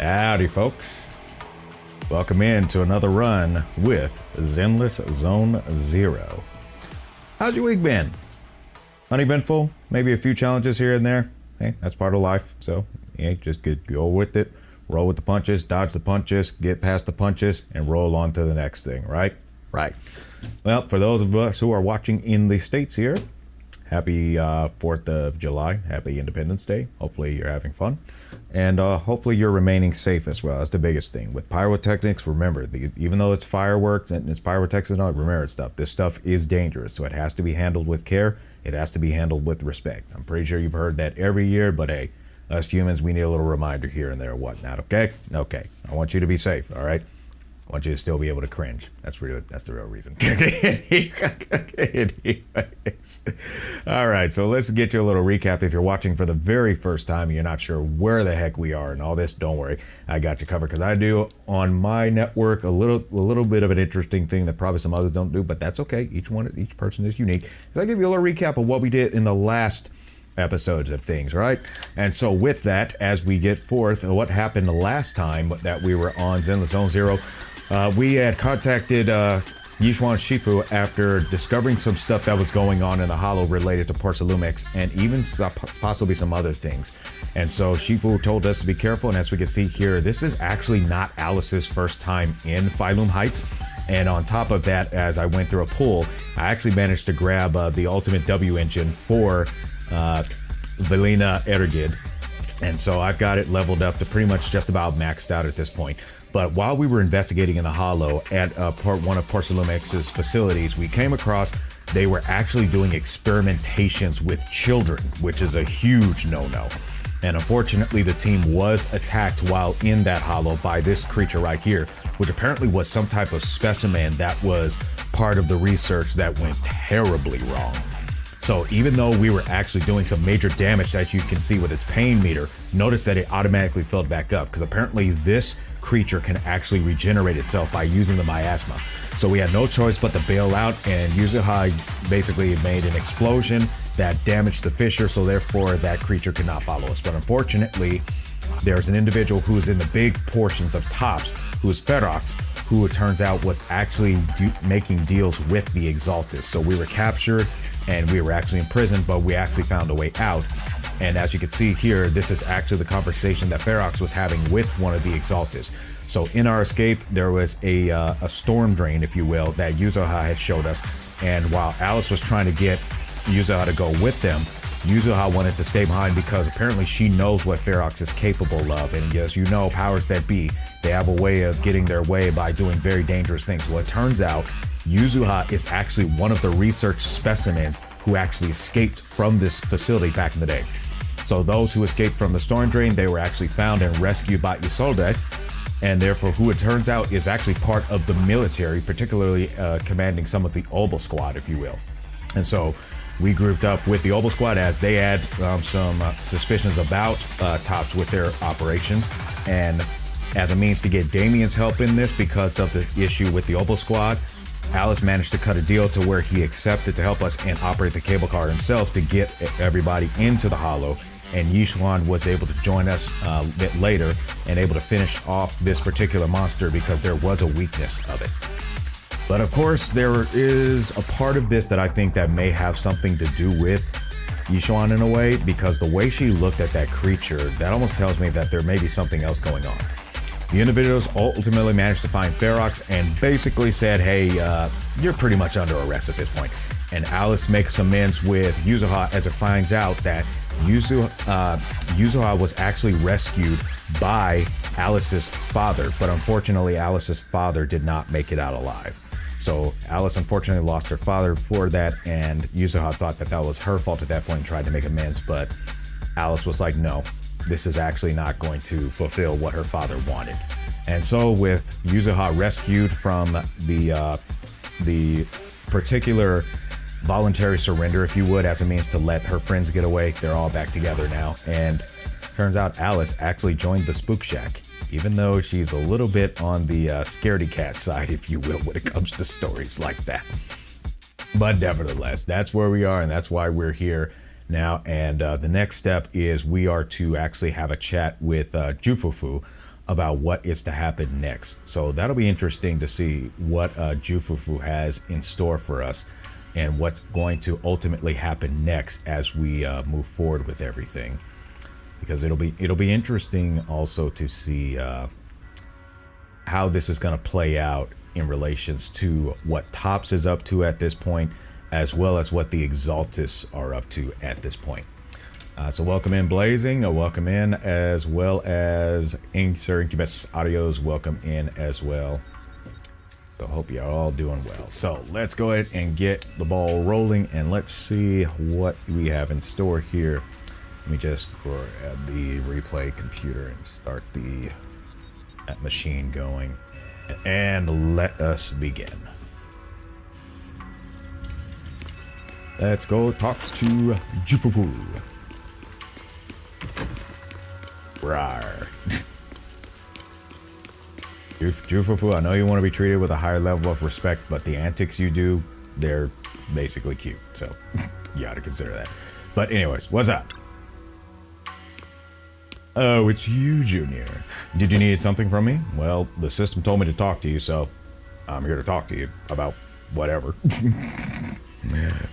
Howdy folks, welcome in to another run with Zenless Zone Zero. How's your week been? Uneventful, maybe a few challenges here and there. Hey, that's part of life, so yeah, just go with it, roll with the punches, dodge the punches, get past the punches, and roll on to the next thing, right? Right. Well, for those of us who are watching in the States here, happy 4th of July, happy Independence Day. Hopefully you're having fun. And hopefully you're remaining safe as well. That's the biggest thing. With pyrotechnics, remember, even though it's fireworks and it's pyrotechnics and all, remember this stuff is dangerous. So it has to be handled with care. It has to be handled with respect. I'm pretty sure you've heard that every year, but hey, us humans, we need a little reminder here and there and whatnot, okay? Okay, I want you to be safe, all right? I want you to still be able to cringe. That's the real reason. Anyways. All right, so let's get you a little recap. If you're watching for the very first time and you're not sure where the heck we are and all this, don't worry. I got you covered because I do on my network a little bit of an interesting thing that probably some others don't do, but that's okay. Each person is unique. So I give you a little recap of what we did in the last episodes of things, right? And so with that, as we get forth, what happened the last time that we were on Zenless Zone Zero, we had contacted Yishuan Shifu after discovering some stuff that was going on in the Hollow related to Porcelumix and even possibly some other things. And so Shifu told us to be careful, and as we can see here, this is actually not Alice's first time in Failume Heights. And on top of that, as I went through a pool, I actually managed to grab the Ultimate W engine for Velina Erigid. And so I've got it leveled up to pretty much just about maxed out at this point. But while we were investigating in the Hollow at one of Porcelumix's facilities, we came across they were actually doing experimentations with children, which is a huge no-no. And unfortunately, the team was attacked while in that Hollow by this creature right here, which apparently was some type of specimen that was part of the research that went terribly wrong. So even though we were actually doing some major damage that you can see with its pain meter, notice that it automatically filled back up because apparently this creature can actually regenerate itself by using the miasma. So we had no choice but to bail out, and Yuzuha basically made an explosion that damaged the fissure, so therefore that creature could not follow us. But unfortunately, there's an individual who's in the big portions of Tops, who is Ferox, who it turns out was actually making deals with the Exaltists. So we were captured and we were actually imprisoned, but we actually found a way out. And as you can see here, this is actually the conversation that Ferox was having with one of the Exaltists. So in our escape, there was a storm drain, if you will, that Yuzuha had showed us. And while Alice was trying to get Yuzuha to go with them, Yuzuha wanted to stay behind because apparently she knows what Ferox is capable of. And yes, you know, powers that be, they have a way of getting their way by doing very dangerous things. Well, it turns out Yuzuha is actually one of the research specimens who actually escaped from this facility back in the day. So those who escaped from the storm drain, they were actually found and rescued by Isolde, and therefore who it turns out is actually part of the military, particularly commanding some of the Obel Squad, if you will. And so we grouped up with the Obel Squad as they had some suspicions about Tops with their operations, and as a means to get Damien's help in this because of the issue with the Obel Squad, Alice managed to cut a deal to where he accepted to help us and operate the cable car himself to get everybody into the Hollow, and Yishuan was able to join us a bit later and able to finish off this particular monster because there was a weakness of it. But of course, there is a part of this that I think that may have something to do with Yishuan in a way, because the way she looked at that creature, that almost tells me that there may be something else going on. The individuals ultimately managed to find Ferox and basically said, hey, you're pretty much under arrest at this point. And Alice makes amends with Yuzuha as it finds out that Yuzuha was actually rescued by Alice's father, but unfortunately Alice's father did not make it out alive. So Alice unfortunately lost her father for that, and Yuzuha thought that that was her fault at that point and tried to make amends, but Alice was like, no, this is actually not going to fulfill what her father wanted. And so with Yuzuha rescued from the particular voluntary surrender, if you would, as a means to let her friends get away, they're all back together now. And turns out Alice actually joined the Spook Shack, even though she's a little bit on the scaredy cat side, if you will, when it comes to stories like that. But nevertheless, that's where we are, and that's why we're here now. And the next step is we are to actually have a chat with Jufufu about what is to happen next. So that'll be interesting to see what Jufufu has in store for us and what's going to ultimately happen next as we move forward with everything. Because it'll be interesting also to see how this is going to play out in relations to what Tops is up to at this point, as well as what the Exaltists are up to at this point. So welcome in Blazing, welcome in, as well as Sir Incubus Audios, welcome in as well. So hope you're all doing well. So let's go ahead and get the ball rolling, and let's see what we have in store here. Let me just grab the replay computer and start that machine going, and let us begin. Let's go talk to Jufufu. Rawr. Jufufu, I know you want to be treated with a higher level of respect, but the antics you do, they're basically cute. So you ought to consider that. But anyways, what's up? Oh, it's you, Junior. Did you need something from me? Well, the system told me to talk to you, so I'm here to talk to you about whatever.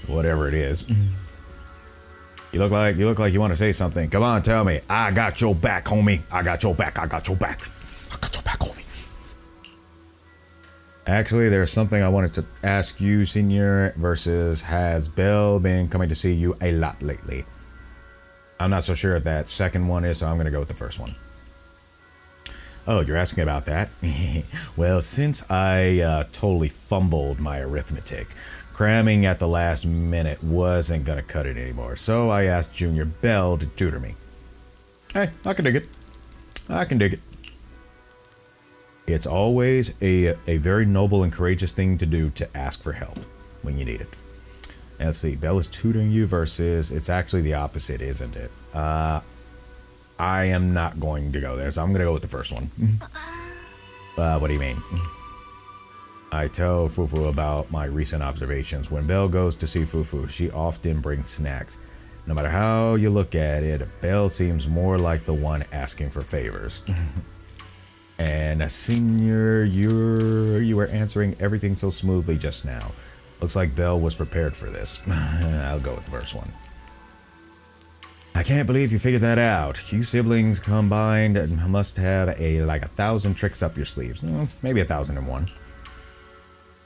Whatever it is. You look like you want to say something. Come on, tell me. I got your back, homie. I got your back. I got your back. I got your back, homie. Actually, there's something I wanted to ask you, Senior, versus has Belle been coming to see you a lot lately? I'm not so sure if that second one is, so I'm going to go with the first one. Oh, you're asking about that? Well, since I totally fumbled my arithmetic, cramming at the last minute wasn't going to cut it anymore. So I asked Junior Belle to tutor me. Hey, I can dig it. I can dig it. It's always a very noble and courageous thing to do to ask for help when you need it. Let's see, Belle is tutoring you versus, it's actually the opposite, isn't it? I am not going to go there, so I'm going to go with the first one. What do you mean? I tell Fufu about my recent observations. When Belle goes to see Fufu, she often brings snacks. No matter how you look at it, Belle seems more like the one asking for favors. And Senior, you were answering everything so smoothly just now. Looks like Belle was prepared for this. I'll go with the first one. I can't believe you figured that out. You siblings combined must have like 1,000 tricks up your sleeves. Maybe 1,001.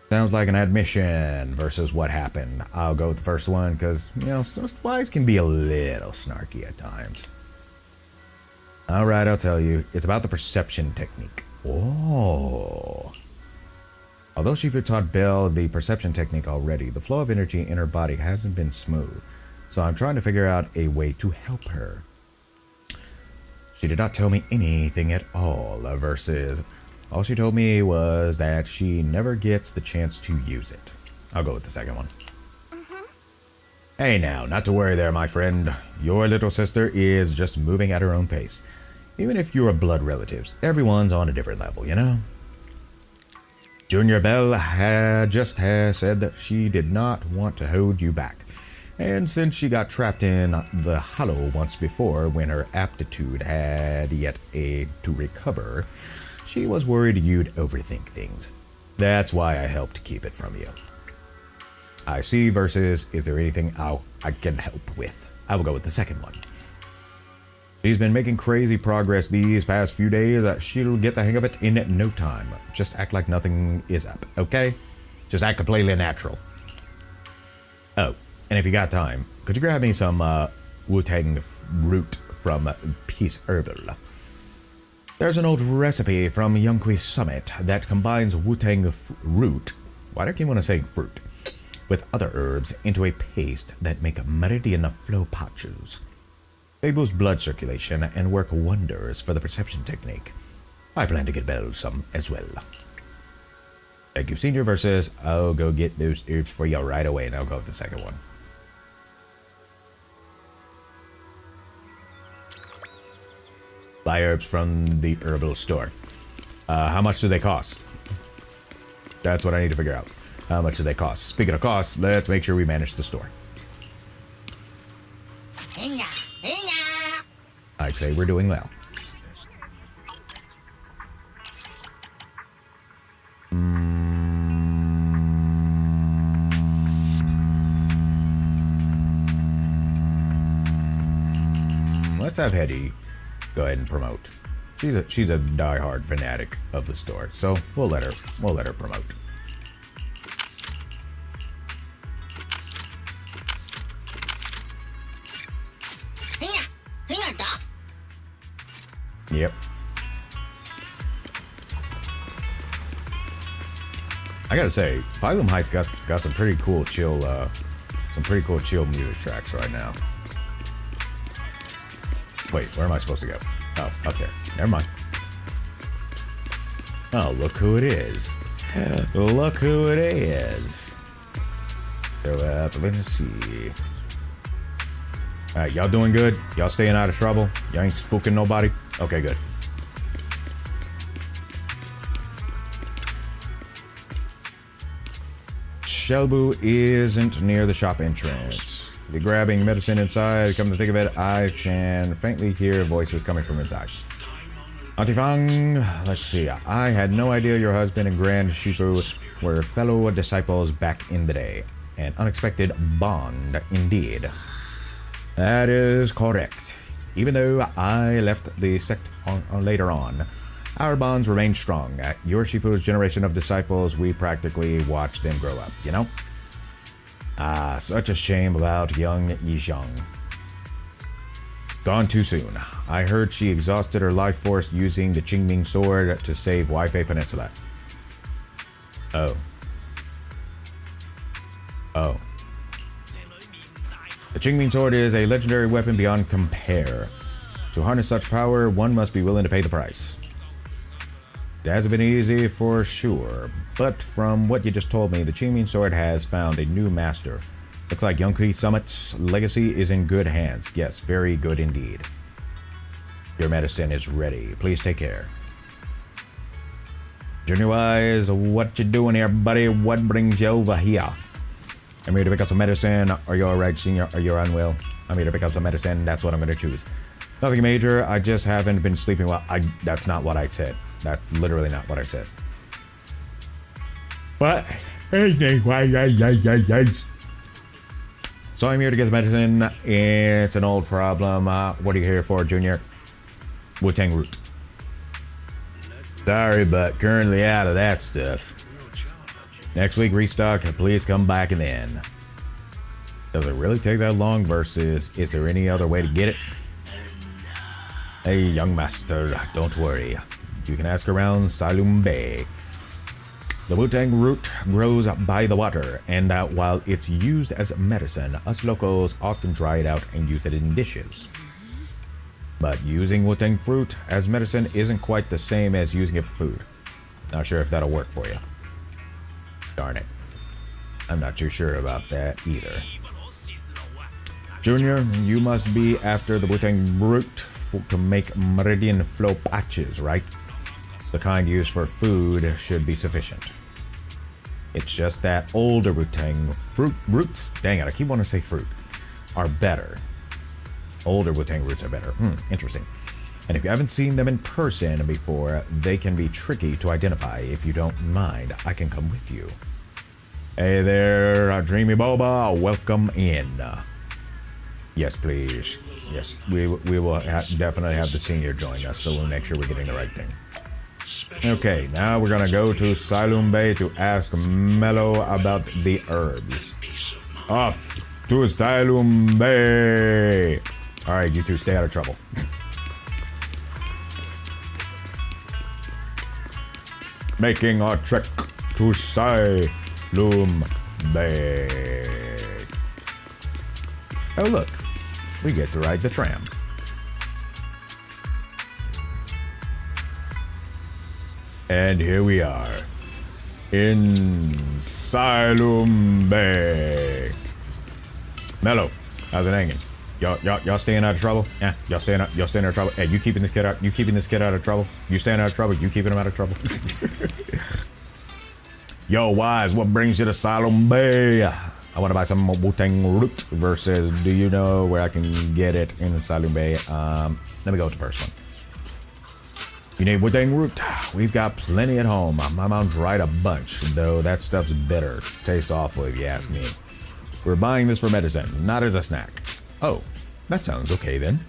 Sounds like an admission versus what happened. I'll go with the first one because, you know, Wise can be a little snarky at times. All right, I'll tell you. It's about the perception technique. Oh. Although Shifu taught Belle the perception technique already, the flow of energy in her body hasn't been smooth. So I'm trying to figure out a way to help her. She did not tell me anything at all versus all she told me was that she never gets the chance to use it. I'll go with the second one. Hey now, not to worry there, my friend. Your little sister is just moving at her own pace. Even if you're blood relatives, everyone's on a different level, you know? Junior Belle has said that she did not want to hold you back. And since she got trapped in the hollow once before when her aptitude had yet to recover, she was worried you'd overthink things. That's why I helped keep it from you. I see versus is there anything I can help with? I will go with the second one. She's been making crazy progress these past few days. She'll get the hang of it in no time. Just act like nothing is up, okay? Just act completely natural. Oh, and if you got time, could you grab me some Wu-Tang root from Peace Herbal? There's an old recipe from Yunqui Summit that combines Wu-Tang root, why do I keep want to say fruit, with other herbs into a paste that make meridian flow patches. They boost blood circulation and work wonders for the perception technique. I plan to get Belle some as well. Thank you, Senior versus I'll go get those herbs for you right away, and I'll go with the second one. Buy herbs from the herbal store. How much do they cost? That's what I need to figure out. How much do they cost? Speaking of costs, let's make sure we manage the store. I'd say we're doing well. Let's have Hetty go ahead and promote. She's a diehard fanatic of the store, so we'll let her promote. Yep. I gotta say, Failume Heights got some pretty cool chill music tracks right now. Wait, where am I supposed to go? Oh, up there. Never mind. Oh, look who it is. Look who it is. So, let's see. Alright, y'all doing good? Y'all staying out of trouble? Y'all ain't spooking nobody? Okay, good. Shelbu isn't near the shop entrance. If you're grabbing medicine inside, come to think of it, I can faintly hear voices coming from inside. Auntie Fang, let's see. I had no idea your husband and Grand Shifu were fellow disciples back in the day. An unexpected bond, indeed. That is correct. Even though I left the sect later on, our bonds remain strong. Your Shifu's generation of disciples, we practically watched them grow up, you know? Ah, such a shame about young Yizhang. Gone too soon. I heard she exhausted her life force using the Qingming sword to save Waifei Peninsula. Oh. Oh. The Qingming sword is a legendary weapon beyond compare. To harness such power, one must be willing to pay the price. It hasn't been easy for sure, but from what you just told me, the Qingming sword has found a new master. Looks like Yunqui Summit's legacy is in good hands. Yes, very good indeed. Your medicine is ready. Please take care. Junior Wise, what you doing here, buddy? What brings you over here? I'm here to pick up some medicine. Are you alright, Senior? Are you unwell? I'm here to pick up some medicine. That's what I'm going to choose. Nothing major. I just haven't been sleeping well. That's not what I said. That's literally not what I said. What? So I'm here to get the medicine. It's an old problem. What are you here for, Junior? Wu-Tang root. Sorry, but currently out of that stuff. Next week, restock. Please come back and then. Does it really take that long versus is there any other way to get it? Hey, young master, don't worry. You can ask around Failume Bay. The Wu-Tang root grows by the water, and while it's used as medicine, us locals often dry it out and use it in dishes. But using Wu-Tang fruit as medicine isn't quite the same as using it for food. Not sure if that'll work for you. Darn it. I'm not too sure about that either. Junior, you must be after the Wu-Tang root to make meridian flow patches, right? The kind used for food should be sufficient. It's just that older Wu-Tang roots, dang it, I keep wanting to say fruit, are better. Older Wu-Tang roots are better. Interesting. And if you haven't seen them in person before, they can be tricky to identify. If you don't mind, I can come with you. Hey there, Dreamy Boba, welcome in. Yes, please. Yes, we will definitely have the senior join us, so we'll make sure we're getting the right thing. Okay, now we're gonna go to Failume Bay to ask Mello about the herbs. Off to Failume Bay! Alright, you two, stay out of trouble. Making our trek to Failume Bay. Oh look, we get to ride the tram. And here we are, in Failume Bay. Mello, how's it hanging? Y'all staying out of trouble? Yeah, y'all staying out of trouble. Hey, you keeping this kid out? You keeping this kid out of trouble? You staying out of trouble? You keeping him out of trouble? Yo, Wise, what brings you to Failume Bay? I want to buy some Wu-Tang root versus do you know where I can get it in Failume Bay? Let me go with the first one. You need Wu-Tang root? We've got plenty at home. My mom dried a bunch, though that stuff's bitter. Tastes awful if you ask me. We're buying this for medicine, not as a snack. Oh, that sounds okay then.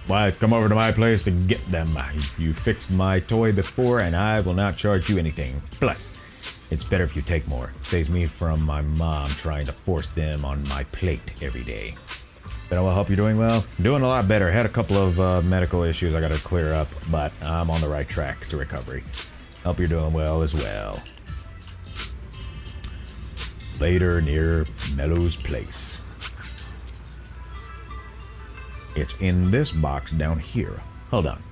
Wise, come over to my place to get them. You fixed my toy before and I will not charge you anything. Plus, it's better if you take more. Saves me from my mom trying to force them on my plate every day. But I will hope you're doing well. Doing a lot better. Had a couple of medical issues I got to clear up, but I'm on the right track to recovery. Hope you're doing well as well. Later near Mello's place. It's in this box down here. Hold on.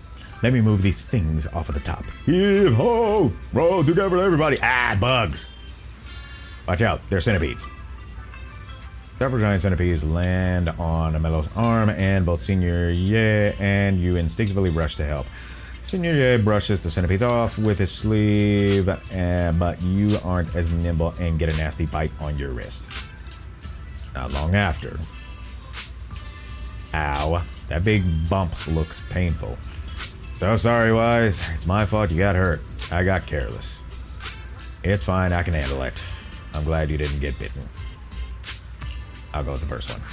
Let me move these things off of the top. Heave ho! Roll together, everybody. Ah, bugs. Watch out. They're centipedes. Several giant centipedes land on Mello's arm, and both Senior Ye and you instinctively rush to help. Senior Ye brushes the centipedes off with his sleeve, but you aren't as nimble and get a nasty bite on your wrist. Not long after. Ow, that big bump looks painful. So sorry, Wise. It's my fault you got hurt. I got careless. It's fine, I can handle it. I'm glad you didn't get bitten. I'll go with the first one.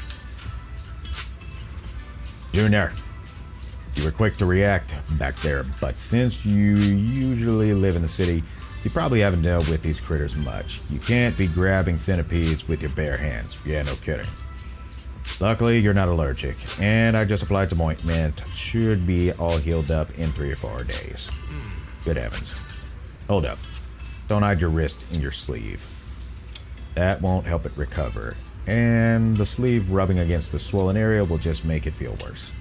Junior, you were quick to react back there, but since you usually live in the city, you probably haven't dealt with these critters much. You can't be grabbing centipedes with your bare hands. Yeah, no kidding. Luckily, you're not allergic, and I just applied some ointment. Should be all healed up in 3 or 4 days. Good heavens. Hold up. Don't hide your wrist in your sleeve. That won't help it recover. And the sleeve rubbing against the swollen area will just make it feel worse.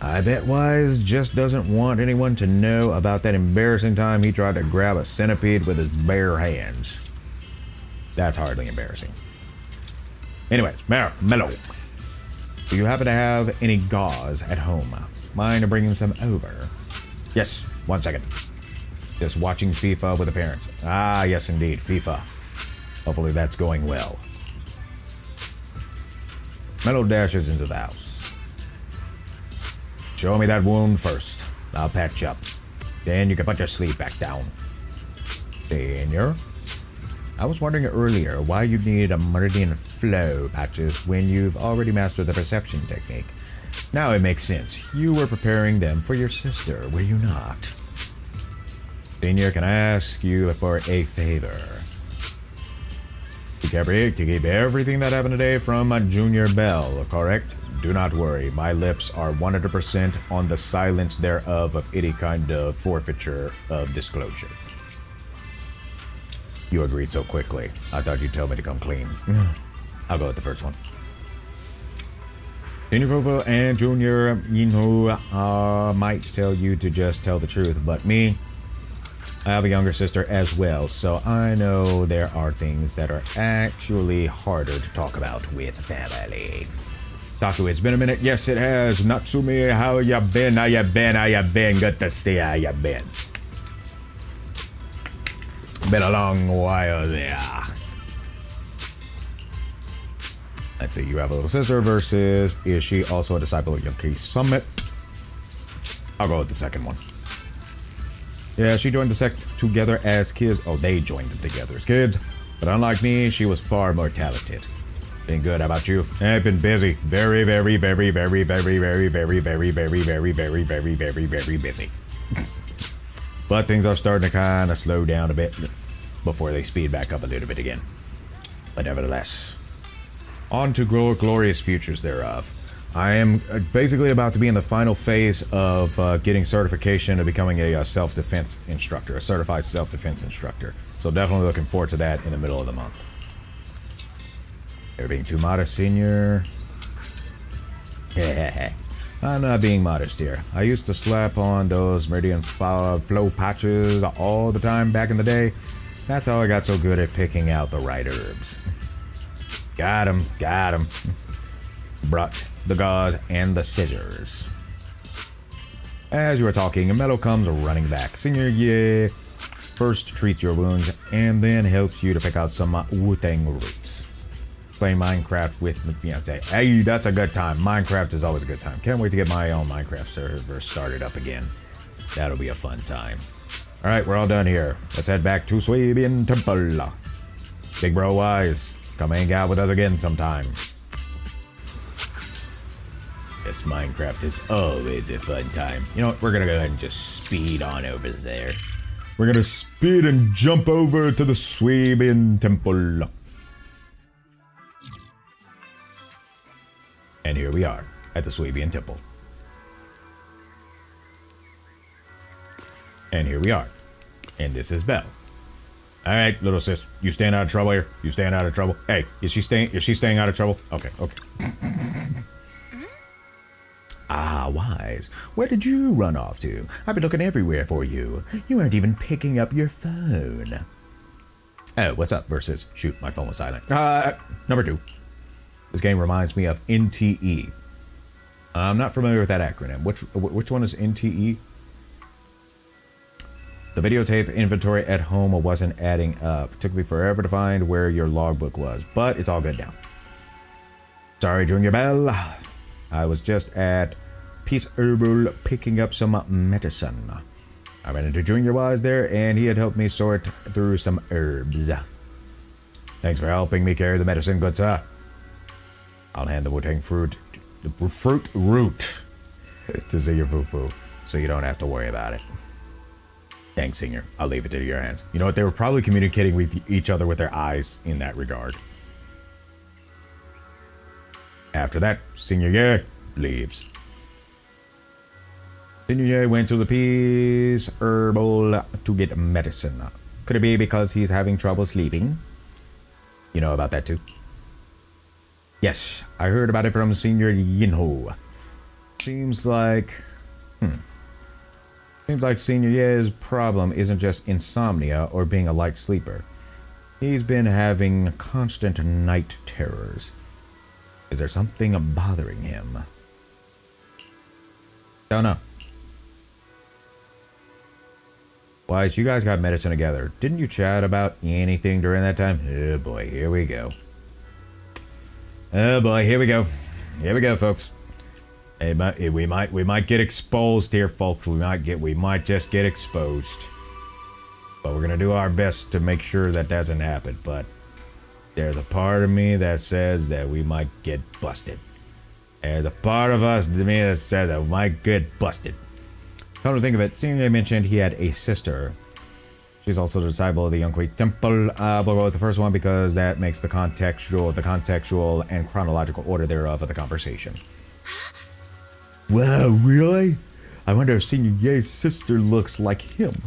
I bet Wise just doesn't want anyone to know about that embarrassing time he tried to grab a centipede with his bare hands. That's hardly embarrassing. Anyways, Mello, do you happen to have any gauze at home? Mind bringing some over? Yes, 1 second. Just watching FIFA with the parents. Ah, yes indeed, FIFA. Hopefully that's going well. Mello dashes into the house. Show me that wound first. I'll patch up. Then you can put your sleeve back down. Senior? I was wondering earlier why you need a meridian flow patches when you've already mastered the perception technique. Now it makes sense. You were preparing them for your sister, were you not? Senior, can I ask you for a favor? To keep everything that happened today from Junior Bell, correct? Do not worry, my lips are 100% on the silence thereof of any kind of forfeiture of disclosure. You agreed so quickly. I thought you'd tell me to come clean. I'll go with the first one. Senior Fofo and Junior Yinhu might tell you to just tell the truth, but me, I have a younger sister as well, so I know there are things that are actually harder to talk about with family. Taku, it's been a minute. Yes, it has. Natsumi, how ya been? How ya been? How ya been? Good to see how ya been. Been a long while there. Let's see, you have a little sister versus, is she also a disciple of Yonkei Summit? I'll go with the second one. Yeah, she joined the sect together as kids. Oh, they joined it together as kids. But unlike me, she was far more talented. Been good, how about you? I've been busy. Very, very, very, very, very, very, very, very, very, very, very, very, very, very busy. But things are starting to kind of slow down a bit before they speed back up a little bit again. But nevertheless, on to glorious futures thereof. I am basically about to be in the final phase of getting certification of becoming a self-defense instructor, a certified self-defense instructor. So definitely looking forward to that in the middle of the month. You're being too modest, senior. I'm not being modest here. I used to slap on those Meridian flow patches all the time back in the day. That's how I got so good at picking out the right herbs. Got him, got him. Brought the gauze and the scissors. As you were talking, Mello comes running back. Senior, yeah. First treats your wounds and then helps you to pick out some Wu-Tang roots. Playing Minecraft with my fiance. Hey, that's a good time. Minecraft is always a good time. Can't wait to get my own Minecraft server started up again. That'll be a fun time. Alright, we're all done here. Let's head back to Swabian Temple. Big Bro Wise, come hang out with us again sometime. Yes, Minecraft is always a fun time. You know what? We're gonna go ahead and just speed on over there. We're gonna speed and jump over to the Swabian Temple. And here we are at the Swabian Temple. And here we are. And this is Belle. Alright, little sis, you staying out of trouble here? You staying out of trouble? Hey, is she staying out of trouble? Okay, okay. Ah, Wise, where did you run off to? I've been looking everywhere for you. You weren't even picking up your phone. Oh, what's up, versus? Shoot, my phone was silent. Number 2. This game reminds me of NTE. I'm not familiar with that acronym. Which one is NTE? The videotape inventory at home wasn't adding up. Took me forever to find where your logbook was, but it's all good now. Sorry, Junior Bell. I was just at Peace Herbal picking up some medicine. I ran into Junior Wise there, and he had helped me sort through some herbs. Thanks for helping me carry the medicine, good sir. I'll hand the Wu-Tang fruit root to Senior Fufu, so you don't have to worry about it. Thanks, Senior. I'll leave it to your hands. You know what? They were probably communicating with each other with their eyes in that regard. After that, Senior Ye leaves. Senior Ye went to the Peace Herbal to get medicine. Could it be because he's having trouble sleeping? You know about that too? Yes, I heard about it from Senior Yinho. Seems like Senior Ye's problem isn't just insomnia or being a light sleeper. He's been having constant night terrors. Is there something bothering him? Don't know. Wise, you guys got medicine together. Didn't you chat about anything during that time? Oh boy, here we go. Oh boy, here we go. Here we go, folks. We might get exposed here, folks. We might just get exposed. But we're gonna do our best to make sure that doesn't happen. But there's a part of me that says that we might get busted. There's a part of us to me that says that we might get busted. Come to think of it, Senior mentioned he had a sister. She's also the disciple of the Yonkei Temple. We'll go with the first one because that makes the contextual and chronological order thereof of the conversation. Wow, really? I wonder if Senior Ye's sister looks like him.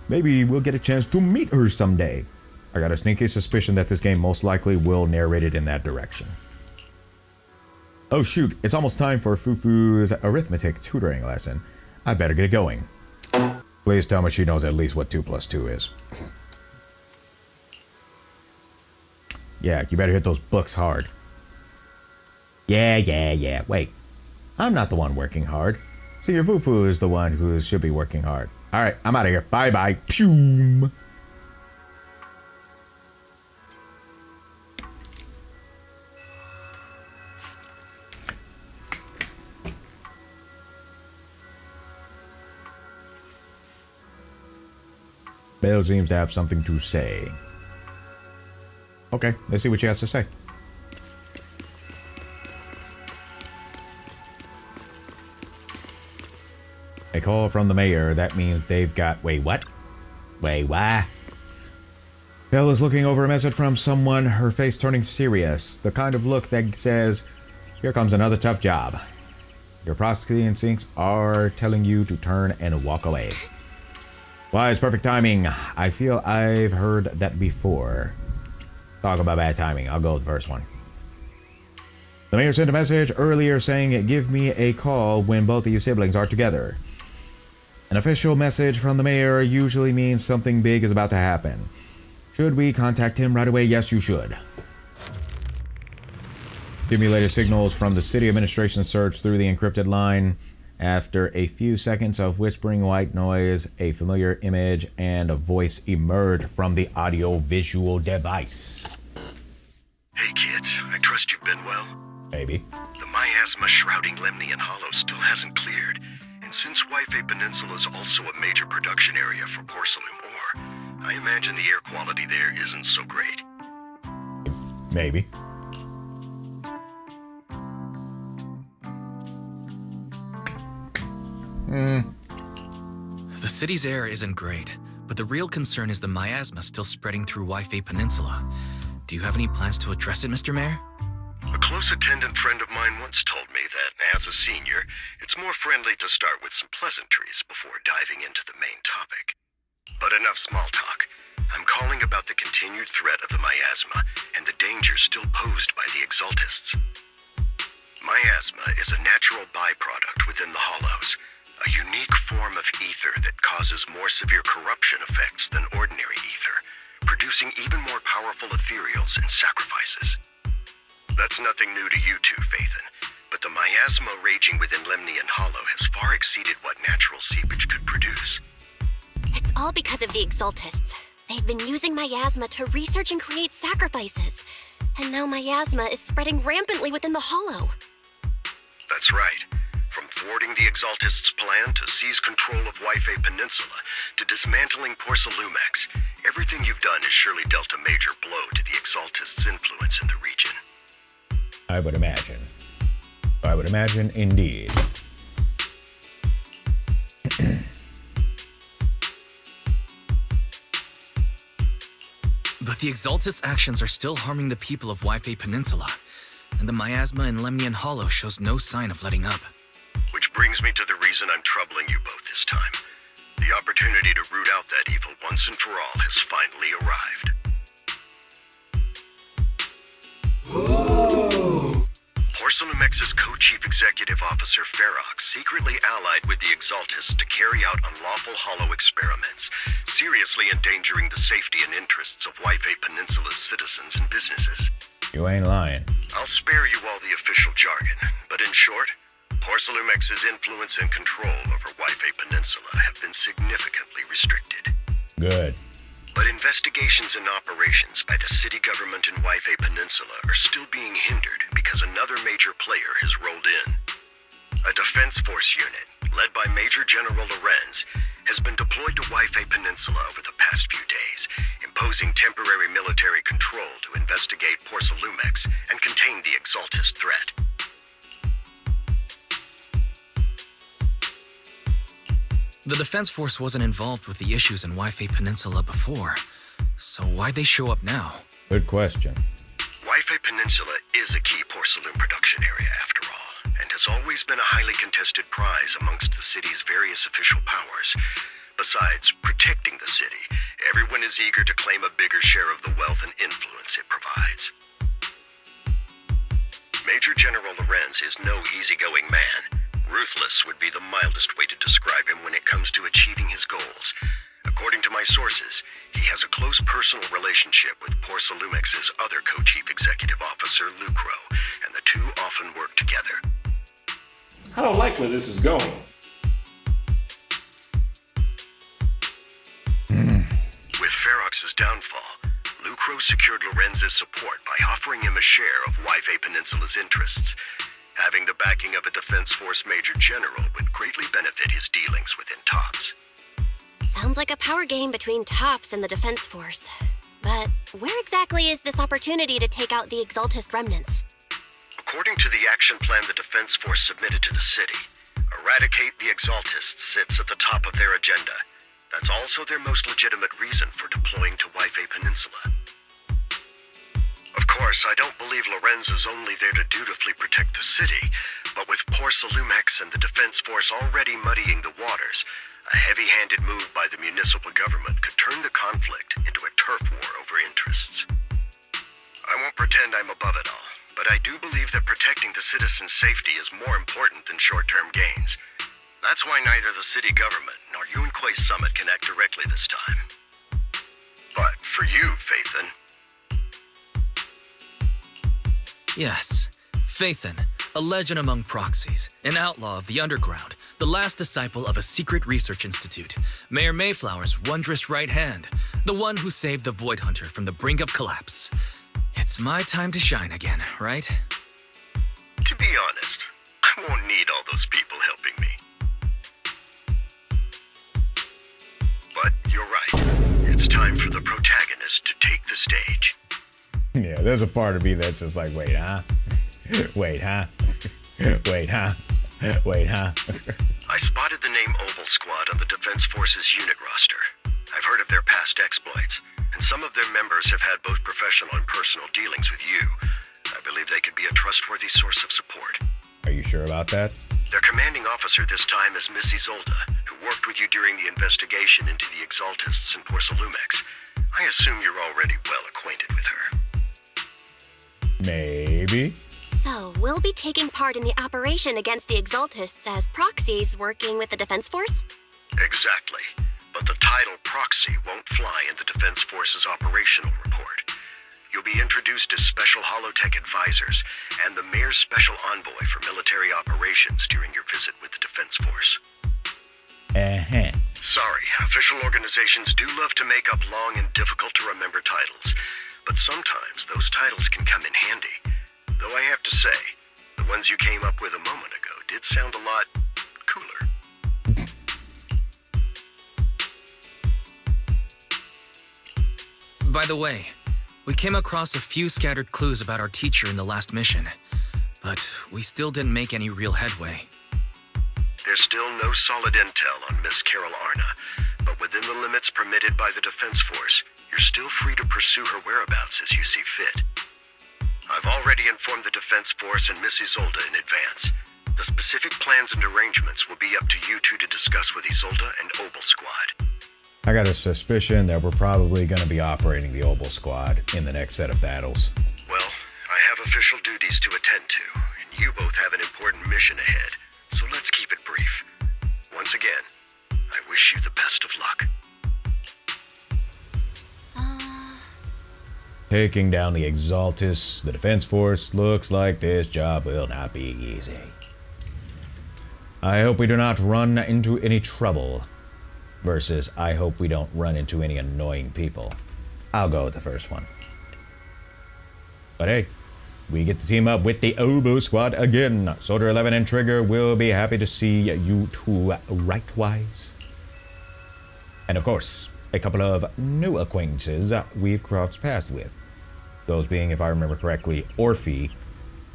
Maybe we'll get a chance to meet her someday. I got a sneaky suspicion that this game most likely will narrate it in that direction. Oh shoot, it's almost time for Fufu's arithmetic tutoring lesson. I better get going. Please tell me she knows at least what 2 plus 2 is. Yeah, you better hit those books hard. Yeah. Wait, I'm not the one working hard. See, your Fufu is the one who should be working hard. Alright, I'm out of here. Bye-bye. Pshum. Belle seems to have something to say. Okay, let's see what she has to say. A call from the mayor. That means they've got... Wait, what? Wait, what? Belle is looking over a message from someone, her face turning serious. The kind of look that says, here comes another tough job. Your processing instincts are telling you to turn and walk away. Why, it's perfect timing. I feel I've heard that before. Talk about bad timing. I'll go with the first one. The mayor sent a message earlier saying, give me a call when both of you siblings are together. An official message from the mayor usually means something big is about to happen. Should we contact him right away? Yes, you should. Stimulated signals from the city administration surged through the encrypted line. After a few seconds of whispering white noise, a familiar image and a voice emerged from the audio-visual device. Hey kids, I trust you've been well. Maybe. The miasma shrouding Lemnian Hollow still hasn't cleared, and since Wi-Fi Peninsula is also a major production area for Failume ore, I imagine the air quality there isn't so great. Maybe. The city's air isn't great, but the real concern is the miasma still spreading through Wi-Fi Peninsula. Do you have any plans to address it, Mr. Mayor? A close attendant friend of mine once told me that, as a senior, it's more friendly to start with some pleasantries before diving into the main topic. But enough small talk. I'm calling about the continued threat of the miasma and the danger still posed by the Exaltists. Miasma is a natural byproduct within the Hollows, a unique form of ether that causes more severe corruption effects than ordinary ether, producing even more powerful ethereals and sacrifices. That's nothing new to you two, Phaethon, but the miasma raging within Lemnian Hollow has far exceeded what natural seepage could produce. It's all because of the Exaltists. They've been using miasma to research and create sacrifices. And now miasma is spreading rampantly within the Hollow. That's right. From thwarting the Exaltists' plan to seize control of Wi-Fi Peninsula to dismantling Failume, everything you've done has surely dealt a major blow to the Exaltists' influence in the region. I would imagine. I would imagine indeed. But the Exaltists' actions are still harming the people of Wi-Fi Peninsula, and the miasma in Lemnian Hollow shows no sign of letting up. Which brings me to the reason I'm troubling you both this time. The opportunity to root out that evil once and for all has finally arrived. Failume's co-chief executive officer Ferox secretly allied with the Exaltists to carry out unlawful hollow experiments, seriously endangering the safety and interests of Wi-Fi Peninsula's citizens and businesses. You ain't lying. I'll spare you all the official jargon, but in short, Failume's influence and control over Wi-Fi Peninsula have been significantly restricted. Good. But investigations and operations by the city government in Wi-Fi Peninsula are still being hindered because another major player has rolled in. A defense force unit, led by Major General Lorenz, has been deployed to Wi-Fi Peninsula over the past few days, imposing temporary military control to investigate Failume and contain the Exaltist threat. The Defense Force wasn't involved with the issues in Wi-Fi Peninsula before, so why'd they show up now? Good question. Wi-Fi Peninsula is a key Failume production area after all, and has always been a highly contested prize amongst the city's various official powers. Besides protecting the city, everyone is eager to claim a bigger share of the wealth and influence it provides. Major General Lorenz is no easygoing man. Ruthless would be the mildest way to describe him when it comes to achieving his goals. According to my sources, he has a close personal relationship with Porcelumex's other co-chief executive officer, Lucro, and the two often work together. I don't like where this is going. With Ferox's downfall, Lucro secured Lorenz's support by offering him a share of Wi-Fi Peninsula's interests. Having the backing of a Defense Force Major General would greatly benefit his dealings within TOPS. Sounds like a power game between TOPS and the Defense Force. But where exactly is this opportunity to take out the Exaltist remnants? According to the action plan the Defense Force submitted to the city, eradicate the Exaltists sits at the top of their agenda. That's also their most legitimate reason for deploying to Wi-Fi Peninsula. Of course, I don't believe Lorenz is only there to dutifully protect the city, but with Porcelumex and the Defense Force already muddying the waters, a heavy-handed move by the municipal government could turn the conflict into a turf war over interests. I won't pretend I'm above it all, but I do believe that protecting the citizens' safety is more important than short-term gains. That's why neither the city government nor Yunquay Summit can act directly this time. But for you, Phaethon... Yes, Phaethon, a legend among proxies, an outlaw of the underground, the last disciple of a secret research institute, Mayor Mayflower's wondrous right hand, the one who saved the Void Hunter from the brink of collapse. It's my time to shine again, right? To be honest, I won't need all those people helping me. But you're right. It's time for the protagonist to take the stage. Yeah, there's a part of me that's just like, wait, huh? Wait, huh? Wait, huh? Wait, huh? I spotted the name Obel Squad on the Defense Force's unit roster. I've heard of their past exploits, and some of their members have had both professional and personal dealings with you. I believe they could be a trustworthy source of support. Are you sure about that? Their commanding officer this time is Miss Isolde, who worked with you during the investigation into the Exaltists and Porcelumex. I assume you're already well acquainted with her. Maybe. So, we'll be taking part in the operation against the Exaltists as proxies working with the Defense Force? Exactly. But the title proxy won't fly in the Defense Force's operational report. You'll be introduced as Special Holotech Advisors and the Mayor's Special Envoy for Military Operations during your visit with the Defense Force. Sorry, official organizations do love to make up long and difficult-to-remember titles, but sometimes those titles can come in handy. Though I have to say, the ones you came up with a moment ago did sound a lot cooler. By the way, we came across a few scattered clues about our teacher in the last mission, but we still didn't make any real headway. There's still no solid intel on Miss Carol Arna, but within the limits permitted by the Defense Force, you're still free to pursue her whereabouts as you see fit. I've already informed the Defense Force and Miss Isolde in advance. The specific plans and arrangements will be up to you two to discuss with Isolde and Obel Squad. I got a suspicion that we're probably going to be operating the Obel Squad in the next set of battles. Well, I have official duties to attend to, and you both have an important mission ahead, so let's keep it brief. Once again, I wish you the best of luck. Taking down the Exaltists, the Defense Force, looks like this job will not be easy. I hope we do not run into any trouble. Versus, I hope we don't run into any annoying people. I'll go with the first one. But hey, we get to team up with the Obel Squad again. Soldier 11 and Trigger will be happy to see you two rightwise. And of course, a couple of new acquaintances we've crossed paths with. Those being, if I remember correctly, Orphe,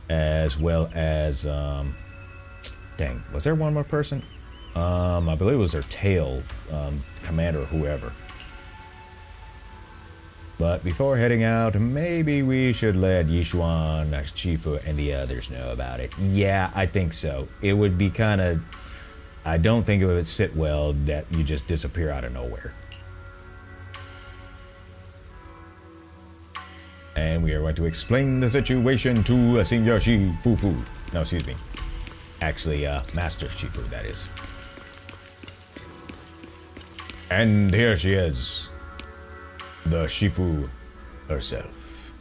as well as, dang, was there one more person? I believe it was their tail, commander or whoever. But before heading out, maybe we should let Yishuan, Shifu, and the others know about it. Yeah, I think so. It would be kind of... I don't think it would sit well that you just disappear out of nowhere. And we are going to explain the situation to Senior Shifufu. No, excuse me. Actually, Master Shifu, that is. And here she is. The Shifu herself.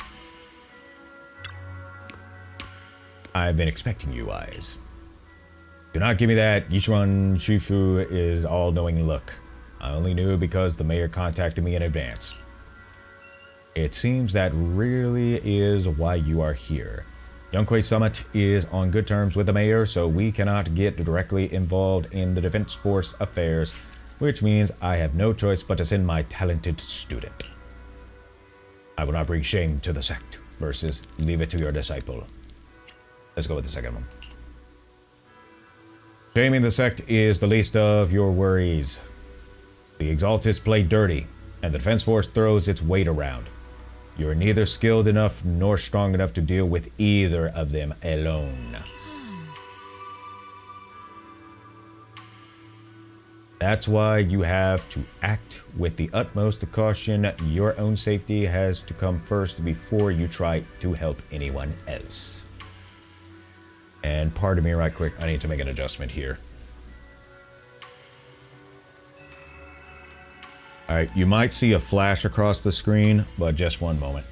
I've been expecting you, Eyes. Do not give me that Yichuan Shifu is all-knowing look. I only knew because the mayor contacted me in advance. It seems that really is why you are here. Yonghui Summit is on good terms with the mayor, so we cannot get directly involved in the Defense Force affairs, which means I have no choice but to send my talented student. I will not bring shame to the sect, versus leave it to your disciple. Let's go with the second one. Shaming the sect is the least of your worries. The Exaltists play dirty, and the Defense Force throws its weight around. You are neither skilled enough nor strong enough to deal with either of them alone. That's why you have to act with the utmost caution. Your own safety has to come first before you try to help anyone else. And pardon me right quick, I need to make an adjustment here. Alright, you might see a flash across the screen, but just one moment.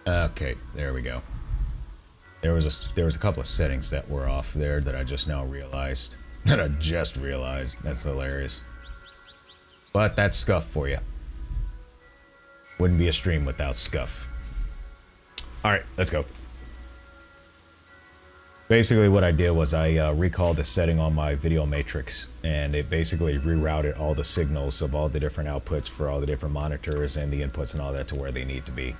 Okay, there we go. There was a couple of settings that were off there that I just now realized. That's hilarious. But that's scuff for you. Wouldn't be a stream without scuff. Alright, let's go. Basically what I did was I recalled a setting on my video matrix, and it basically rerouted all the signals of all the different outputs for all the different monitors and the inputs and all that to where they need to be.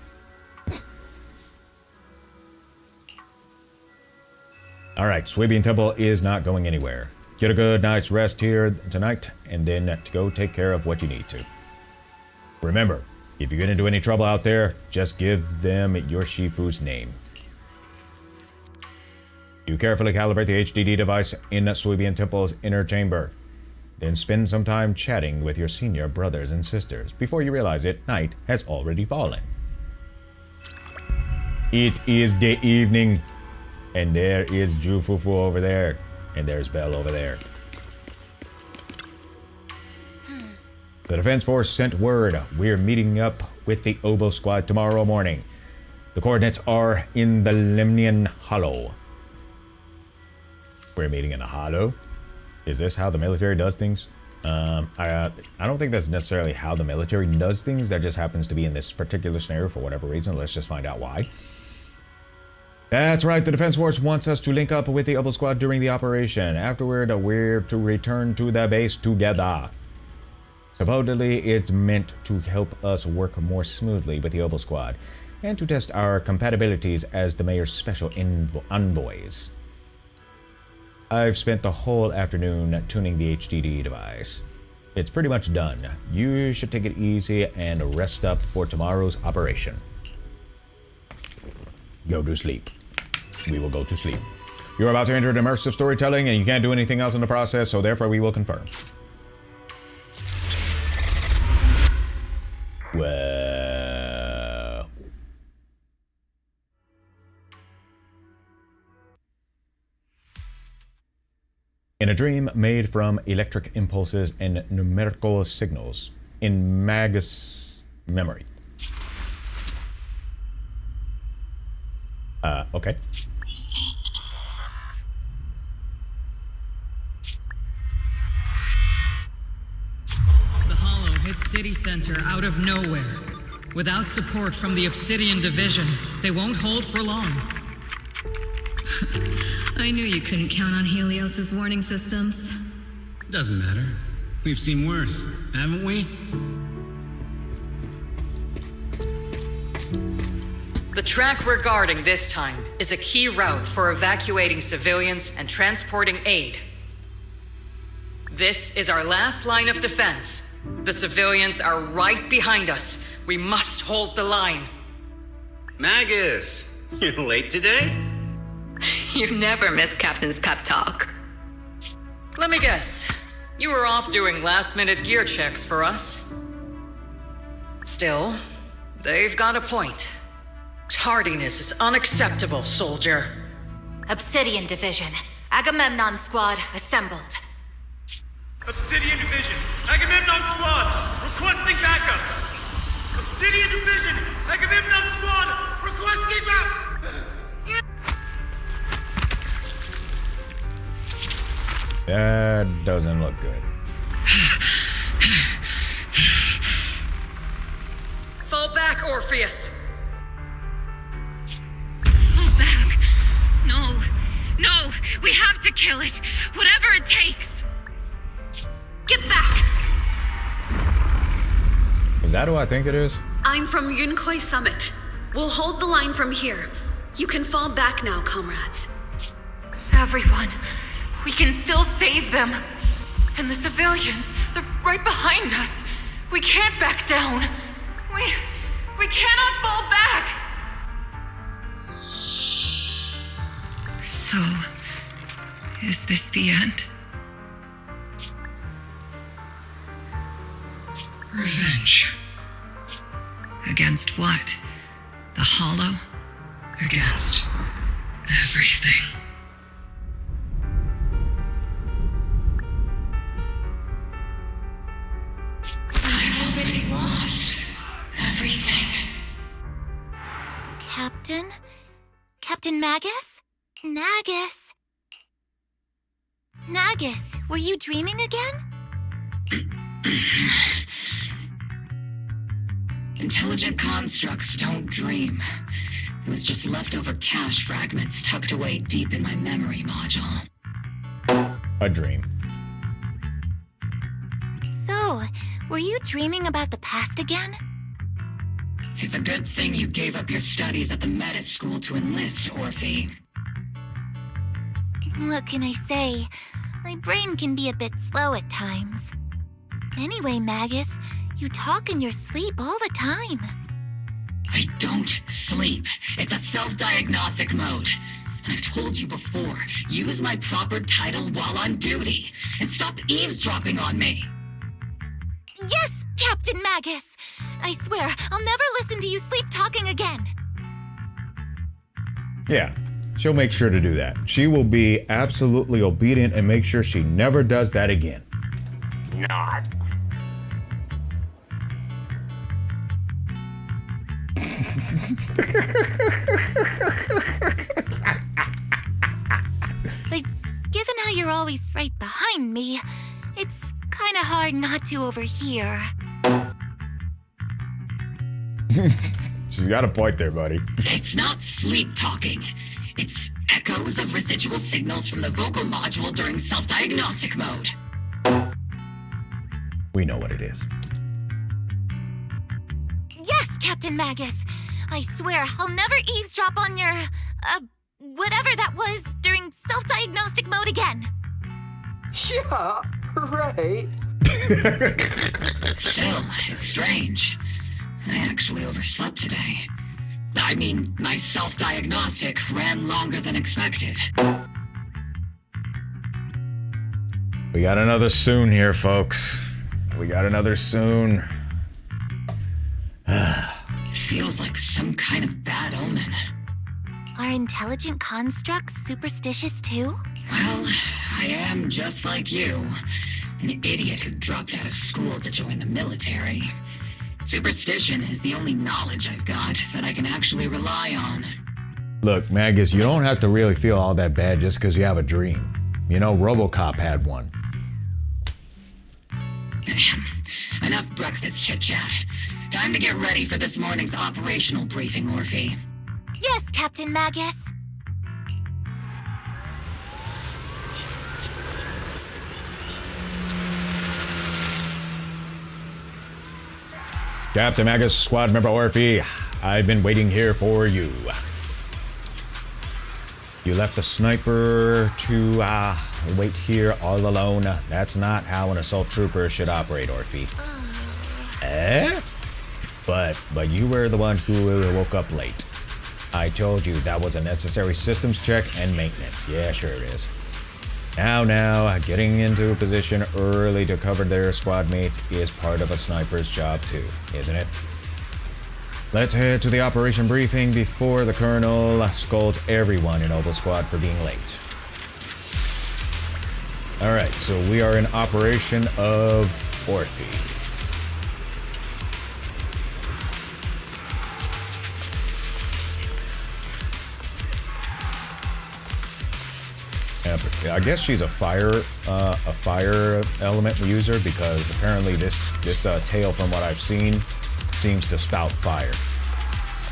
Alright, Swabian Temple is not going anywhere. Get a good night's rest here tonight, and then to go take care of what you need to. Remember, if you get into any trouble out there, just give them your Shifu's name. You carefully calibrate the HDD device in Swabian Temple's inner chamber. Then spend some time chatting with your senior brothers and sisters. Before you realize it, night has already fallen. It is the evening. And there is Jufufu over there. And there's Belle over there. The Defense Force sent word. We're meeting up with the Oboe Squad tomorrow morning. The coordinates are in the Lemnian Hollow. We're meeting in the Hollow? Is this how the military does things? I don't think that's necessarily how the military does things. That just happens to be in this particular scenario for whatever reason. Let's just find out why. That's right, the Defense Force wants us to link up with the Oboe Squad during the operation. Afterward, we're to return to the base together. Supposedly, it's meant to help us work more smoothly with the Oboe Squad, and to test our compatibilities as the Mayor's special envoys. I've spent the whole afternoon tuning the HDD device. It's pretty much done. You should take it easy and rest up for tomorrow's operation. Go to sleep. We will go to sleep. You're about to enter an immersive storytelling, and you can't do anything else in the process, so therefore we will confirm. Well... In a dream made from electric impulses and numerical signals, in Magus memory. Okay. The Hollow hit City Center out of nowhere. Without support from the Obsidian Division, they won't hold for long. I knew you couldn't count on Helios's warning systems. Doesn't matter. We've seen worse, haven't we? The track we're guarding this time is a key route for evacuating civilians and transporting aid. This is our last line of defense. The civilians are right behind us. We must hold the line. Magus, you're late today? You never miss Captain's pep talk. Let me guess. You were off doing last-minute gear checks for us. Still, they've got a point. Tardiness is unacceptable, soldier. Obsidian Division. Agamemnon Squad assembled. Obsidian Division, Agamemnon Squad, requesting backup. Obsidian Division, Agamemnon Squad, requesting backup. That doesn't look good. Fall back, Orpheus. Fall back. No. No. We have to kill it. Whatever it takes. Get back. Is that who I think it is? I'm from Yunkoi Summit. We'll hold the line from here. You can fall back now, comrades. Everyone. We can still save them. And the civilians, they're right behind us. We can't back down. We cannot fall back. So, is this the end? Revenge. Against what? The Hollow? Against everything. I've already lost everything. Captain? Captain Magus? Nagus? Nagus, were you dreaming again? Intelligent constructs don't dream. It was just leftover cache fragments tucked away deep in my memory module. A dream. So, were you dreaming about the past again? It's a good thing you gave up your studies at the Meta School to enlist, Orphe. What can I say? My brain can be a bit slow at times. Anyway, Magus, you talk in your sleep all the time. I don't sleep. It's a self-diagnostic mode. And I've told you before, use my proper title while on duty, and stop eavesdropping on me. Yes, Captain Magus! I swear, I'll never listen to you sleep talking again. Yeah, she'll make sure to do that. She will be absolutely obedient and make sure she never does that again. Not. But given how you're always right behind me, it's kinda hard not to overhear. She's got a point there, buddy. It's not sleep talking. It's echoes of residual signals from the vocal module during self-diagnostic mode. We know what it is. Yes, Captain Magus! I swear I'll never eavesdrop on your, whatever that was during self-diagnostic mode again. Yeah, right. Still, it's strange. I actually overslept today. I mean, my self-diagnostic ran longer than expected. We got another soon here, folks. We got another soon. It feels like some kind of bad omen. Are intelligent constructs superstitious too? Well, I am just like you. An idiot who dropped out of school to join the military. Superstition is the only knowledge I've got that I can actually rely on. Look, Magus, you don't have to really feel all that bad just because you have a dream. You know, RoboCop had one. Enough breakfast chit-chat. Time to get ready for this morning's operational briefing, Orphe. Yes, Captain Magus. Captain Magus, squad member Orphe, I've been waiting here for you. You left the sniper to wait here all alone. That's not how an assault trooper should operate, Orphe. But you were the one who woke up late. I told you that was a necessary systems check and maintenance. Yeah, sure it is. Now, getting into a position early to cover their squad mates is part of a sniper's job too, isn't it? Let's head to the operation briefing before the Colonel scolds everyone in Oval Squad for being late. Alright, so we are in Operation of Orphe. I guess she's a fire element user because apparently this tail, from what I've seen, seems to spout fire.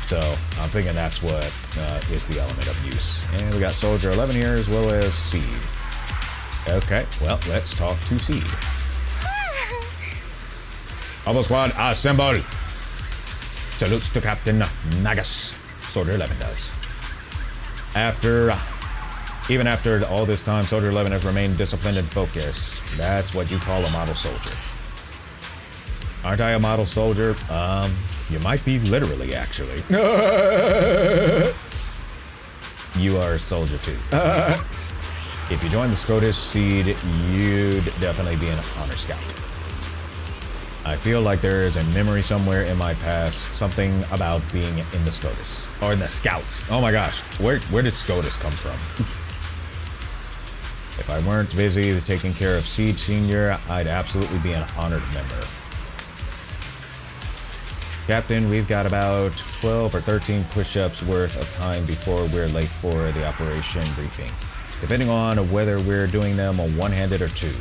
So I'm thinking that's what is the element of use. And we got Soldier 11 here as well as Seed. Okay, well, let's talk to Seed. Oval Squad, assemble! Salutes to Captain Magus. Soldier 11 does. Even after all this time, Soldier 11 has remained disciplined and focused. That's what you call a model soldier. Aren't I a model soldier? You might be literally, actually. You are a soldier too. If you join the SCOTUS Seed, you'd definitely be an honor scout. I feel like there is a memory somewhere in my past, something about being in the SCOTUS. Or in the Scouts. Oh my gosh, where did SCOTUS come from? If I weren't busy taking care of Seed Senior, I'd absolutely be an honored member. Captain, we've got about 12 or 13 push-ups worth of time before we're late for the operation briefing, depending on whether we're doing them one-handed or two.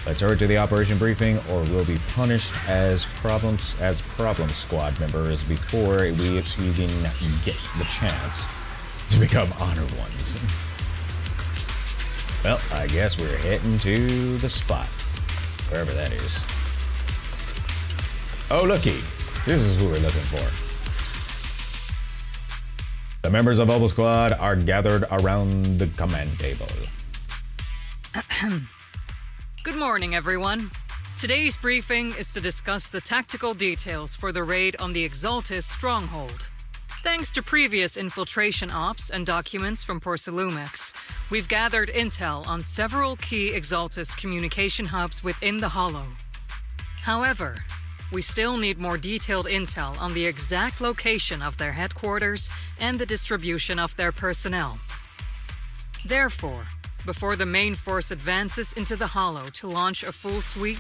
Let's hurry to the operation briefing, or we'll be punished as problem squad members before we even get the chance to become honored ones. Well, I guess we're heading to the spot, wherever that is. Oh, looky, this is who we're looking for. The members of Oval Squad are gathered around the command table. Good morning, everyone. Today's briefing is to discuss the tactical details for the raid on the Exaltists stronghold. Thanks to previous infiltration ops and documents from Porcelumex, we've gathered intel on several key Exaltist communication hubs within the Hollow. However, we still need more detailed intel on the exact location of their headquarters and the distribution of their personnel. Therefore, before the main force advances into the Hollow to launch a full sweep,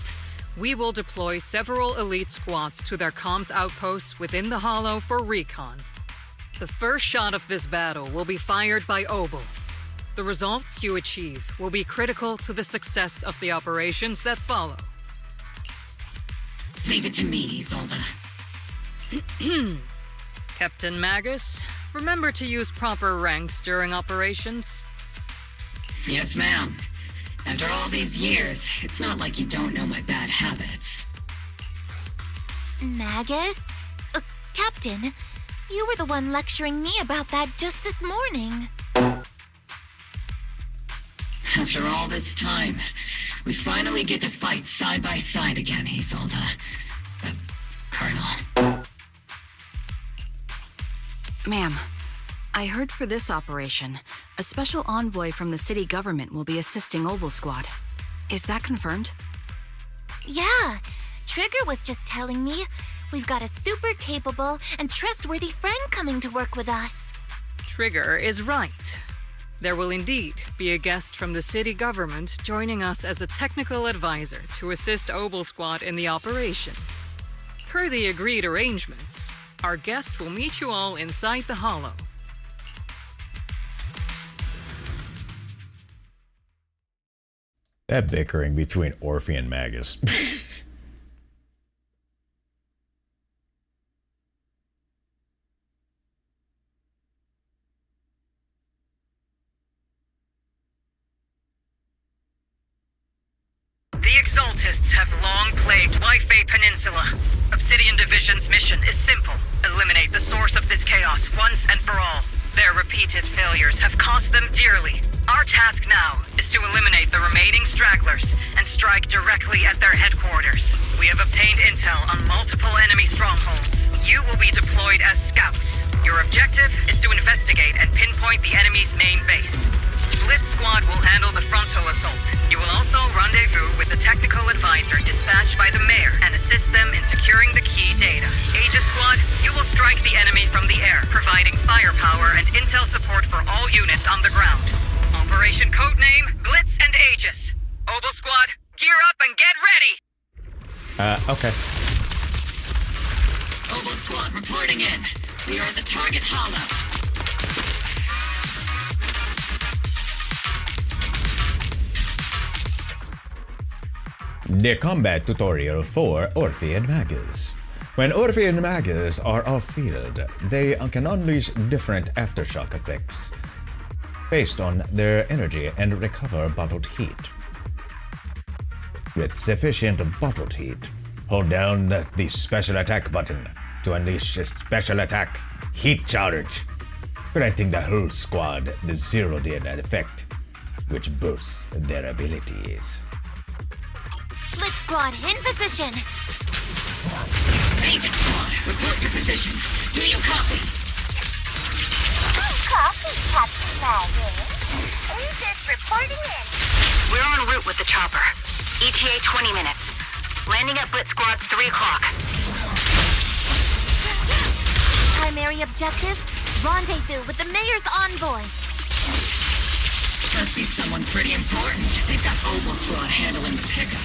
we will deploy several elite squads to their comms outposts within the Hollow for recon. The first shot of this battle will be fired by Obel. The results you achieve will be critical to the success of the operations that follow. Leave it to me, Isolde. Captain Magus, remember to use proper ranks during operations. Yes, ma'am. After all these years, it's not like you don't know my bad habits. Magus? Captain, you were the one lecturing me about that just this morning. After all this time, we finally get to fight side by side again, Isolde. Colonel. Ma'am, I heard for this operation, a special envoy from the city government will be assisting Oval Squad. Is that confirmed? Yeah, Trigger was just telling me we've got a super capable and trustworthy friend coming to work with us. Trigger is right. There will indeed be a guest from the city government joining us as a technical advisor to assist Oval Squad in the operation. Per the agreed arrangements, our guest will meet you all inside the Hollow. That bickering between Orphe and Magus. The Exaltists have long plagued Wi-Fi Peninsula. Obsidian Division's mission is simple. Eliminate the source of this chaos once and for all. Their repeated failures have cost them dearly. Our task now is to eliminate the remaining stragglers and strike directly at their headquarters. We have obtained intel on multiple enemy strongholds. You will be deployed as scouts. Your objective is to investigate and pinpoint the enemy's main base. Split Squad will handle the frontal assault. You will also rendezvous with the technical advisor dispatched by the mayor and assist them in securing the key data. Aegis Squad, you will strike the enemy from the air, providing firepower and intel support for all units on the ground. Operation codename Blitz and Aegis. Obel Squad, gear up and get ready! Okay. Obel Squad reporting in. We are at the target hollow. The combat tutorial for Orphe and Magus. When Orphe and Magus are off-field, they can unleash different aftershock effects based on their energy and recover bottled heat. With sufficient bottled heat, hold down the special attack button to unleash a special attack heat charge, granting the whole squad the zero-dim effect, which boosts their abilities. Blitz Squad, in position! Agent Squad, report your position. Do you copy? Copy, Captain Magus. Aegis reporting in. We're en route with the chopper. ETA 20 minutes. Landing at Blitz Squad's 3 o'clock. Primary objective, rendezvous with the mayor's envoy. Must be someone pretty important. They've got Obel Squad handling the pickup.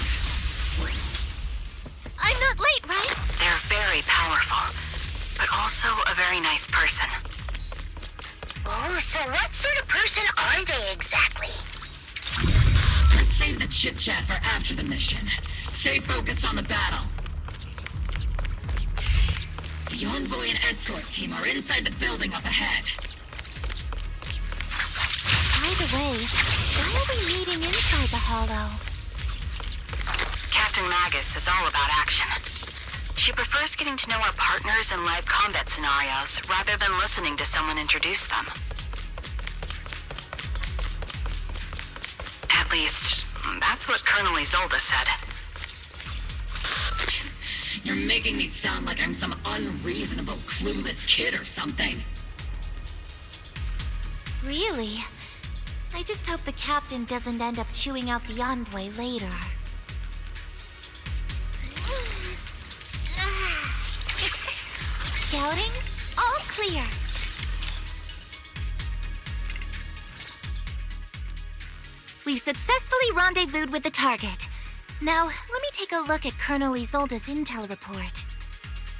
I'm not late, right? They're very powerful, but also a very nice person. Oh, so what sort of person are they exactly? Let's save the chit-chat for after the mission. Stay focused on the battle. The envoy and escort team are inside the building up ahead. By the way, why are we meeting inside the hollow? Captain Magus is all about action. She prefers getting to know our partners in live combat scenarios rather than listening to someone introduce them. At least, that's what Colonel Isolde said. You're making me sound like I'm some unreasonable, clueless kid or something. Really? I just hope the captain doesn't end up chewing out the envoy later. Scouting? All clear. We've successfully rendezvoused with the target. Now, let me take a look at Colonel Isolde's intel report.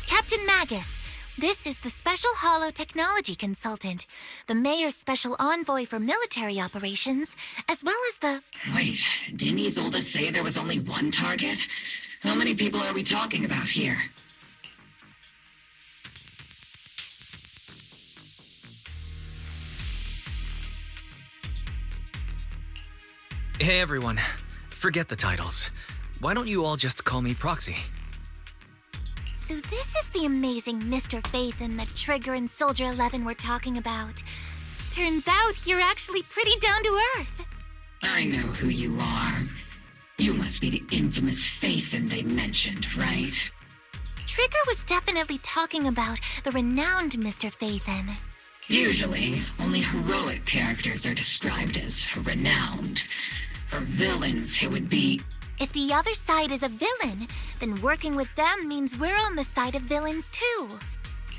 Captain Magus, this is the Special Hollow Technology Consultant, the Mayor's Special Envoy for Military Operations, as well as the... Wait, didn't Isolde say there was only one target? How many people are we talking about here? Hey everyone, forget the titles. Why don't you all just call me Proxy? So this is the amazing Mr. Phaethon that Trigger and Soldier 11 were talking about. Turns out you're actually pretty down to earth. I know who you are. You must be the infamous Phaethon they mentioned, right? Trigger was definitely talking about the renowned Mr. Phaethon. Usually, only heroic characters are described as renowned. For villains, it would be... If the other side is a villain, then working with them means we're on the side of villains too.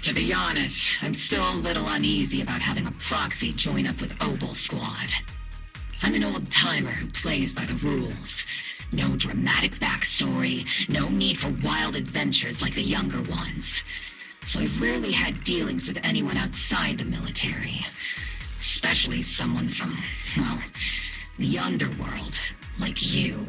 To be honest, I'm still a little uneasy about having a proxy join up with Obel Squad. I'm an old-timer who plays by the rules. No dramatic backstory, no need for wild adventures like the younger ones. So I've rarely had dealings with anyone outside the military. Especially someone from, well, the underworld, like you.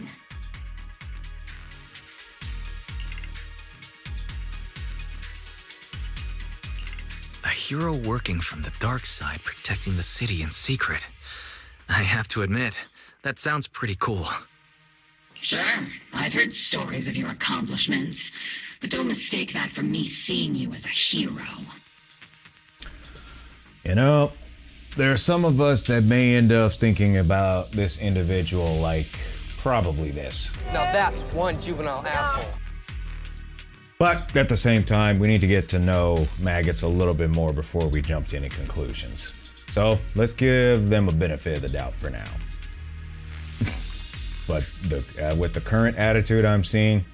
A hero working from the dark side, protecting the city in secret. I have to admit, that sounds pretty cool. Sure, I've heard stories of your accomplishments, but don't mistake that for me seeing you as a hero. You know, there are some of us that may end up thinking about this individual like probably this. Now that's one juvenile asshole. But at the same time, we need to get to know maggots a little bit more before we jump to any conclusions. So let's give them a benefit of the doubt for now. But with the current attitude I'm seeing,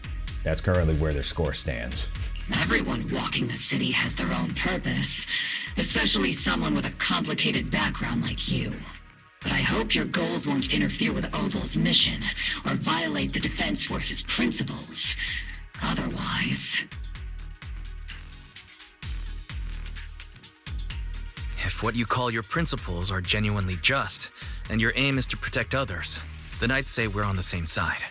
that's currently where their score stands. Everyone walking the city has their own purpose, especially someone with a complicated background like you. But I hope your goals won't interfere with Opal's mission or violate the Defense Force's principles. Otherwise... If what you call your principles are genuinely just, and your aim is to protect others, then I'd say we're on the same side.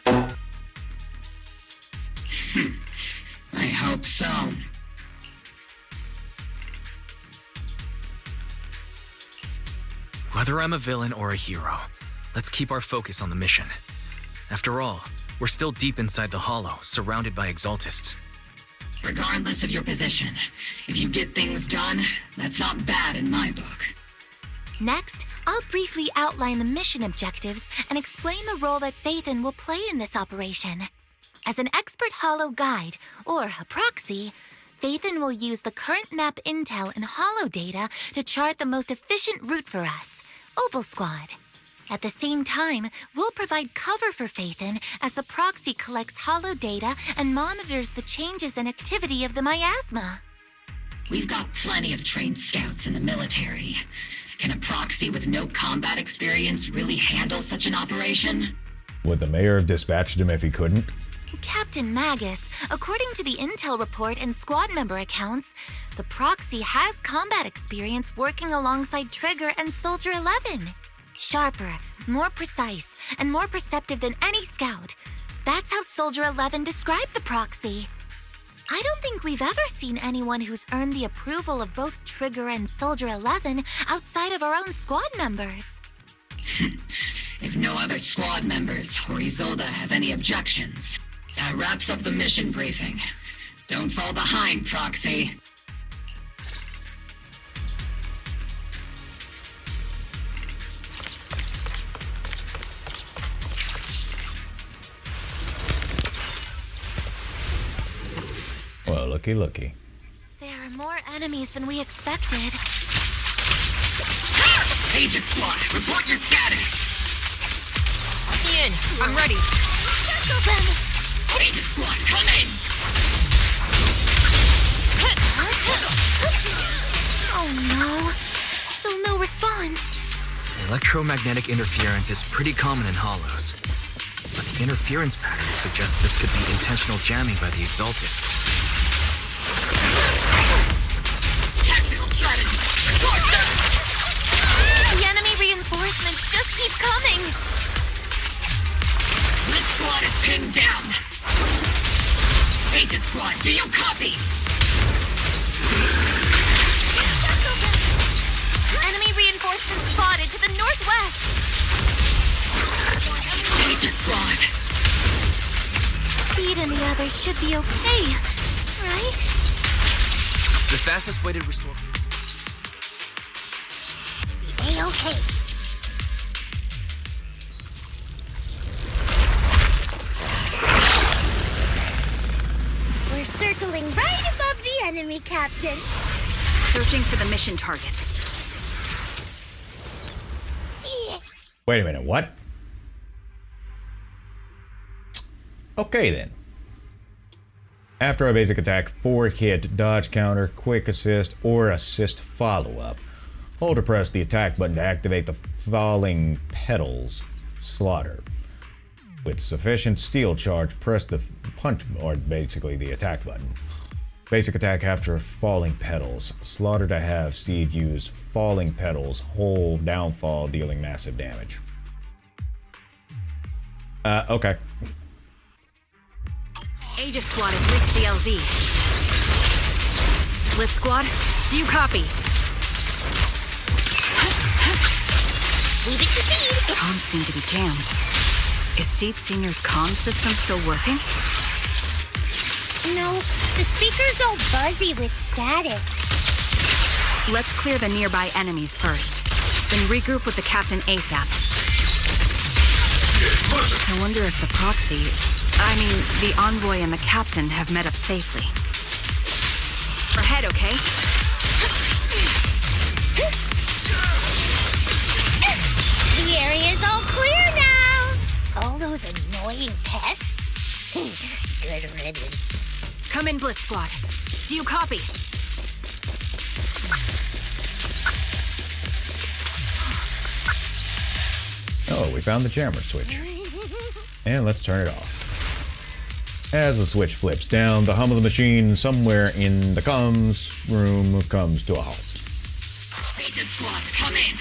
I hope so. Whether I'm a villain or a hero, let's keep our focus on the mission. After all, we're still deep inside the Hollow, surrounded by Exaltists. Regardless of your position, if you get things done, that's not bad in my book. Next, I'll briefly outline the mission objectives and explain the role that Phaethon will play in this operation. As an expert Hollow guide, or a proxy, Phaethon will use the current map intel and Hollow data to chart the most efficient route for us, Opal Squad. At the same time, we'll provide cover for Phaethon as the proxy collects Hollow data and monitors the changes and activity of the miasma. We've got plenty of trained scouts in the military. Can a proxy with no combat experience really handle such an operation? Would the mayor have dispatched him if he couldn't? Captain Magus, according to the intel report and squad member accounts, the proxy has combat experience working alongside Trigger and Soldier 11. Sharper, more precise, and more perceptive than any scout. That's how Soldier 11 described the proxy. I don't think we've ever seen anyone who's earned the approval of both Trigger and Soldier 11 outside of our own squad members. If no other squad members or Isolde have any objections, that wraps up the mission briefing. Don't fall behind, Proxy. Well, looky. There are more enemies than we expected. Agent Squad, report your status! Ian, I'm ready. Agent Squad, come in! Oh no. Still no response. Electromagnetic interference is pretty common in Hollows, but the interference patterns suggest this could be intentional jamming by the Exaltists. Tactical strategy! The enemy reinforcements just keep coming. This squad is pinned down. Agent Squad, do you copy? Enemy reinforcements spotted to the northwest. Agent Squad. Seed and the others should be okay, right? The fastest way to restore... A-okay. We're circling right above the enemy, Captain. Searching for the mission target. Wait a minute, what? Okay then. After a basic attack, 4-hit, dodge counter, quick assist, or assist follow-up. Hold or press the attack button to activate the falling petals slaughter. With sufficient steel charge, press the punch, or basically the attack button. Basic attack after falling petals. Slaughter to have Seed use falling petals, whole downfall, dealing massive damage. Okay. Aegis Squad has reached the LZ. Blitz Squad, do you copy? Leave it to Seed. Comms seem to be jammed. Is Seed Senior's comm system still working? No, the speaker's all buzzy with static. Let's clear the nearby enemies first. Then regroup with the captain ASAP. I wonder if the proxy, the envoy and the captain have met up safely. Ahead, okay? The area's all clear now. All those annoying pests. Good riddance. Come in, Blitz Squad. Do you copy? Oh, we found the jammer switch. And let's turn it off. As the switch flips down, the hum of the machine somewhere in the comms room comes to a halt. Aegis Squad, come in.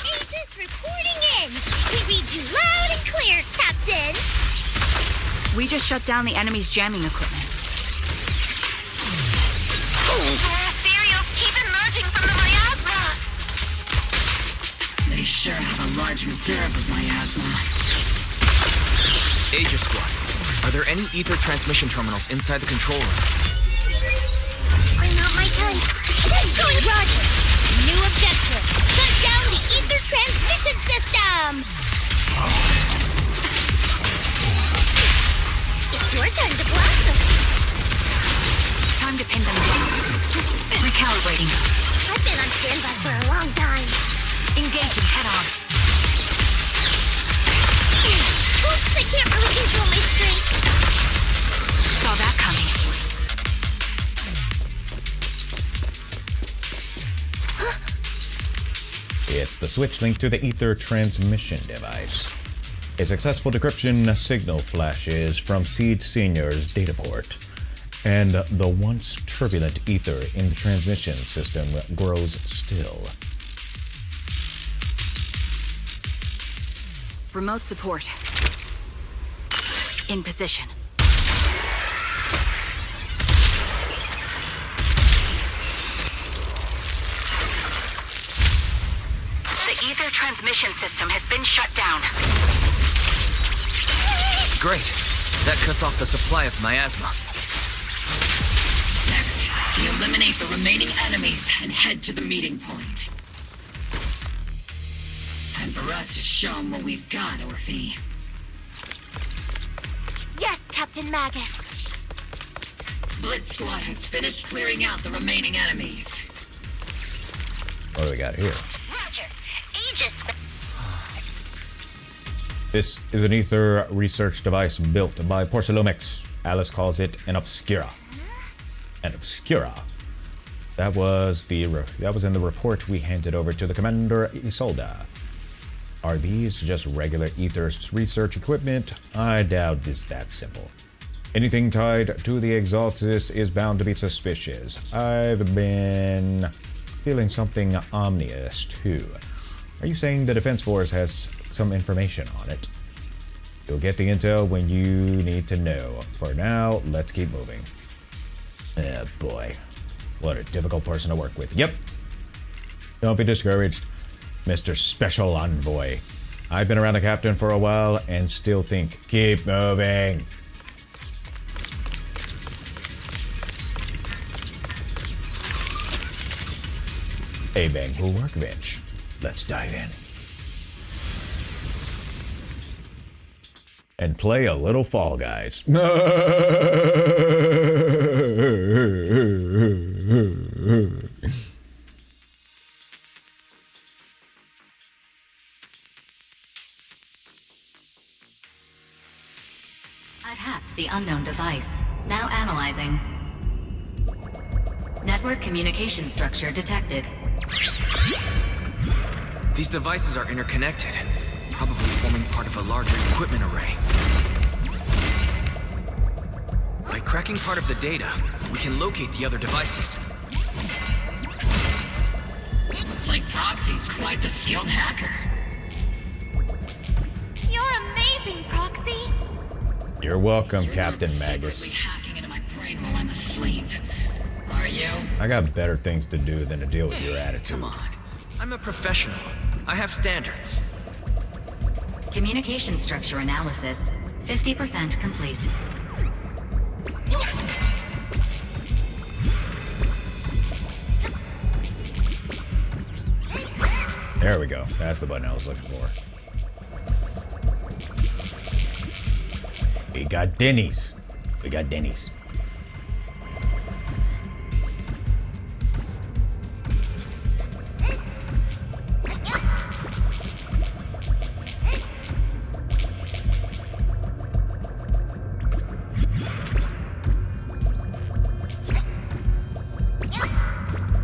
Aegis reporting in. We read you loud and clear, Captain. We just shut down the enemy's jamming equipment. Ethereals keep emerging from the miasma. They sure have a large reserve of miasma. Aegis Squad, are there any ether transmission terminals inside the control room? I'm not my turn. That's going Roger. New objective. Shut down the ether transmission system. It's your turn to block them. Time to pin them down. Recalibrating. I've been on standby for a long time. Engaging head-on. Oops, I can't really control my strength. Saw that coming. It's the switch linked to the ether transmission device. A successful decryption signal flashes from Seed Senior's data port, and the once turbulent ether in the transmission system grows still. Remote support. In position. The ether transmission system has been shut down. Great. That cuts off the supply of miasma. Next, we eliminate the remaining enemies and head to the meeting point. Time for us to show them what we've got, Orphe. Yes, Captain Magus. Blitz Squad has finished clearing out the remaining enemies. What do we got here? Roger. Aegis. This is an ether research device built by Porcelomex. Alice calls it an Obscura. An Obscura. That was in the report we handed over to the Commander Isolda. Are these just regular ether research equipment? I doubt it's that simple. Anything tied to the Exaltists is bound to be suspicious. I've been feeling something ominous too. Are you saying the Defense Force has some information on it? You'll get the intel when you need to know. For now, let's keep moving. Oh boy, what a difficult person to work with. Yep. Don't be discouraged, Mr. Special Envoy. I've been around the captain for a while and still think, keep moving. A Bangpool workbench. Let's dive in. And play a little Fall Guys. I've hacked the unknown device. Now analyzing. Network communication structure detected. These devices are interconnected, probably forming part of a larger equipment array. By cracking part of the data, we can locate the other devices. Looks like Proxy's quite the skilled hacker. You're amazing, Proxy. You're welcome, Captain Magus. Secretly hacking into my brain while I'm asleep. Are you? I got better things to do than to deal with your attitude. Come on. I'm a professional. I have standards. Communication structure analysis. 50% complete. There we go. That's the button I was looking for. We got Denny's. We got Denny's.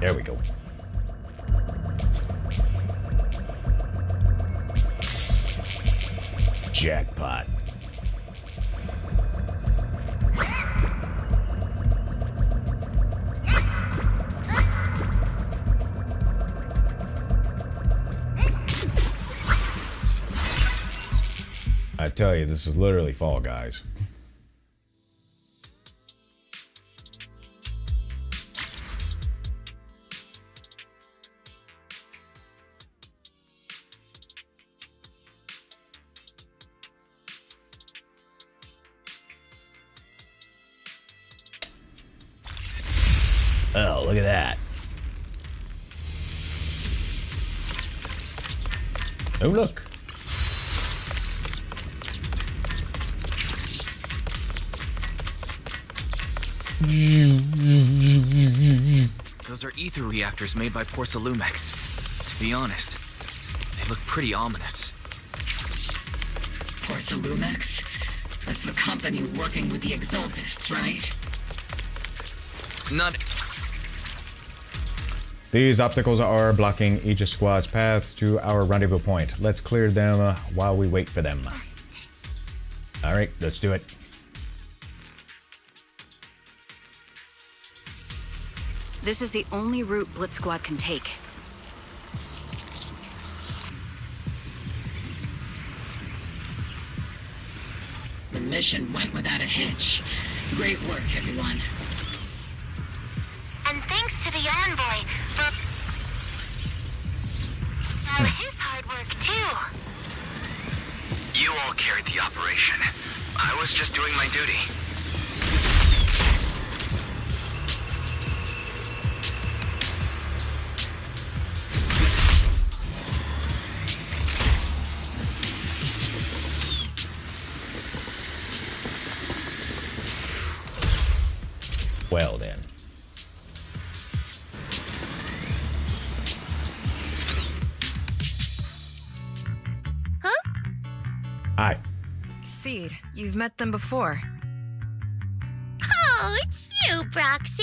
There we go. Jackpot. I tell you, this is literally Fall Guys. Oh, look at that. Oh, look. Those are ether reactors made by Porcelumex. To be honest, they look pretty ominous. Porcelumex? That's the company working with the Exaltists, right? Not... These obstacles are blocking each squad's path to our rendezvous point. Let's clear them while we wait for them. Alright, let's do it. This is the only route Blitz Squad can take. The mission went without a hitch. Great work, everyone. And thanks to the envoy for his hard work, too. You all carried the operation. I was just doing my duty. Well then. Huh? Hi. Seed, you've met them before. Oh, it's you, Proxy.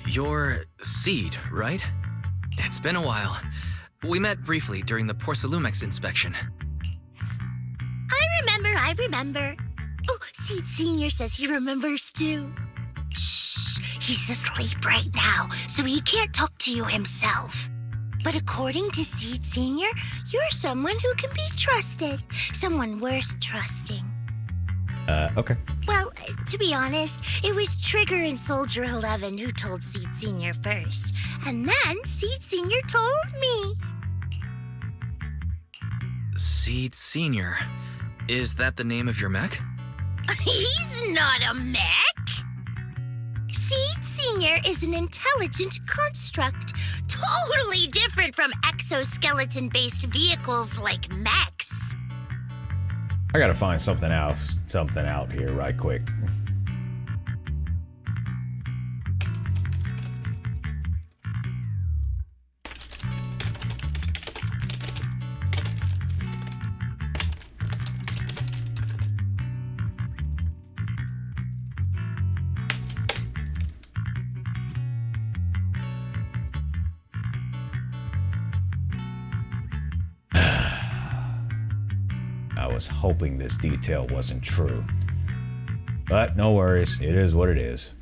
You're Seed, right? It's been a while. We met briefly during the Porcelumex inspection. I remember. Oh, Seed Senior says he remembers too. Shh, he's asleep right now, so he can't talk to you himself. But according to Seed Senior, you're someone who can be trusted. Someone worth trusting. Okay. Well, to be honest, it was Trigger and Soldier 11 who told Seed Senior first. And then Seed Senior told me. Seed Senior. Is that the name of your mech? He's not a mech. Seed Senior is an intelligent construct, totally different from exoskeleton-based vehicles like mechs. I gotta find something out here right quick. I was hoping this detail wasn't true. But no worries, it is what it is.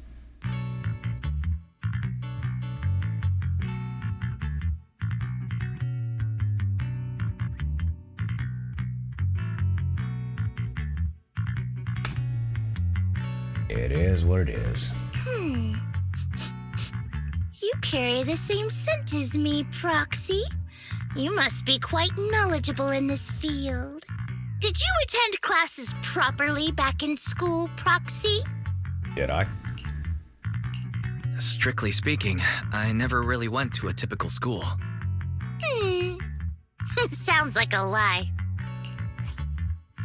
It is what it is. You carry the same scent as me, Proxy. You must be quite knowledgeable in this field. Did you attend classes properly back in school, Proxy? Did I? Strictly speaking, I never really went to a typical school. Sounds like a lie.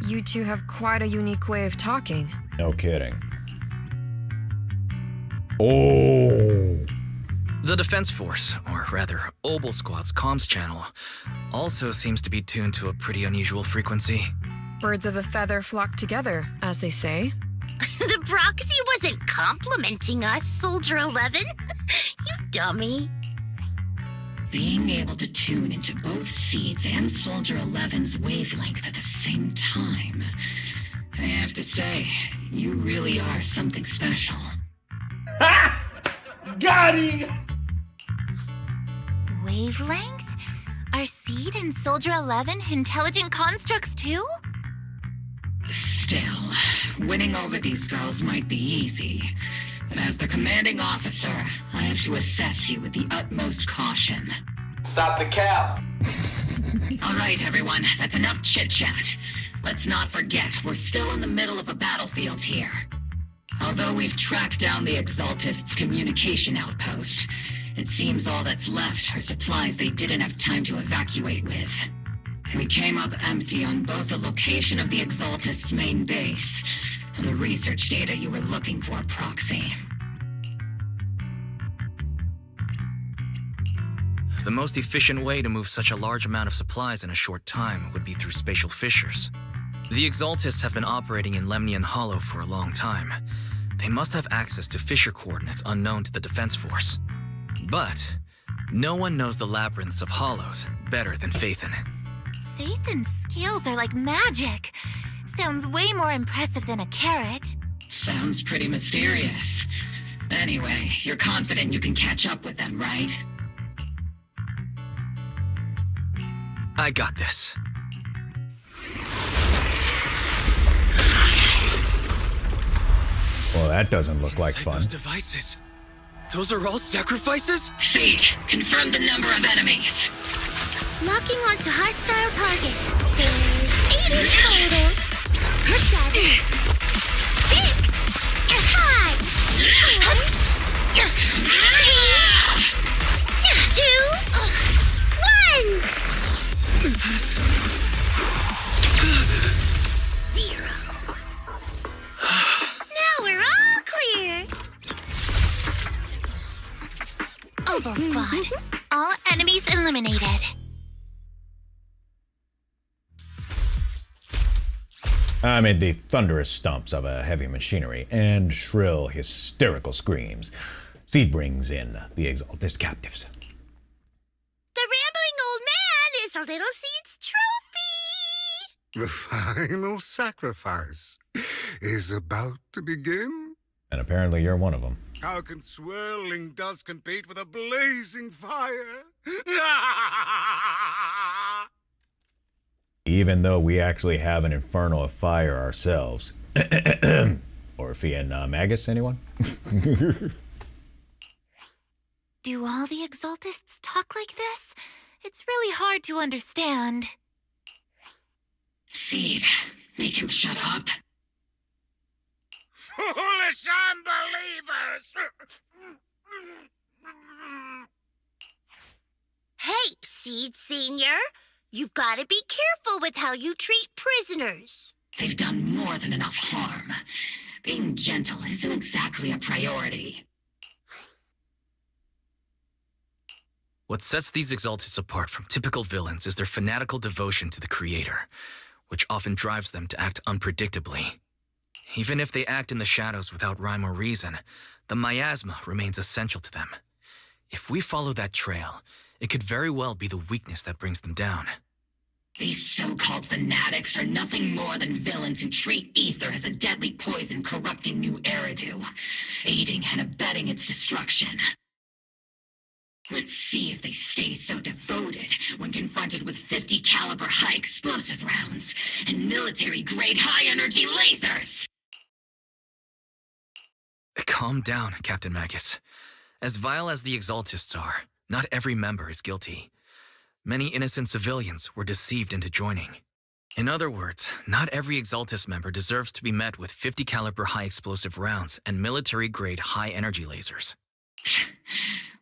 You two have quite a unique way of talking. No kidding. Oh! The Defense Force, or rather, Obel Squad's comms channel, also seems to be tuned to a pretty unusual frequency. Birds of a feather flock together, as they say. The proxy wasn't complimenting us, Soldier 11. You dummy. Being able to tune into both Seeds and Soldier 11's wavelength at the same time. I have to say, you really are something special. Ha! Got him! Wavelength? Are Seed and Soldier 11 intelligent constructs too? Still, winning over these girls might be easy. But as their commanding officer, I have to assess you with the utmost caution. Stop the cap! All right, everyone, that's enough chit-chat. Let's not forget, we're still in the middle of a battlefield here. Although we've tracked down the Exaltists' communication outpost, it seems all that's left are supplies they didn't have time to evacuate with. We came up empty on both the location of the Exaltists' main base and the research data you were looking for, Proxy. The most efficient way to move such a large amount of supplies in a short time would be through spatial fissures. The Exaltists have been operating in Lemnian Hollow for a long time. They must have access to fissure coordinates unknown to the Defense Force. But no one knows the labyrinths of hollows better than Phaethon. Phaethon's scales are like magic. Sounds way more impressive than a carrot. Sounds pretty mysterious. Anyway, you're confident you can catch up with them, right? I got this. Well, that doesn't look like fun. Those devices. Those are all sacrifices? Feet, confirm the number of enemies. Locking onto hostile targets. There's 8 in total. 7, 6, 5, 4, 3, 2, 1. 0. Now we're all clear. Obel Squad. All enemies eliminated. Amid the thunderous stomps of a heavy machinery and shrill, hysterical screams, Seed brings in the Exaltist captives. The rambling old man is a little Seed's trophy. The final sacrifice is about to begin. And apparently you're one of them. How can swirling dust compete with a blazing fire? Even though we actually have an inferno of fire ourselves. Orphe and Magus, anyone? Do all the Exaltists talk like this? It's really hard to understand. Seed, make him shut up. Foolish unbelievers! Hey, Seed Senior. You've got to be careful with how you treat prisoners. They've done more than enough harm. Being gentle isn't exactly a priority. What sets these Exaltists apart from typical villains is their fanatical devotion to the Creator, which often drives them to act unpredictably. Even if they act in the shadows without rhyme or reason, the miasma remains essential to them. If we follow that trail, it could very well be the weakness that brings them down. These so-called fanatics are nothing more than villains who treat ether as a deadly poison corrupting new Eridu, aiding and abetting its destruction. Let's see if they stay so devoted when confronted with 50 caliber high explosive rounds and military-grade high-energy lasers! Calm down, Captain Magus. As vile as the Exaltists are, not every member is guilty. Many innocent civilians were deceived into joining. In other words, not every Exaltist member deserves to be met with 50 caliber high explosive rounds and military-grade high-energy lasers.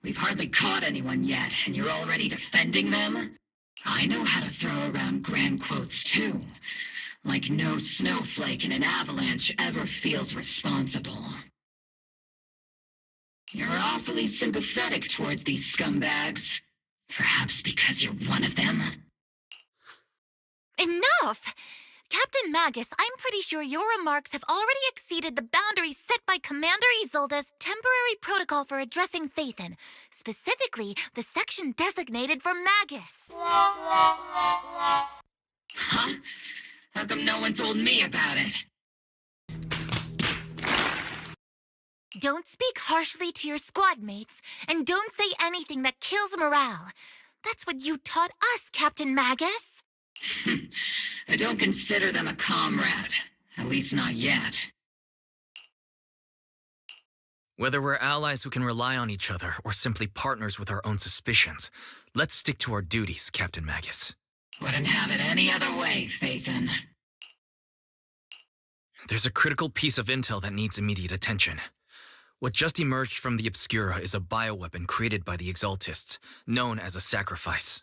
We've hardly caught anyone yet, and you're already defending them? I know how to throw around grand quotes too. Like no snowflake in an avalanche ever feels responsible. You're awfully sympathetic towards these scumbags. Perhaps because you're one of them? Enough! Captain Magus, I'm pretty sure your remarks have already exceeded the boundaries set by Commander Isolde's temporary protocol for addressing Phaethon, specifically the section designated for Magus. Huh? How come no one told me about it? Don't speak harshly to your squad mates, and don't say anything that kills morale. That's what you taught us, Captain Magus. I don't consider them a comrade. At least not yet. Whether we're allies who can rely on each other or simply partners with our own suspicions, let's stick to our duties, Captain Magus. Wouldn't have it any other way, Phaethon. There's a critical piece of intel that needs immediate attention. What just emerged from the Obscura is a bioweapon created by the Exaltists, known as a sacrifice.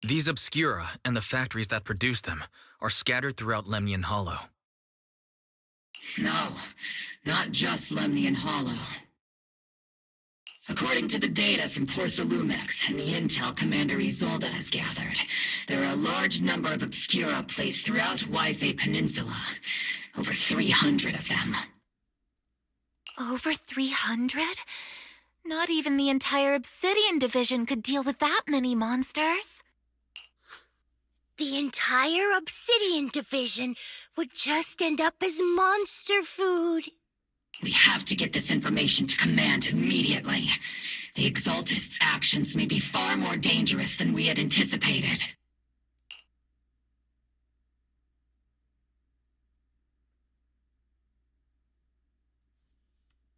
These Obscura, and the factories that produce them, are scattered throughout Lemnian Hollow. No, not just Lemnian Hollow. According to the data from Porcelumex and the intel Commander Isolde has gathered, there are a large number of Obscura placed throughout Yphae Peninsula. Over 300 of them. Over 300? Not even the entire Obsidian Division could deal with that many monsters. The entire Obsidian Division would just end up as monster food. We have to get this information to Command immediately. The Exaltists' actions may be far more dangerous than we had anticipated.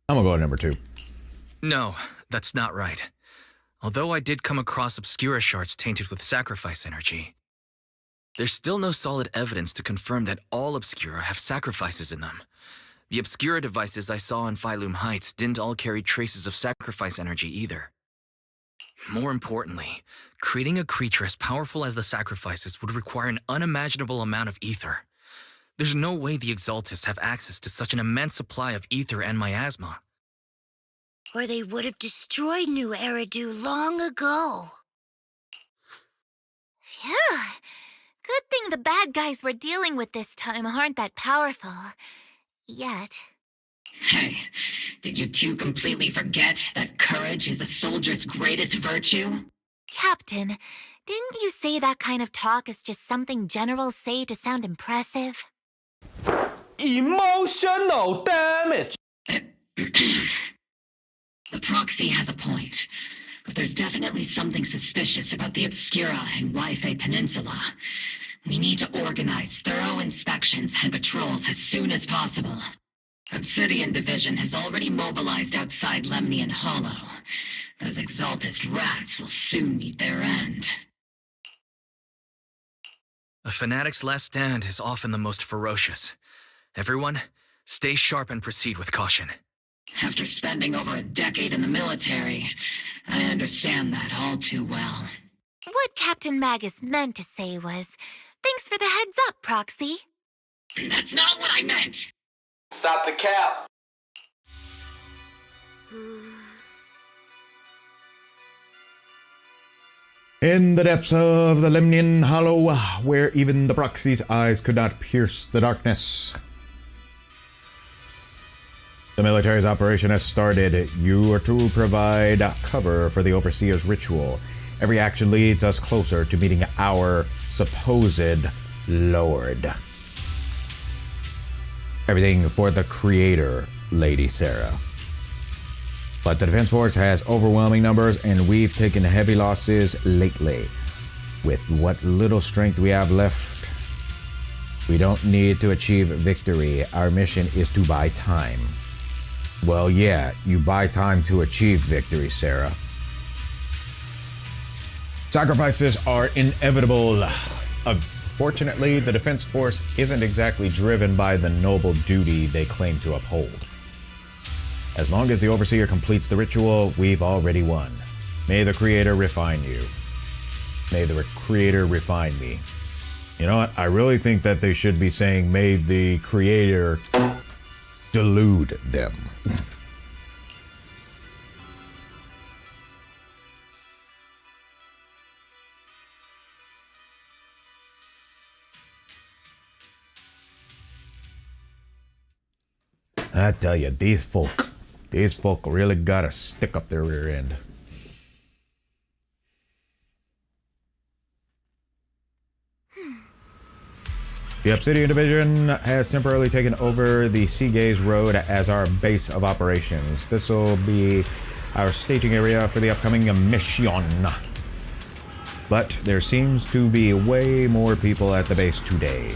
I'm gonna go to number 2. No, that's not right. Although I did come across Obscura shards tainted with sacrifice energy, there's still no solid evidence to confirm that all Obscura have sacrifices in them. The Obscura devices I saw in Failume Heights didn't all carry traces of sacrifice energy either. More importantly, creating a creature as powerful as the sacrifices would require an unimaginable amount of ether. There's no way the Exaltists have access to such an immense supply of ether and miasma. Or they would have destroyed New Eridu long ago. Phew. Good thing the bad guys we're dealing with this time aren't that powerful. Yet. Hey, did you two completely forget that courage is a soldier's greatest virtue? Captain, didn't you say that kind of talk is just something generals say to sound impressive? Emotional damage! The proxy has a point, but there's definitely something suspicious about the Obscura and Yphae Peninsula. We need to organize thorough inspections and patrols as soon as possible. Obsidian Division has already mobilized outside Lemnian Hollow. Those Exaltist rats will soon meet their end. A fanatic's last stand is often the most ferocious. Everyone, stay sharp and proceed with caution. After spending over a decade in the military, I understand that all too well. What Captain Magus meant to say was, thanks for the heads up, Proxy. That's not what I meant! Stop the cap! In the depths of the Lemnian Hollow, where even the proxy's eyes could not pierce the darkness, the military's operation has started. You are to provide cover for the Overseer's ritual. Every action leads us closer to meeting our supposed Lord. Everything for the Creator, Lady Sarah. But the Defense Force has overwhelming numbers, and we've taken heavy losses lately. With what little strength we have left, we don't need to achieve victory. Our mission is to buy time. Well, yeah, you buy time to achieve victory, Sarah. Sacrifices are inevitable. Unfortunately, the Defense Force isn't exactly driven by the noble duty they claim to uphold. As long as the Overseer completes the ritual, we've already won. May the Creator refine you. May the Creator refine me. You know what? I really think that they should be saying, may the Creator delude them. I tell you, these folk really gotta stick up their rear end. The Obsidian Division has temporarily taken over the Seagaze Road as our base of operations. This will be our staging area for the upcoming mission. But there seems to be way more people at the base today.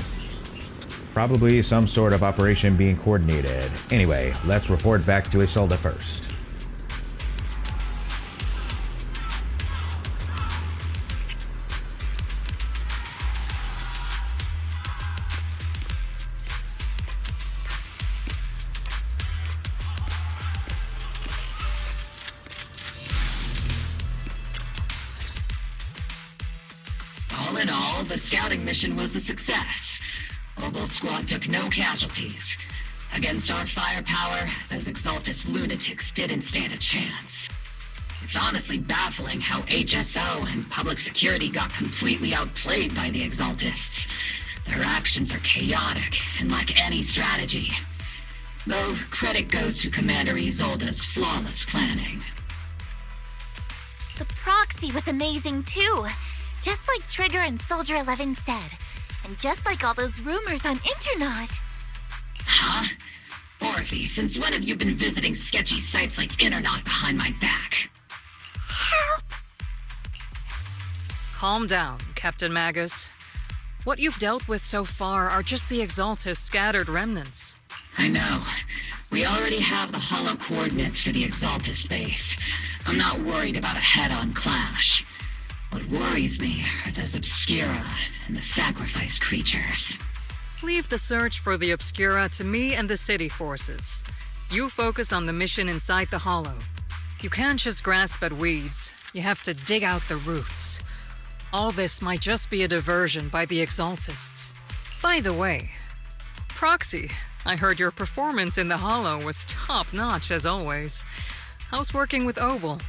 Probably some sort of operation being coordinated. Anyway, let's report back to Isolde first. All in all, the scouting mission was a success. Obel Squad took no casualties. Against our firepower, those Exaltist lunatics didn't stand a chance. It's honestly baffling how HSO and public security got completely outplayed by the Exaltists. Their actions are chaotic and lack any strategy. Though credit goes to Commander Isolde's flawless planning. The proxy was amazing too. Just like Trigger and Soldier 11 said. And just like all those rumors on Internet. Huh? Orphe, since when have you been visiting sketchy sites like Internet behind my back? Help! Calm down, Captain Magus. What you've dealt with so far are just the Exaltists' scattered remnants. I know. We already have the hollow coordinates for the Exaltist base. I'm not worried about a head-on clash. What worries me are those Obscura and the sacrifice creatures. Leave the search for the Obscura to me and the city forces. You focus on the mission inside the Hollow. You can't just grasp at weeds. You have to dig out the roots. All this might just be a diversion by the Exaltists. By the way, Proxy, I heard your performance in the Hollow was top-notch as always. How's working with Obel?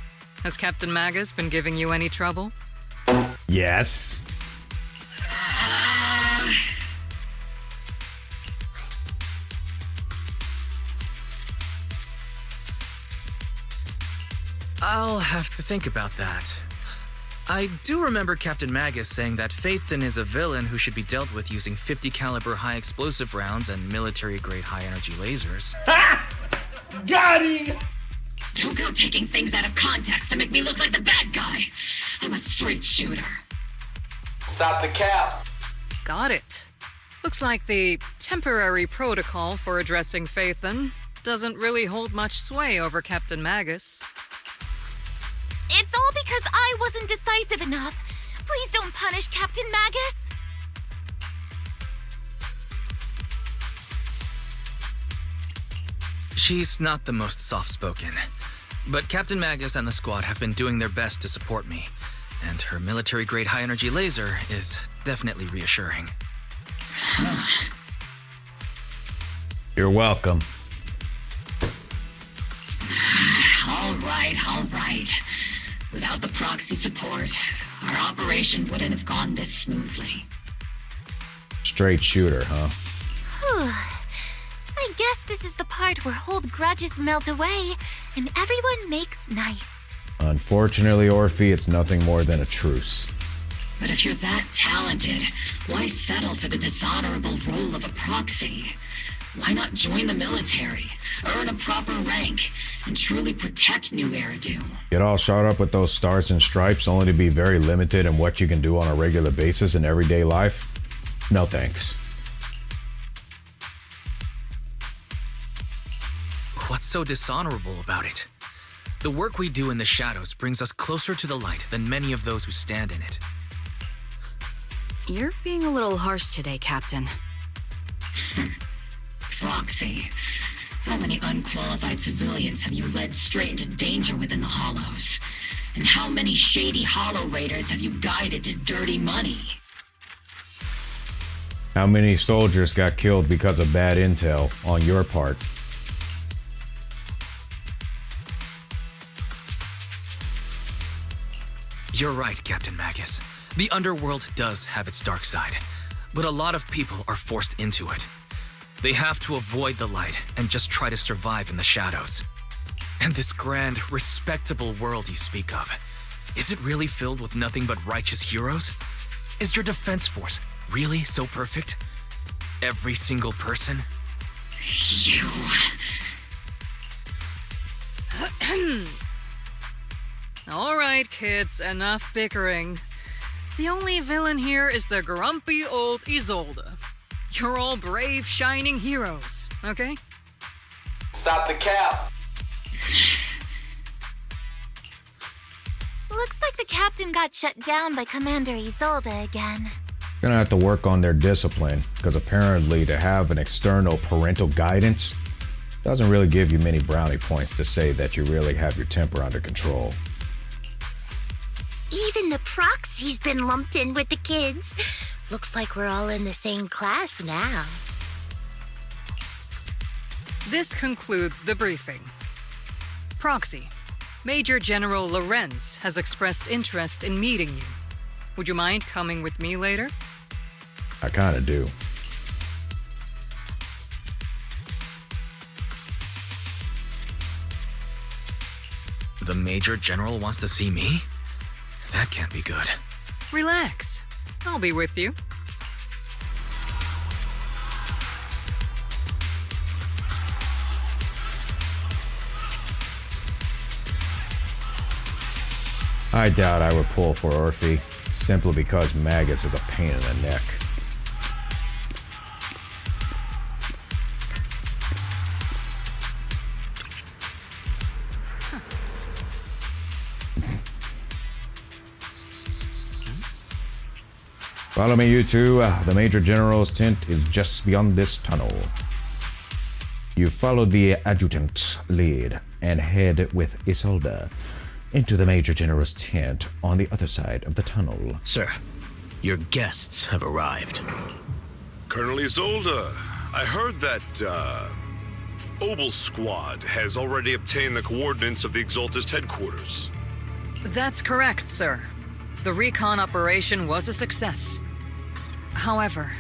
Has Captain Magus been giving you any trouble? Yes. I'll have to think about that. I do remember Captain Magus saying that Phaethon is a villain who should be dealt with using 50 caliber high explosive rounds and military-grade high-energy lasers. Ha! Got him! Don't go taking things out of context to make me look like the bad guy. I'm a straight shooter. Stop the cap. Got it. Looks like the temporary protocol for addressing Phaethon doesn't really hold much sway over Captain Magus. It's all because I wasn't decisive enough. Please don't punish Captain Magus. She's not the most soft-spoken, but Captain Magus and the squad have been doing their best to support me, and her military-grade high-energy laser is definitely reassuring. You're welcome. All right. Without the proxy support, our operation wouldn't have gone this smoothly. Straight shooter, huh? Whew. I guess this is the part where old grudges melt away and everyone makes nice. Unfortunately, Orphe, it's nothing more than a truce. But if you're that talented, why settle for the dishonorable role of a proxy? Why not join the military, earn a proper rank, and truly protect New Eridu? Get all shot up with those stars and stripes only to be very limited in what you can do on a regular basis in everyday life? No thanks. What's so dishonorable about it? The work we do in the shadows brings us closer to the light than many of those who stand in it. You're being a little harsh today, Captain. Proxy. How many unqualified civilians have you led straight into danger within the Hollows? And how many shady Hollow Raiders have you guided to dirty money? How many soldiers got killed because of bad intel on your part? You're right, Captain Magus. The underworld does have its dark side, but a lot of people are forced into it. They have to avoid the light and just try to survive in the shadows. And this grand, respectable world you speak of, is it really filled with nothing but righteous heroes? Is your defense force really so perfect? Every single person? You... All right, kids, enough bickering. The only villain here is the grumpy old Isolde. You're all brave, shining heroes, okay? Stop the cap! Looks like the captain got shut down by Commander Isolde again. Gonna have to work on their discipline, because apparently to have an external parental guidance doesn't really give you many brownie points to say that you really have your temper under control. Even the proxy's been lumped in with the kids. Looks like we're all in the same class now. This concludes the briefing. Proxy, Major General Lorenz has expressed interest in meeting you. Would you mind coming with me later? I kinda do. The Major General wants to see me? That can't be good. Relax. I'll be with you. I doubt I would pull for Urfi, simply because Magus is a pain in the neck. Follow me, you two. The Major General's tent is just beyond this tunnel. You follow the adjutant's lead and head with Isolde into the Major General's tent on the other side of the tunnel. Sir, your guests have arrived. Colonel Isolde, I heard that, Obel Squad has already obtained the coordinates of the Exaltist headquarters. That's correct, sir. The recon operation was a success. However,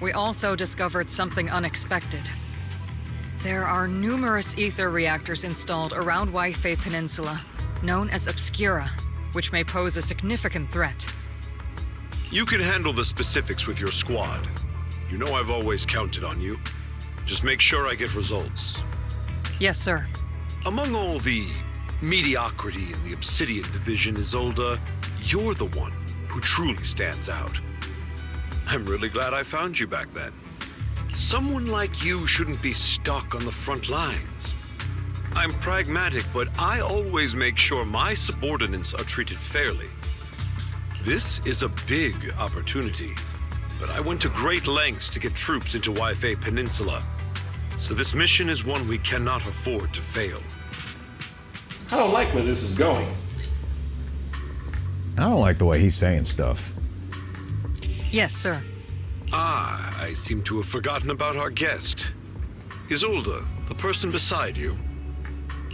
we also discovered something unexpected. There are numerous ether reactors installed around Waifei Peninsula, known as Obscura, which may pose a significant threat. You can handle the specifics with your squad. You know I've always counted on you. Just make sure I get results. Yes, sir. Among all the mediocrity in the Obsidian Division, Isolde, you're the one who truly stands out. I'm really glad I found you back then. Someone like you shouldn't be stuck on the front lines. I'm pragmatic, but I always make sure my subordinates are treated fairly. This is a big opportunity, but I went to great lengths to get troops into Waifei Peninsula. So this mission is one we cannot afford to fail. I don't like where this is going. I don't like the way he's saying stuff. Yes, sir. Ah, I seem to have forgotten about our guest. Isolde, the person beside you.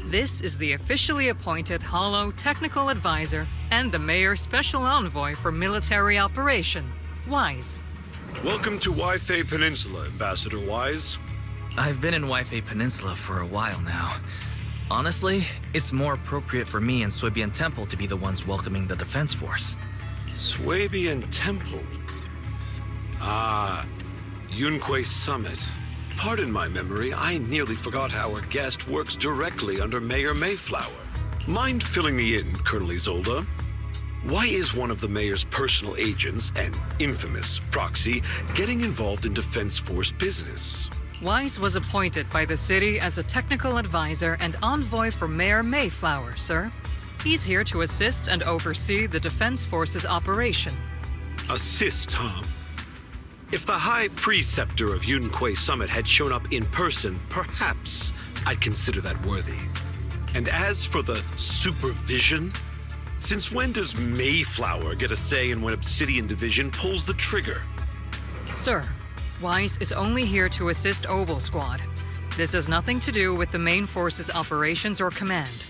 This is the officially appointed Hollow Technical Advisor and the Mayor's Special Envoy for Military Operation, Wise. Welcome to Waifei Peninsula, Ambassador Wise. I've been in Waifei Peninsula for a while now. Honestly, it's more appropriate for me and Swabian Temple to be the ones welcoming the Defense Force. Swabian Temple? Ah, Yunque Summit. Pardon my memory, I nearly forgot our guest works directly under Mayor Mayflower. Mind filling me in, Colonel Isolde? Why is one of the mayor's personal agents, an infamous proxy, getting involved in Defense Force business? Wise was appointed by the city as a technical advisor and envoy for Mayor Mayflower, sir. He's here to assist and oversee the Defense Force's operation. Assist, huh? If the High Preceptor of Yunque Summit had shown up in person, perhaps I'd consider that worthy. And as for the supervision, since when does Mayflower get a say in when Obsidian Division pulls the trigger? Sir, Weiss is only here to assist Obel Squad. This has nothing to do with the main force's operations or command.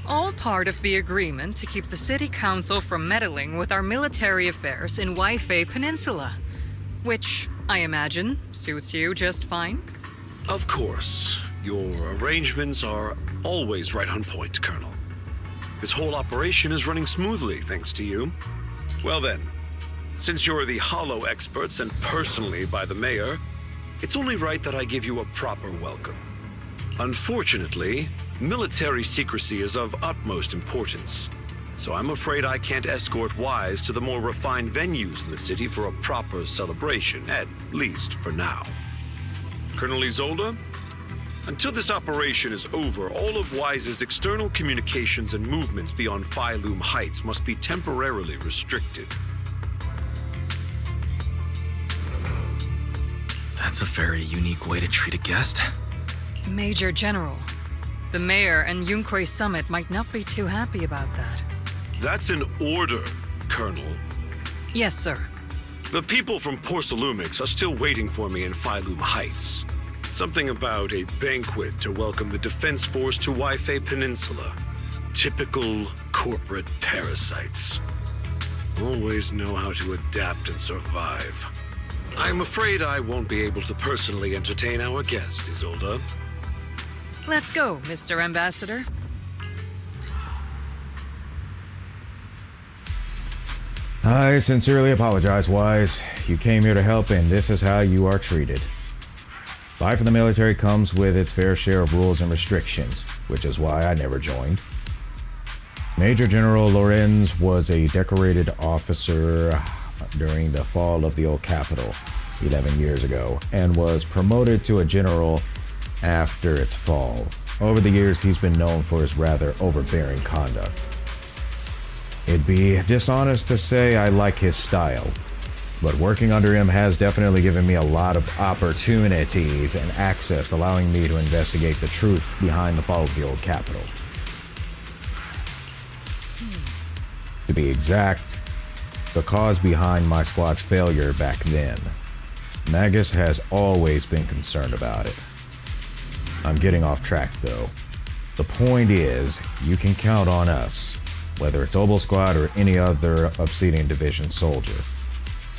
All part of the agreement to keep the City Council from meddling with our military affairs in Waifei Peninsula. Which, I imagine, suits you just fine? Of course. Your arrangements are always right on point, Colonel. This whole operation is running smoothly, thanks to you. Well then, since you're the Hollow experts and personally by the Mayor, it's only right that I give you a proper welcome. Unfortunately, military secrecy is of utmost importance, so I'm afraid I can't escort Wise to the more refined venues in the city for a proper celebration, at least for now. Colonel Isolde, until this operation is over, all of Wise's external communications and movements beyond Failume Heights must be temporarily restricted. That's a very unique way to treat a guest. Major General, the Mayor and Yunque Summit might not be too happy about that. That's an order, Colonel. Yes, sir. The people from Porcelumix are still waiting for me in Failume Heights. Something about a banquet to welcome the Defense Force to Waifei Peninsula. Typical corporate parasites. Always know how to adapt and survive. I'm afraid I won't be able to personally entertain our guest, Isolde. Let's go, Mr. Ambassador. I sincerely apologize, Wise. You came here to help, and this is how you are treated. Life in the military comes with its fair share of rules and restrictions, which is why I never joined. Major General Lorenz was a decorated officer during the fall of the old capital 11 years ago, and was promoted to a general after its fall. Over the years, he's been known for his rather overbearing conduct. It'd be dishonest to say I like his style, but working under him has definitely given me a lot of opportunities and access, allowing me to investigate the truth behind the fall of the old capital. To be exact, the cause behind my squad's failure back then. Magus has always been concerned about it. I'm getting off track though. The point is, you can count on us, whether it's Obel Squad or any other Obsidian Division soldier.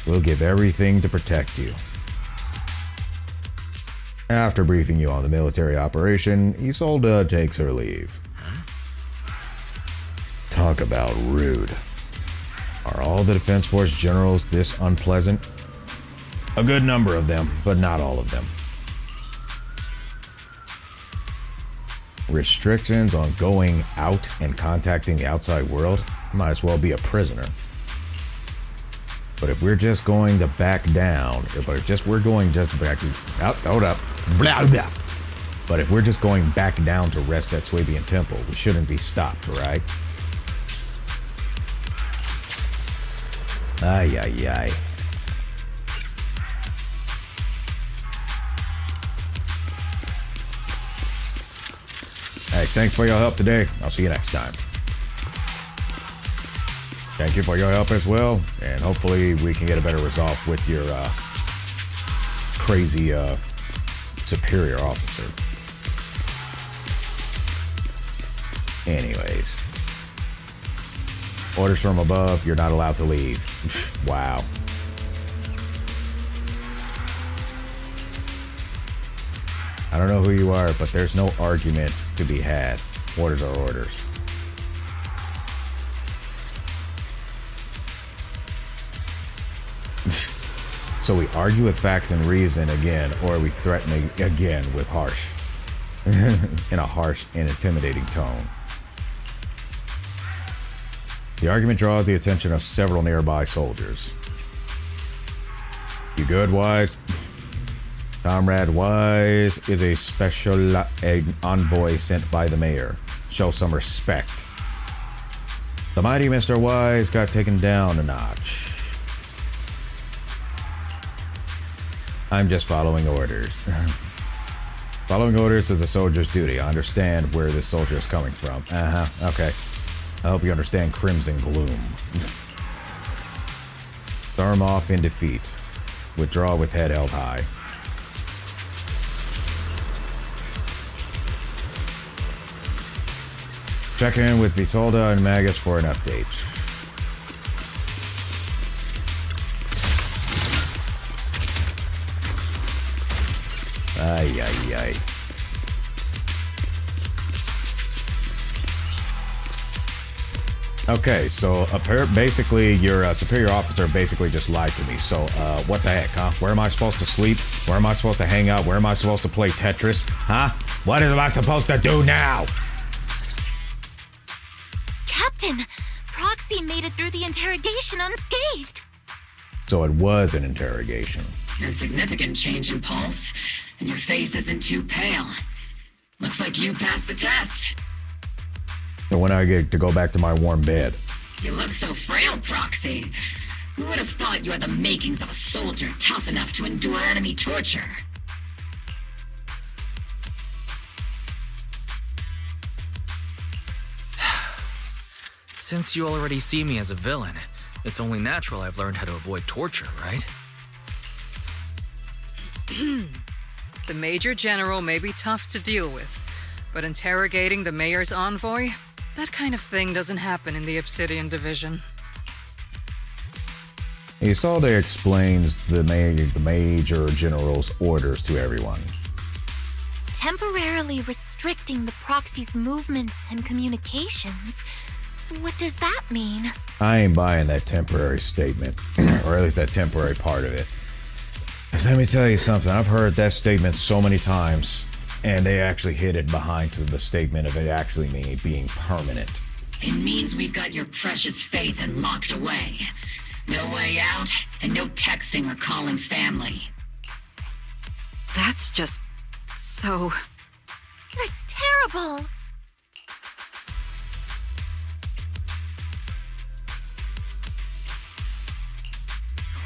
We'll give everything to protect you. After briefing you on the military operation, Isolde takes her leave. Talk about rude. Are all the Defense Force generals this unpleasant? A good number of them, but not all of them. Restrictions on going out and contacting the outside world? Might as well be a prisoner. But if we're just going to back down, we're going just back out, hold up, blah, blah. But if we're just going back down to rest at Swabian Temple, we shouldn't be stopped, right? Ay, ay, ay. Hey, thanks for your help today. I'll see you next time. Thank you for your help as well, and hopefully we can get a better resolve with your crazy superior officer. Anyways. Orders from above, you're not allowed to leave. Wow. I don't know who you are, but there's no argument to be had. Orders are orders. So we argue with facts and reason again, or we threaten again with harsh, in a harsh and intimidating tone. The argument draws the attention of several nearby soldiers. You good, Wise? Comrade Wise is a special envoy sent by the mayor. Show some respect. The mighty Mr. Wise got taken down a notch. I'm just following orders. Following orders is a soldier's duty. I understand where this soldier is coming from. Okay. I hope you understand Crimson Gloom. Storm off in defeat. Withdraw with head held high. Check in with Isolde and Magus for an update. Ay, ay, ay. Okay, so basically your superior officer basically just lied to me. So what the heck, huh? Where am I supposed to sleep? Where am I supposed to hang out? Where am I supposed to play Tetris? Huh? What am I supposed to do now? Captain, Proxy made it through the interrogation unscathed. So it was an interrogation. No significant change in pulse, and your face isn't too pale. Looks like you passed the test. So when I get to go back to my warm bed. You look so frail, Proxy. Who would have thought you had the makings of a soldier tough enough to endure enemy torture? Since you already see me as a villain, it's only natural I've learned how to avoid torture, right? The Major General may be tough to deal with, but interrogating the Mayor's envoy? That kind of thing doesn't happen in the Obsidian Division. Isolde explains the Major General's orders to everyone. Temporarily restricting the Proxy's movements and communications. What does that mean? I ain't buying that temporary statement, or at least that temporary part of it. 'Cause let me tell you something, I've heard that statement so many times, and they actually hid it behind the statement of it actually meaning being permanent. It means we've got your precious faith and locked away. No way out, and no texting or calling family. That's just so... That's terrible!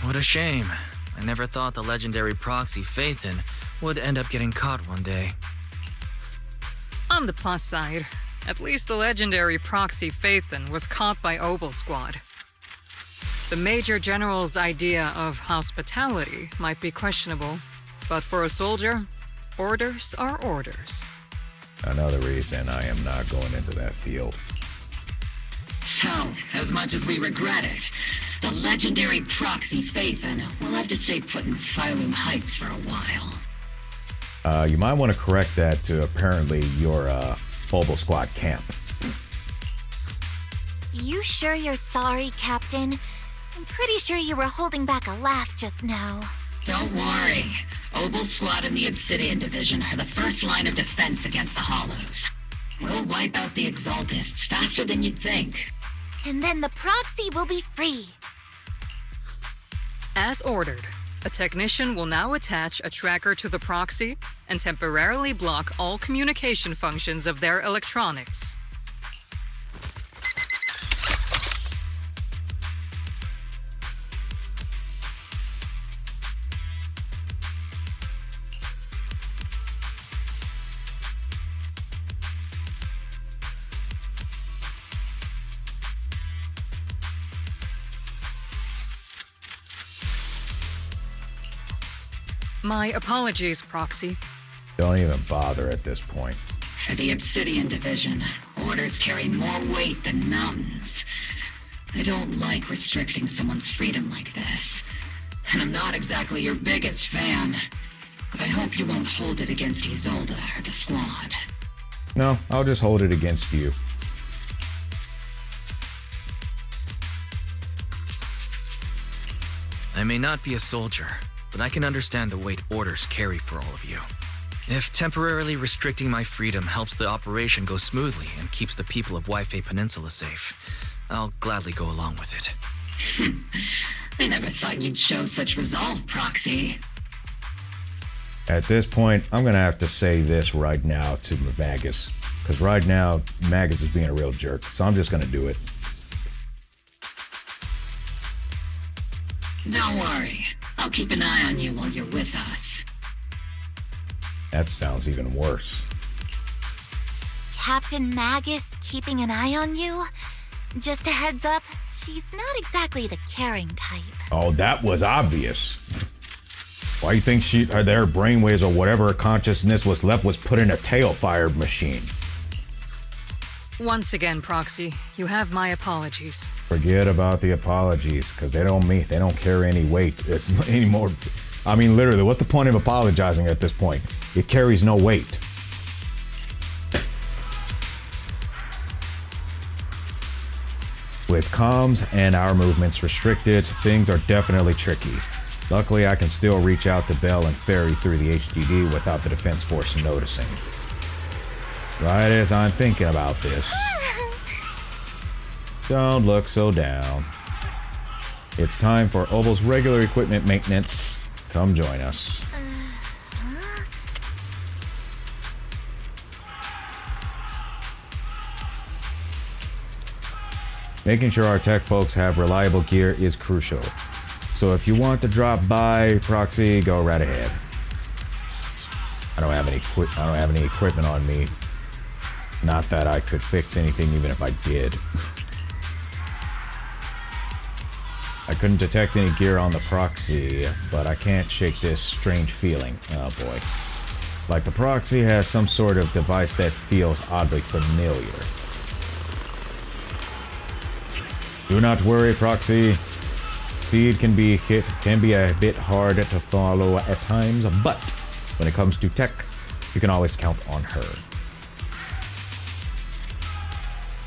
What a shame. I never thought the legendary proxy Phaethon would end up getting caught one day. On the plus side, at least the legendary proxy Phaethon was caught by Obel Squad. The Major General's idea of hospitality might be questionable, but for a soldier, orders are orders. Another reason I am not going into that field. So, as much as we regret it, the legendary proxy Phaethon will have to stay put in Failume Heights for a while. You might want to correct that to apparently your Obel Squad camp. You sure you're sorry, Captain? I'm pretty sure you were holding back a laugh just now. Don't worry. Obel Squad and the Obsidian Division are the first line of defense against the Hollows. We'll wipe out the Exaltists faster than you'd think. And then the proxy will be free. As ordered, a technician will now attach a tracker to the proxy and temporarily block all communication functions of their electronics. My apologies, Proxy. Don't even bother at this point. For the Obsidian Division, orders carry more weight than mountains. I don't like restricting someone's freedom like this. And I'm not exactly your biggest fan. But I hope you won't hold it against Isolde or the squad. No, I'll just hold it against you. I may not be a soldier, but I can understand the weight orders carry for all of you. If temporarily restricting my freedom helps the operation go smoothly and keeps the people of Waifei Peninsula safe, I'll gladly go along with it. I never thought you'd show such resolve, Proxy. At this point, I'm gonna have to say this right now to Magus. Because right now, Magus is being a real jerk, so I'm just gonna do it. Don't worry. I'll keep an eye on you while you're with us. That sounds even worse. Captain Magus keeping an eye on you? Just a heads up, she's not exactly the caring type. Oh, that was obvious. Why do you think their brainwaves or whatever consciousness was left was put in a tail-fired machine? Once again, Proxy, you have my apologies. Forget about the apologies, because they don't carry any weight anymore. I mean, literally, what's the point of apologizing at this point? It carries no weight. With comms and our movements restricted, things are definitely tricky. Luckily, I can still reach out to Bell and Ferry through the HDD without the Defense Force noticing. Right as I'm thinking about this. Don't look so down. It's time for Oval's regular equipment maintenance. Come join us. Making sure our tech folks have reliable gear is crucial. So if you want to drop by, Proxy, go right ahead. I don't have any equipment on me. Not that I could fix anything even if I did. I couldn't detect any gear on the Proxy, but I can't shake this strange feeling. Oh boy. Like the Proxy has some sort of device that feels oddly familiar. Do not worry, Proxy. Seed can be a bit hard to follow at times, but when it comes to tech, you can always count on her.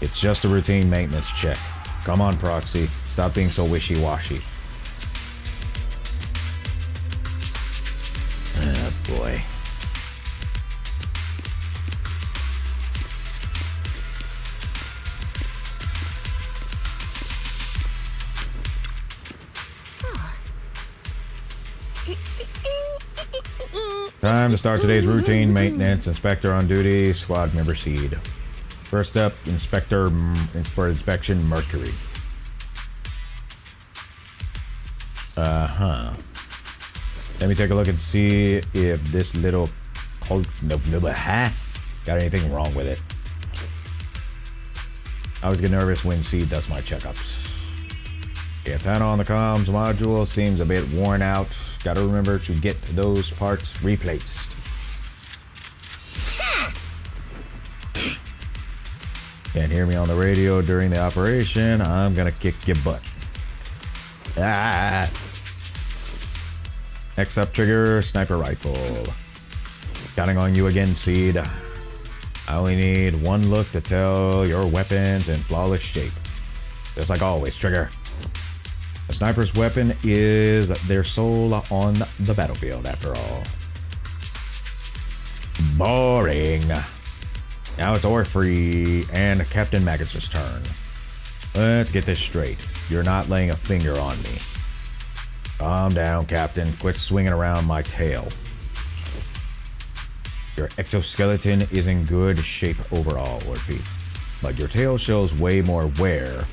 It's just a routine maintenance check. Come on, Proxy. Stop being so wishy-washy. Oh, boy. Time to start today's routine maintenance. Inspector on duty, squad member Seed. First up, Inspector for inspection, Mercury. Let me take a look and see if this little got anything wrong with it. I always get nervous when Seed does my checkups. Antenna on the comms module seems a bit worn out. Gotta remember to get those parts replaced. Can't hear me on the radio during the operation. I'm gonna kick your butt. Ah. Next up, trigger, sniper rifle. Counting on you again, Seed. I only need one look to tell your weapons in flawless shape. Just like always, Trigger. A sniper's weapon is their soul on the battlefield, after all. Boring. Now it's Orphrey and Captain Magus' turn. Let's get this straight. You're not laying a finger on me. Calm down, Captain. Quit swinging around my tail. Your exoskeleton is in good shape overall, Orphy, but your tail shows way more wear.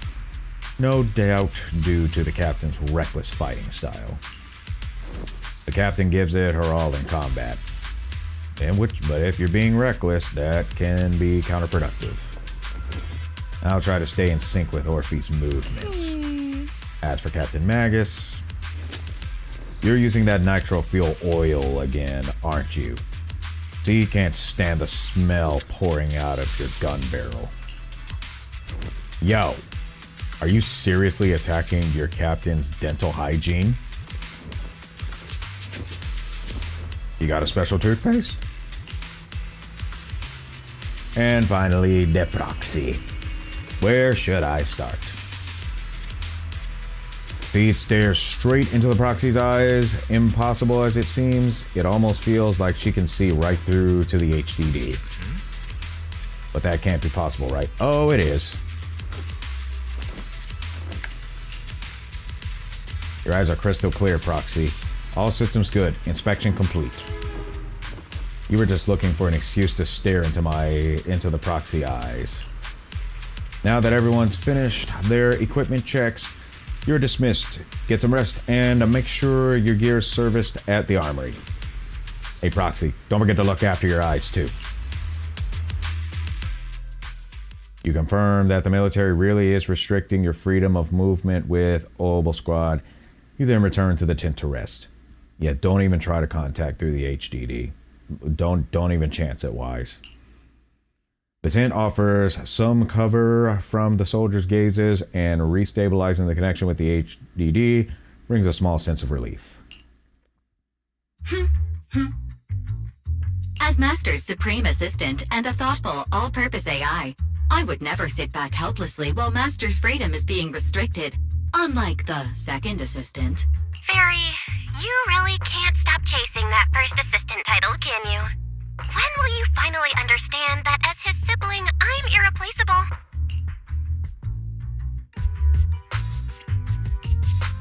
No doubt due to the Captain's reckless fighting style. The Captain gives it her all in combat. But if you're being reckless, that can be counterproductive. I'll try to stay in sync with Orphy's movements. As for Captain Magus, you're using that nitro fuel oil again, aren't you? See, can't stand the smell pouring out of your gun barrel. Yo, are you seriously attacking your captain's dental hygiene? You got a special toothpaste? And finally, the Proxy. Where should I start? Pete stares straight into the Proxy's eyes. Impossible as it seems, it almost feels like she can see right through to the HDD. But that can't be possible, right? Oh, it is. Your eyes are crystal clear, Proxy. All systems good. Inspection complete. You were just looking for an excuse to stare into the Proxy eyes. Now that everyone's finished their equipment checks, you're dismissed. Get some rest and make sure your gear's serviced at the armory. Hey, Proxy, don't forget to look after your eyes, too. You confirm that the military really is restricting your freedom of movement with Obel Squad. You then return to the tent to rest. Yeah, don't even try to contact through the HDD. Don't even chance it, Wise. The tent offers some cover from the soldiers' gazes, and restabilizing the connection with the HDD brings a small sense of relief. As Master's supreme assistant and a thoughtful, all-purpose AI, I would never sit back helplessly while Master's freedom is being restricted, unlike the second assistant. Fairy, you really can't stop chasing that first assistant title, can you? When will you finally understand that as his sibling, I'm irreplaceable?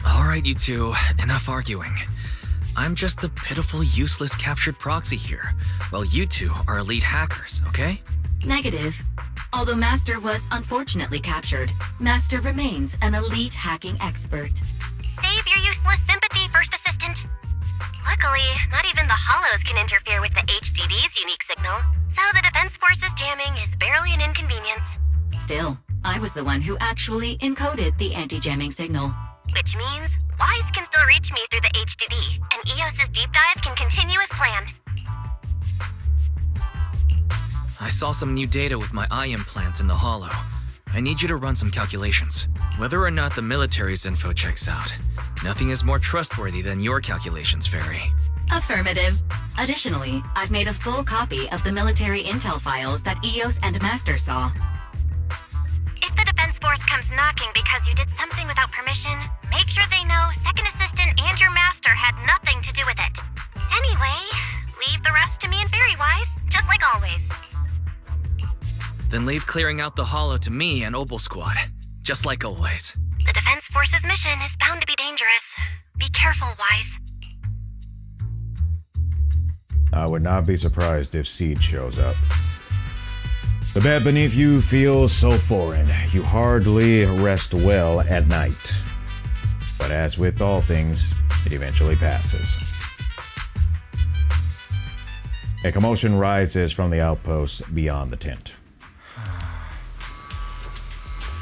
All right, you two, enough arguing. I'm just a pitiful, useless captured proxy here, while you two are elite hackers, okay? Negative. Although Master was unfortunately captured, Master remains an elite hacking expert. Save your useless sympathy, First Assistant. Luckily, not even the Hollows can interfere with the HDD's unique signal, so the Defense Force's jamming is barely an inconvenience. Still, I was the one who actually encoded the anti-jamming signal. Which means Wise can still reach me through the HDD, and EOS's deep dive can continue as planned. I saw some new data with my eye implant in the Hollow. I need you to run some calculations. Whether or not the military's info checks out, nothing is more trustworthy than your calculations, Fairy. Affirmative. Additionally, I've made a full copy of the military intel files that EOS and Master saw. If the Defense Force comes knocking because you did something without permission, make sure they know Second Assistant and your Master had nothing to do with it. Anyway, leave the rest to me and Fairy Wise, just like always. Then leave clearing out the Hollow to me and Obel Squad, just like always. The Defense Force's mission is bound to be dangerous. Be careful, Wise. I would not be surprised if Seed shows up. The bed beneath you feels so foreign. You hardly rest well at night. But as with all things, it eventually passes. A commotion rises from the outposts beyond the tent.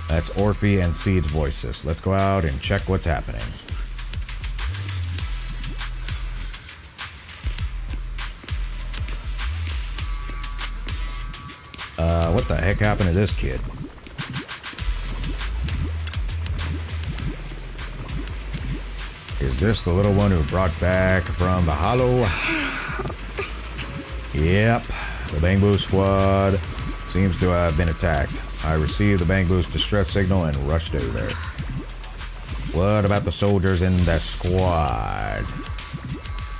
That's Orphe and Seed's voices. Let's go out and check what's happening. What the heck happened to this kid? Is this the little one who brought back from the Hollow? Yep, the Bangbu squad seems to have been attacked. I received the Bangbu's distress signal and rushed over there. What about the soldiers in the squad?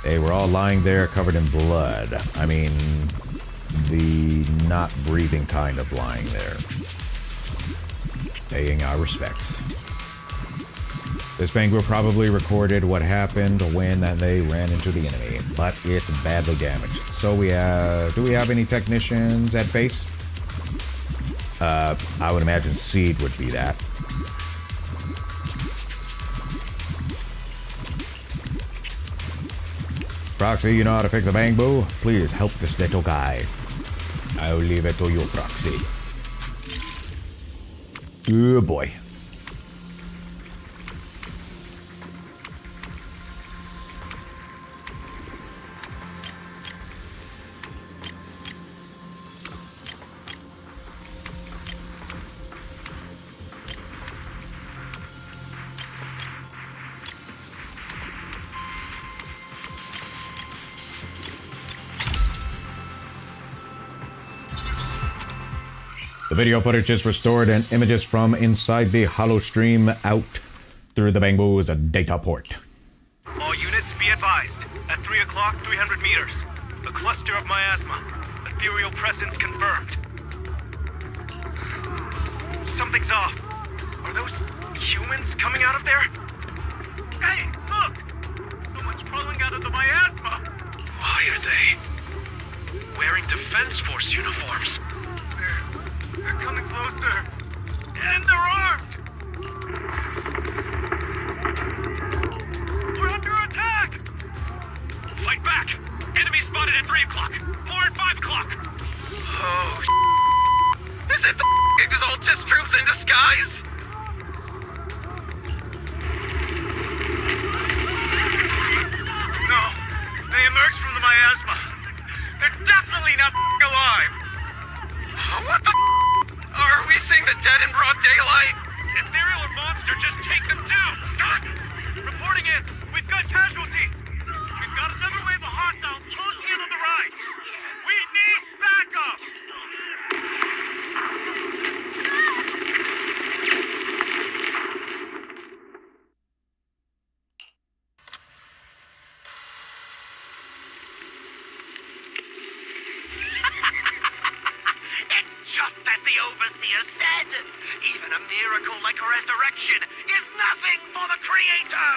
They were all lying there covered in blood. I mean, the not breathing kind of lying there. Paying our respects. This Bangbu probably recorded what happened when they ran into the enemy, but it's badly damaged. So do we have any technicians at base? I would imagine Seed would be that. Proxy, you know how to fix a Bangbu? Please help this little guy. I'll leave it to you, Proxy. Oh boy. The video footage is restored and images from inside the Hollow stream out through the Bangbu's data port. All units be advised. At 3 o'clock, 300 meters. A cluster of miasma. Ethereal presence confirmed. Something's off. Are those humans coming out of there? Hey, look! Someone's crawling out of the miasma! Why are they wearing Defense Force uniforms? They're coming closer. And they're armed! We're under attack! Fight back! Enemy spotted 3 o'clock. 4 and 5 o'clock. Oh, is it the Exaltist troops in disguise? No, they emerged from the miasma. They're definitely not alive. What the are we seeing the dead in broad daylight? Ethereal or monster, just take them down. Reporting in. We've got casualties. We've got another wave of hostiles closing in on the right. We need backup. It's just as the Overseer said. Even a miracle like resurrection is nothing for the Creator.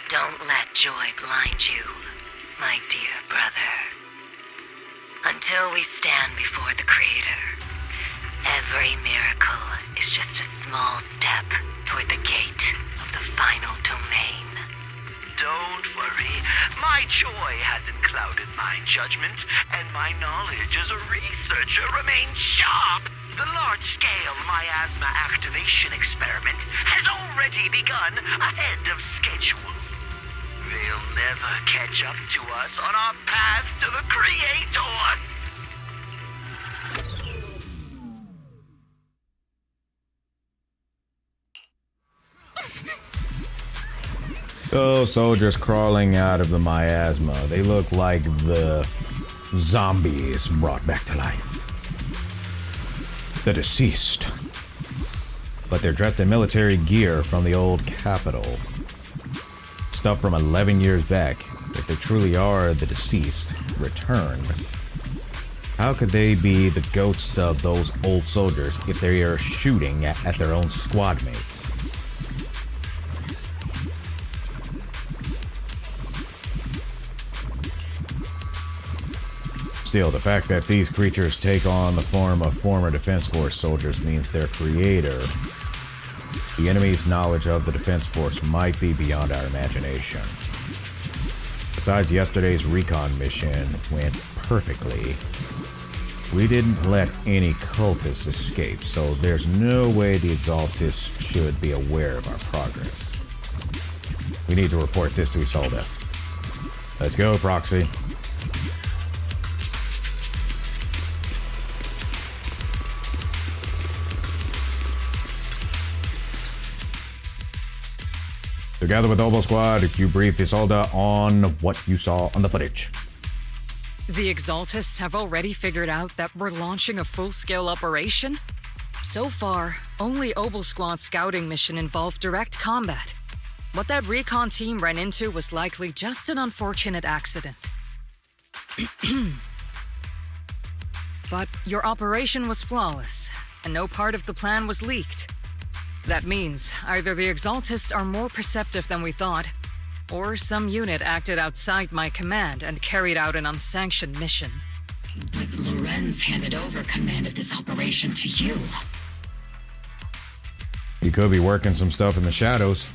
Don't let joy blind you, my dear brother. Until we stand before the Creator, every miracle is just a small step toward the gate of the final domain. Don't worry. My joy hasn't clouded my judgment, and my knowledge as a researcher remains sharp. The large-scale miasma activation experiment has already begun ahead of schedule. They'll never catch up to us on our path to the Creator. Oh, soldiers crawling out of the miasma. They look like the zombies brought back to life. The deceased. But they're dressed in military gear from the old capital. Stuff from 11 years back. If they truly are the deceased, returned, how could they be the ghosts of those old soldiers if they are shooting at their own squad mates? Still, the fact that these creatures take on the form of former Defense Force soldiers means their creator, the enemy's knowledge of the Defense Force, might be beyond our imagination. Besides, yesterday's recon mission went perfectly. We didn't let any cultists escape, so there's no way the Exaltists should be aware of our progress. We need to report this to Isolde. Let's go, Proxy. Together with Obo Squad, you brief Isolde on what you saw on the footage. The Exaltists have already figured out that we're launching a full-scale operation? So far, only Obo Squad's scouting mission involved direct combat. What that recon team ran into was likely just an unfortunate accident. But your operation was flawless, and no part of the plan was leaked. That means either the Exaltists are more perceptive than we thought, or some unit acted outside my command and carried out an unsanctioned mission. But Lorenz handed over command of this operation to you. He could be working some stuff in the shadows.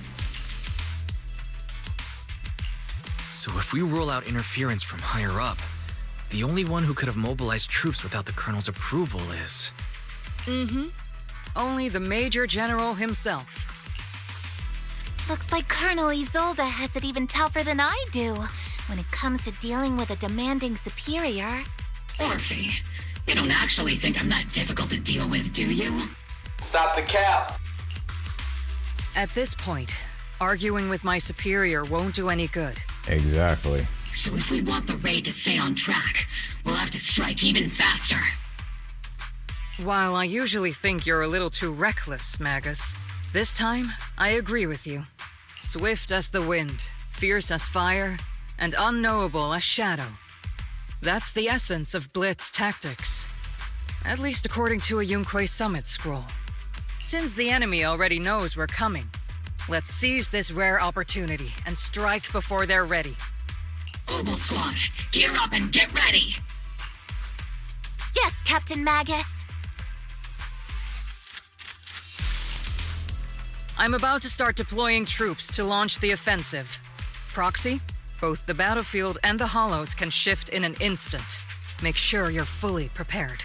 So if we rule out interference from higher up, the only one who could have mobilized troops without the Colonel's approval is... Only the Major General himself. Looks like Colonel Isolde has it even tougher than I do when it comes to dealing with a demanding superior. Orphe, you don't actually think I'm that difficult to deal with, do you? Stop the cap! At this point, arguing with my superior won't do any good. Exactly. So if we want the raid to stay on track, we'll have to strike even faster. While I usually think you're a little too reckless, Magus, this time I agree with you. Swift as the wind, fierce as fire, and unknowable as shadow. That's the essence of Blitz tactics. At least according to a Yunque Summit scroll. Since the enemy already knows we're coming, let's seize this rare opportunity and strike before they're ready. Obo Squad, gear up and get ready! Yes, Captain Magus! I'm about to start deploying troops to launch the offensive. Proxy, Both the battlefield and the hollows can shift in an instant. Make sure you're fully prepared.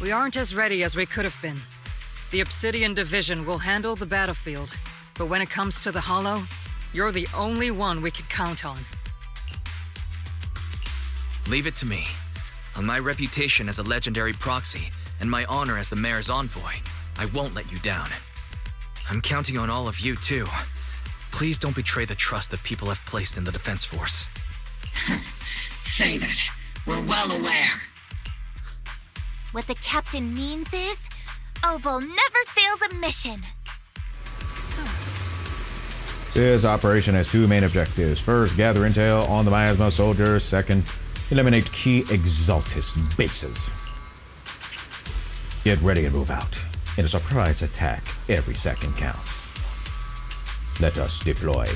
We aren't as ready as we could have been. The Obsidian Division will handle the battlefield, but when it comes to the hollow, you're the only one we can count on. Leave it to me. On my reputation as a legendary proxy, and my honor as the mayor's envoy, I won't let you down. I'm counting on all of you, too. Please don't betray the trust that people have placed in the Defense Force. Save it. We're well aware. What the captain means is, Obol never fails a mission. This operation has two main objectives. First, gather intel on the miasma soldiers. Second, eliminate key Exaltist bases. Get ready and move out. In a surprise attack, every second counts. Let us deploy.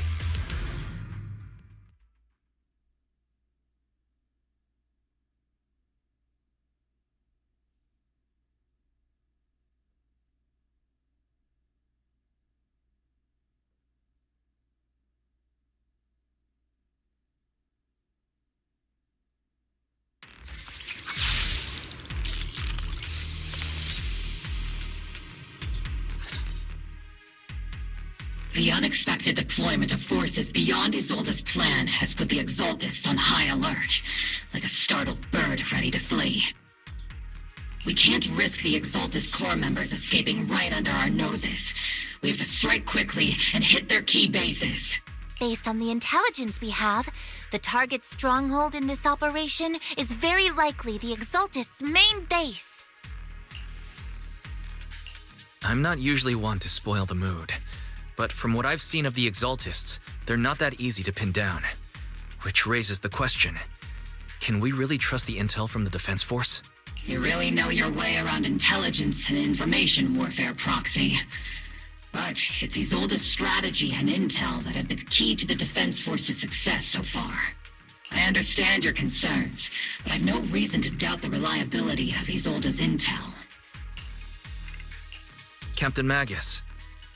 The unexpected deployment of forces beyond Isolde's plan has put the Exaltists on high alert, like a startled bird ready to flee. We can't risk the Exaltist core members escaping right under our noses. We have to strike quickly and hit their key bases. Based on the intelligence we have, the target stronghold in this operation is very likely the Exaltists' main base. I'm not usually one to spoil the mood, but from what I've seen of the Exaltists, they're not that easy to pin down. Which raises the question, can we really trust the intel from the Defense Force? You really know your way around intelligence and information warfare, Proxy. But it's Isolde's strategy and intel that have been key to the Defense Force's success so far. I understand your concerns, but I've no reason to doubt the reliability of Isolde's intel. Captain Magus,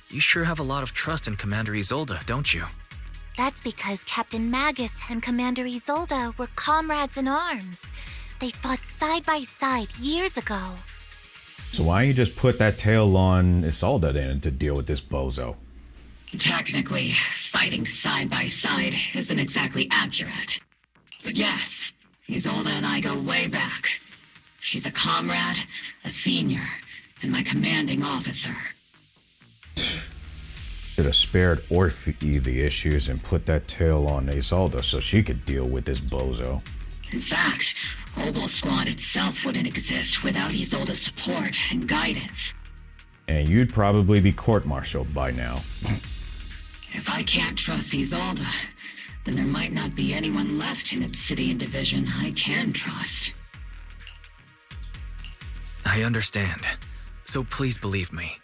you sure have a lot of trust in Commander Isolde, don't you? That's because Captain Magus and Commander Isolde were comrades in arms. They fought side by side years ago. So why don't you just put that tail on Isolde then to deal with this bozo? Technically, fighting side by side isn't exactly accurate. But yes, Isolde and I go way back. She's a comrade, a senior, and my commanding officer. Should have spared Orphe the issues and put that tail on Isolde so she could deal with this bozo. In fact, Obol Squad itself wouldn't exist without Isolde's support and guidance. And you'd probably be court-martialed by now. If I can't trust Isolde, then there might not be anyone left in Obsidian Division I can trust. I understand. So please believe me.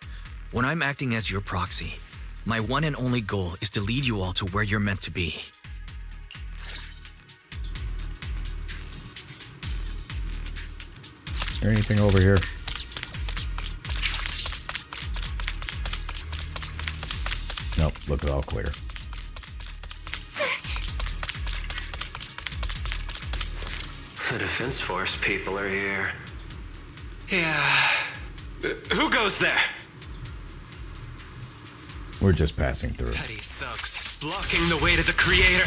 When I'm acting as your proxy, my one and only goal is to lead you all to where you're meant to be. Is there anything over here? Nope, look all clear. The Defense Force people are here. Yeah. Who goes there? We're just passing through. Petty thugs, blocking the way to the Creator.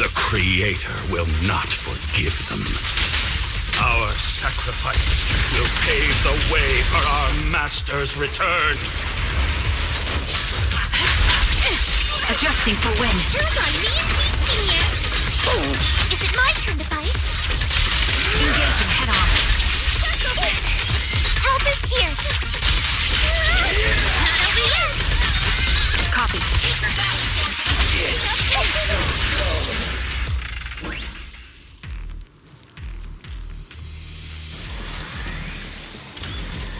The Creator will not forgive them. Our sacrifice will pave the way for our Master's return. Adjusting for wind. Hold on, me and Pete Senior. Is it my turn to fight? Engaging head on. Help is here. Not over here. Copy.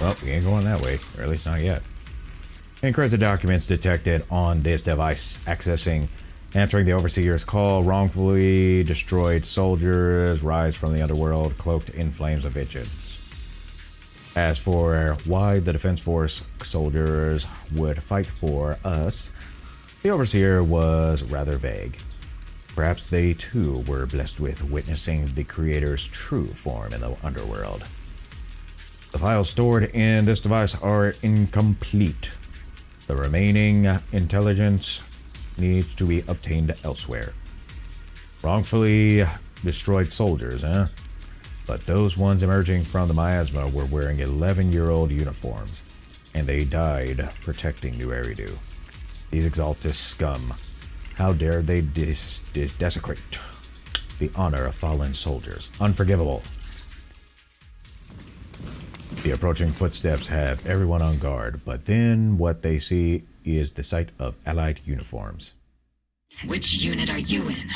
Well, we ain't going that way, or at least not yet. Encrypted documents detected on this device answering the Overseer's call. Wrongfully destroyed soldiers rise from the underworld, cloaked in flames of vengeance. As for why the Defense Force soldiers would fight for us, The Overseer was rather vague. Perhaps they too were blessed with witnessing the Creator's true form in the underworld. The files stored in this device are incomplete. The remaining intelligence needs to be obtained elsewhere. Wrongfully destroyed soldiers, huh? But those ones emerging from the miasma were wearing 11-year-old uniforms, and they died protecting New Eridu. These Exaltist scum, how dare they desecrate the honor of fallen soldiers? Unforgivable. The approaching footsteps have everyone on guard, but then what they see is the sight of Allied uniforms. Which unit are you in?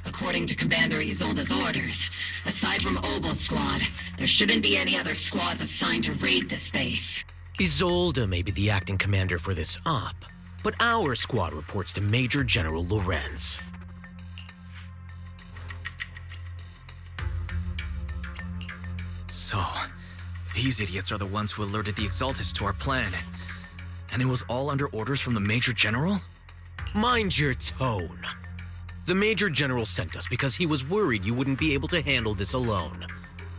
According to Commander Isolde's orders, aside from Obel Squad, there shouldn't be any other squads assigned to raid this base. Isolde may be the acting commander for this op, but our squad reports to Major General Lorenz. So, these idiots are the ones who alerted the Exaltists to our plan. And it was all under orders from the Major General? Mind your tone. The Major General sent us because he was worried you wouldn't be able to handle this alone.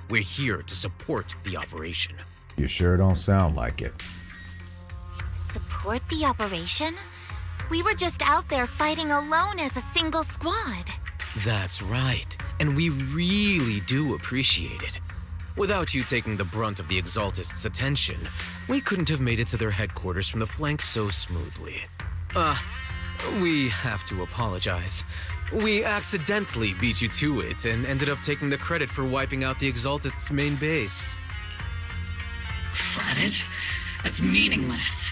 We're here to support the operation. You sure don't sound like it. Support the operation? We were just out there fighting alone as a single squad. That's right, and we really do appreciate it. Without you taking the brunt of the Exaltists' attention, we couldn't have made it to their headquarters from the flank so smoothly. We have to apologize. We accidentally beat you to it and ended up taking the credit for wiping out the Exaltists' main base. Credit? That's meaningless.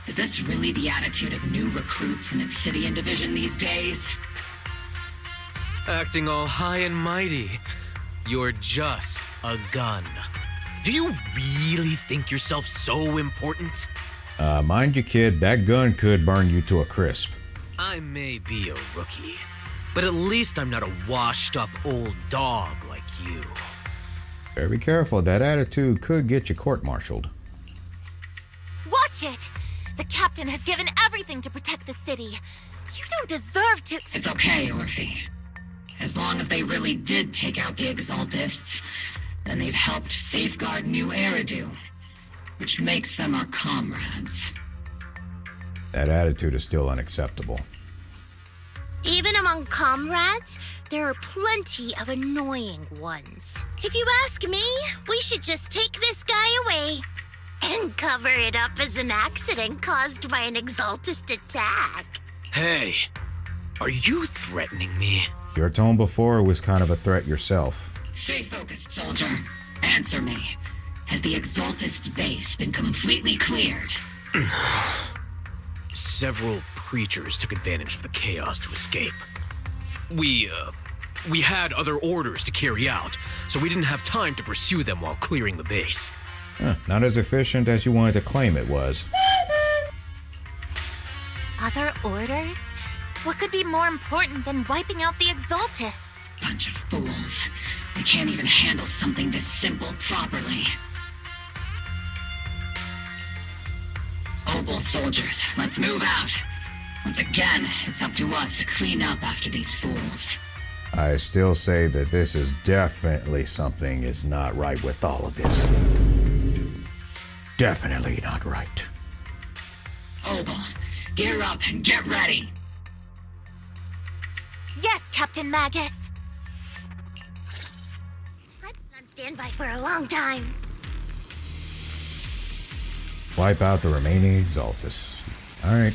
Is this really the attitude of new recruits in Obsidian Division these days? Acting all high and mighty. You're just a gun. Do you really think yourself so important? Mind you, kid, that gun could burn you to a crisp. I may be a rookie, but at least I'm not a washed-up old dog like you. Better be careful. That attitude could get you court-martialed. Watch it! The captain has given everything to protect the city. You don't deserve to— It's okay, Orphe. As long as they really did take out the Exaltists, then they've helped safeguard New Eridu, which makes them our comrades. That attitude is still unacceptable. Even among comrades, there are plenty of annoying ones. If you ask me, we should just take this guy away and cover it up as an accident caused by an Exaltist attack. Hey, are you threatening me? Your tone before was kind of a threat yourself. Stay focused, soldier. Answer me. Has the Exaltist's base been completely cleared? Several preachers took advantage of the chaos to escape. We had other orders to carry out, so we didn't have time to pursue them while clearing the base. Not as efficient as you wanted to claim it was. Other orders? What could be more important than wiping out the Exaltists? Bunch of fools. They can't even handle something this simple properly. Obel soldiers, let's move out. Once again, it's up to us to clean up after these fools. I still say that this is definitely something is not right with all of this. Definitely not right. Obel, gear up and get ready. Yes, Captain Magus. I've been on standby for a long time. Wipe out the remaining Exaltists. Alright.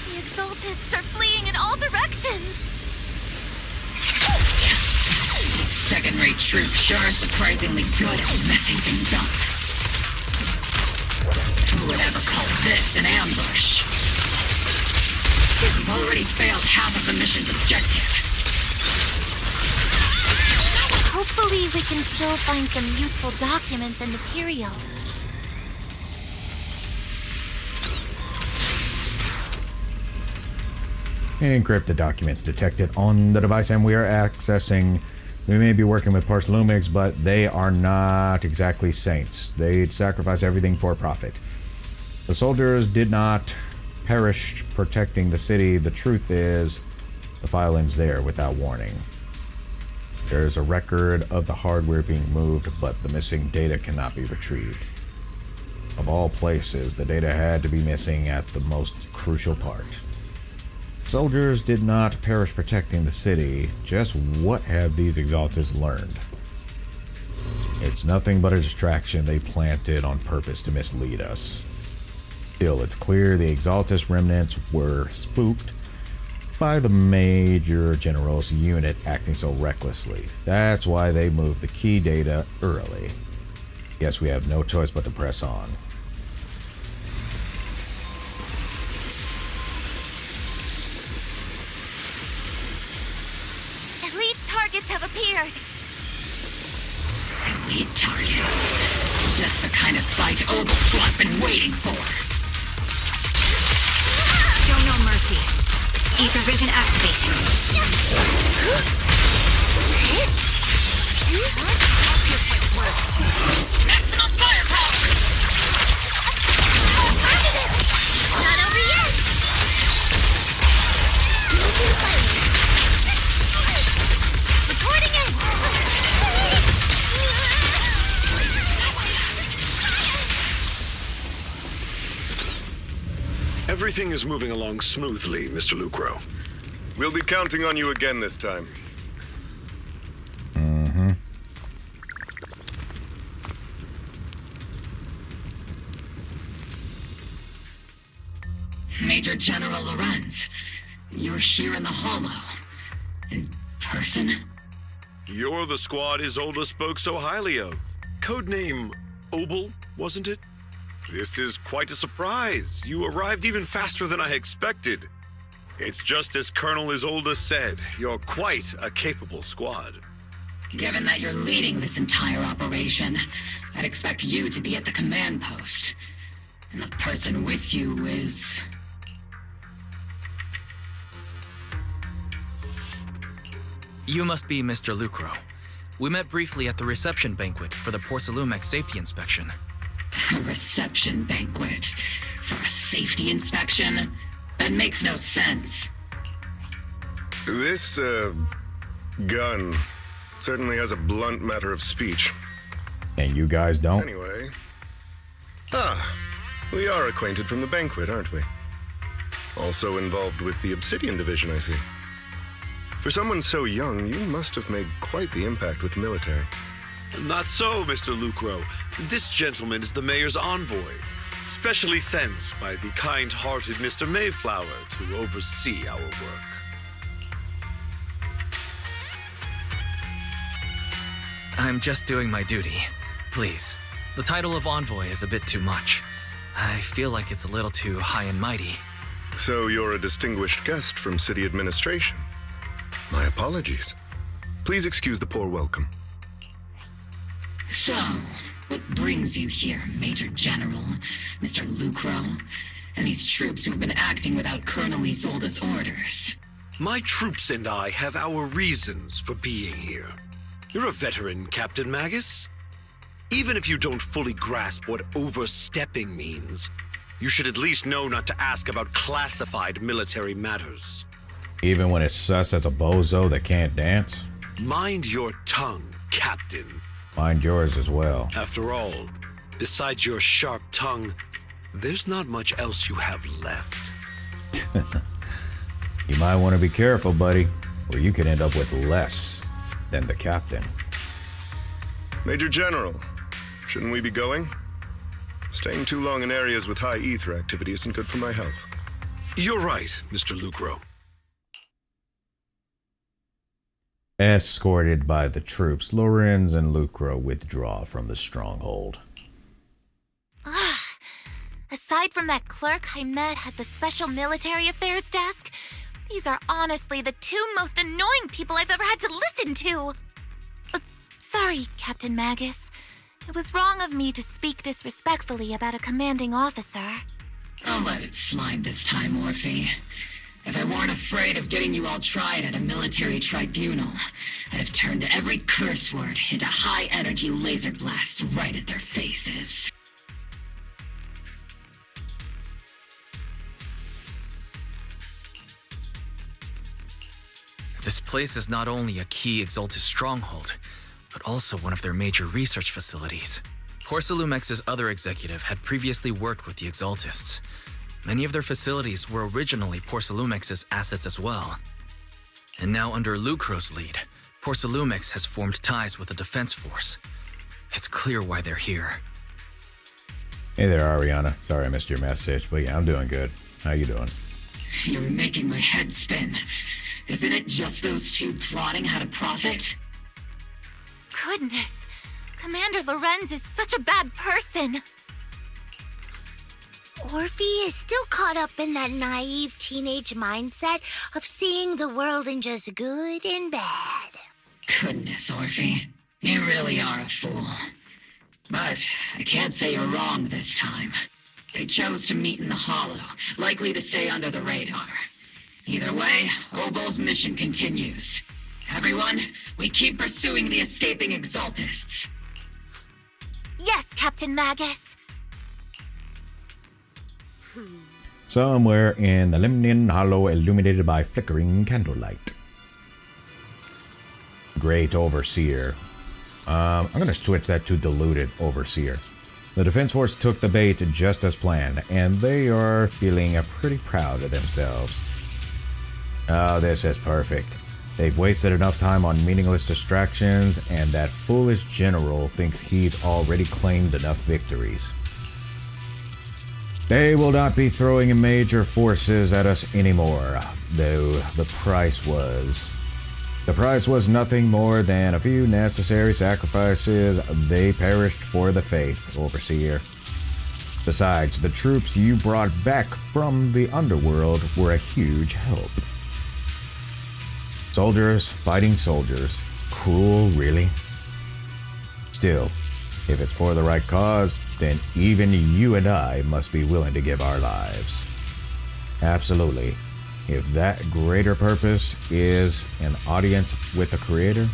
The Exaltists are fleeing in all directions. These second-rate troops sure are surprisingly good at messing things up. Who would ever call this an ambush? We've already failed half of the mission's objective. Hopefully we can still find some useful documents and materials. Encrypted documents detected on the device, and we are accessing. We may be working with Failume, but they are not exactly saints. They sacrifice everything for profit. The soldiers did not perish protecting the city. The truth is, the filing's there without warning. There's a record of the hardware being moved, but the missing data cannot be retrieved. Of all places, the data had to be missing at the most crucial part. Soldiers did not perish protecting the city. Just what have these Exaltists learned? It's nothing but a distraction they planted on purpose to mislead us. Still, it's clear the Exaltist remnants were spooked by the Major General's unit acting so recklessly. That's why they moved the key data early. Guess we have no choice but to press on. Elite targets have appeared. Elite targets. Just the kind of fight Obel Squad's been waiting for. Show no mercy. Ether vision activate. Maximum firepower! Not over yet! Reporting in! Everything is moving along smoothly, Mr. Lucro. We'll be counting on you again this time. Major General Lorenz, you're here in the Hollow. In person? You're the squad Isolde spoke so highly of. Codename Obel, wasn't it? This is quite a surprise. You arrived even faster than I expected. It's just as Colonel Isolde said, you're quite a capable squad. Given that you're leading this entire operation, I'd expect you to be at the command post. And the person with you is... You must be Mr. Lucro. We met briefly at the reception banquet for the Porcelumex safety inspection. A reception banquet for a safety inspection? That makes no sense. This, gun certainly has a blunt matter of speech. And you guys don't? Anyway. We are acquainted from the banquet, aren't we? Also involved with the Obsidian Division, I see. For someone so young, you must have made quite the impact with the military. Not so, Mr. Lucro. This gentleman is the mayor's envoy, specially sent by the kind-hearted Mr. Mayflower to oversee our work. I'm just doing my duty. Please. The title of envoy is a bit too much. I feel like it's a little too high and mighty. So you're a distinguished guest from city administration. My apologies. Please excuse the poor welcome. So, what brings you here, Major General, Mr. Lucro, and these troops who've been acting without Colonel Isolde's orders? My troops and I have our reasons for being here. You're a veteran, Captain Magus. Even if you don't fully grasp what overstepping means, you should at least know not to ask about classified military matters. Even when it's sus as a bozo that can't dance? Mind your tongue, Captain. Mind yours as well. After all, besides your sharp tongue, there's not much else you have left. You might want to be careful, buddy, or you could end up with less than the captain. Major General, shouldn't we be going? Staying too long in areas with high ether activity isn't good for my health. You're right, Mr. Lucro. Escorted by the troops, Lorenz and Lucro withdraw from the stronghold. Aside from that clerk I met at the Special Military Affairs desk, these are honestly the two most annoying people I've ever had to listen to. Sorry, Captain Magus. It was wrong of me to speak disrespectfully about a commanding officer. I'll let it slide this time, Morphe. If I weren't afraid of getting you all tried at a military tribunal, I'd have turned every curse word into high-energy laser blasts right at their faces. This place is not only a key Exaltist stronghold, but also one of their major research facilities. Porcelumex's other executive had previously worked with the Exaltists. Many of their facilities were originally Porcelumex's assets as well. And now under Lucro's lead, Porcelumex has formed ties with the defense force. It's clear why they're here. Hey there, Ariana. Sorry I missed your message, but yeah, I'm doing good. How you doing? You're making my head spin. Isn't it just those two plotting how to profit? Goodness, Commander Lorenz is such a bad person. Orphe is still caught up in that naive teenage mindset of seeing the world in just good and bad. Goodness, Orphe. You really are a fool. But I can't say you're wrong this time. They chose to meet in the Hollow, likely to stay under the radar. Either way, Obol's mission continues. Everyone, we keep pursuing the escaping Exaltists. Yes, Captain Magus. Somewhere in the Lemnian Hollow, illuminated by flickering candlelight. Great Overseer. I'm going to switch that to Diluted Overseer. The Defense Force took the bait just as planned, and they are feeling pretty proud of themselves. Oh, this is perfect. They've wasted enough time on meaningless distractions, and that foolish general thinks he's already claimed enough victories. They will not be throwing major forces at us anymore, though the price was nothing more than a few necessary sacrifices. They perished for the faith, Overseer. Besides, the troops you brought back from the underworld were a huge help. Soldiers fighting soldiers. Cruel, really? Still, if it's for the right cause, then even you and I must be willing to give our lives. Absolutely. If that greater purpose is an audience with the Creator,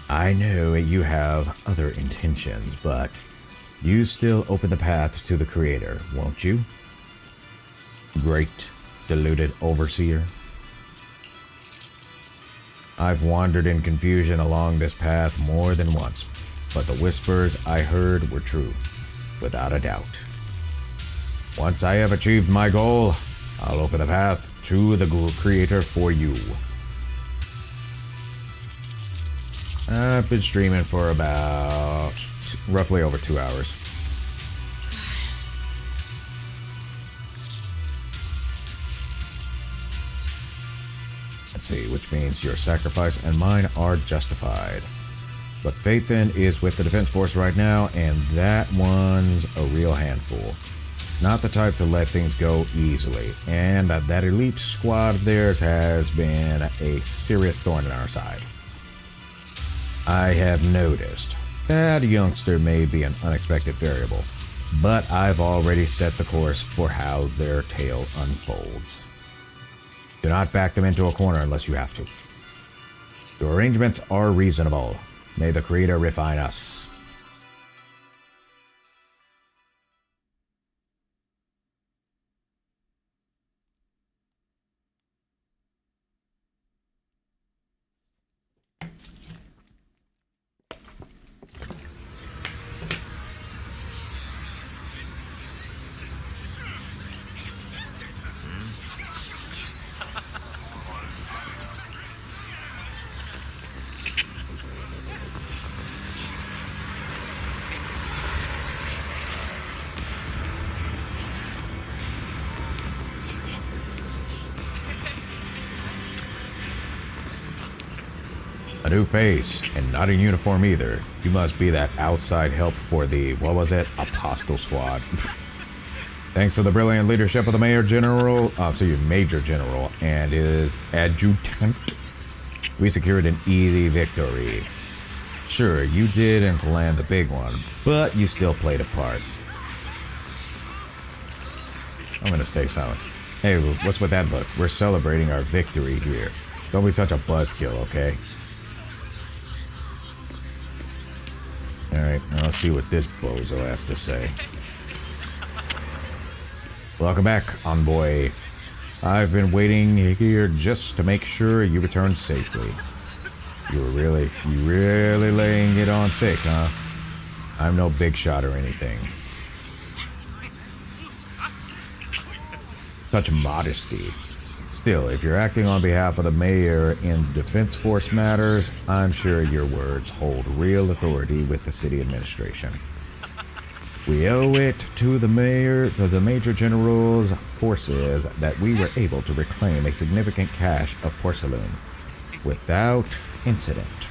I know you have other intentions, but you still open the path to the Creator, won't you? Great, deluded Overseer. I've wandered in confusion along this path more than once, but the whispers I heard were true, without a doubt. Once I have achieved my goal, I'll open the path to the Creator for you. I've been streaming for about roughly over 2 hours. Let's see, which means your sacrifice and mine are justified. But Faithin is with the Defense Force right now, and that one's a real handful. Not the type to let things go easily, and that elite squad of theirs has been a serious thorn in our side. I have noticed that youngster may be an unexpected variable, but I've already set the course for how their tale unfolds. Do not back them into a corner unless you have to. Your arrangements are reasonable. May the Creator refine us. A new face, and not in uniform either. You must be that outside help for the, what was it? Apostle Squad. Thanks to the brilliant leadership of the Major General and his adjutant, we secured an easy victory. Sure, you didn't land the big one, but you still played a part. I'm gonna stay silent. Hey, what's with that look? We're celebrating our victory here. Don't be such a buzzkill, okay? Alright, now let's see what this bozo has to say. Welcome back, envoy. I've been waiting here just to make sure you return safely. You really laying it on thick, huh? I'm no big shot or anything. Such modesty. Still, if you're acting on behalf of the mayor in Defense Force matters, I'm sure your words hold real authority with the city administration. We owe it to the Major General's forces that we were able to reclaim a significant cache of Failume without incident.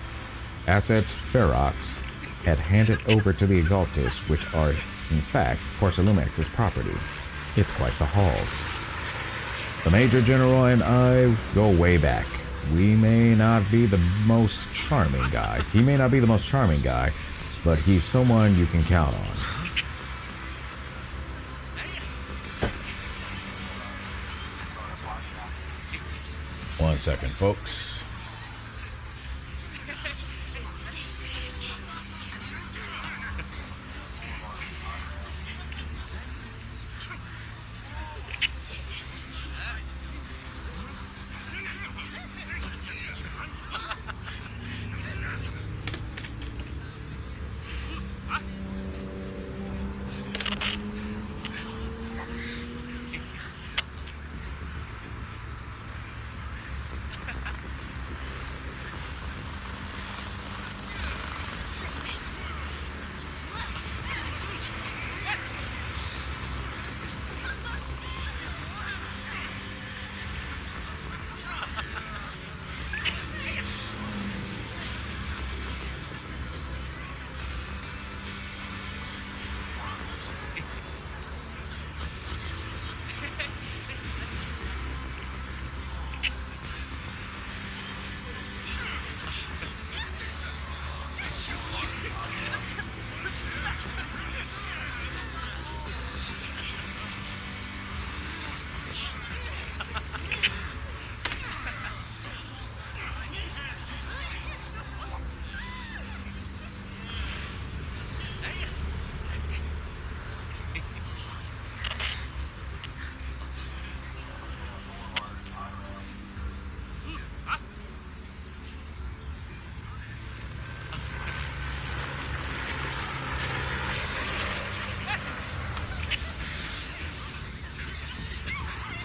Assets Ferox had handed over to the Exaltists, which are, in fact, Failume's property. It's quite the haul. The Major General and I go way back. We may not be the most charming guy. He may not be the most charming guy, but he's someone you can count on. One second, folks.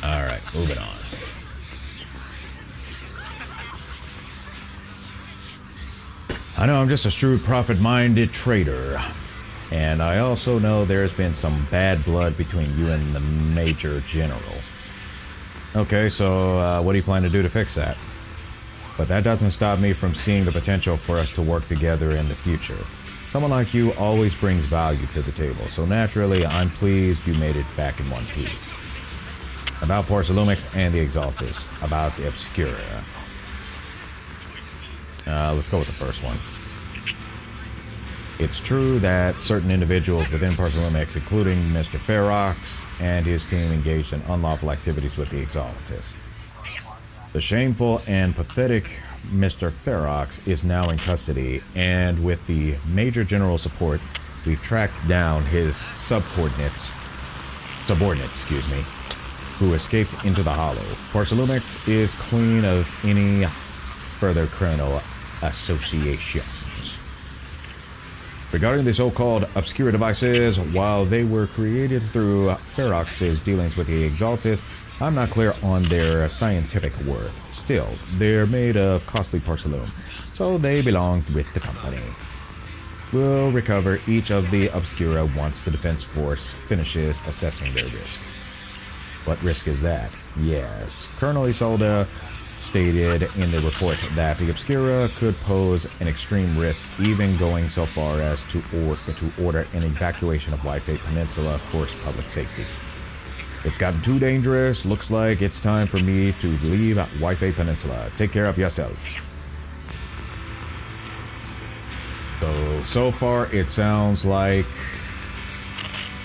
Alright, moving on. I know I'm just a shrewd, profit-minded trader. And I also know there's been some bad blood between you and the Major General. Okay, so what do you plan to do to fix that? But that doesn't stop me from seeing the potential for us to work together in the future. Someone like you always brings value to the table, so naturally I'm pleased you made it back in one piece. About Failume and the Exaltists, about the Obscura. Let's go with the first one. It's true that certain individuals within Failume, including Mr. Ferox and his team, engaged in unlawful activities with the Exaltists. The shameful and pathetic Mr. Ferox is now in custody, and with the Major General support, we've tracked down his subordinates, who escaped into the Hollow. Failume is clean of any further criminal associations. Regarding the so-called Obscura devices, while they were created through Ferox's dealings with the Exaltists, I'm not clear on their scientific worth. Still, they're made of costly Failume, so they belong with the company. We'll recover each of the Obscura once the Defense Force finishes assessing their risk. What risk is that? Yes, Colonel Isolde stated in the report that the Obscura could pose an extreme risk, even going so far as to order an evacuation of Wi-Fi Peninsula for public safety. It's gotten too dangerous. Looks like it's time for me to leave Wi-Fi Peninsula. Take care of yourself. So far it sounds like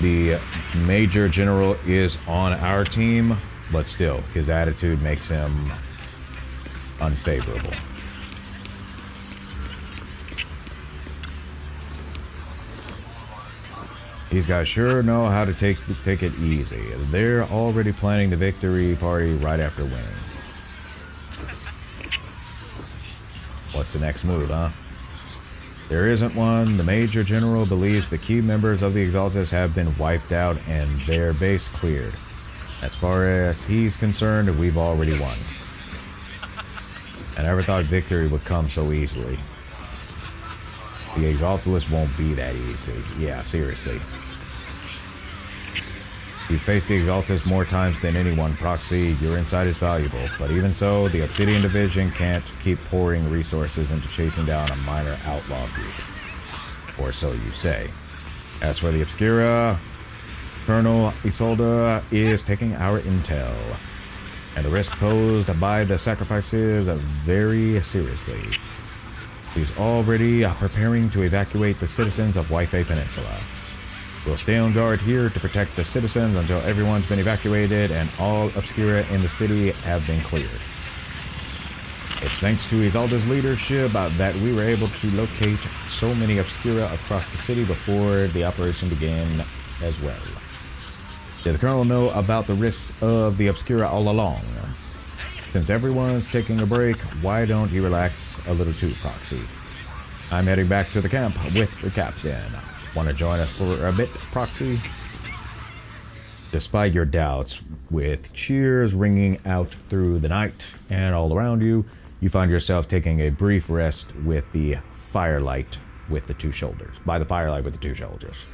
the Major General is on our team, but still, his attitude makes him unfavorable. These guys sure know how to take it easy. They're already planning the victory party right after winning. What's the next move, huh? There isn't one. The Major General believes the key members of the Exaltists have been wiped out and their base cleared. As far as he's concerned, we've already won. I never thought victory would come so easily. The Exaltists won't be that easy. Yeah, seriously. You face the Exaltists more times than anyone, Proxy. Your insight is valuable. But even so, the Obsidian Division can't keep pouring resources into chasing down a minor outlaw group. Or so you say. As for the Obscura, Colonel Isolde is taking our intel. And the risk posed by the sacrifices very seriously. He's already preparing to evacuate the citizens of Waifei Peninsula. We'll stay on guard here to protect the citizens until everyone's been evacuated and all Obscura in the city have been cleared. It's thanks to Isolde's leadership that we were able to locate so many Obscura across the city before the operation began as well. Did the Colonel know about the risks of the Obscura all along? Since everyone's taking a break, why don't you relax a little too, Proxy? I'm heading back to the camp with the captain. Want to join us for a bit, Proxy? Despite your doubts, with cheers ringing out through the night and all around you, you find yourself taking a brief rest with the firelight with the two shoulders. By the firelight with the two shoulders.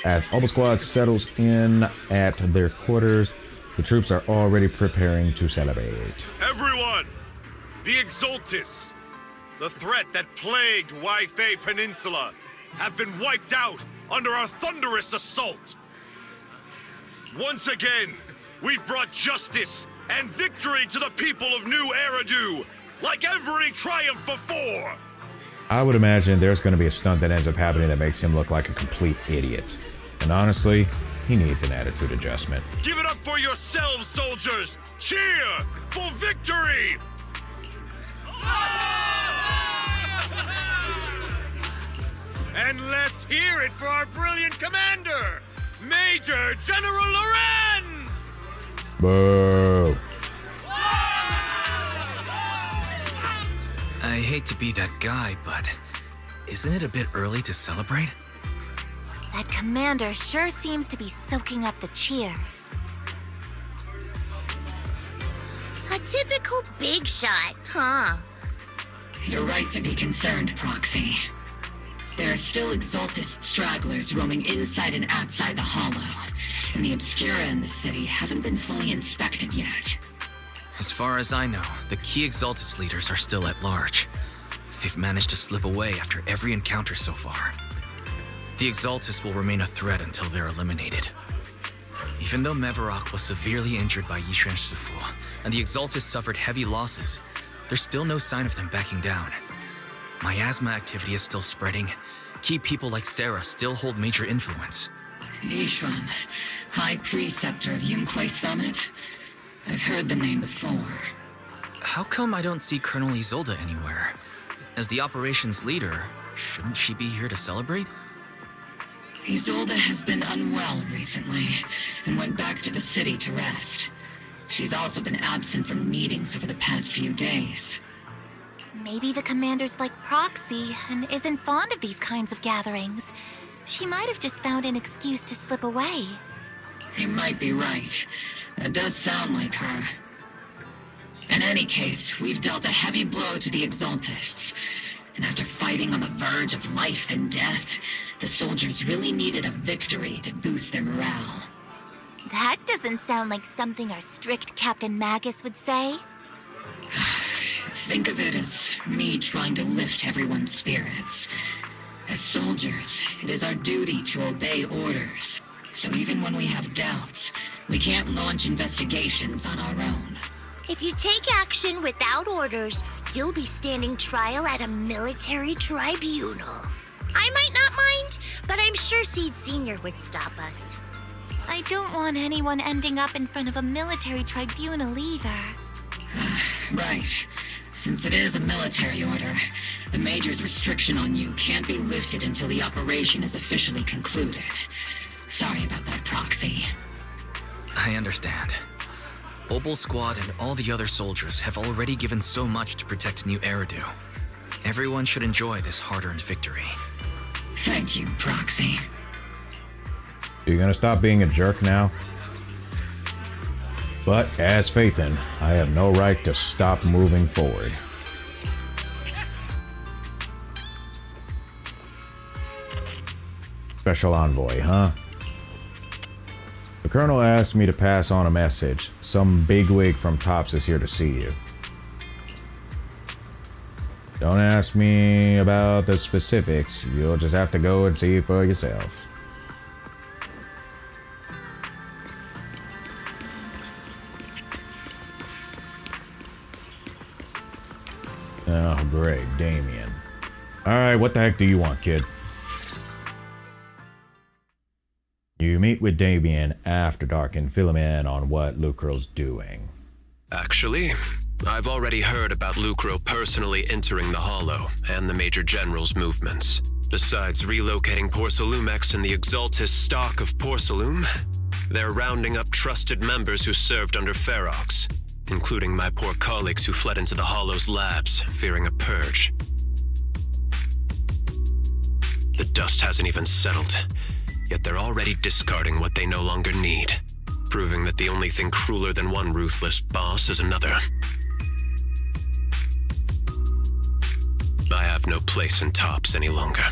As Obel Squad settles in at their quarters, the troops are already preparing to celebrate. Everyone! The Exaltists, the threat that plagued Waifei Peninsula, have been wiped out under our thunderous assault. Once again, we've brought justice and victory to the people of New Eridu, like every triumph before. I would imagine there's going to be a stunt that ends up happening that makes him look like a complete idiot. And honestly, he needs an attitude adjustment. Give it up for yourselves, soldiers! Cheer for victory! And let's hear it for our brilliant commander, Major General Lorenz! Boo! I hate to be that guy, but isn't it a bit early to celebrate? That commander sure seems to be soaking up the cheers. A typical big shot, huh? You're right to be concerned, Proxy. There are still Exaltist stragglers roaming inside and outside the Hollow, and the Obscura in the city haven't been fully inspected yet. As far as I know, the key Exaltist leaders are still at large. They've managed to slip away after every encounter so far. The Exaltists will remain a threat until they're eliminated. Even though Mevarok was severely injured by Yishuan Shifu, and the Exaltists suffered heavy losses, there's still no sign of them backing down. Miasma activity is still spreading. Key people like Sarah still hold major influence. Yishuan, High Preceptor of Yunquai Summit? I've heard the name before. How come I don't see Colonel Isolde anywhere? As the operations leader, shouldn't she be here to celebrate? Isolde has been unwell recently, and went back to the city to rest. She's also been absent from meetings over the past few days. Maybe the commander's like Proxy and isn't fond of these kinds of gatherings. She might have just found an excuse to slip away. You might be right. That does sound like her. In any case, we've dealt a heavy blow to the Exaltists. And after fighting on the verge of life and death, the soldiers really needed a victory to boost their morale. That doesn't sound like something our strict Captain Magus would say. Think of it as me trying to lift everyone's spirits. As soldiers, it is our duty to obey orders. So even when we have doubts, we can't launch investigations on our own. If you take action without orders, you'll be standing trial at a military tribunal. I might not mind, but I'm sure Seed Sr. would stop us. I don't want anyone ending up in front of a military tribunal either. Right. Since it is a military order, the Major's restriction on you can't be lifted until the operation is officially concluded. Sorry about that, Proxy. I understand. Obol Squad and all the other soldiers have already given so much to protect New Eridu. Everyone should enjoy this hard-earned victory. Thank you, Proxy. Are you gonna stop being a jerk now? But as Phaethon, I have no right to stop moving forward. Special envoy, huh? The Colonel asked me to pass on a message. Some bigwig from TOPS is here to see you. Don't ask me about the specifics. You'll just have to go and see for yourself. Oh, great, Damien. Alright, what the heck do you want, kid? You meet with Damien after dark and fill him in on what Lucro's doing. Actually, I've already heard about Lucro personally entering the Hollow and the Major General's movements. Besides relocating Porcelumex and the Exaltists stock of Porcelume, they're rounding up trusted members who served under Ferox, including my poor colleagues who fled into the Hollow's labs, fearing a purge. The dust hasn't even settled, yet they're already discarding what they no longer need, proving that the only thing crueler than one ruthless boss is another. I have no place in TOPS any longer,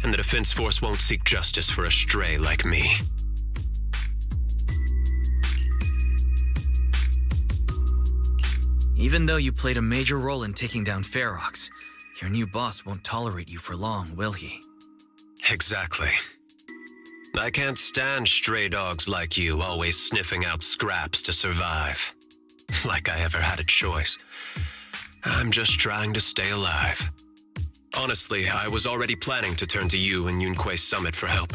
and the Defense Force won't seek justice for a stray like me. Even though you played a major role in taking down Ferox, your new boss won't tolerate you for long, will he? Exactly. I can't stand stray dogs like you always sniffing out scraps to survive. Like I ever had a choice. I'm just trying to stay alive. Honestly, I was already planning to turn to you and Yunque Summit for help.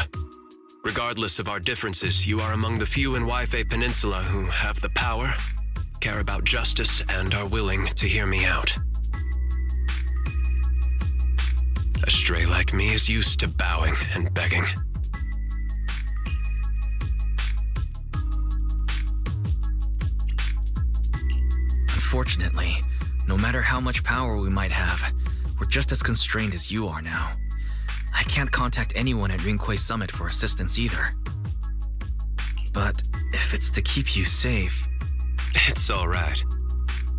Regardless of our differences, you are among the few in Waifei Peninsula who have the power, care about justice, and are willing to hear me out. A stray like me is used to bowing and begging. Unfortunately, no matter how much power we might have, we're just as constrained as you are now. I can't contact anyone at Yunque Summit for assistance either. But if it's to keep you safe... It's all right.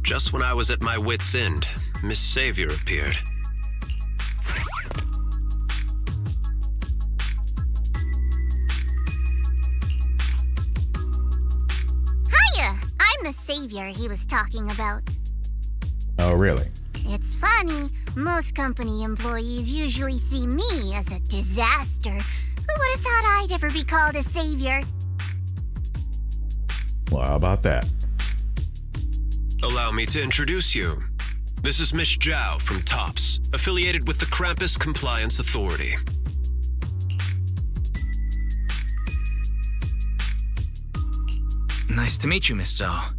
Just when I was at my wit's end, Miss Savior appeared. Hiya! I'm the savior he was talking about. Oh, really? It's funny. Most company employees usually see me as a disaster. Who would have thought I'd ever be called a savior? Well, how about that? Allow me to introduce you. This is Miss Zhao from TOPS, affiliated with the Krampus Compliance Authority. Nice to meet you, Miss Zhao.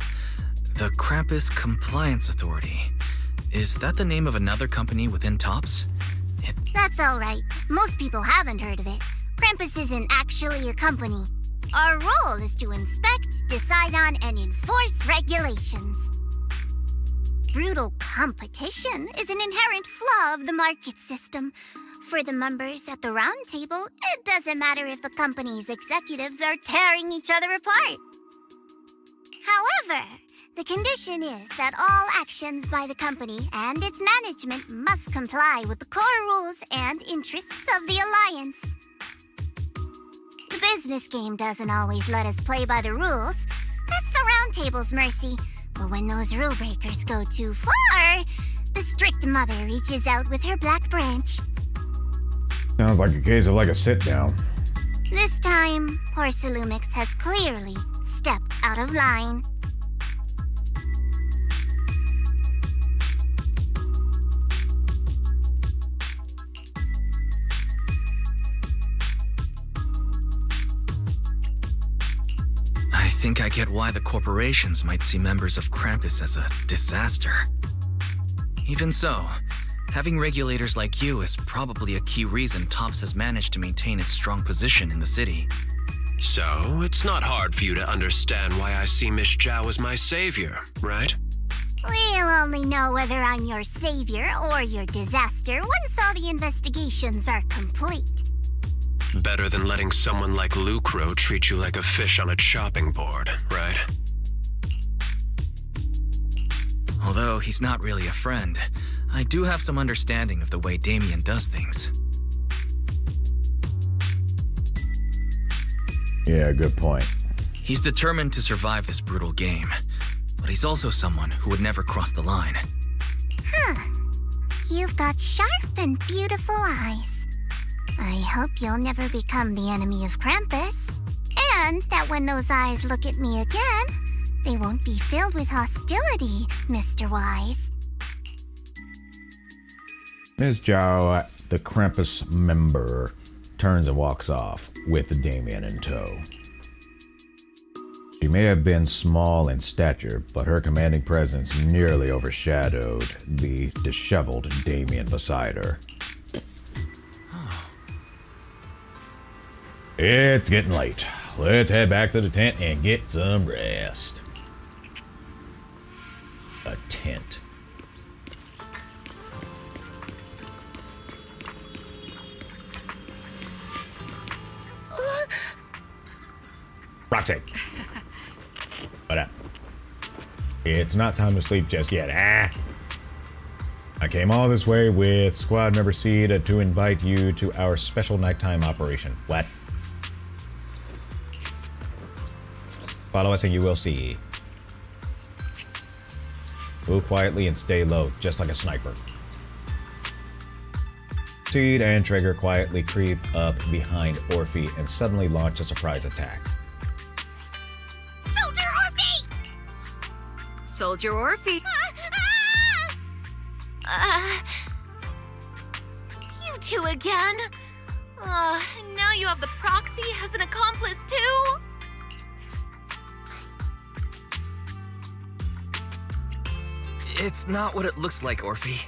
The Krampus Compliance Authority. Is that the name of another company within TOPS? That's all right. Most people haven't heard of it. Krampus isn't actually a company. Our role is to inspect, decide on, and enforce regulations. Brutal competition is an inherent flaw of the market system. For the members at the round table, it doesn't matter if the company's executives are tearing each other apart. However, the condition is that all actions by the company and its management must comply with the core rules and interests of the Alliance. The business game doesn't always let us play by the rules. That's the round table's mercy. But when those rule breakers go too far, the strict mother reaches out with her black branch. Sounds like a case of like a sit-down. This time, Porcelumix has clearly stepped out of line. I think I get why the corporations might see members of Krampus as a disaster. Even so, having regulators like you is probably a key reason TOPS has managed to maintain its strong position in the city. So, it's not hard for you to understand why I see Miss Zhao as my savior, right? We'll only know whether I'm your savior or your disaster once all the investigations are complete. Better than letting someone like Lucro treat you like a fish on a chopping board, right? Although he's not really a friend, I do have some understanding of the way Damien does things. Yeah, good point. He's determined to survive this brutal game, but he's also someone who would never cross the line. Huh. You've got sharp and beautiful eyes. I hope you'll never become the enemy of Krampus. And that when those eyes look at me again, they won't be filled with hostility, Mr. Wise. Ms. Zhao, the Krampus member, turns and walks off with Damien in tow. She may have been small in stature, but her commanding presence nearly overshadowed the disheveled Damien beside her. It's getting late. Let's head back to the tent and get some rest. A tent. Roxy. What up? It's not time to sleep just yet. I came all this way with squad member Seed to invite you to our special nighttime operation. What? Follow us and you will see. Move quietly and stay low, just like a sniper. Seed and Trigger quietly creep up behind Orphe and suddenly launch a surprise attack. Soldier Orphe! Soldier Orphe. You two again? Now you have the proxy as an accomplice too? It's not what it looks like, Orphe.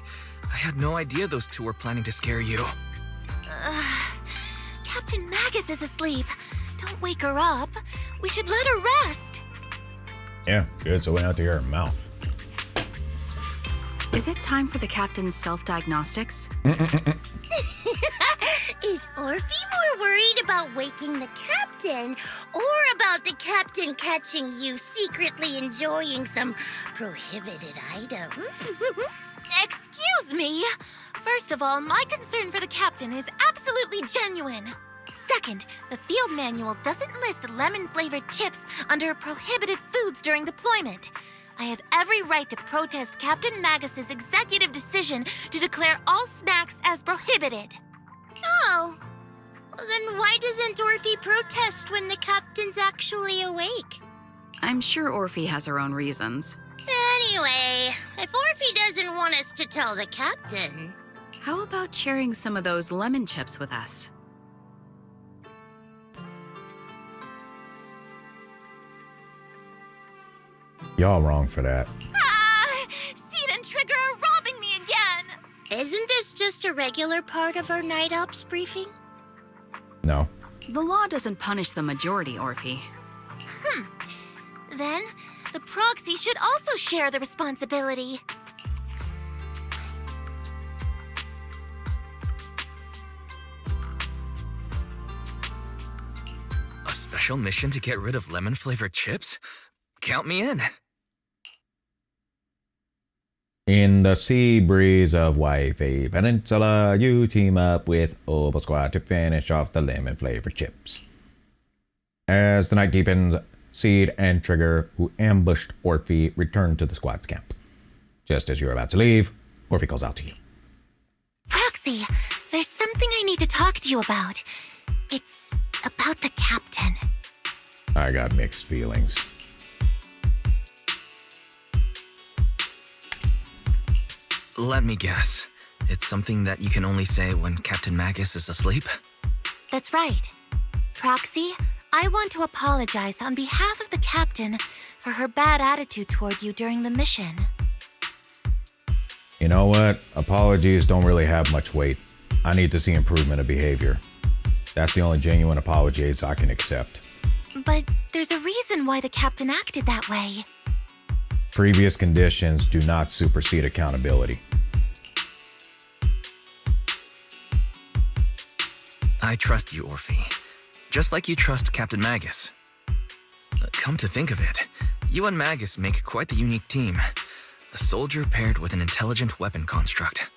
I had no idea those two were planning to scare you. Captain Magus is asleep. Don't wake her up. We should let her rest. Yeah, good, so we don't have to hear her mouth. Is it time for the captain's self-diagnostics? Is Orphe more worried about waking the captain or about the captain catching you secretly enjoying some prohibited items? Excuse me. First of all, my concern for the captain is absolutely genuine. Second, the field manual doesn't list lemon-flavored chips under prohibited foods during deployment. I have every right to protest Captain Magus's executive decision to declare all snacks as prohibited. Oh. Then why doesn't Orphe protest when the captain's actually awake? I'm sure Orphe has her own reasons. Anyway, if Orphe doesn't want us to tell the captain... How about sharing some of those lemon chips with us? Y'all wrong for that. Seed and Trigger are robbing me again! Isn't this just a regular part of our night ops briefing? No. The law doesn't punish the majority, Orphe. Then, the proxy should also share the responsibility. A special mission to get rid of lemon-flavored chips? Count me in. In the sea breeze of Waife Peninsula, you team up with Obel Squad to finish off the lemon-flavored chips. As the night deepens, Seed and Trigger, who ambushed Orphe, return to the squad's camp. Just as you're about to leave, Orphe calls out to you. Proxy, there's something I need to talk to you about. It's about the captain. I got mixed feelings. Let me guess. It's something that you can only say when Captain Magus is asleep? That's right. Proxy, I want to apologize on behalf of the captain for her bad attitude toward you during the mission. You know what? Apologies don't really have much weight. I need to see improvement of behavior. That's the only genuine apologies I can accept. But there's a reason why the captain acted that way. Previous conditions do not supersede accountability. I trust you, Orphe. Just like you trust Captain Magus. Come to think of it, you and Magus make quite the unique team. A soldier paired with an intelligent weapon construct.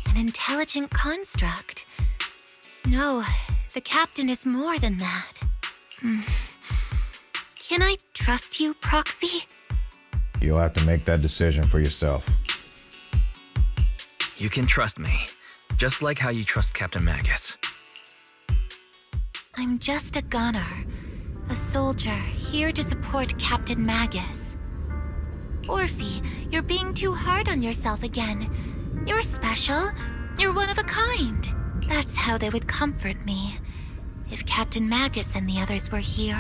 An intelligent construct? No, the captain is more than that. Can I trust you, Proxy? You'll have to make that decision for yourself. You can trust me, just like how you trust Captain Magus. I'm just a gunner, a soldier here to support Captain Magus. Orphe, you're being too hard on yourself again. You're special. You're one of a kind. That's how they would comfort me, if Captain Magus and the others were here.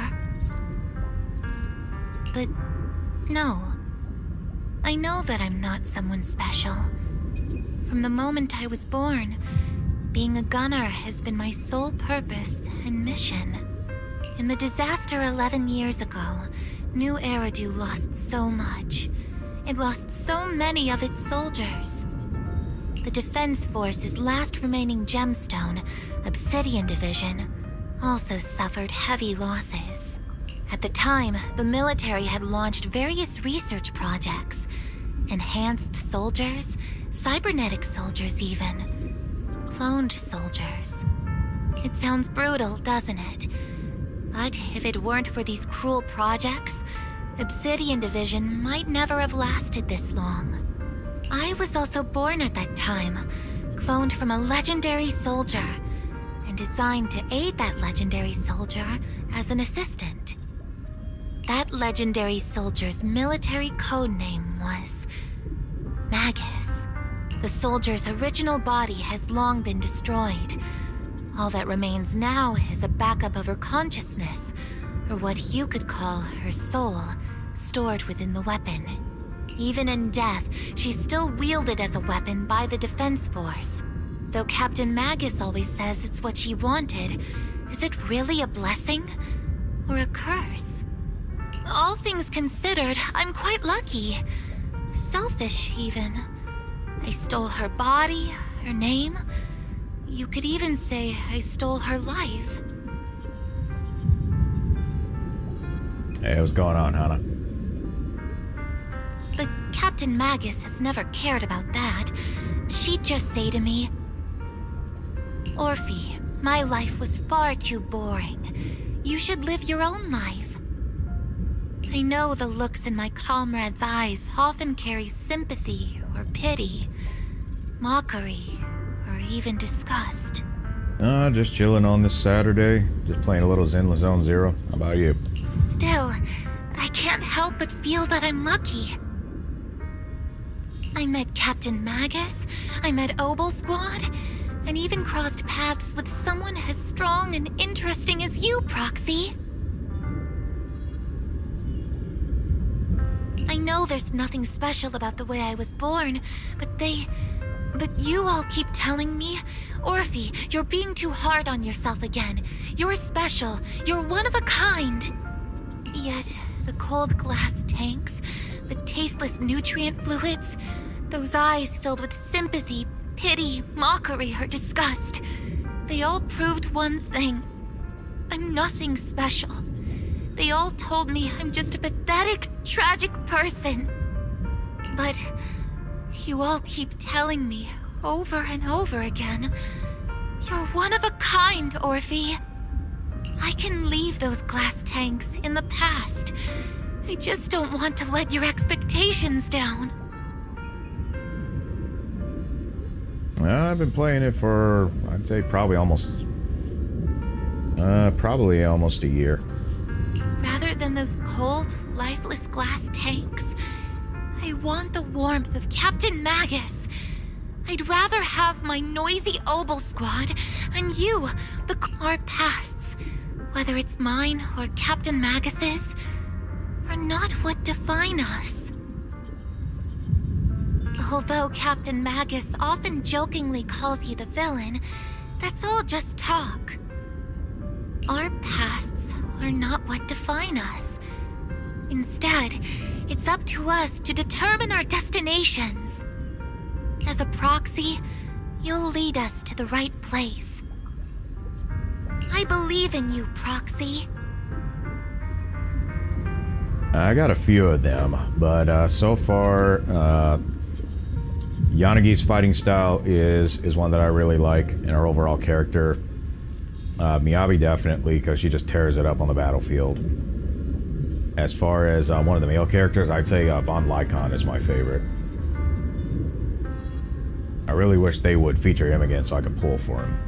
But no. I know that I'm not someone special. From the moment I was born, being a gunner has been my sole purpose and mission. In the disaster 11 years ago, New Eridu lost so much. It lost so many of its soldiers. The Defense Force's last remaining gemstone, Obsidian Division, also suffered heavy losses. At the time, the military had launched various research projects. Enhanced soldiers, cybernetic soldiers even. Cloned soldiers. It sounds brutal, doesn't it? But if it weren't for these cruel projects, Obsidian Division might never have lasted this long. I was also born at that time, cloned from a legendary soldier, and designed to aid that legendary soldier as an assistant. That legendary soldier's military code name was Magus. The soldier's original body has long been destroyed. All that remains now is a backup of her consciousness, or what you could call her soul, stored within the weapon. Even in death, she's still wielded as a weapon by the Defense Force. Though Captain Magus always says it's what she wanted, is it really a blessing or a curse? All things considered, I'm quite lucky. Selfish, even. I stole her body, her name. You could even say I stole her life. Hey, what's going on, Hannah? But Captain Magus has never cared about that. She'd just say to me, Orphe, my life was far too boring. You should live your own life. I know the looks in my comrades' eyes often carry sympathy or pity, mockery, or even disgust. Just chilling on this Saturday. Just playing a little Zenless Zone Zero. How about you? Still, I can't help but feel that I'm lucky. I met Captain Magus, I met Obel Squad, and even crossed paths with someone as strong and interesting as you, Proxy. I know there's nothing special about the way I was born, but you all keep telling me, Orphe, you're being too hard on yourself again. You're special. You're one of a kind. Yet, the cold glass tanks, the tasteless nutrient fluids, those eyes filled with sympathy, pity, mockery, or disgust, they all proved one thing. I'm nothing special. They all told me I'm just a pathetic, tragic person. But you all keep telling me over and over again, you're one of a kind, Orphe. I can leave those glass tanks in the past. I just don't want to let your expectations down. I've been playing it for, I'd say, probably almost a year. Rather than those cold, lifeless glass tanks, I want the warmth of Captain Magus. I'd rather have my noisy Obel Squad and you, our pasts. whether it's mine or Captain Magus's, are not what define us. Although Captain Magus often jokingly calls you the villain, that's all just talk. Our pasts are not what define us. Instead, it's up to us to determine our destinations. As a proxy, you'll lead us to the right place. I believe in you, Proxy. I got a few of them, but so far, Yanagi's fighting style is one that I really like, and her overall character. Miyabi definitely, because she just tears it up on the battlefield. As far as one of the male characters, I'd say Von Lycon is my favorite. I really wish they would feature him again so I could pull for him.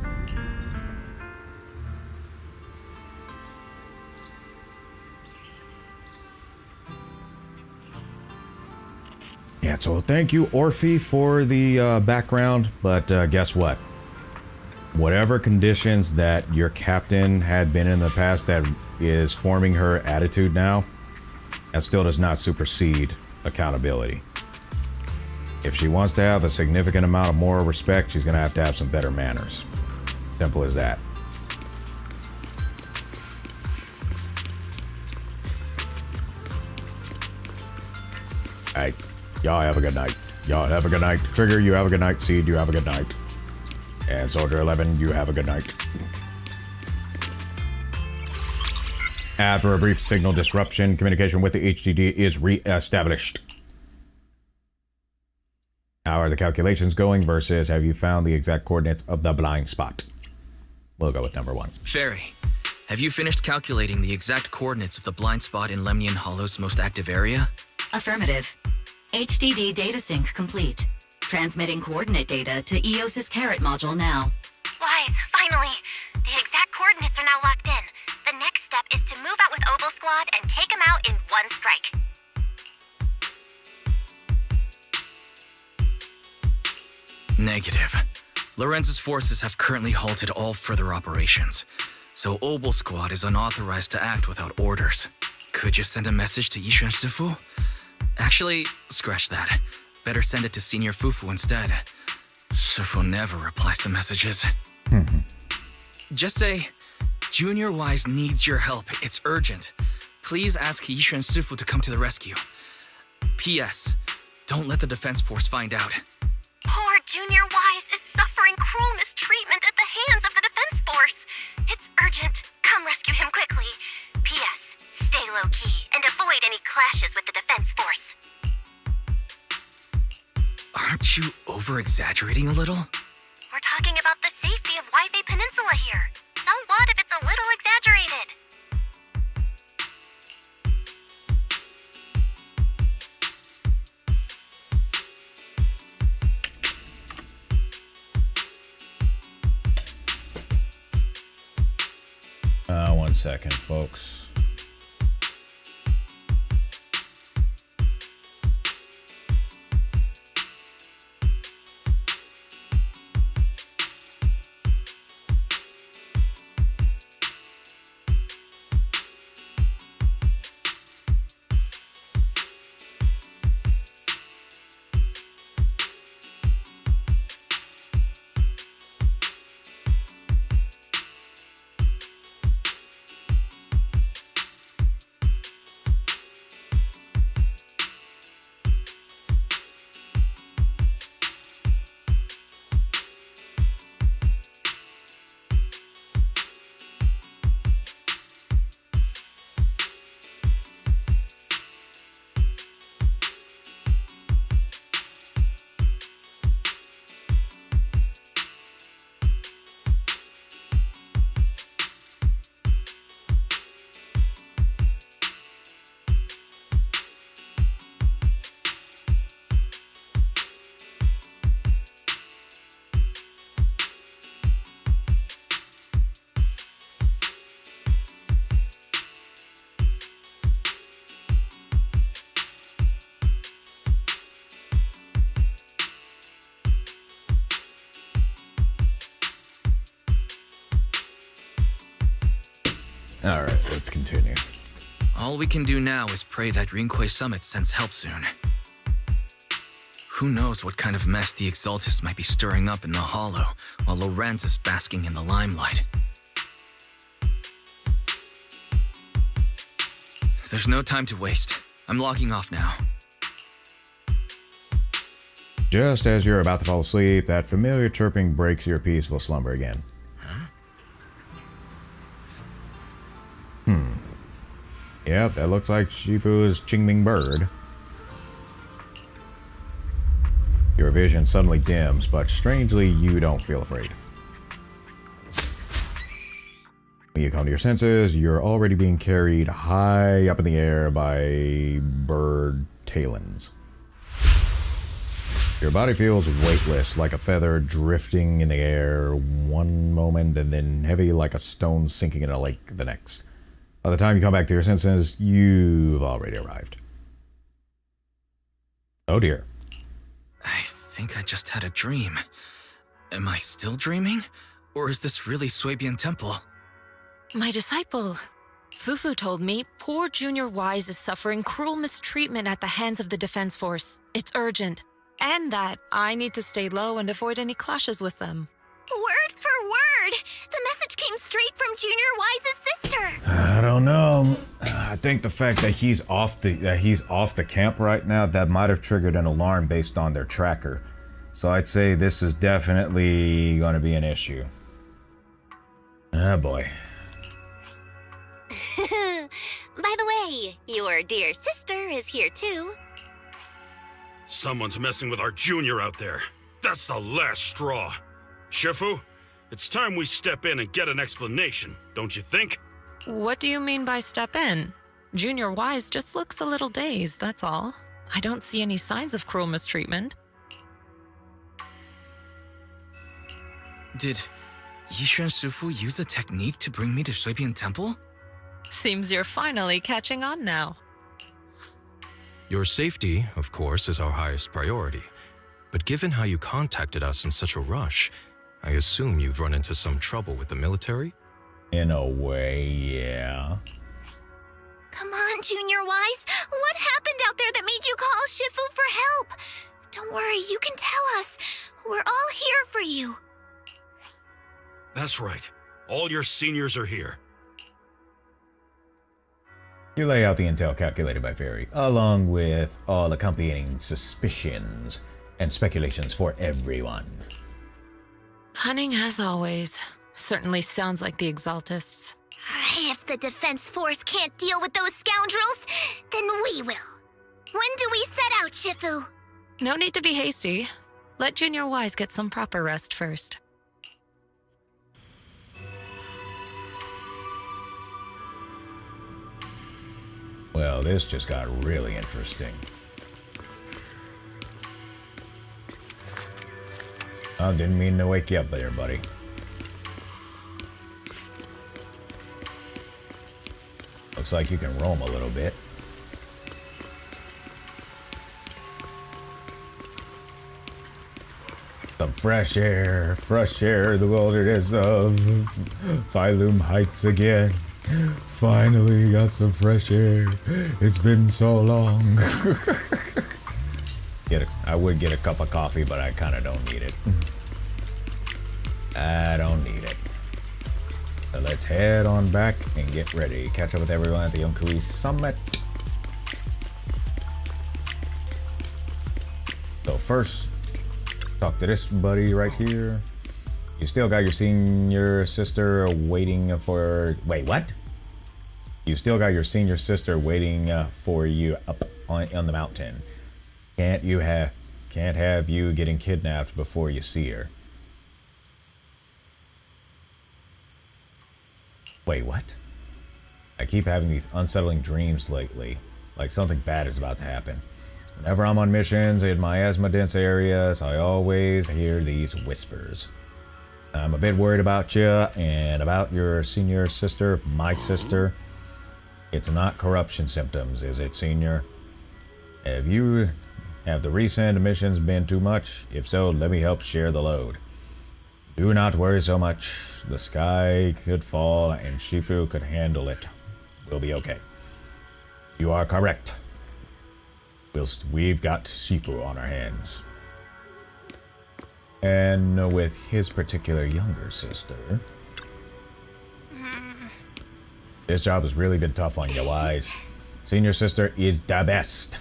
Yeah, so thank you, Orphe, for the background, but guess what? Whatever conditions that your captain had been in the past that is forming her attitude now, that still does not supersede accountability. If she wants to have a significant amount of moral respect, she's going to have some better manners. Simple as that. Alright, y'all have a good night. Y'all have a good night. Trigger, you have a good night. Seed, you have a good night. And Soldier 11, you have a good night. After a brief signal disruption, communication with the HDD is re-established. How are the calculations going versus have you found the exact coordinates of the blind spot? We'll go with number 1. Fairy, have you finished calculating the exact coordinates of the blind spot in Lemnian Hollow's most active area? Affirmative. HDD data sync complete. Transmitting coordinate data to EOS's Carrot module now. Wise, finally! The exact coordinates are now locked in. The next step is to move out with Obel Squad and take them out in one strike. Negative. Lorenz's forces have currently halted all further operations, so Obel Squad is unauthorized to act without orders. Could you send a message to Yishuan Sufu? Actually, scratch that. Better send it to Senior Fufu instead. Sufu never replies to messages. Just say, Junior Wise needs your help. It's urgent. Please ask Yishuan Sufu to come to the rescue. P.S. Don't let the defense force find out. Poor Junior Wise is suffering cruel mistreatment at the hands of the defense force. It's urgent. Come rescue him quickly. P.S. Stay low-key and avoid any clashes with the defense force. Aren't you over-exaggerating a little? We're talking about the safety of Waifei Peninsula here. So what if it's a little exaggerated? One second, folks. Alright, let's continue. All we can do now is pray that Rinquay Summit sends help soon. Who knows what kind of mess the Exaltists might be stirring up in the Hollow, while Lorenz is basking in the limelight. There's no time to waste. I'm logging off now. Just as you're about to fall asleep, that familiar chirping breaks your peaceful slumber again. Yep, that looks like Shifu's Qingming bird. Your vision suddenly dims, but strangely, you don't feel afraid. When you come to your senses, you're already being carried high up in the air by bird talons. Your body feels weightless, like a feather drifting in the air one moment and then heavy like a stone sinking in a lake the next. By the time you come back to your senses, you've already arrived. Oh dear. I think I just had a dream. Am I still dreaming? Or is this really Swabian Temple? My disciple, Fufu told me poor Junior Wise is suffering cruel mistreatment at the hands of the Defense Force. It's urgent. And that I need to stay low and avoid any clashes with them. Word for word! The message came straight from Junior Wise's sister! I don't know. I think the fact that he's off the camp right now, that might have triggered an alarm based on their tracker. So I'd say this is definitely going to be an issue. Ah, boy. By the way, your dear sister is here too. Someone's messing with our junior out there. That's the last straw. Shifu, it's time we step in and get an explanation, don't you think? What do you mean by step in? Junior Wise just looks a little dazed, that's all. I don't see any signs of cruel mistreatment. Did Yishuan Shifu use a technique to bring me to Shuibian Temple? Seems you're finally catching on now. Your safety, of course, is our highest priority. But given how you contacted us in such a rush, I assume you've run into some trouble with the military? In a way, yeah. Come on, Junior Wise. What happened out there that made you call Shifu for help? Don't worry, you can tell us. We're all here for you. That's right. All your seniors are here. You lay out the intel calculated by Fairy, along with all accompanying suspicions and speculations for everyone. Cunning as always. Certainly sounds like the Exaltists. If the Defense Force can't deal with those scoundrels, then we will. When do we set out, Shifu? No need to be hasty. Let Junior Wise get some proper rest first. Well, this just got really interesting. I didn't mean to wake you up there, buddy. Looks like you can roam a little bit. Some fresh air, the wilderness of Failume Heights again. Finally got some fresh air. It's been so long. I would get a cup of coffee, but I kind of don't need it. I don't need it. So let's head on back and get ready. Catch up with everyone at the Yonkui Summit. So first, talk to this buddy right here. You still got your senior sister waiting for... Wait, what? You still got your senior sister waiting for you up on the mountain. Can't have you getting kidnapped before you see her. Wait, what? I keep having these unsettling dreams lately, like something bad is about to happen. Whenever I'm on missions in my asthma-dense areas, I always hear these whispers. I'm a bit worried about you and about your senior sister, my sister. It's not corruption symptoms, is it, senior? Have the recent missions been too much? If so, let me help share the load. Do not worry so much. The sky could fall and Shifu could handle it. We'll be okay. You are correct. We've got Shifu on our hands. And with his particular younger sister, this job has really been tough on you, Wise. Senior sister is the best.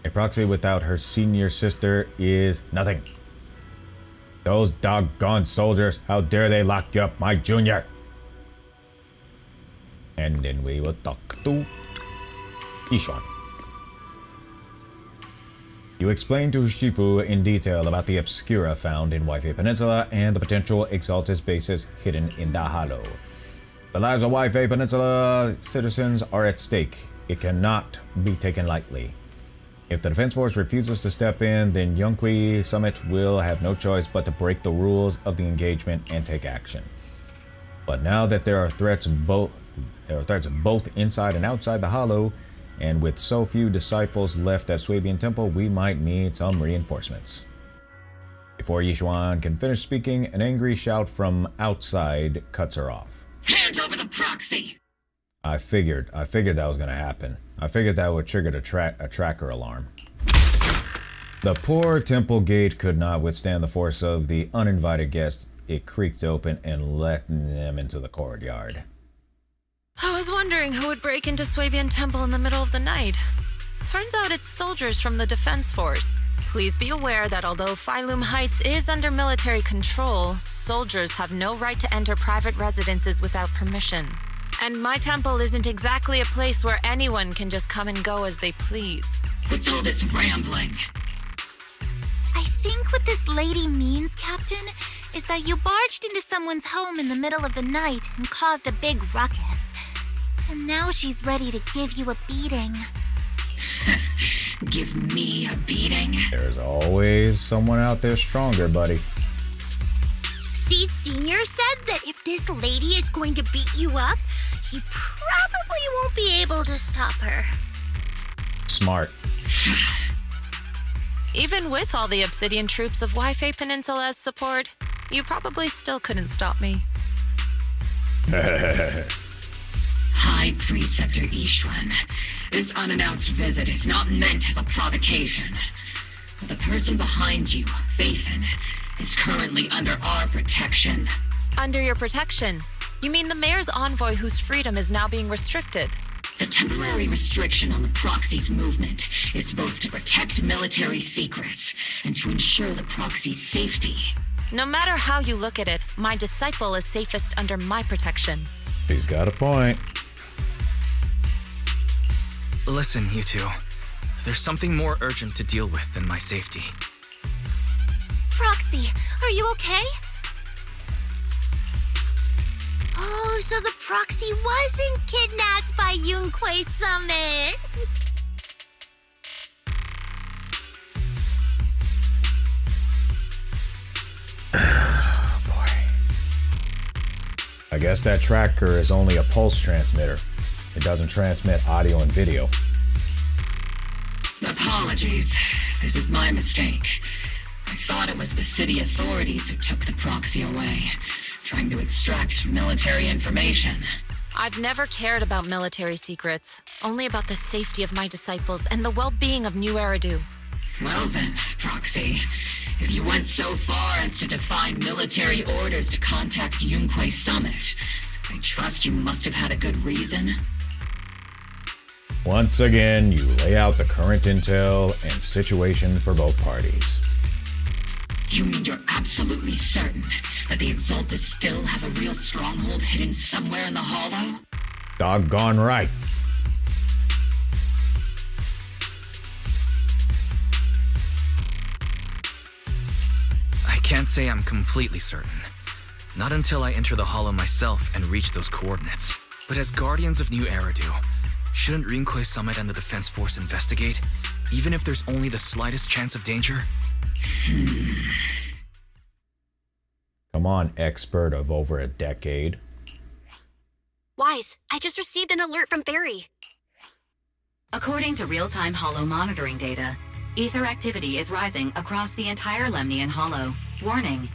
A proxy without her senior sister is nothing. Those doggone soldiers, how dare they lock you up, my junior? And then we will talk to Ishan. You explained to Shifu in detail about the Obscura found in Wi-Fi Peninsula and the potential Exaltist bases hidden in the Hollow. The lives of Wi-Fi Peninsula citizens are at stake. It cannot be taken lightly. If the Defense Force refuses to step in, then Yunhui Summit will have no choice but to break the rules of the engagement and take action. But now that there are threats both inside and outside the Hollow, and with so few disciples left at Swabian Temple, we might need some reinforcements. Before Yishuan can finish speaking, an angry shout from outside cuts her off. Hand over the proxy! I figured that was going to happen. I figured that would trigger a tracker alarm. The poor temple gate could not withstand the force of the uninvited guests. It creaked open and let them into the courtyard. I was wondering who would break into Swabian Temple in the middle of the night. Turns out it's soldiers from the Defense Force. Please be aware that although Failume Heights is under military control, soldiers have no right to enter private residences without permission. And my temple isn't exactly a place where anyone can just come and go as they please. What's all this rambling? I think what this lady means, Captain, is that you barged into someone's home in the middle of the night and caused a big ruckus. And now she's ready to give you a beating. Give me a beating? There's always someone out there stronger, buddy. Seed Senior said that if this lady is going to beat you up, he probably won't be able to stop her. Smart. Even with all the Obsidian troops of Wi-Fi Peninsula's support, you probably still couldn't stop me. High Preceptor Ishwan, this unannounced visit is not meant as a provocation. The person behind you, Phaethon, is currently under our protection. Under your protection? You mean the mayor's envoy whose freedom is now being restricted? The temporary restriction on the proxy's movement is both to protect military secrets and to ensure the proxy's safety. No matter how you look at it, my disciple is safest under my protection. He's got a point. Listen, you two. There's something more urgent to deal with than my safety. Proxy, are you okay? Oh, so the proxy wasn't kidnapped by Yunhui Summit. Boy. I guess that tracker is only a pulse transmitter. It doesn't transmit audio and video. Apologies. This is my mistake. I thought it was the city authorities who took the proxy away, trying to extract military information. I've never cared about military secrets, only about the safety of my disciples and the well-being of New Eridu. Well then, Proxy, if you went so far as to defy military orders to contact Yunhui Summit, I trust you must have had a good reason. Once again, you lay out the current intel and situation for both parties. You mean you're absolutely certain that the Exaltists still have a real stronghold hidden somewhere in the Hollow? Doggone right. I can't say I'm completely certain. Not until I enter the Hollow myself and reach those coordinates. But as Guardians of New Eridu, shouldn't Rinkwei Summit and the Defense Force investigate, even if there's only the slightest chance of danger? Come on, expert of over a decade. Wise, I just received an alert from Barry. According to real-time Hollow monitoring data, ether activity is rising across the entire Lemnian Hollow. Warning,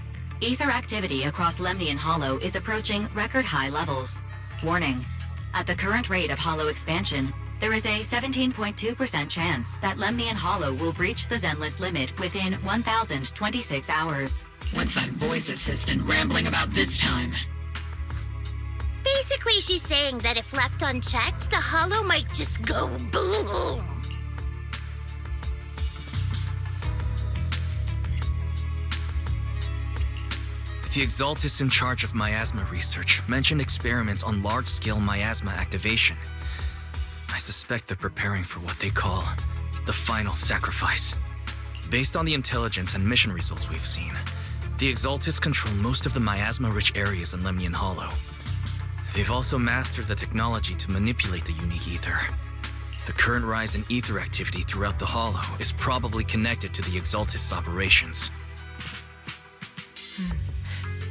Ether activity across Lemnian Hollow is approaching record high levels. Warning. At the current rate of Hollow expansion, there is a 17.2% chance that Lemnian Hollow will breach the Zenless limit within 1,026 hours. What's that voice assistant rambling about this time? Basically, she's saying that if left unchecked, the hollow might just go boom. The Exaltists in charge of miasma research mentioned experiments on large-scale miasma activation. I suspect they're preparing for what they call the final sacrifice. Based on the intelligence and mission results we've seen, the Exaltists control most of the miasma-rich areas in Lemnian Hollow. They've also mastered the technology to manipulate the unique ether. The current rise in ether activity throughout the Hollow is probably connected to the Exaltists' operations.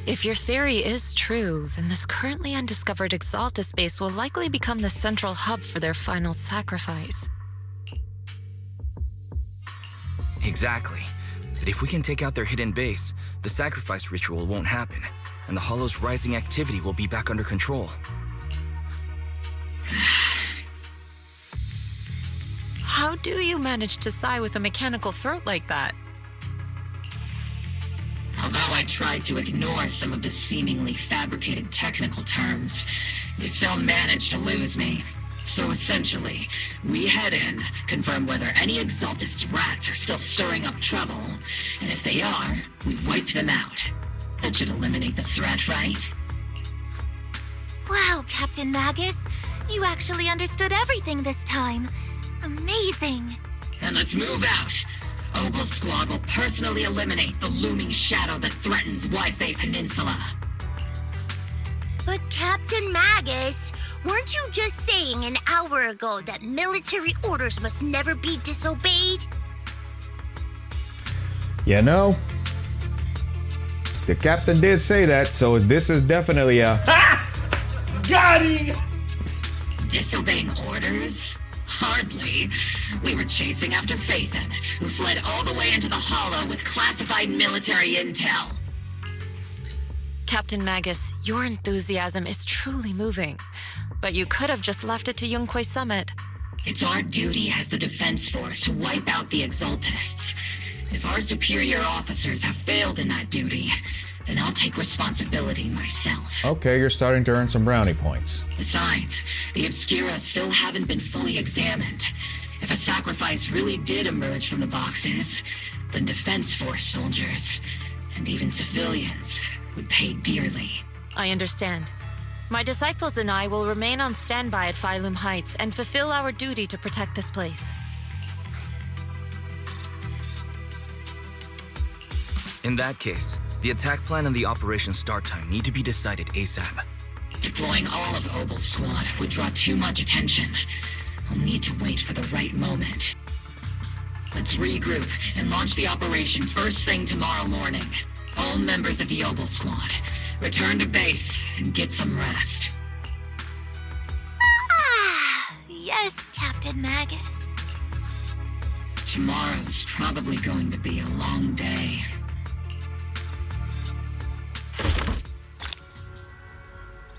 If your theory is true, then this currently undiscovered Exaltist base will likely become the central hub for their final sacrifice. Exactly. But if we can take out their hidden base, the sacrifice ritual won't happen, and the Hollow's rising activity will be back under control. How do you manage to sigh with a mechanical throat like that? Although I tried to ignore some of the seemingly fabricated technical terms, you still managed to lose me. So essentially, we head in, confirm whether any Exaltists rats are still stirring up trouble, and if they are, we wipe them out. That should eliminate the threat, right? Wow, Captain Magus. You actually understood everything this time. Amazing. Then let's move out. Obel Squad will personally eliminate the looming shadow that threatens Wi-Fi Peninsula. But Captain Magus, weren't you just saying an hour ago that military orders must never be disobeyed? You know, the captain did say that, so this is definitely a... Ha! Got him! Disobeying orders? Hardly. We were chasing after Phaethon, who fled all the way into the Hollow with classified military intel. Captain Magus, your enthusiasm is truly moving. But you could have just left it to Yunquay Summit. It's our duty as the Defense Force to wipe out the Exaltists. If our superior officers have failed in that duty, then I'll take responsibility myself. Okay, you're starting to earn some brownie points. Besides, the Obscura still haven't been fully examined. If a sacrifice really did emerge from the boxes, then Defense Force soldiers, and even civilians, would pay dearly. I understand. My disciples and I will remain on standby at Failume Heights and fulfill our duty to protect this place. In that case, the attack plan and the operation start time need to be decided ASAP. Deploying all of Obel Squad would draw too much attention. I'll need to wait for the right moment. Let's regroup and launch the operation first thing tomorrow morning. All members of the Obel Squad, return to base and get some rest. Ah, yes, Captain Magus. Tomorrow's probably going to be a long day.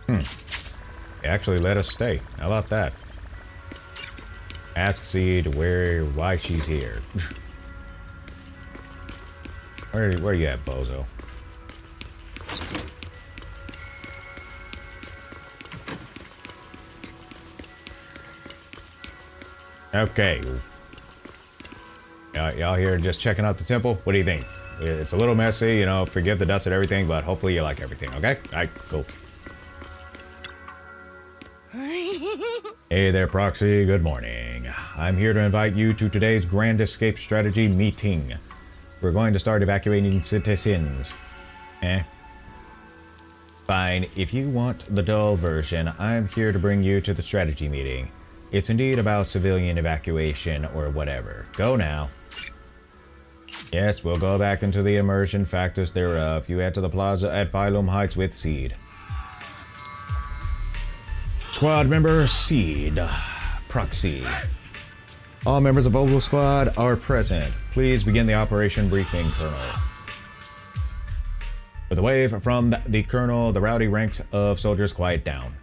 They actually let us stay. How about that? Ask Seed why she's here. Where you at, bozo? Okay. Y'all here just checking out the temple? What do you think? It's a little messy, you know, forgive the dust and everything, but hopefully you like everything, okay? Alright, cool. Hey there, Proxy. Good morning. I'm here to invite you to today's Grand Escape Strategy meeting. We're going to start evacuating citizens. Fine. If you want the dull version, I'm here to bring you to the strategy meeting. It's indeed about civilian evacuation or whatever. Go now. Yes, we'll go back into the immersion factors thereof. You head to the plaza at Failume Heights with Seed. Squad member Seed. Proxy. All members of Obel Squad are present. Please begin the operation briefing, Colonel. With a wave from the colonel, the rowdy ranks of soldiers quiet down.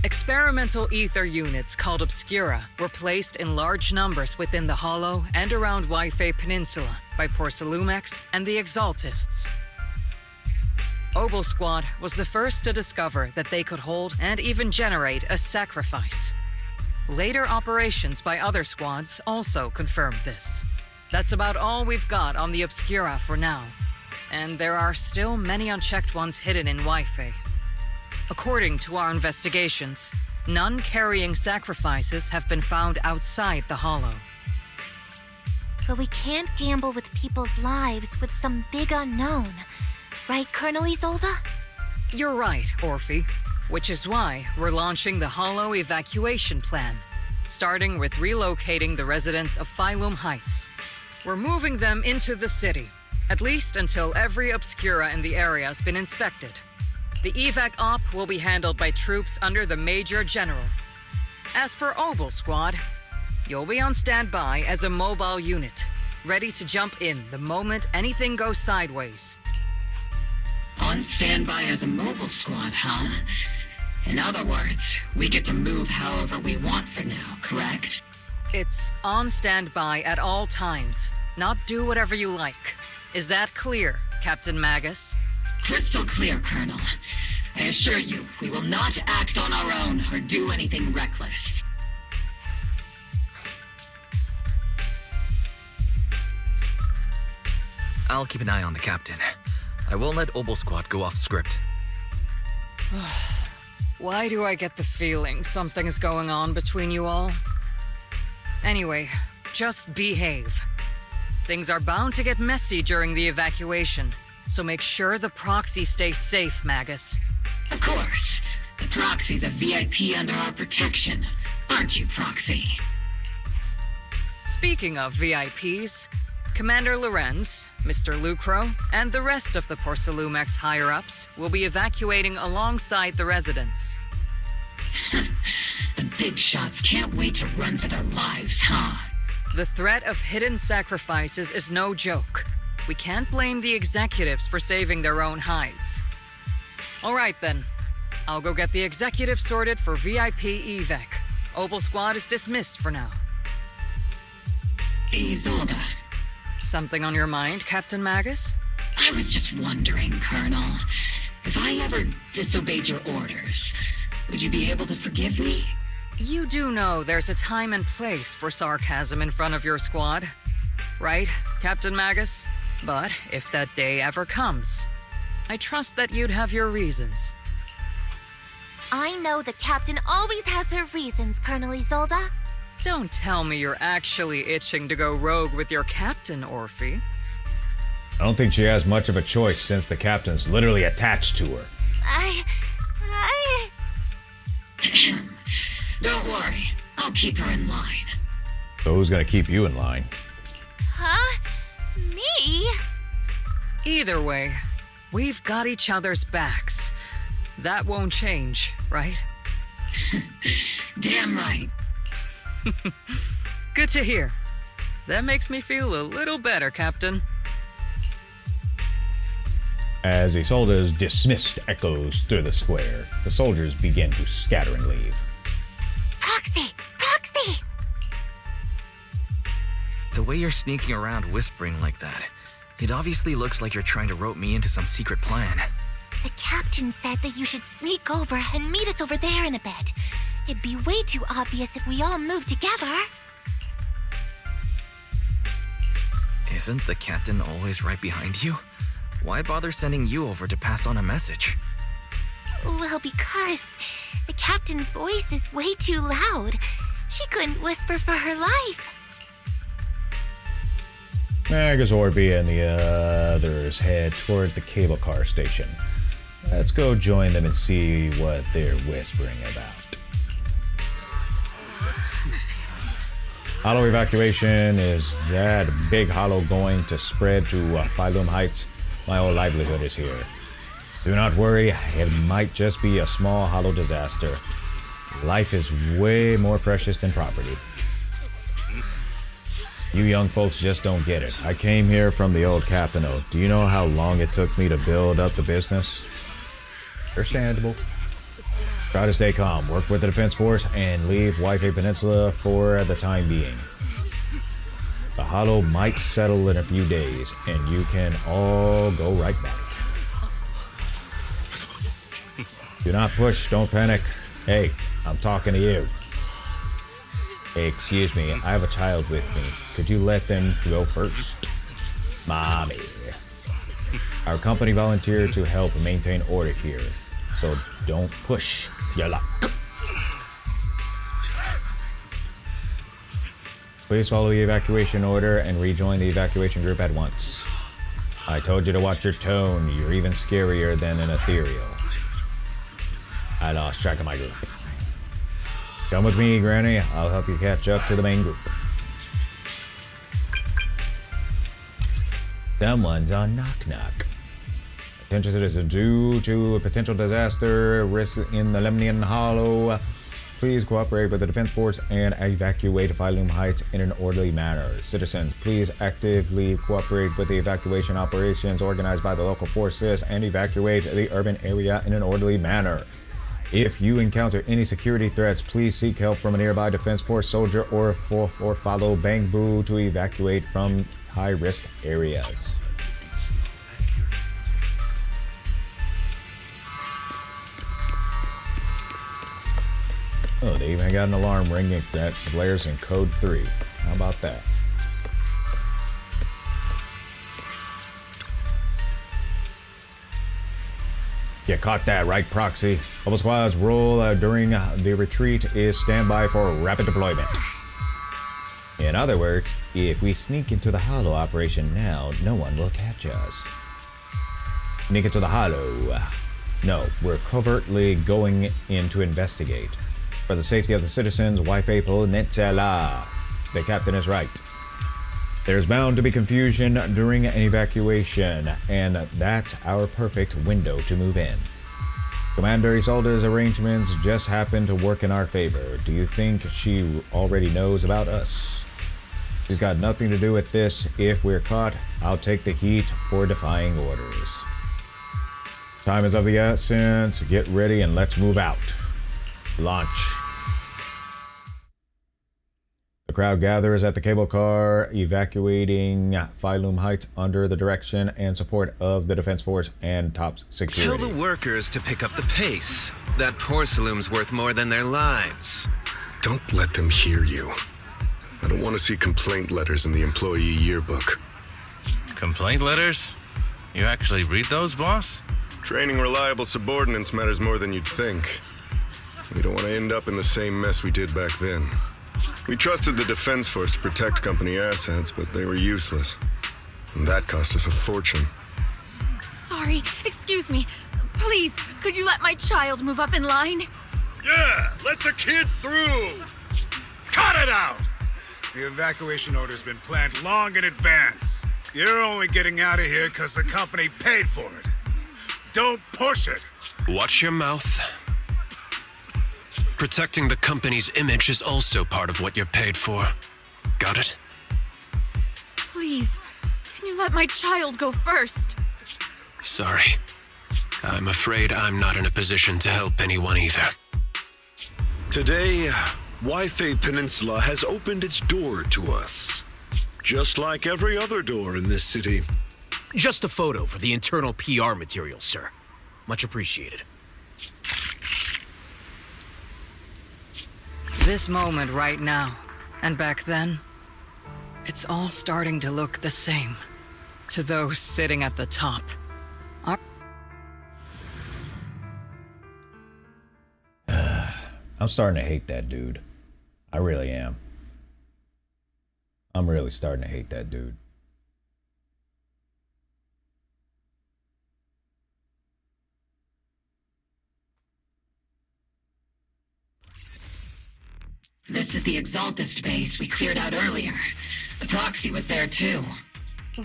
Experimental ether units called Obscura were placed in large numbers within the Hollow and around Waifei Peninsula by Porcelumex and the Exaltists. Obel Squad was the first to discover that they could hold and even generate a sacrifice. Later operations by other squads also confirmed this. That's about all we've got on the Obscura for now, and there are still many unchecked ones hidden in Waifei. According to our investigations, none carrying sacrifices have been found outside the Hollow. But we can't gamble with people's lives with some big unknown. Right, Colonel Isolde? You're right, Orphe. Which is why we're launching the Hollow evacuation plan, starting with relocating the residents of Failume Heights. We're moving them into the city, at least until every Obscura in the area has been inspected. The evac op will be handled by troops under the Major General. As for Obel Squad, you'll be on standby as a mobile unit, ready to jump in the moment anything goes sideways. On standby as a mobile squad, huh? In other words, we get to move however we want for now, correct? It's on standby at all times, not do whatever you like. Is that clear, Captain Magus? Crystal clear, Colonel. I assure you, we will not act on our own or do anything reckless. I'll keep an eye on the captain. I won't let Obel Squad go off script. Why do I get the feeling something's going on between you all? Anyway, just behave. Things are bound to get messy during the evacuation, so make sure the proxy stays safe, Magus. Of course. The proxy's a VIP under our protection, aren't you, Proxy? Speaking of VIPs, Commander Lorenz, Mr. Lucro, and the rest of the Porcelumex higher-ups will be evacuating alongside the residents. The big shots can't wait to run for their lives, huh? The threat of hidden sacrifices is no joke. We can't blame the executives for saving their own hides. All right then. I'll go get the executive sorted for VIP evac. Obel Squad is dismissed for now. Isolde. Something on your mind, Captain Magus? I was just wondering, Colonel. If I ever disobeyed your orders, would you be able to forgive me? You do know there's a time and place for sarcasm in front of your squad, right, Captain Magus? But if that day ever comes, I trust that you'd have your reasons. I know the captain always has her reasons, Colonel Isolde. Don't tell me you're actually itching to go rogue with your captain, Orphe. I don't think she has much of a choice since the captain's literally attached to her. Don't worry, I'll keep her in line. So who's gonna keep you in line? Huh? Me? Either way, we've got each other's backs. That won't change, right? Damn right. Good to hear. That makes me feel a little better, Captain. As Isolde's dismissed echoes through the square, the soldiers begin to scatter and leave. Proxy! Proxy! The way you're sneaking around whispering like that, it obviously looks like you're trying to rope me into some secret plan. The captain said that you should sneak over and meet us over there in a bit. It'd be way too obvious if we all moved together. Isn't the captain always right behind you? Why bother sending you over to pass on a message? Well, because the captain's voice is way too loud. She couldn't whisper for her life. Magus, Orphe, and the others head toward the cable car station. Let's go join them and see what they're whispering about. Hollow evacuation. Is that big hollow going to spread to Failume Heights? My whole livelihood is here. Do not worry, it might just be a small hollow disaster. Life is way more precious than property. You young folks just don't get it. I came here from the old Capitano. Do you know how long it took me to build up the business? Understandable. Try to stay calm, work with the Defense Force, and leave Wi-Fi Peninsula for the time being. The Hollow might settle in a few days, and you can all go right back. Do not push, don't panic. Hey, I'm talking to you. Hey, excuse me, I have a child with me. Could you let them go first? Mommy. Our company volunteered to help maintain order here, so don't push your luck. Please follow the evacuation order and rejoin the evacuation group at once. I told you to watch your tone. You're even scarier than an ethereal. I lost track of my group. Come with me, Granny. I'll help you catch up to the main group. Someone's on knock-knock. Attention citizens, due to a potential disaster risk in the Lemnian Hollow, please cooperate with the Defense Force and evacuate Failume Heights in an orderly manner. Citizens, please actively cooperate with the evacuation operations organized by the local forces and evacuate the urban area in an orderly manner. If you encounter any security threats, please seek help from a nearby Defense Force soldier or follow Bangbu to evacuate from high-risk areas. Oh, they even got an alarm ringing that blares in code 3. How about that? You caught that right, Proxy. Mobile Squad's role during the retreat is standby for rapid deployment. In other words, if we sneak into the Hollow operation now, no one will catch us. Sneak into the Hollow. No, we're covertly going in to investigate. For the safety of the citizens, Wi-Fi Peninsula. The captain is right. There's bound to be confusion during an evacuation, and that's our perfect window to move in. Commander Isolde's arrangements just happen to work in our favor. Do you think she already knows about us? She's got nothing to do with this. If we're caught, I'll take the heat for defying orders. Time is of the essence. Get ready and let's move out. Launch. The crowd gathers at the cable car, evacuating Failume Heights under the direction and support of the Defense Force and top security. Tell the workers to pick up the pace. That porcelain's worth more than their lives. Don't let them hear you. I don't want to see complaint letters in the employee yearbook. Complaint letters? You actually read those, boss? Training reliable subordinates matters more than you'd think. We don't want to end up in the same mess we did back then. We trusted the Defense Force to protect company assets, but they were useless. And that cost us a fortune. Sorry, excuse me. Please, could you let my child move up in line? Yeah, let the kid through! Cut it out! The evacuation order's been planned long in advance. You're only getting out of here because the company paid for it. Don't push it! Watch your mouth. Protecting the company's image is also part of what you're paid for. Got it? Please, can you let my child go first? Sorry. I'm afraid I'm not in a position to help anyone either. Today, Wi-Fi Peninsula has opened its door to us. Just like every other door in this city. Just a photo for the internal PR material, sir. Much appreciated. This moment right now, and back then, it's all starting to look the same to those sitting at the top. I'm starting to hate that dude. I really am. I'm really starting to hate that dude. This is the Exaltist base we cleared out earlier. The proxy was there too.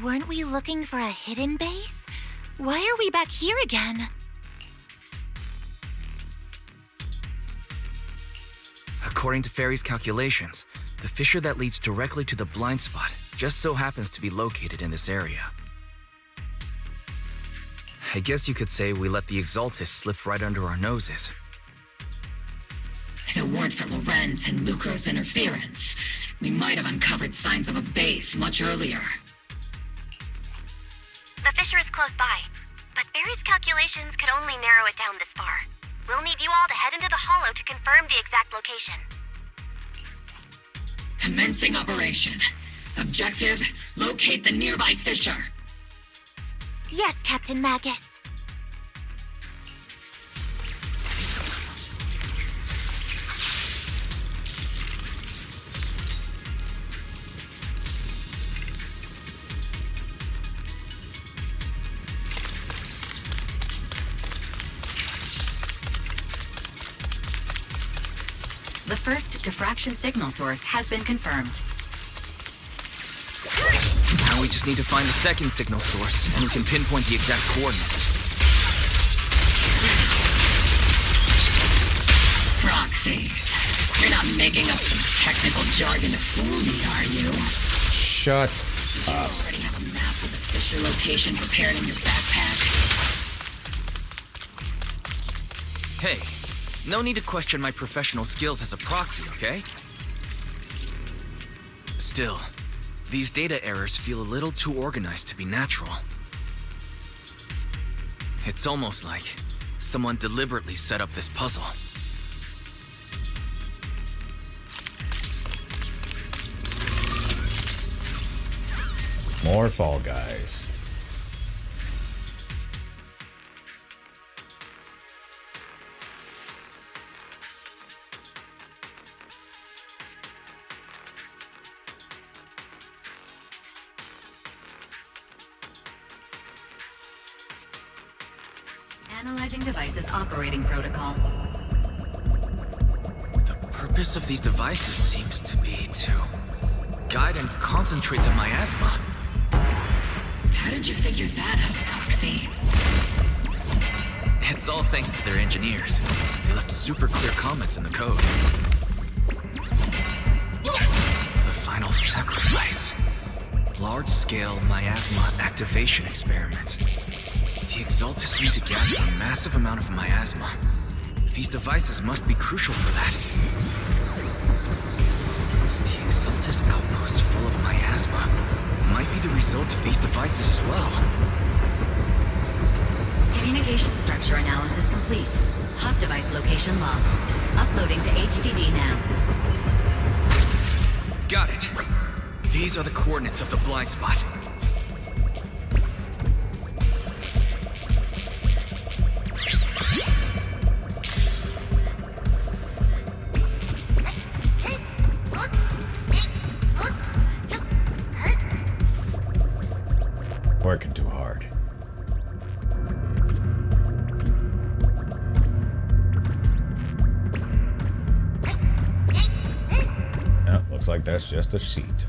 Weren't we looking for a hidden base? Why are we back here again? According to Fairy's calculations, The fissure that leads directly to the blind spot just so happens to be located in this area. I guess you could say we let the Exaltists slip right under our noses. If it weren't for Lorenz and Lucro's interference, we might have uncovered signs of a base much earlier. The fissure is close by, but Barry's calculations could only narrow it down this far. We'll need you all to head into the hollow to confirm the exact location. Commencing operation. Objective, locate the nearby fissure. Yes, Captain Magus. The first diffraction signal source has been confirmed. Now we just need to find the second signal source, and we can pinpoint the exact coordinates. Proxy. You're not making up some technical jargon to fool me, are you? Shut You up. already have a map of the fissure location prepared in your backpack. Hey, no need to question my professional skills as a proxy, okay? Still, these data errors feel a little too organized to be natural. It's almost like someone deliberately set up this puzzle. More Fall Guys. Analyzing device's operating protocol. The purpose of these devices seems to be to guide and concentrate the miasma. How did you figure that out, Proxy? It's all thanks to their engineers. They left super clear comments in the code. The final sacrifice. Large-scale miasma activation experiment. The Exaltists need to gather a massive amount of miasma. These devices must be crucial for that. The Exaltist outpost full of miasma might be the result of these devices as well. Communication structure analysis complete. Hub device location logged. Uploading to HDD now. Got it. These are the coordinates of the blind spot. Working too hard. Oh, looks like that's just a seat.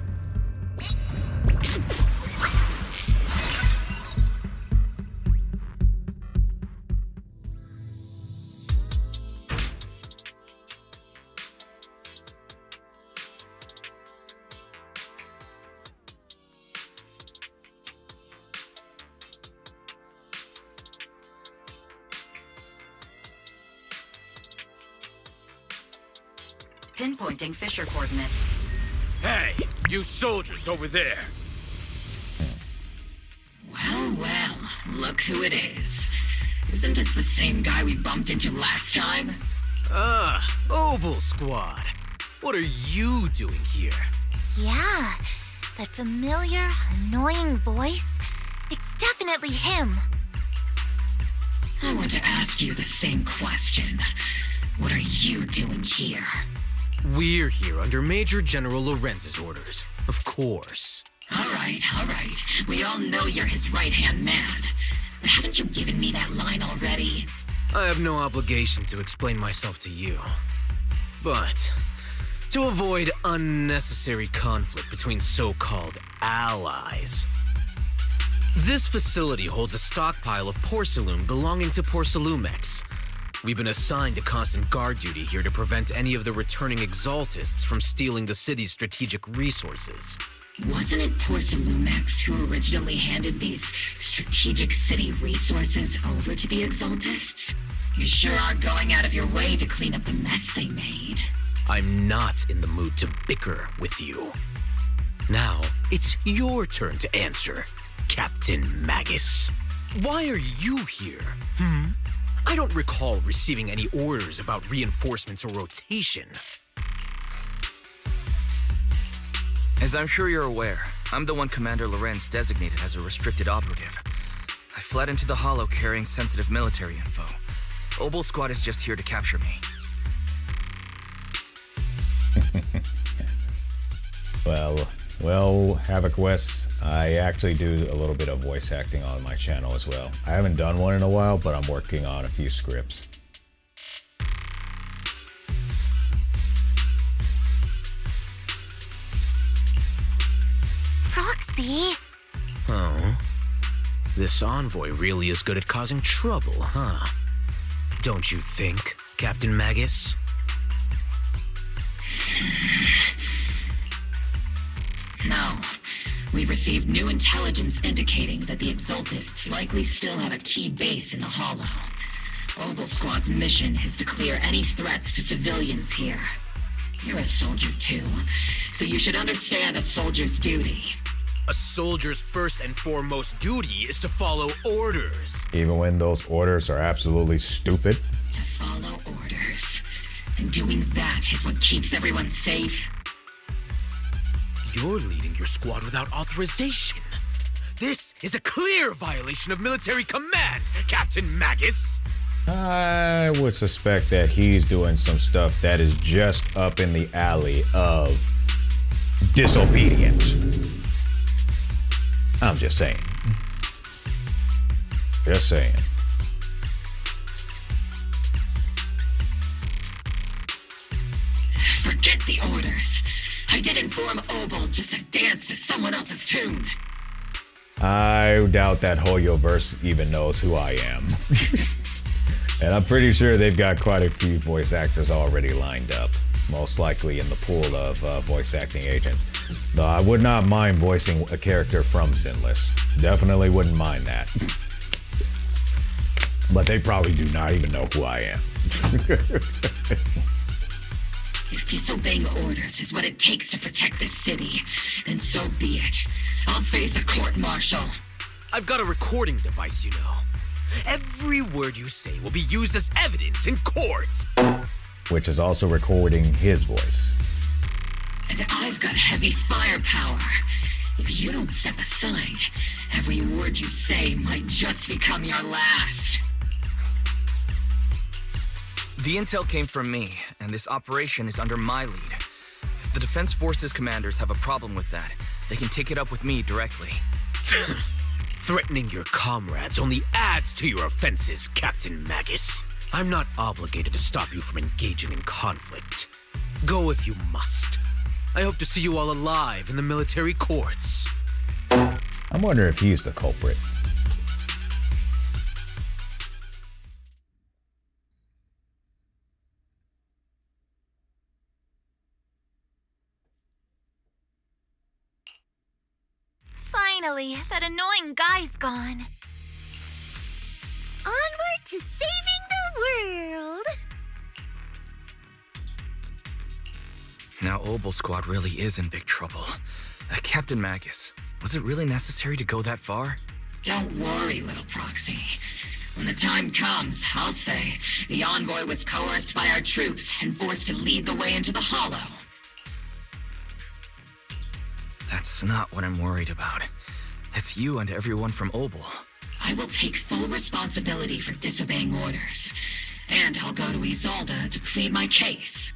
Pinpointing fissure coordinates. Hey, you soldiers over there. Well, well, look who it is. Isn't this the same guy we bumped into last time? Oval Squad. What are you doing here? Yeah, that familiar, annoying voice. It's definitely him. I want to ask you the same question. What are you doing here? We're here under Major General Lorenz's orders, of course. All right. We all know you're his right-hand man. But haven't you given me that line already? I have no obligation to explain myself to you. But to avoid unnecessary conflict between so-called allies, this facility holds a stockpile of porcelain belonging to Porcelumex. We've been assigned to constant guard duty here to prevent any of the returning Exaltists from stealing the city's strategic resources. Wasn't it Failume who originally handed these strategic city resources over to the Exaltists? You sure are going out of your way to clean up the mess they made. I'm not in the mood to bicker with you. Now, it's your turn to answer, Captain Magus. Why are you here? I don't recall receiving any orders about reinforcements or rotation. As I'm sure you're aware, I'm the one Commander Lorenz designated as a restricted operative. I fled into the Hollow carrying sensitive military info. Obel Squad is just here to capture me. Well, Havoc West, I actually do a little bit of voice acting on my channel as well. I haven't done one in a while, but I'm working on a few scripts. Proxy? Oh. This envoy really is good at causing trouble, huh? Don't you think, Captain Magus? No. We've received new intelligence indicating that the Exaltists likely still have a key base in the Hollow. Obel Squad's mission is to clear any threats to civilians here. You're a soldier too, so you should understand a soldier's duty. A soldier's first and foremost duty is to follow orders. Even when those orders are absolutely stupid? To follow orders. And doing that is what keeps everyone safe. You're leading your squad without authorization. This is a clear violation of military command, Captain Magus. I would suspect that he's doing some stuff that is just up in the alley of disobedience. I'm just saying. Just saying. Forget the orders. I did inform Obel just to dance to someone else's tune. I doubt that Hoyoverse even knows who I am. And I'm pretty sure they've got quite a few voice actors already lined up. Most likely in the pool of voice acting agents. Though I would not mind voicing a character from Zenless. Definitely wouldn't mind that. But they probably do not even know who I am. If disobeying orders is what it takes to protect this city, then so be it. I'll face a court-martial. I've got a recording device, you know. Every word you say will be used as evidence in court. Which is also recording his voice. And I've got heavy firepower. If you don't step aside, every word you say might just become your last. The intel came from me, and this operation is under my lead. If the Defense Forces commanders have a problem with that, they can take it up with me directly. Threatening your comrades only adds to your offenses, Captain Magus. I'm not obligated to stop you from engaging in conflict. Go if you must. I hope to see you all alive in the military courts. I'm wondering if he's the culprit. Finally, that annoying guy's gone. Onward to saving the world! Now Obel Squad really is in big trouble. Captain Magus, was it really necessary to go that far? Don't worry, little proxy. When the time comes, I'll say the envoy was coerced by our troops and forced to lead the way into the Hollow. That's not what I'm worried about. It's you and everyone from Obel. I will take full responsibility for disobeying orders. And I'll go to Isolda to plead my case.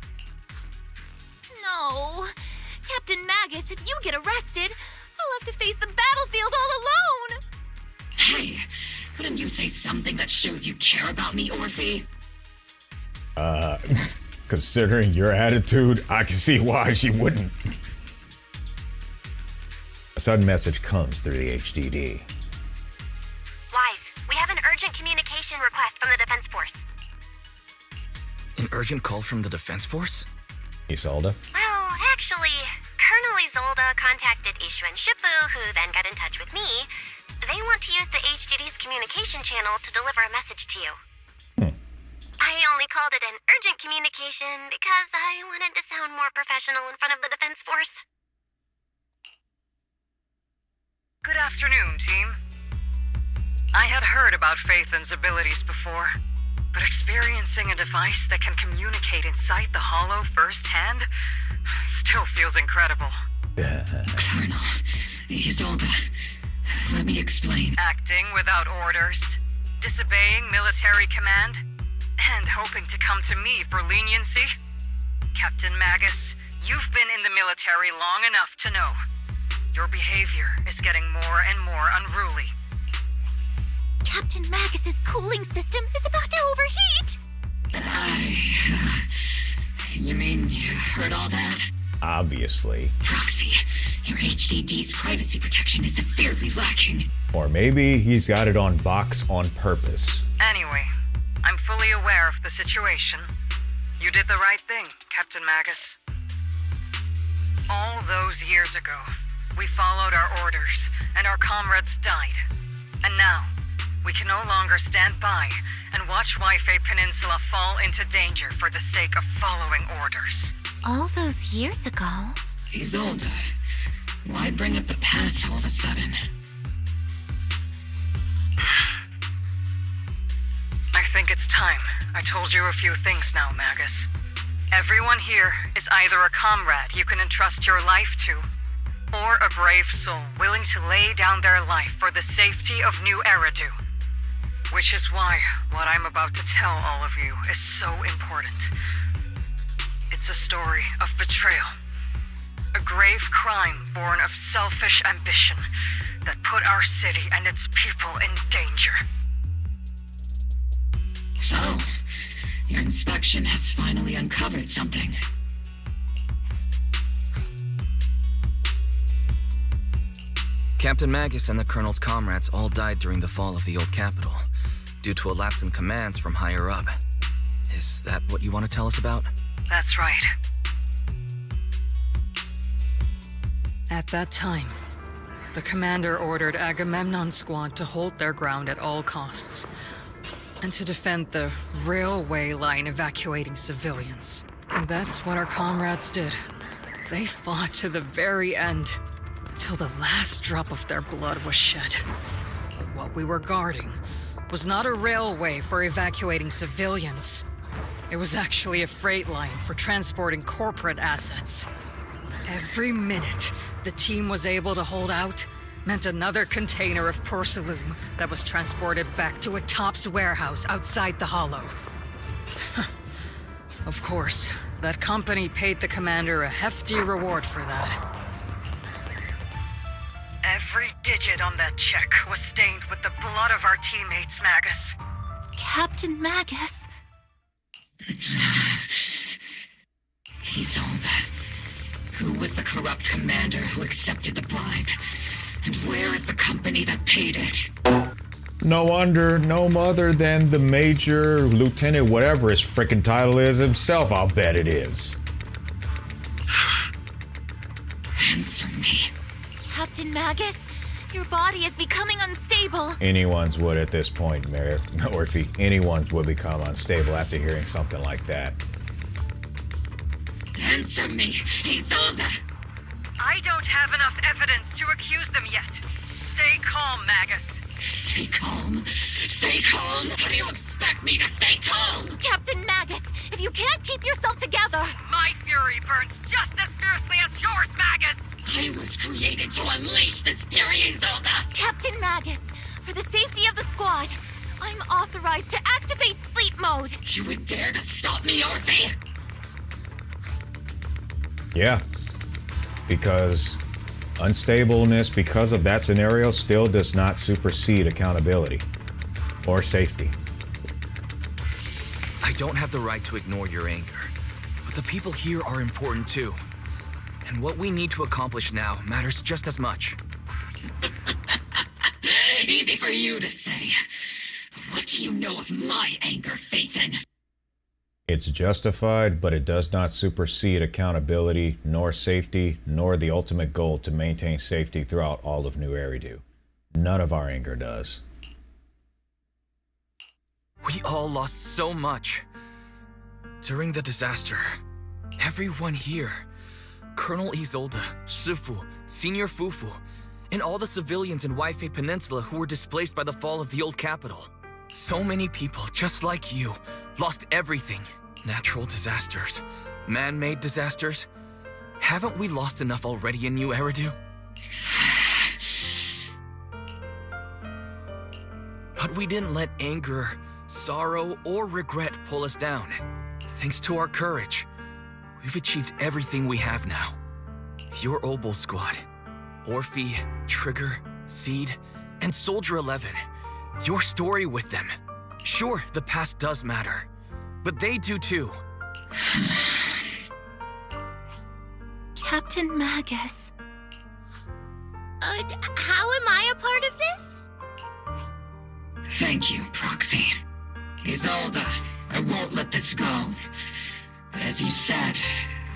No. Captain Magus, if you get arrested, I'll have to face the battlefield all alone. Hey, couldn't you say something that shows you care about me, Orphe? Considering your attitude, I can see why she wouldn't. A sudden message comes through the HDD. Wise, we have an urgent communication request from the Defense Force. An urgent call from the Defense Force? Isolde? Well, actually, Colonel Isolde contacted Ishu and Shifu, who then got in touch with me. They want to use the HGD's communication channel to deliver a message to you. I only called it an urgent communication because I wanted to sound more professional in front of the Defense Force. Good afternoon, team. I had heard about Phaethon's abilities before, but experiencing a device that can communicate inside the Hollow firsthand still feels incredible. Colonel, Isolde, let me explain. Acting without orders, disobeying military command, and hoping to come to me for leniency? Captain Magus, you've been in the military long enough to know. Your behavior is getting more and more unruly. Captain Magus's cooling system is about to overheat! You mean you heard all that? Obviously. Proxy, your HDD's privacy protection is severely lacking. Or maybe he's got it on Vox on purpose. Anyway, I'm fully aware of the situation. You did the right thing, Captain Magus. All those years ago, we followed our orders, and our comrades died. And now, we can no longer stand by and watch Waifei Peninsula fall into danger for the sake of following orders. All those years ago? Isolde, why bring up the past all of a sudden? I think it's time I told you a few things now, Magus. Everyone here is either a comrade you can entrust your life to, or a brave soul willing to lay down their life for the safety of New Eridu. Which is why what I'm about to tell all of you is so important. It's a story of betrayal. A grave crime born of selfish ambition that put our city and its people in danger. So, your inspection has finally uncovered something. Captain Magus and the Colonel's comrades all died during the fall of the old capital, due to a lapse in commands from higher up. Is that what you want to tell us about? That's right. At that time, the commander ordered Agamemnon's squad to hold their ground at all costs, and to defend the railway line evacuating civilians. And that's what our comrades did. They fought to the very end, until the last drop of their blood was shed. But what we were guarding was not a railway for evacuating civilians. It was actually a freight line for transporting corporate assets. Every minute the team was able to hold out meant another container of porcelain that was transported back to a Topps warehouse outside the Hollow. Of course, that company paid the commander a hefty reward for that. Every digit on that check was stained with the blood of our teammates, Magus. Captain Magus? Isolde, who was the corrupt commander who accepted the bribe? And where is the company that paid it? No wonder, no other than the major, lieutenant, whatever his frickin' title is himself, I'll bet it is. Answer me. Captain Magus, your body is becoming unstable. Anyone's would at this point, Mayor Orphe. Anyone's would become unstable after hearing something like that. Answer me, Isolde! I don't have enough evidence to accuse them yet. Stay calm, Magus. Stay calm? Stay calm? How do you expect me to stay calm? Captain Magus, if you can't keep yourself together... My fury burns just as fiercely as yours, Magus! I was created to unleash this fury, Isolde! Captain Magus, for the safety of the squad, I'm authorized to activate sleep mode. You would dare to stop me, Orphe? Yeah. Because unstableness because of that scenario still does not supersede accountability or safety. I don't have the right to ignore your anger, but the people here are important too. And what we need to accomplish now matters just as much. Easy for you to say. What do you know of my anger, Phaethon? It's justified, but it does not supersede accountability, nor safety, nor the ultimate goal to maintain safety throughout all of New Eridu. None of our anger does. We all lost so much. During the disaster, everyone here, Colonel Isolde, Shifu, Senior Fufu, and all the civilians in Waifei Peninsula who were displaced by the fall of the old capital. So many people, just like you, lost everything. Natural disasters, man-made disasters. Haven't we lost enough already in New Eridu? But we didn't let anger, sorrow, or regret pull us down. Thanks to our courage, we've achieved everything we have now. Your Obol Squad, Orphe, Trigger, Seed, and Soldier 11. Your story with them. Sure, the past does matter, but they do too. Captain Magus. How am I a part of this? Thank you, Proxy. Isolde, I won't let this go. But as you said,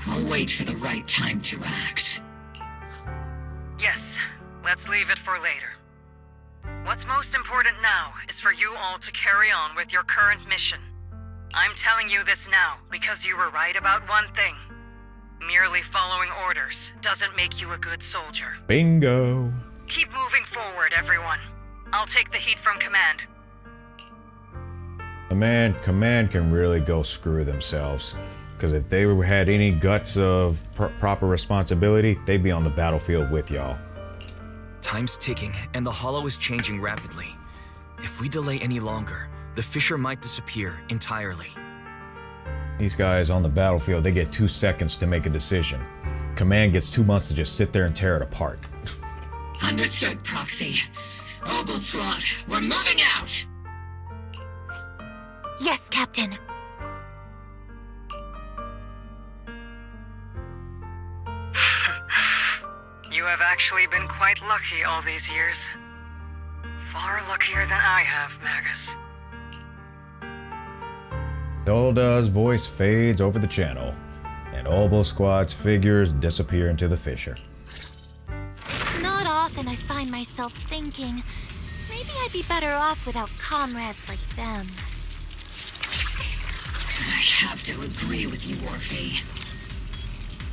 I'll wait for the right time to act. Yes, let's leave it for later. What's most important now is for you all to carry on with your current mission. I'm telling you this now because you were right about one thing. Merely following orders doesn't make you a good soldier. Bingo! Keep moving forward, everyone. I'll take the heat from command. Command can really go screw themselves. Because if they had any guts of proper responsibility, they'd be on the battlefield with y'all. Time's ticking, and the Hollow is changing rapidly. If we delay any longer, the Fissure might disappear entirely. These guys on the battlefield, they get 2 seconds to make a decision. Command gets 2 months to just sit there and tear it apart. Understood, Proxy. Obol Squad, we're moving out! Yes, Captain. You have actually been quite lucky all these years. Far luckier than I have, Magus. Isolde's voice fades over the channel, and Obol Squad's figures disappear into the fissure. It's not often I find myself thinking, maybe I'd be better off without comrades like them. I have to agree with you, Orphe.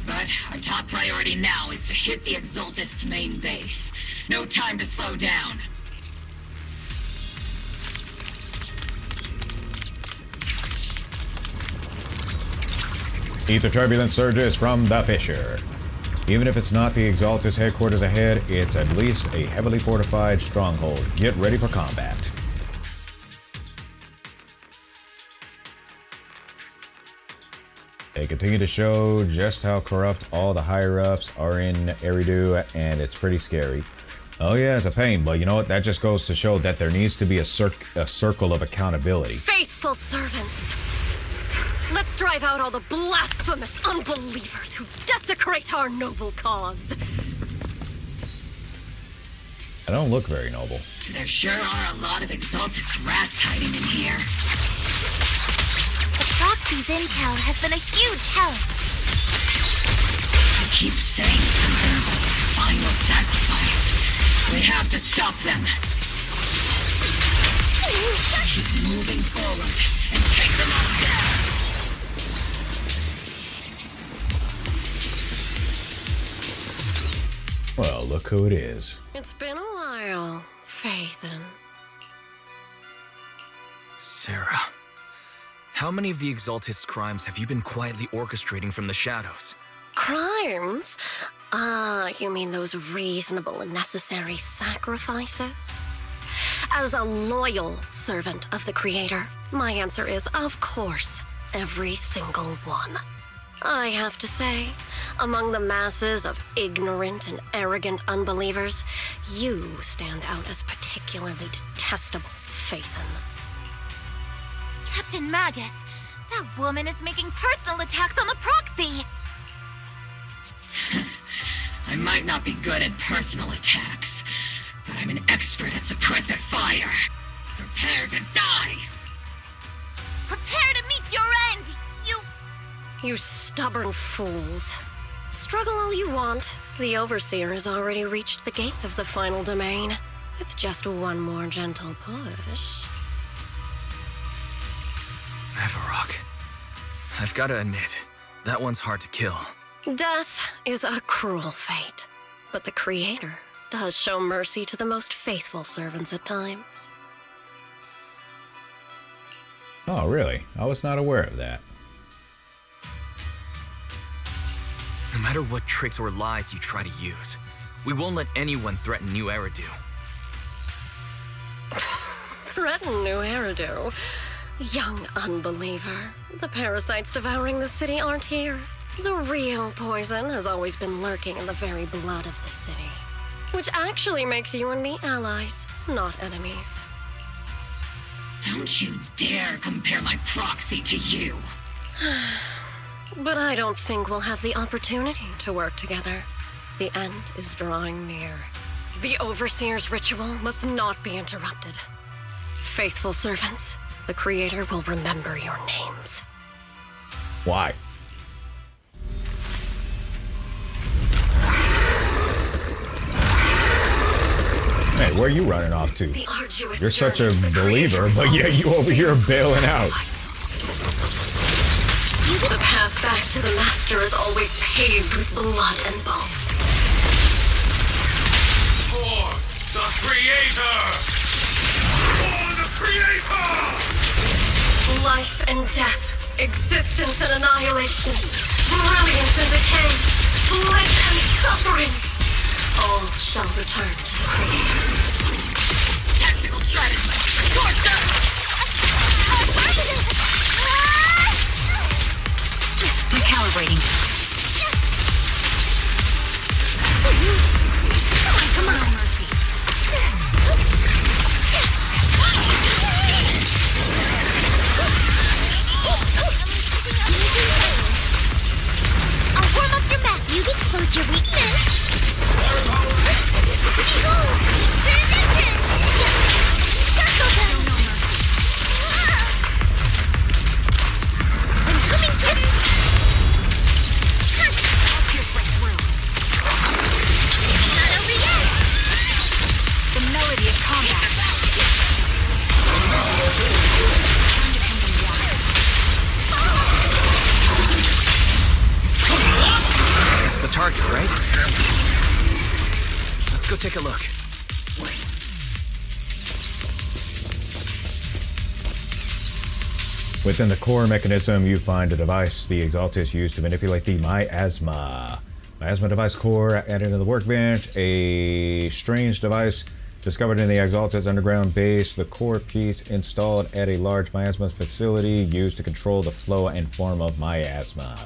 But our top priority now is to hit the Exaltists' main base. No time to slow down. Ether turbulence surges from the fissure. Even if it's not the Exaltist headquarters ahead, it's at least a heavily fortified stronghold. Get ready for combat. They continue to show just how corrupt all the higher-ups are in Eridu, and it's pretty scary. Oh yeah, it's a pain, but you know what? That just goes to show that there needs to be a circle of accountability. Faithful servants! Let's drive out all the blasphemous unbelievers who desecrate our noble cause. I don't look very noble. There sure are a lot of Exaltist rats hiding in here. The Proxy's intel has been a huge help. I keep saying something about the final sacrifice. We have to stop them. Keep moving forward and take them out there. Well, look who it is. It's been a while, Faithen. Sarah, how many of the Exaltists' crimes have you been quietly orchestrating from the shadows? Crimes? Ah, you mean those reasonable and necessary sacrifices? As a loyal servant of the Creator, my answer is, of course, every single one. I have to say, among the masses of ignorant and arrogant unbelievers, you stand out as particularly detestable, Faithen. Captain Magus, that woman is making personal attacks on the Proxy! I might not be good at personal attacks, but I'm an expert at suppressive fire. Prepare to die! Prepare to meet your end, You stubborn fools. Struggle all you want. The Overseer has already reached the gate of the final domain. It's just one more gentle push. Avarok. I've got to admit, that one's hard to kill. Death is a cruel fate, but the Creator does show mercy to the most faithful servants at times. Oh, really? I was not aware of that. No matter what tricks or lies you try to use, we won't let anyone threaten New Eridu. Threaten New Eridu? Young unbeliever. The parasites devouring the city aren't here. The real poison has always been lurking in the very blood of the city. Which actually makes you and me allies, not enemies. Don't you dare compare my proxy to you. But I don't think we'll have the opportunity to work together. The end is drawing near. The Overseer's ritual must not be interrupted. Faithful servants, the Creator will remember your names. Why? Hey, where are you running off to? You're such a believer, but yet you over here bailing out. The path back to the Master is always paved with blood and bones. For the Creator! For the Creator! Life and death, existence and annihilation, brilliance and decay, bliss and suffering. All shall return to the Creator. Tactical strategy! Torture! Recalibrating. Come on, Mercy. I'll warm up your back. You've exposed your weakness. That's the target, right? Let's go take a look. Within the core mechanism, you find a device the Exaltists use to manipulate the miasma. Miasma device core added to the workbench. A strange device discovered in the Exaltists underground base. The core piece installed at a large miasma facility used to control the flow and form of miasma.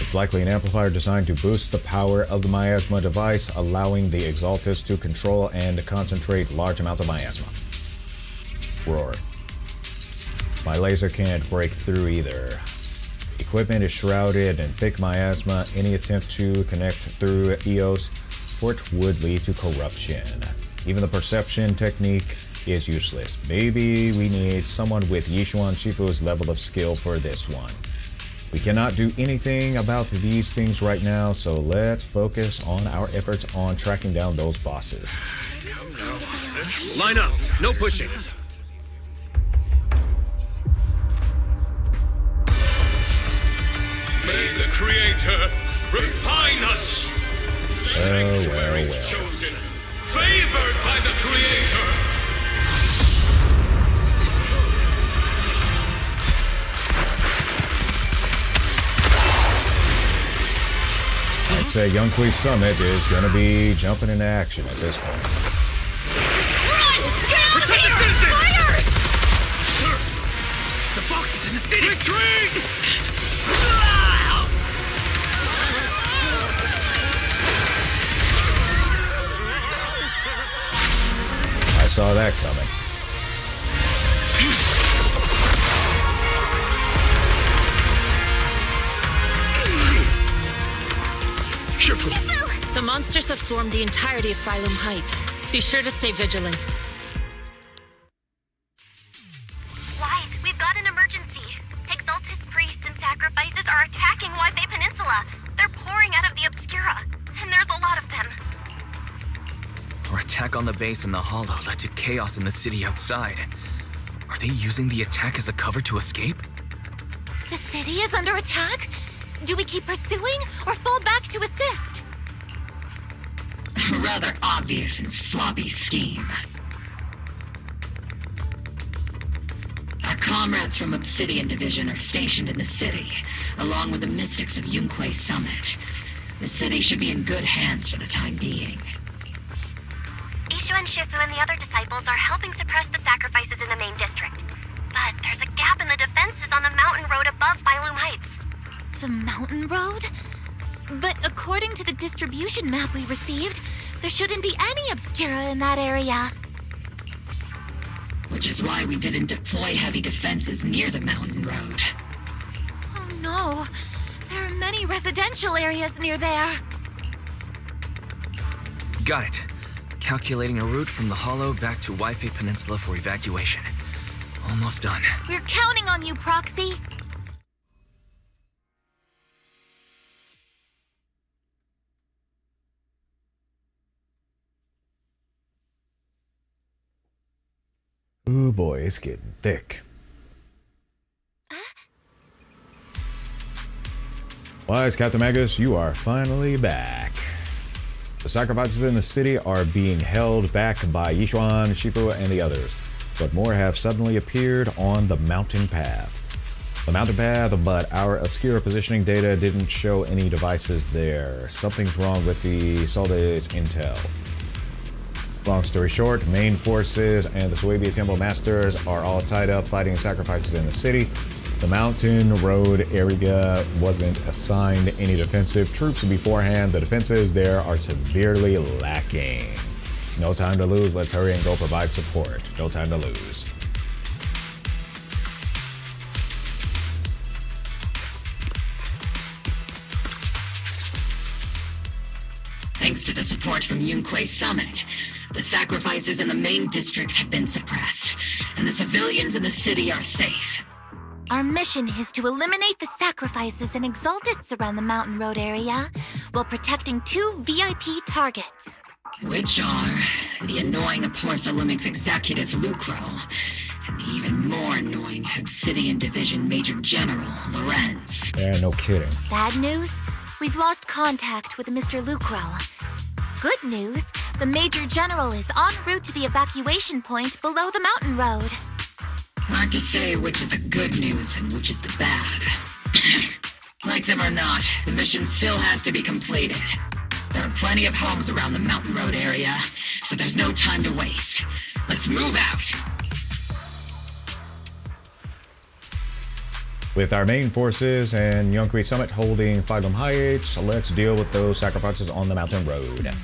It's likely an amplifier designed to boost the power of the miasma device, allowing the Exaltists to control and concentrate large amounts of miasma. Roar. My laser can't break through either. Equipment is shrouded in thick miasma. Any attempt to connect through EOS port would lead to corruption. Even the perception technique is useless. Maybe we need someone with Yishuan Shifu's level of skill for this one. We cannot do anything about these things right now, so let's focus on our efforts on tracking down those bosses. Line up, no pushing. May the Creator refine us! Well. Chosen, favored by the Creator! I'd say Young Kui Summit is going to be jumping into action at this point. Protect the citizen! Fire! The box is in the city! Retreat! I saw that coming. The monsters have swarmed the entirety of Failume Heights. Be sure to stay vigilant. Wise, we've got an emergency. Exaltists attack on the base in the Hollow led to chaos in the city outside. Are they using the attack as a cover to escape? The city is under attack? Do we keep pursuing or fall back to assist? A rather obvious and sloppy scheme. Our comrades from Obsidian Division are stationed in the city, along with the mystics of Yunquei Summit. The city should be in good hands for the time being. Ishu and Shifu and the other disciples are helping suppress the sacrifices in the main district. But there's a gap in the defenses on the mountain road above Failume Heights. The mountain road? But according to the distribution map we received, there shouldn't be any Obscura in that area. Which is why we didn't deploy heavy defenses near the mountain road. Oh no, there are many residential areas near there. Got it. Calculating a route from the Hollow back to Waifei Peninsula for evacuation. Almost done. We're counting on you, Proxy. Ooh boy, it's getting thick. Wise, Captain Magus, you are finally back. The sacrifices in the city are being held back by Yishuan, Shifu, and the others, but more have suddenly appeared on the mountain path. But our obscure positioning data didn't show any devices there. Something's wrong with the Exaltists intel. Long story short, main forces and the Suabia Temple Masters are all tied up fighting sacrifices in the city. The mountain road area wasn't assigned any defensive troops beforehand. The defenses there are severely lacking. No time to lose. Let's hurry and go provide support. No time to lose. Thanks to the support from Yunquei Summit, the sacrifices in the main district have been suppressed, and the civilians in the city are safe. Our mission is to eliminate the sacrifices and Exaltists around the mountain road area while protecting 2 VIP targets. Which are the annoying Porcelumix executive Lucro, and the even more annoying Obsidian Division Major General Lorenz. Yeah, no kidding. Bad news? We've lost contact with Mr. Lucro. Good news, the Major General is en route to the evacuation point below the mountain road. Hard to say which is the good news and which is the bad. Like them or not, the mission still has to be completed. There are plenty of homes around the mountain road area, so there's no time to waste. Let's move out! With our main forces and Yunquei Summit holding Failume Heights, let's deal with those sacrifices on the mountain road.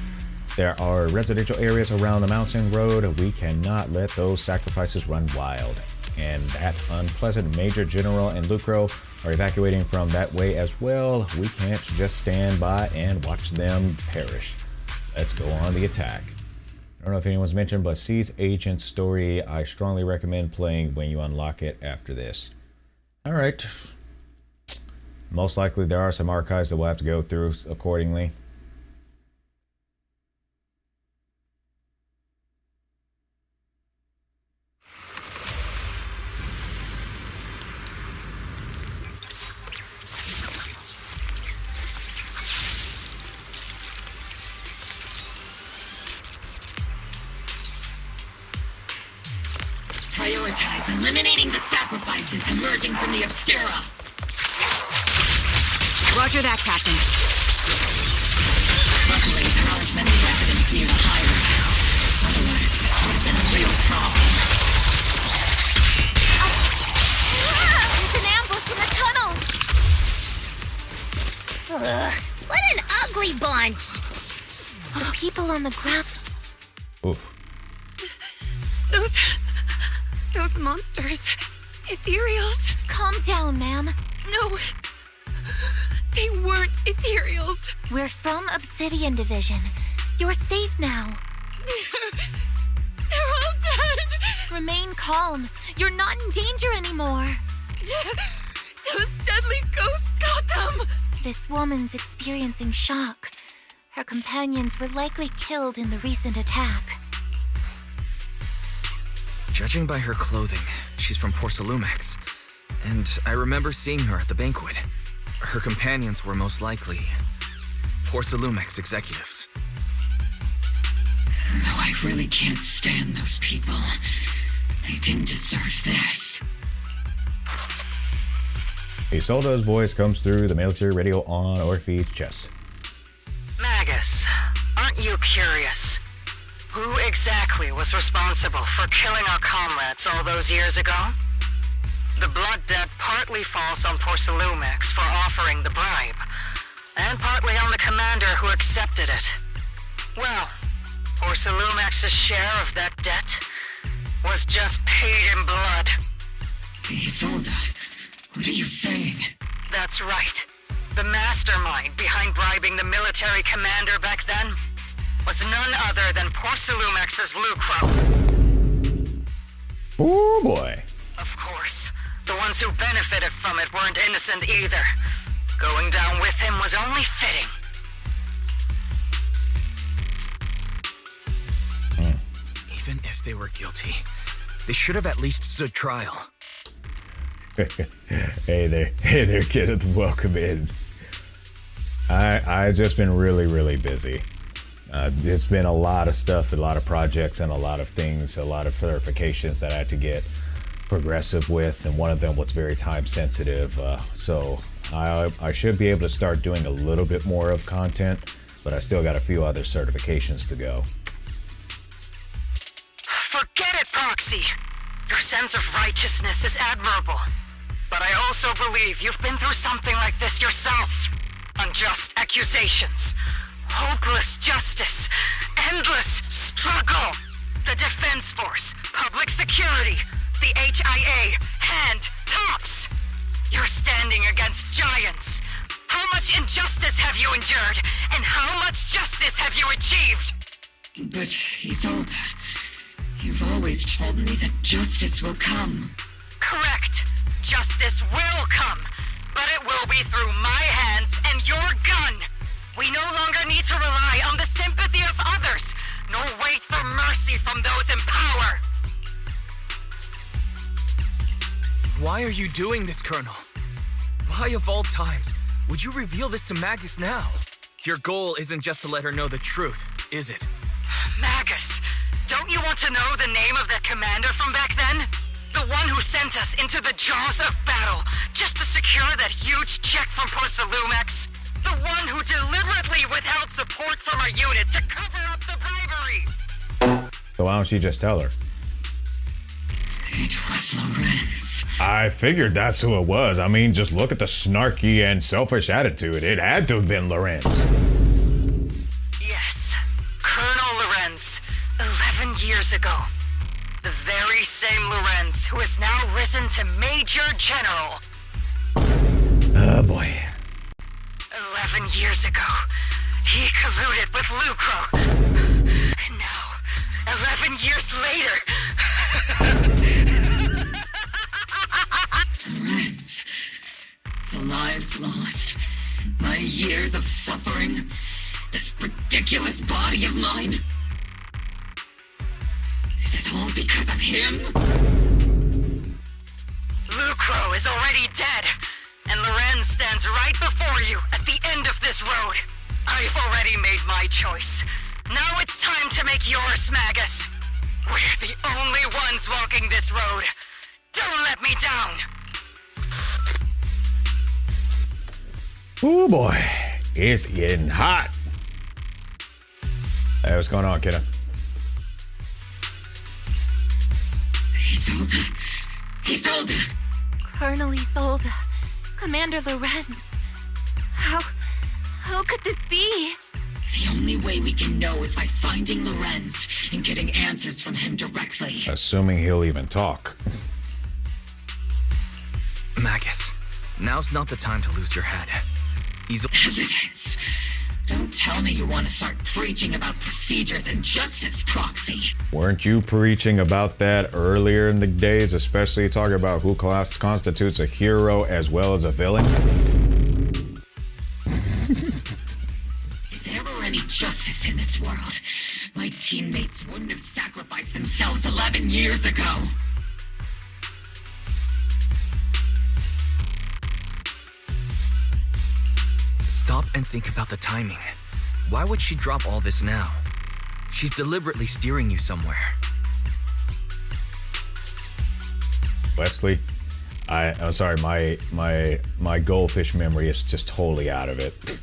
There are residential areas around the mountain road. We cannot let those sacrifices run wild. And that unpleasant Major General and Lucro are evacuating from that way as well. We can't just stand by and watch them perish. Let's go on the attack. I don't know if anyone's mentioned, but Siege Agent Story, I strongly recommend playing when you unlock it after this. All right. Most likely there are some archives that we'll have to go through accordingly. Prioritize eliminating the sacrifices emerging from the Obscura. Roger that, Captain. Luckily, there aren't many residents near the highway. Otherwise, this would have been a real problem. There's an ambush in the tunnel! Ugh, what an ugly bunch! The people on the ground... Oof. Those monsters. Ethereals. Calm down, ma'am. No. They weren't Ethereals. We're from Obsidian Division. You're safe now. They're all dead. Remain calm. You're not in danger anymore. Those deadly ghosts got them. This woman's experiencing shock. Her companions were likely killed in the recent attack. Judging by her clothing, she's from Porcelumex. And I remember seeing her at the banquet. Her companions were most likely Porcelumex executives. Though I really can't stand those people. They didn't deserve this. Isolde's voice comes through the military radio on Orphe's chest. Magus, aren't you curious? Who exactly was responsible for killing our comrades all those years ago? The blood debt partly falls on Porcelumex for offering the bribe, and partly on the commander who accepted it. Well, Porcelumex's share of that debt was just paid in blood. Isolde, what are you saying? That's right. The mastermind behind bribing the military commander back then was none other than Porcelumex's Lucro. Oh boy. Of course, the ones who benefited from it weren't innocent either. Going down with him was only fitting. Even if they were guilty, they should have at least stood trial. Hey there, Kenneth. Welcome in. I've just been really busy. It's been a lot of stuff, a lot of projects, and a lot of things, a lot of certifications that I had to get progressive with, and one of them was very time sensitive. So I should be able to start doing a little bit more of content, but I still got a few other certifications to go. Forget it, Proxy. Your sense of righteousness is admirable. But I also believe you've been through something like this yourself. Unjust accusations, hopeless justice, endless struggle. The Defense Force, public security, the HIA, and tops. You're standing against giants. How much injustice have you endured, and how much justice have you achieved? But, Isolde, you've always told me that justice will come. Correct. Justice will come, but it will be through my hands and your gun. We no longer need to rely on the sympathy of others, nor wait for mercy from those in power. Why are you doing this, Colonel? Why of all times would you reveal this to Magus now? Your goal isn't just to let her know the truth, is it? Magus, don't you want to know the name of that commander from back then? The one who sent us into the jaws of battle just to secure that huge check from Porcelumex? The one who deliberately withheld support from our unit to cover up the bribery? So why don't she just tell her? It was Lorenz. I figured that's who it was. I mean, just look at the snarky and selfish attitude. It had to have been Lorenz. Yes, Colonel Lorenz, 11 years ago. The very same Lorenz who is now risen to Major General. Oh boy. 11 years ago, he colluded with Lucro. And now, 11 years later... Lorenz, the lives lost, my years of suffering, this ridiculous body of mine. Is it all because of him? Lucro is already dead, and Lorenz stands right before you at the end of this road. I've already made my choice. Now it's time to make yours, Magus. We're the only ones walking this road. Don't let me down. Oh boy, it's getting hot. Hey, what's going on, kiddo? Isolde! Colonel Isolde, Commander Lorenz. How could this be? The only way we can know is by finding Lorenz and getting answers from him directly. Assuming he'll even talk. Magus, now's not the time to lose your head. Evidence. Don't tell me you want to start preaching about procedures and justice, Proxy. Weren't you preaching about that earlier in the days, especially talking about who constitutes a hero as well as a villain? If there there were any justice in this world, my teammates wouldn't have sacrificed themselves 11 years ago. Stop and think about the timing. Why would she drop all this now? She's deliberately steering you somewhere. Wesley, I'm sorry, my goldfish memory is just totally out of it.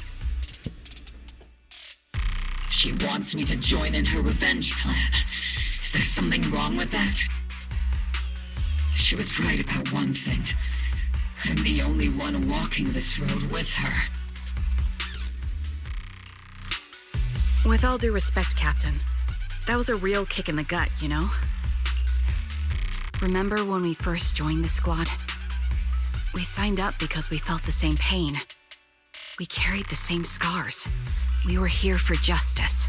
She wants me to join in her revenge plan. Is there something wrong with that? She was right about one thing. I'm the only one walking this road with her. With all due respect, Captain, that was a real kick in the gut, you know? Remember when we first joined the squad? We signed up because we felt the same pain. We carried the same scars. We were here for justice.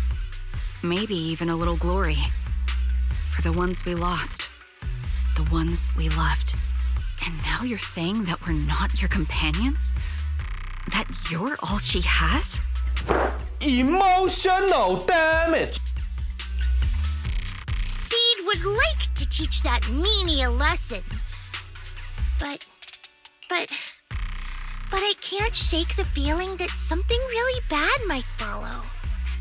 Maybe even a little glory. For the ones we lost. The ones we loved. And now you're saying that we're not your companions? That you're all she has? Emotional damage! Seed would like to teach that meanie a lesson. But I can't shake the feeling that something really bad might follow.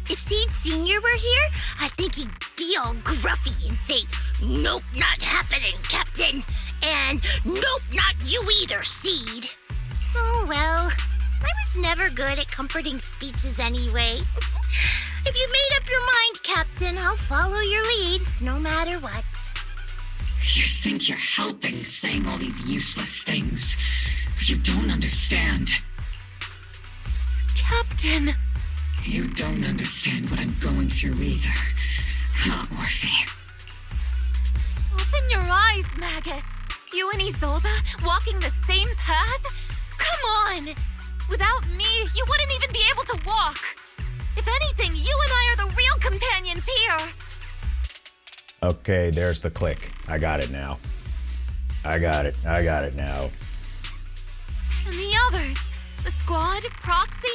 If Seed Sr. were here, I think he'd be all gruffy and say, "Nope, not happening, Captain." And "Nope, not you either, Seed." Oh well, I was never good at comforting speeches anyway. If you made up your mind, Captain, I'll follow your lead, no matter what. You think you're helping, saying all these useless things, but you don't understand. Captain! You don't understand what I'm going through either, huh, Orphe? Open your eyes, Magus. You and Isolde walking the same path? Come on! Without me, you wouldn't even be able to walk. If anything, you and I are the real companions here. Okay, there's the click. I got it now. I got it now. And the others, the squad, Proxy,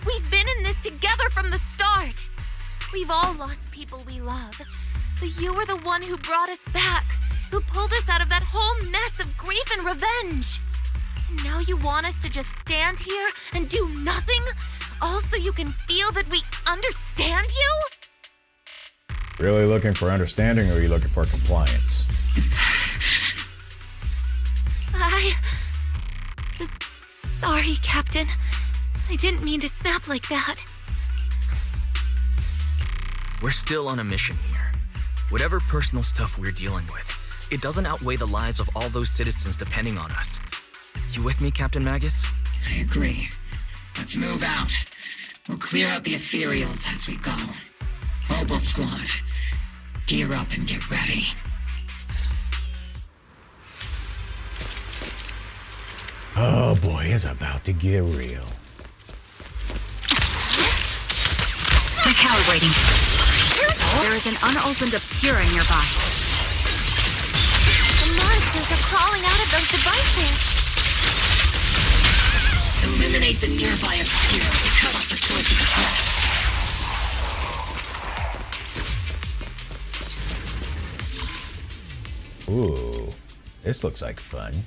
we've been in this together from the start. We've all lost people we love. But you were the one who brought us back, who pulled us out of that whole mess of grief and revenge. And now you want us to just stand here and do nothing? All so you can feel that we understand you? Really looking for understanding, or are you looking for compliance? Sorry, Captain. I didn't mean to snap like that. We're still on a mission here. Whatever personal stuff we're dealing with, it doesn't outweigh the lives of all those citizens depending on us. You with me, Captain Magus? I agree. Let's move out. We'll clear out the ethereals as we go. Mobile Squad, gear up and get ready. Oh boy, it's about to get real. Recalibrating. There is an unopened Obscura nearby. The monsters are crawling out of those devices. Eliminate the nearby Obscura to cut off the source of the threat. Ooh, this looks like fun.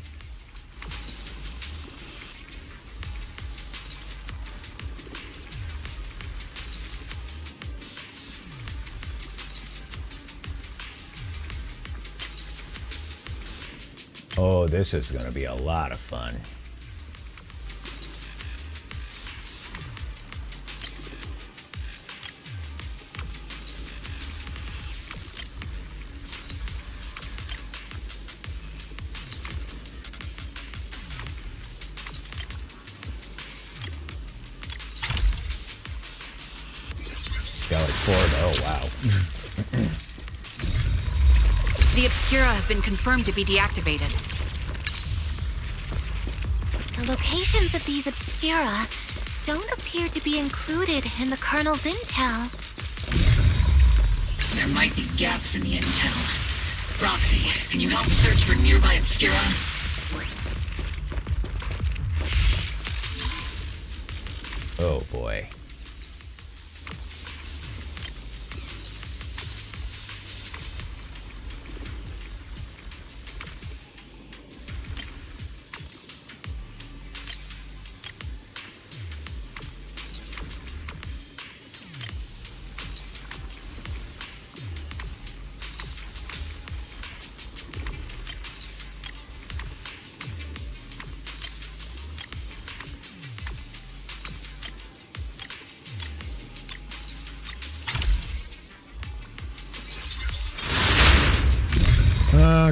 Oh, this is going to be a lot of fun. Got like 4 of oh wow. The Obscura have been confirmed to be deactivated. The locations of these Obscura don't appear to be included in the Colonel's intel. There might be gaps in the intel. Roxy, can you help search for nearby Obscura? Oh boy.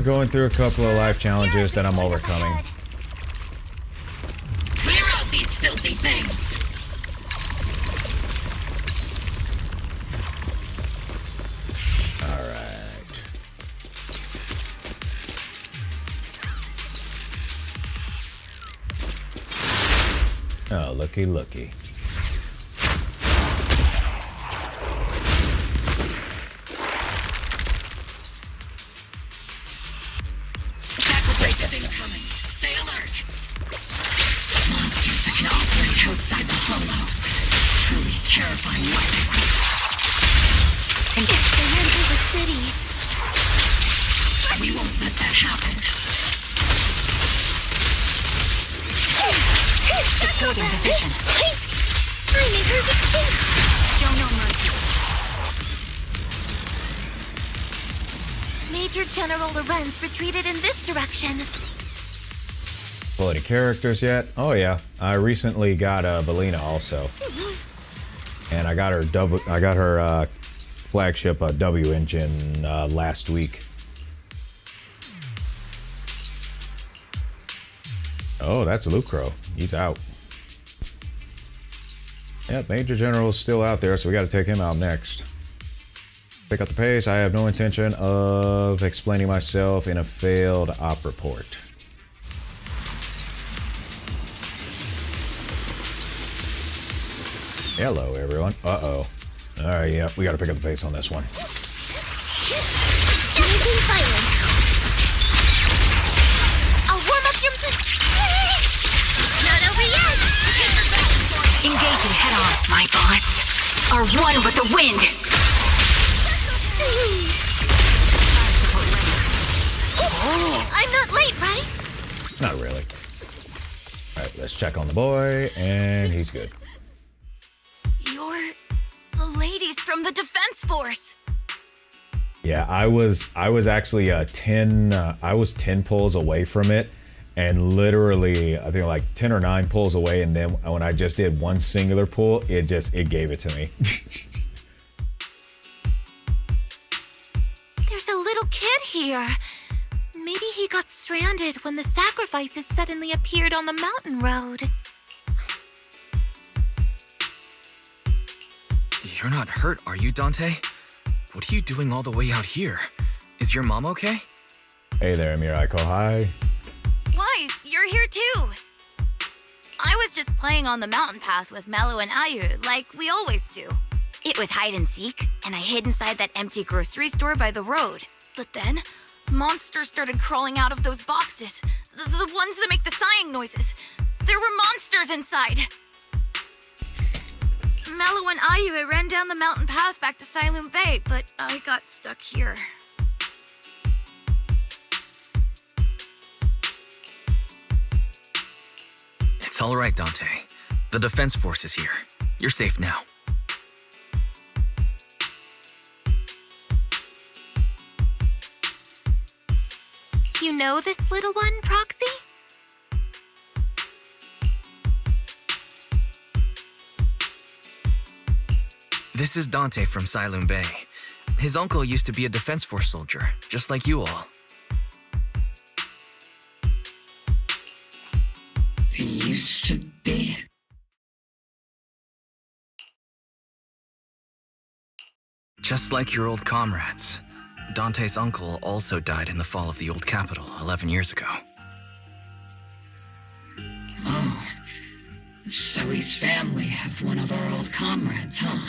going through a couple of life challenges that I'm overcoming. Clear out these filthy things! Oh, looky, looky. Sacrifice is incoming. Stay alert. Monsters that can operate outside the hollow. Truly terrifying weapons. And if they enter the city... We won't let that happen. Supporting position. I'm in perfect shape. Show no mercy. Major General Lorenz retreated in this direction. Pull any characters yet? Oh yeah, I recently got Valina also, and I got her flagship W engine last week. Oh, that's Lucro. He's out. Yep, Major General's still out there, so we got to take him out next. Pick up the pace. I have no intention of explaining myself in a failed op report. Hello, everyone. Uh-oh. All right, yeah, we got to pick up the pace on this one. I'll warm up your... Not over yet! Engaging head-on. My bullets are one with the wind. I'm not late, right? Not really. All right, let's check on the boy, and he's good. You're the ladies from the Defense Force. Yeah, I was actually 10 pulls away from it, and literally I think like 10 or 9 pulls away, and then when I just did one singular pull, it gave it to me. There's a little kid here. Maybe he got stranded when the sacrifices suddenly appeared on the mountain road. You're not hurt, are you, Dante? What are you doing all the way out here? Is your mom okay? Hey there, Miraiko. Hi. Wise, you're here too. I was just playing on the mountain path with Mello and Ayu, like we always do. It was hide and seek, and I hid inside that empty grocery store by the road. But then, monsters started crawling out of those boxes. The ones that make the sighing noises. There were monsters inside. Mello and Ayu ran down the mountain path back to Failume Bay, but I got stuck here. It's all right, Dante. The Defense Force is here. You're safe now. You know this little one, Proxy? This is Dante from Failume Bay. His uncle used to be a Defense Force soldier, just like you all. He used to be. Just like your old comrades. Dante's uncle also died in the fall of the old capital 11 years ago. Oh, so his family have one of our old comrades, huh?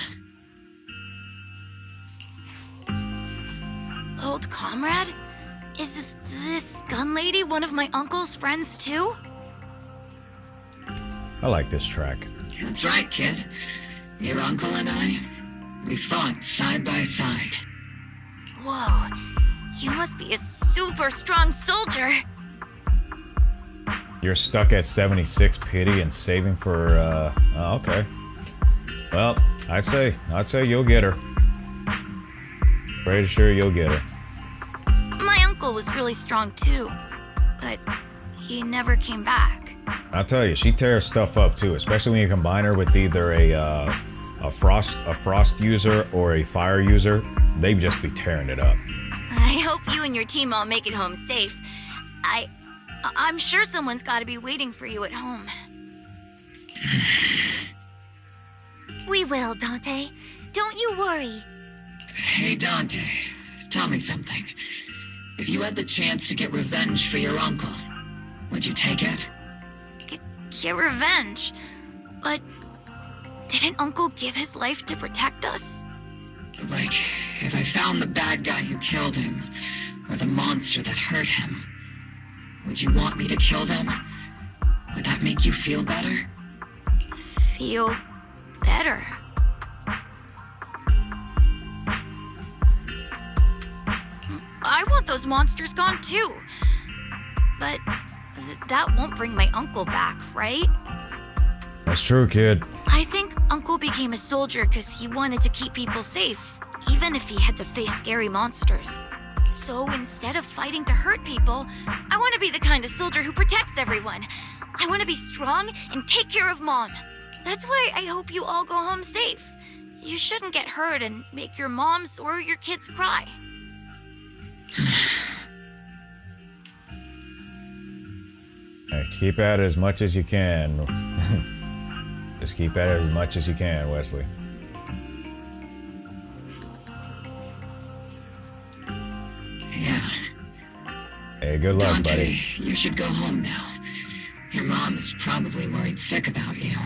Old comrade? Is this gun lady one of my uncle's friends too? I like this track. That's right, kid. Your uncle and I, we fought side by side. Whoa, you must be a super strong soldier. You're stuck at 76 pity and saving for, okay. Well, I'd say you'll get her. Pretty sure you'll get her. My uncle was really strong too, but he never came back. I'll tell you, she tears stuff up too, especially when you combine her with either a frost user or a fire user. They'd just be tearing it up. I hope you and your team all make it home safe. I'm sure someone's got to be waiting for you at home. We will, Dante. Don't you worry. Hey, Dante, tell me something. If you had the chance to get revenge for your uncle, would you take it? Get revenge? But didn't Uncle give his life to protect us? Like, if I found the bad guy who killed him, or the monster that hurt him, would you want me to kill them? Would that make you feel better? Feel better? I want those monsters gone too. But that won't bring my uncle back, right? That's true, kid. I think Uncle became a soldier because he wanted to keep people safe, even if he had to face scary monsters. So instead of fighting to hurt people, I want to be the kind of soldier who protects everyone. I want to be strong and take care of Mom. That's why I hope you all go home safe. You shouldn't get hurt and make your moms or your kids cry. Right, keep at it as much as you can. Just keep at it as much as you can, Wesley. Yeah. Hey, good luck, Dante, buddy. You should go home now. Your mom is probably worried sick about you.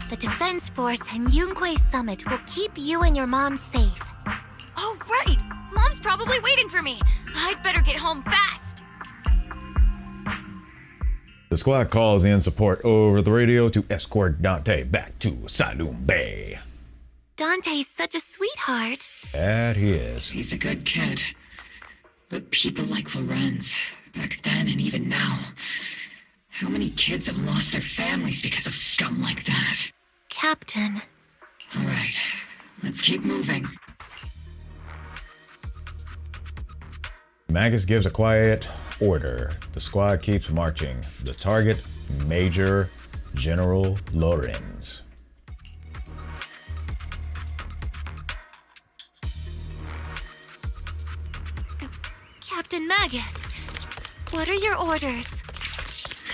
The Defense Force and Yunque Summit will keep you and your mom safe. Oh, right! Mom's probably waiting for me. I'd better get home fast. The squad calls in support over the radio to escort Dante back to Failume Bay. Dante's such a sweetheart. That he is. He's a good kid. But people like Lorenz, back then and even now, how many kids have lost their families because of scum like that? Captain. All right, let's keep moving. Magus gives a quiet order. The squad keeps marching. The target, Major General Lorenz. Captain Magus, what are your orders?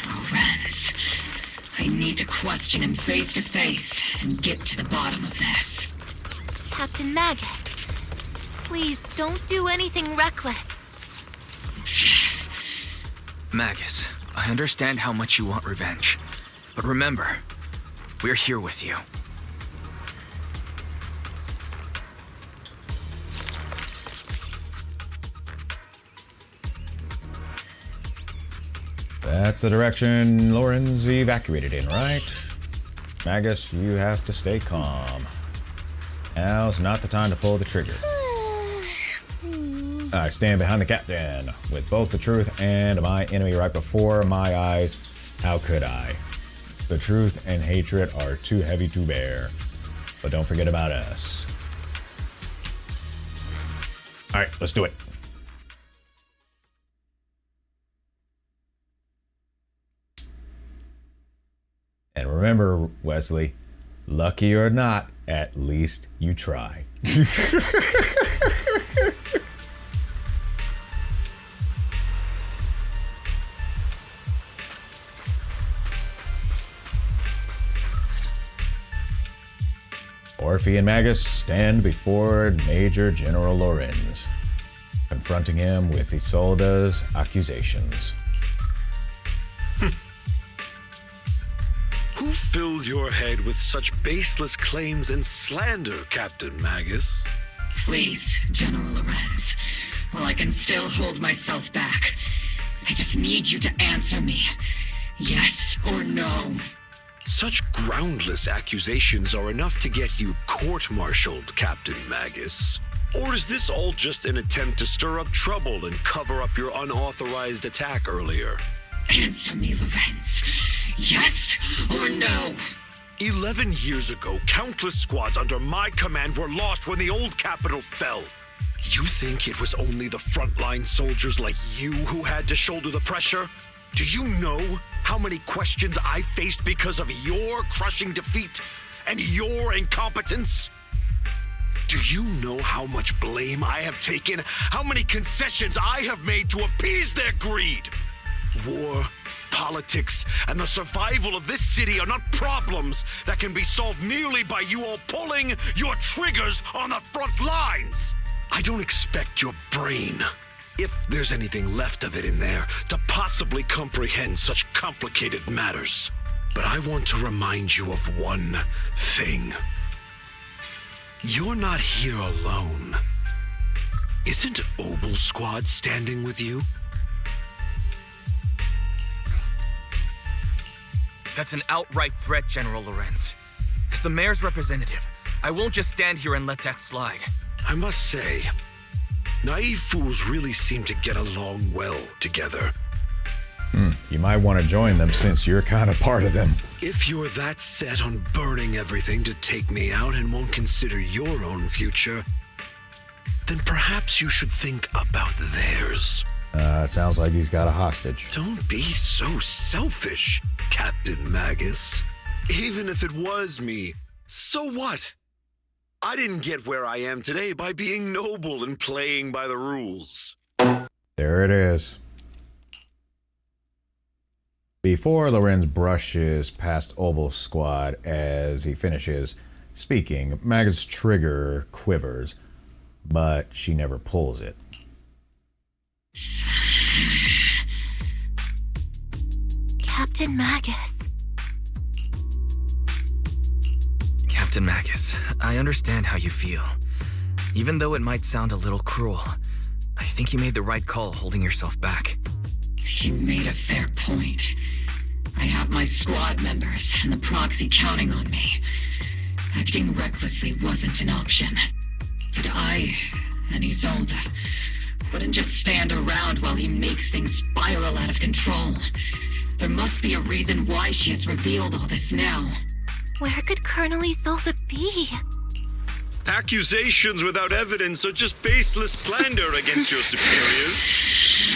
Lorenz, I need to question him face to face and get to the bottom of this. Captain Magus, please don't do anything reckless. Magus, I understand how much you want revenge. But remember, we're here with you. That's the direction Lorenz evacuated in, right? Magus, you have to stay calm. Now's not the time to pull the trigger. I stand behind the captain with both the truth and my enemy right before my eyes. How could I? The truth and hatred are too heavy to bear. But don't forget about us. All right, let's do it. And remember, Wesley, lucky or not, at least you try. Orphe and Magus stand before Major General Lorenz, confronting him with Isolda's accusations. Who filled your head with such baseless claims and slander, Captain Magus? Please, General Lorenz. While I can still hold myself back, I just need you to answer me. Yes or no? Such groundless accusations are enough to get you court-martialed, Captain Magus. Or is this all just an attempt to stir up trouble and cover up your unauthorized attack earlier? Answer me, Lorenz. Yes or no? 11 years ago, countless squads under my command were lost when the old capital fell. You think it was only the frontline soldiers like you who had to shoulder the pressure? Do you know how many questions I faced because of your crushing defeat and your incompetence? Do you know how much blame I have taken? How many concessions I have made to appease their greed? War, politics, and the survival of this city are not problems that can be solved merely by you all pulling your triggers on the front lines. I don't expect your brain, if there's anything left of it in there, to possibly comprehend such complicated matters. But I want to remind you of one thing. You're not here alone. Isn't Obel Squad standing with you? That's an outright threat, General Lorenz. As the mayor's representative, I won't just stand here and let that slide. I must say, naive fools really seem to get along well together. You might want to join them since you're kind of part of them. If you're that set on burning everything to take me out and won't consider your own future, then perhaps you should think about theirs. Sounds like he's got a hostage. Don't be so selfish, Captain Magus. Even if it was me, so what? I didn't get where I am today by being noble and playing by the rules. There it is. Before Lorenz brushes past Obel's squad as he finishes speaking, Magus' trigger quivers, but she never pulls it. Captain Magus. Captain Magus, I understand how you feel. Even though it might sound a little cruel, I think you made the right call holding yourself back. You made a fair point. I have my squad members and the proxy counting on me. Acting recklessly wasn't an option. But I and Isolde wouldn't just stand around while he makes things spiral out of control. There must be a reason why she has revealed all this now. Where could Colonel Isolde be? Accusations without evidence are just baseless slander against your superiors.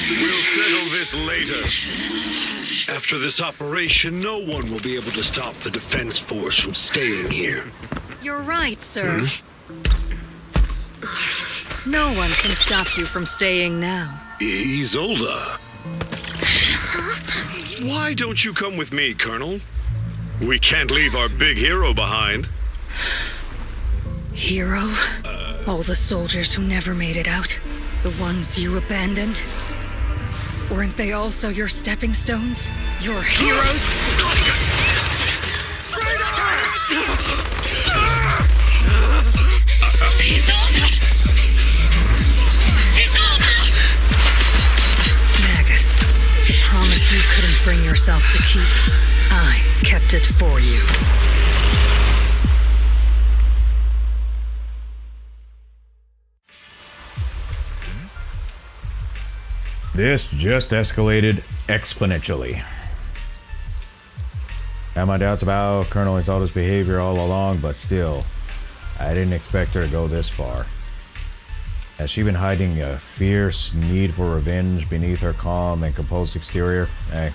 We'll settle this later. After this operation, no one will be able to stop the defense force from staying here. You're right, sir. No one can stop you from staying now. Isolde. Why don't you come with me, Colonel? We can't leave our big hero behind. Hero? All the soldiers who never made it out? The ones you abandoned? Weren't they also your stepping stones? Your heroes? Magus, promise you couldn't bring yourself to keep. I kept it for you. This just escalated exponentially. Had my doubts about Colonel Exaltist's behavior all along, but still, I didn't expect her to go this far. Has she been hiding a fierce need for revenge beneath her calm and composed exterior? Hey,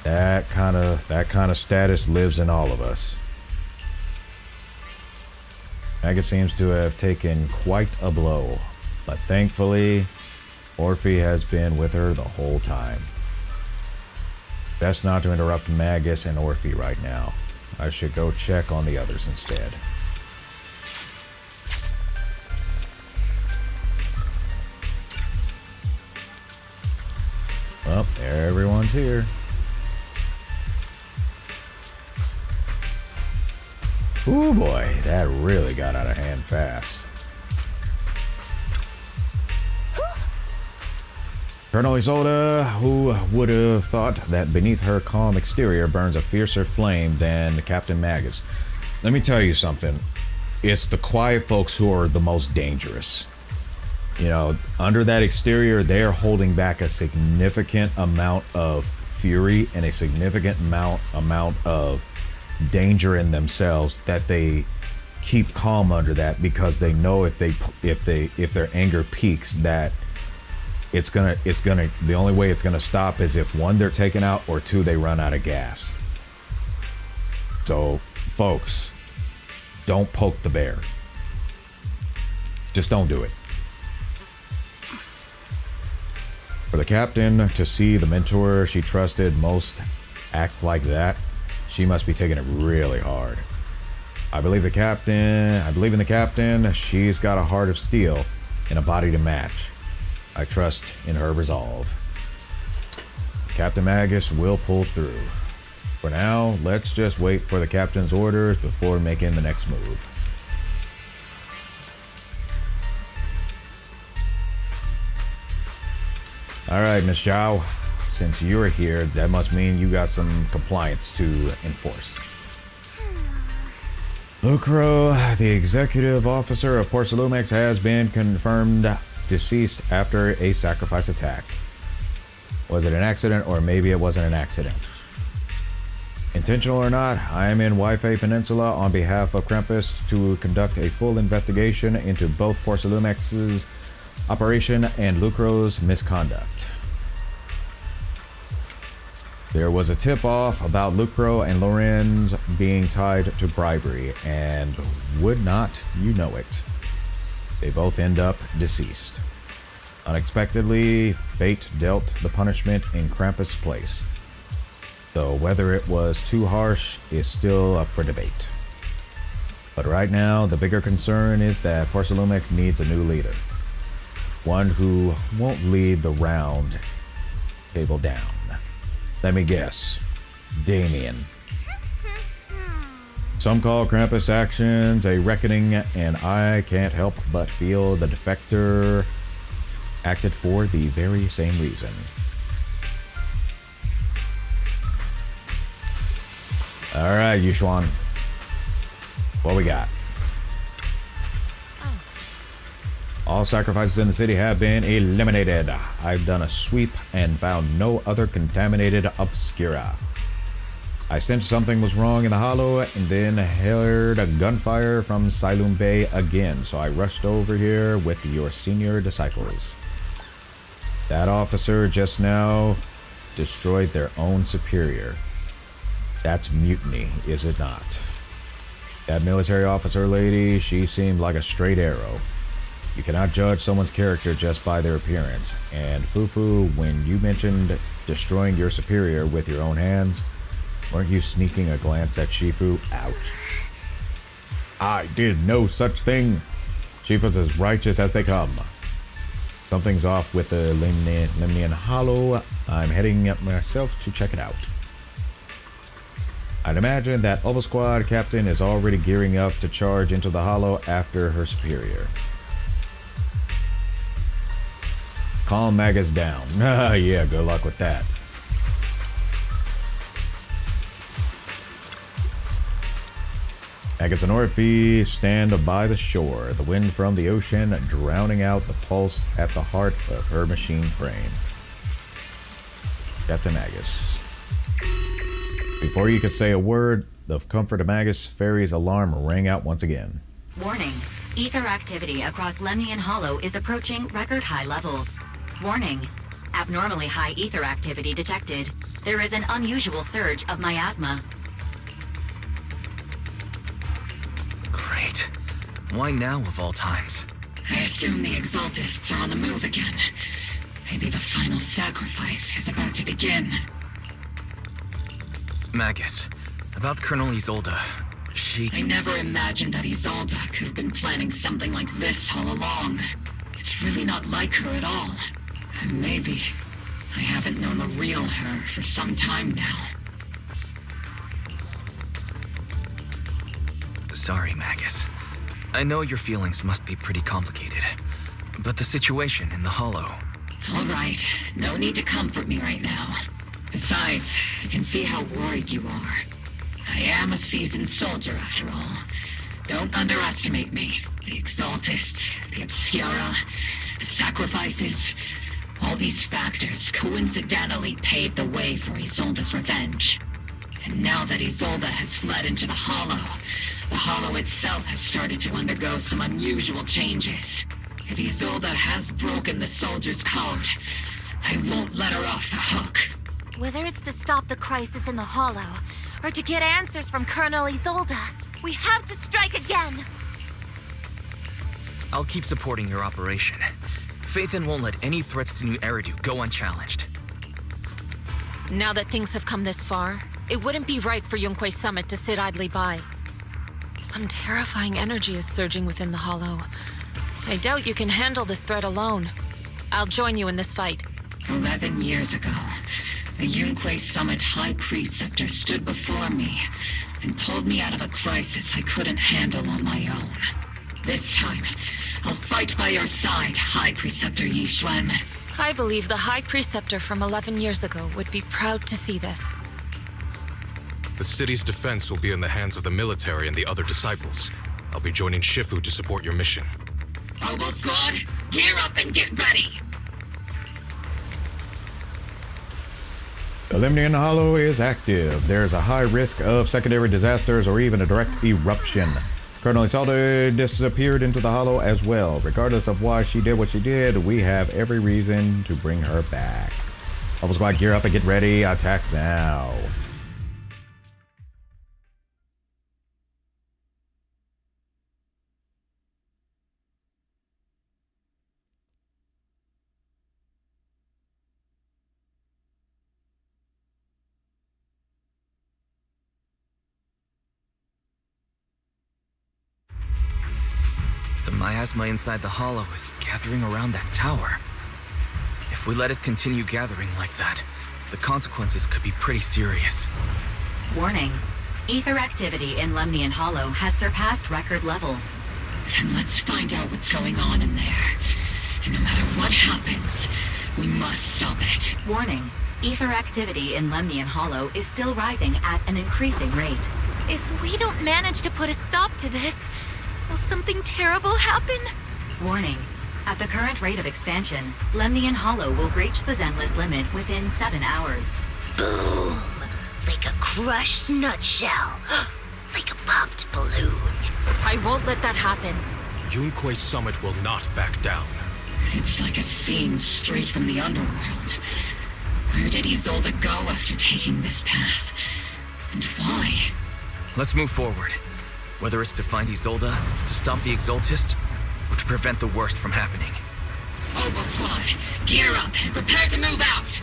that kind of status lives in all of us. Magus seems to have taken quite a blow, but thankfully, Orphe has been with her the whole time. Best not to interrupt Magus and Orphe right now. I should go check on the others instead. Well, everyone's here. Ooh boy, that really got out of hand fast. Colonel Isolde, who would have thought that beneath her calm exterior burns a fiercer flame than Captain Magus? Let me tell you something. It's the quiet folks who are the most dangerous. You know, under that exterior, they're holding back a significant amount of fury and a significant amount of danger in themselves that they keep calm under that because they know if their anger peaks that the only way it's gonna stop is if one, they're taken out, or two, they run out of gas. So folks, don't poke the bear. Just don't do it. For the captain to see the mentor she trusted most act like that, she must be taking it really hard. I believe in the captain. She's got a heart of steel and a body to match. I trust in her resolve. Captain Magus will pull through. For now, let's just wait for the captain's orders before making the next move. Alright, Miss Zhao. Since you're here, that must mean you got some compliance to enforce. Lucro, the executive officer of Porcelumex, has been confirmed deceased after a sacrifice attack. Was it an accident, or maybe it wasn't an accident? Intentional or not, I am in Wi-Fi Peninsula on behalf of Krampus to conduct a full investigation into both Porcelumex's operation and Lucro's misconduct. There was a tip-off about Lucro and Lorenz being tied to bribery, and would not you know it, they both end up deceased. Unexpectedly, fate dealt the punishment in Krampus' place, though whether it was too harsh is still up for debate. But right now, the bigger concern is that Porcelumex needs a new leader. One who won't lead the round table down. Let me guess. Damien. Some call Krampus' actions a reckoning, and I can't help but feel the defector acted for the very same reason. Alright, Yushuan. What we got? All sacrifices in the city have been eliminated. I've done a sweep and found no other contaminated obscura. I sensed something was wrong in the hollow and then heard a gunfire from Failume Bay again, so I rushed over here with your senior disciples. That officer just now destroyed their own superior. That's mutiny, is it not? That military officer lady, she seemed like a straight arrow. You cannot judge someone's character just by their appearance. And Fufu, when you mentioned destroying your superior with your own hands, weren't you sneaking a glance at Shifu? Ouch. I did no such thing. Shifu's as righteous as they come. Something's off with the Lemnian Hollow. I'm heading up myself to check it out. I'd imagine that Obo Squad captain is already gearing up to charge into the Hollow after her superior. Calm Magus down. Yeah, good luck with that. Magus and Orphe stand by the shore, the wind from the ocean drowning out the pulse at the heart of her machine frame. Captain Magus. Before you could say a word, the Comfort of Magus Fairy's alarm rang out once again. Warning. Ether activity across Lemnian Hollow is approaching record high levels. Warning. Abnormally high ether activity detected. There is an unusual surge of miasma. Great. Why now of all times? I assume the Exaltists are on the move again. Maybe the final sacrifice is about to begin. Magus, about Colonel Isolde. I never imagined that Isolde could have been planning something like this all along. It's really not like her at all. And maybe I haven't known the real her for some time now. Sorry, Magus. I know your feelings must be pretty complicated, but the situation in the Hollow... All right, no need to comfort me right now. Besides, I can see how worried you are. I am a seasoned soldier, after all. Don't underestimate me. The Exaltists, the Obscura, the sacrifices... all these factors coincidentally paved the way for Isolde's revenge. And now that Isolde has fled into the Hollow itself has started to undergo some unusual changes. If Isolde has broken the soldier's code, I won't let her off the hook. Whether it's to stop the crisis in the Hollow, or to get answers from Colonel Isolde, we have to strike again! I'll keep supporting your operation. Phaethon won't let any threats to New Eridu go unchallenged. Now that things have come this far, it wouldn't be right for Yunque's summit to sit idly by. Some terrifying energy is surging within the Hollow. I doubt you can handle this threat alone. I'll join you in this fight. 11 years ago, a Yunque Summit High Preceptor stood before me and pulled me out of a crisis I couldn't handle on my own. This time, I'll fight by your side, High Preceptor Yixuan. I believe the High Preceptor from 11 years ago would be proud to see this. The city's defense will be in the hands of the military and the other disciples. I'll be joining Shifu to support your mission. Oboe Squad, gear up and get ready! The Lemnian Hollow is active. There's a high risk of secondary disasters or even a direct eruption. Colonel Isolde disappeared into the Hollow as well. Regardless of why she did what she did, we have every reason to bring her back. Oboe Squad, gear up and get ready. Attack now. The miasma inside the Hollow is gathering around that tower. If we let it continue gathering like that, the consequences could be pretty serious. Warning. Ether activity in Lemnian Hollow has surpassed record levels. Then let's find out what's going on in there. And no matter what happens, we must stop it. Warning. Ether activity in Lemnian Hollow is still rising at an increasing rate. If we don't manage to put a stop to this, will something terrible happen? Warning. At the current rate of expansion, Lemnian Hollow will breach the Zenless limit within 7 hours. Boom! Like a crushed nutshell. Like a popped balloon. I won't let that happen. Yunque's summit will not back down. It's like a scene straight from the underworld. Where did Isolde go after taking this path? And why? Let's move forward. Whether it's to find Isolde, to stop the Exaltists, or to prevent the worst from happening. Oboe Squad, gear up and prepare to move out!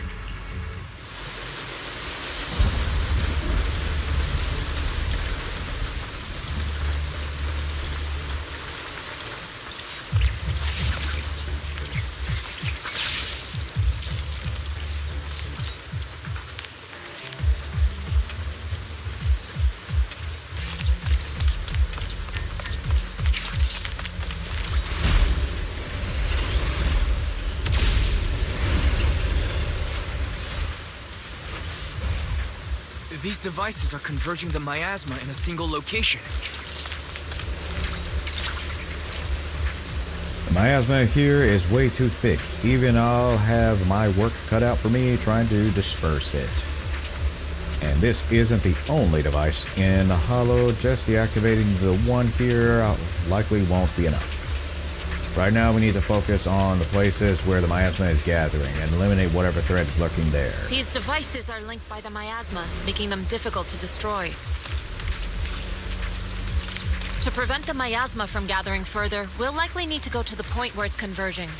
These devices are converging the miasma in a single location. The miasma here is way too thick. Even I'll have my work cut out for me trying to disperse it. And this isn't the only device in the Hollow. Just deactivating the one here likely won't be enough. Right now we need to focus on the places where the miasma is gathering and eliminate whatever threat is lurking there. These devices are linked by the miasma, making them difficult to destroy. To prevent the miasma from gathering further, we'll likely need to go to the point where it's converging.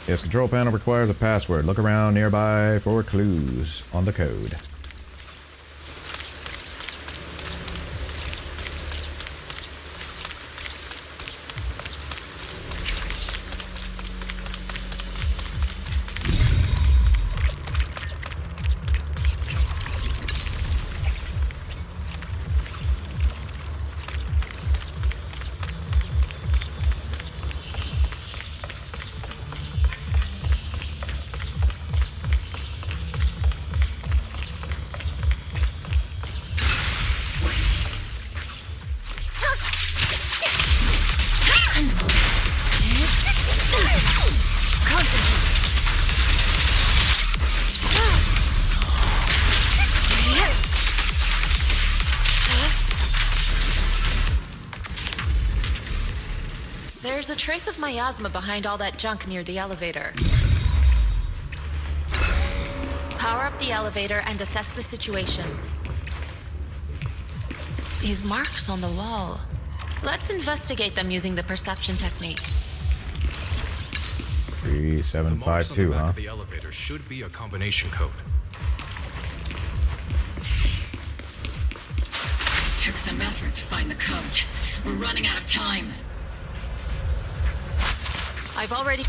This control panel requires a password. Look around nearby for clues on the code. There's a trace of miasma behind all that junk near the elevator. Power up the elevator and assess the situation. These marks on the wall. Let's investigate them using the perception technique. 3752, huh? The elevator should be a combination code. Took some effort to find the code. We're running out of time. I've already...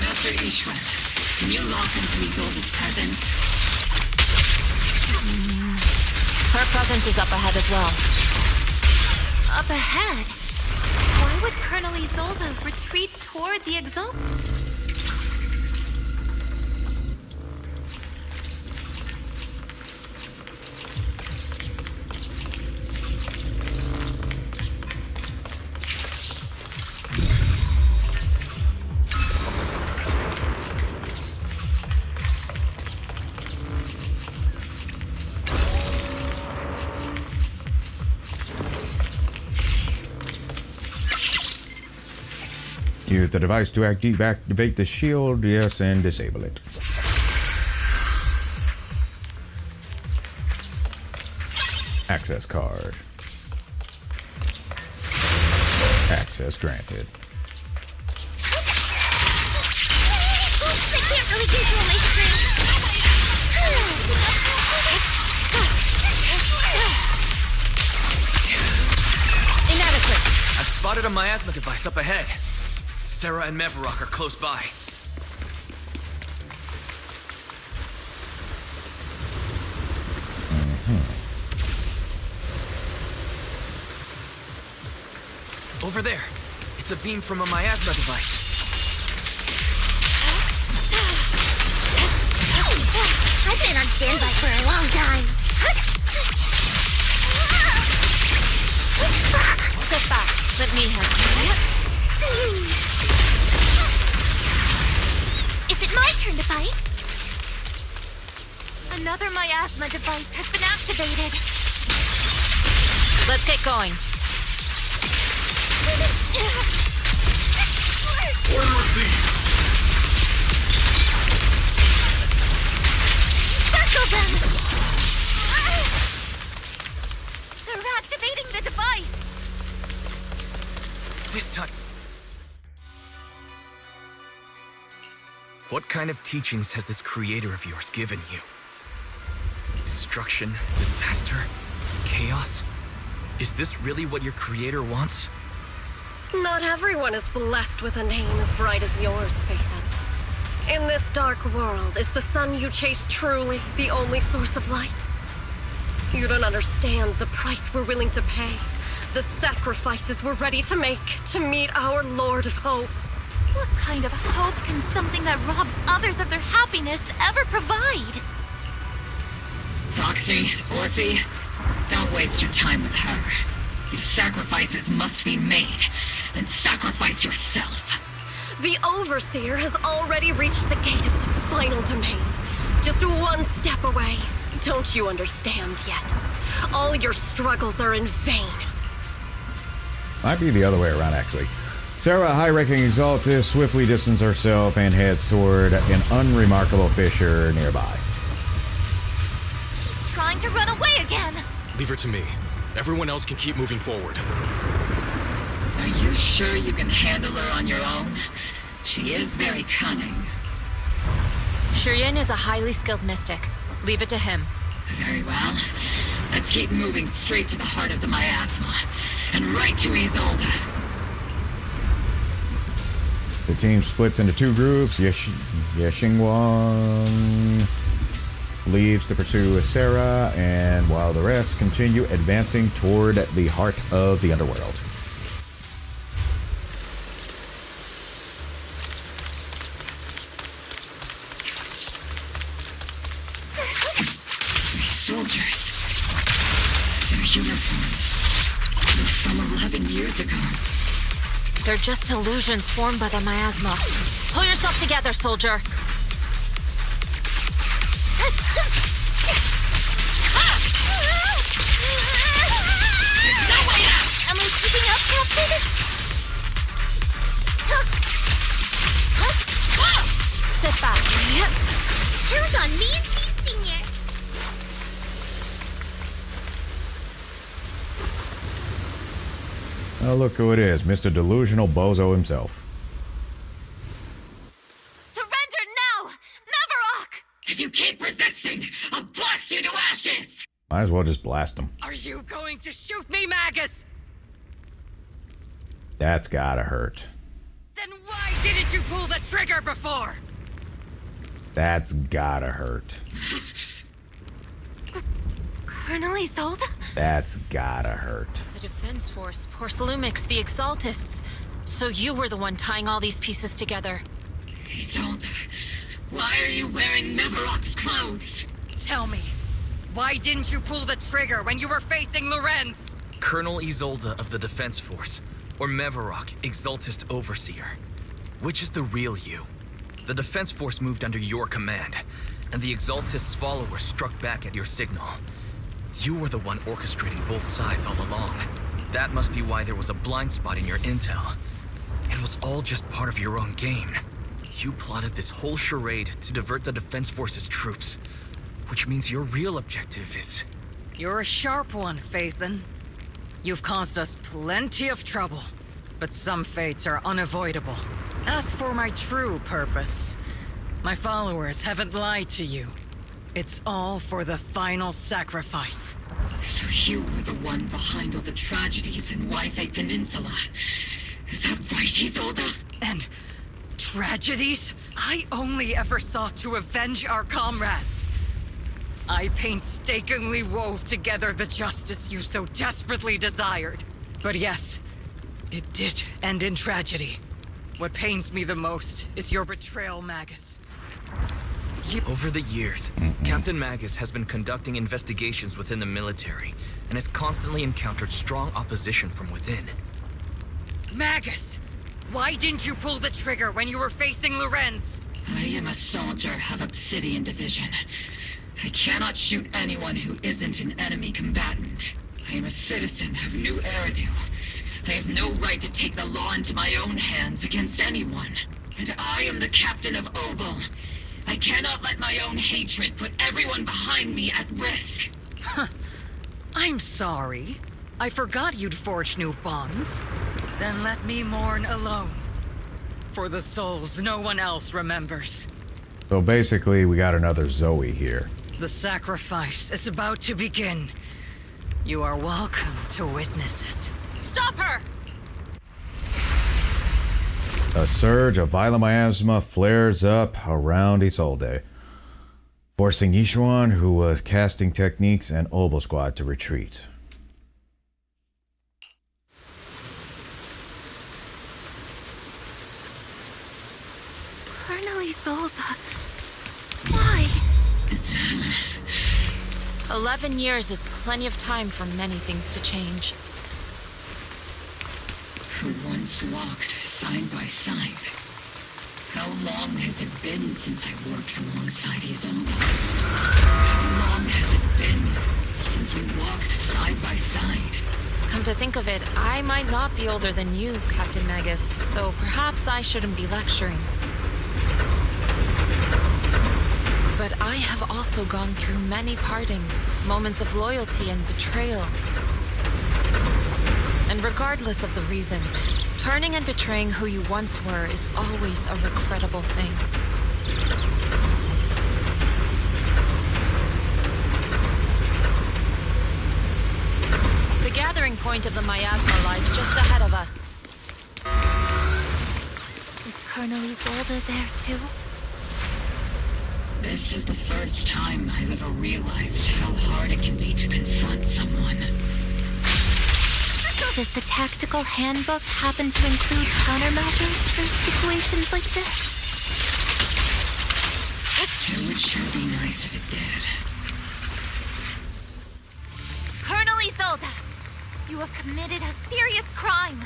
Master Ishwar, can you lock into Isolde's presence? Her presence is up ahead as well. Up ahead? Why would Colonel Isolde retreat toward the Exaltists? Use the device to activate the shield, yes, and disable it. Access card. Access granted. Oops, I can't really control my screen. Inadequate. I've spotted a miasma device up ahead. Sarah and Mevarok are close by. Over there. It's a beam from a miasma device. I've been on standby for a long time. Step back. Let me handle it. Is it my turn to fight? Another miasma device has been activated. Let's get going. Order received. Circle them! They're activating the device! This time... What kind of teachings has this creator of yours given you? Destruction, disaster, chaos? Is this really what your creator wants? Not everyone is blessed with a name as bright as yours, Phaethon. In this dark world, is the sun you chase truly the only source of light? You don't understand the price we're willing to pay, the sacrifices we're ready to make to meet our Lord of Hope. What kind of hope can something that robs others of their happiness ever provide? Roxy, Orphe, don't waste your time with her. If sacrifices must be made, then sacrifice yourself. The Overseer has already reached the gate of the final domain. Just one step away. Don't you understand yet? All your struggles are in vain. Might be the other way around, actually. Sarah, a high-ranking Exaltist, swiftly distances herself and heads toward an unremarkable fissure nearby. She's trying to run away again! Leave her to me. Everyone else can keep moving forward. Are you sure you can handle her on your own? She is very cunning. Shiryen is a highly skilled mystic. Leave it to him. Very well. Let's keep moving straight to the heart of the miasma, and right to Isolde. The team splits into two groups. Yexingwang leaves to pursue Sarah, and while the rest continue advancing toward the heart of the underworld. These soldiers. Their uniforms. They're from 11 years ago. They're just illusions formed by the miasma. Pull yourself together, soldier. Am I keeping up, Captain? Step back. Hold on, me and Seed Senior. Oh, look who it is, Mr. Delusional Bozo himself. Surrender now! Mavarok! If you keep resisting, I'll blast you to ashes! Might as well just blast him. Are you going to shoot me, Magus? That's gotta hurt. Then why didn't you pull the trigger before? That's gotta hurt. Colonel Isolde? That's gotta hurt. The Defense Force, Porcelumix, the Exaltists. So you were the one tying all these pieces together. Isolde, why are you wearing Mavarok's clothes? Tell me, why didn't you pull the trigger when you were facing Lorenz? Colonel Isolde of the Defense Force, or Mavarok, Exaltist Overseer. Which is the real you? The Defense Force moved under your command, and the Exaltists' followers struck back at your signal. You were the one orchestrating both sides all along. That must be why there was a blind spot in your intel. It was all just part of your own game. You plotted this whole charade to divert the Defense Force's troops, which means your real objective is... You're a sharp one, Phaethon. You've caused us plenty of trouble, but some fates are unavoidable. As for my true purpose, my followers haven't lied to you. It's all for the final sacrifice. So you were the one behind all the tragedies in Wi-Fi Peninsula. Is that right, Isolde? And tragedies? I only ever sought to avenge our comrades. I painstakingly wove together the justice you so desperately desired. But yes, it did end in tragedy. What pains me the most is your betrayal, Magus. Over the years, Captain Magus has been conducting investigations within the military and has constantly encountered strong opposition from within. Magus! Why didn't you pull the trigger when you were facing Lorenz? I am a soldier of Obsidian Division. I cannot shoot anyone who isn't an enemy combatant. I am a citizen of New Eridu. I have no right to take the law into my own hands against anyone. And I am the captain of Obel. I cannot let my own hatred put everyone behind me at risk. I'm sorry. I forgot you'd forged new bonds. Then let me mourn alone. For the souls no one else remembers. So basically, we got another Zoe here. The sacrifice is about to begin. You are welcome to witness it. Stop her! A surge of violent miasma flares up around Isolde, forcing Yishuan, who was casting techniques, and Obel Squad to retreat. Colonel Isolde, why? 11 years is plenty of time for many things to change. Who once walked side by side. How long has it been since I worked alongside Isolde? How long has it been since we walked side by side? Come to think of it, I might not be older than you, Captain Magus, so perhaps I shouldn't be lecturing. But I have also gone through many partings, moments of loyalty and betrayal. And regardless of the reason, turning and betraying who you once were is always a regrettable thing. The gathering point of the miasma lies just ahead of us. Is Colonel Isolde there too? This is the first time I've ever realized how hard it can be to confront someone. Does the tactical handbook happen to include countermeasures for situations like this? It would sure be nice if it did. Colonel Isolde, you have committed a serious crime.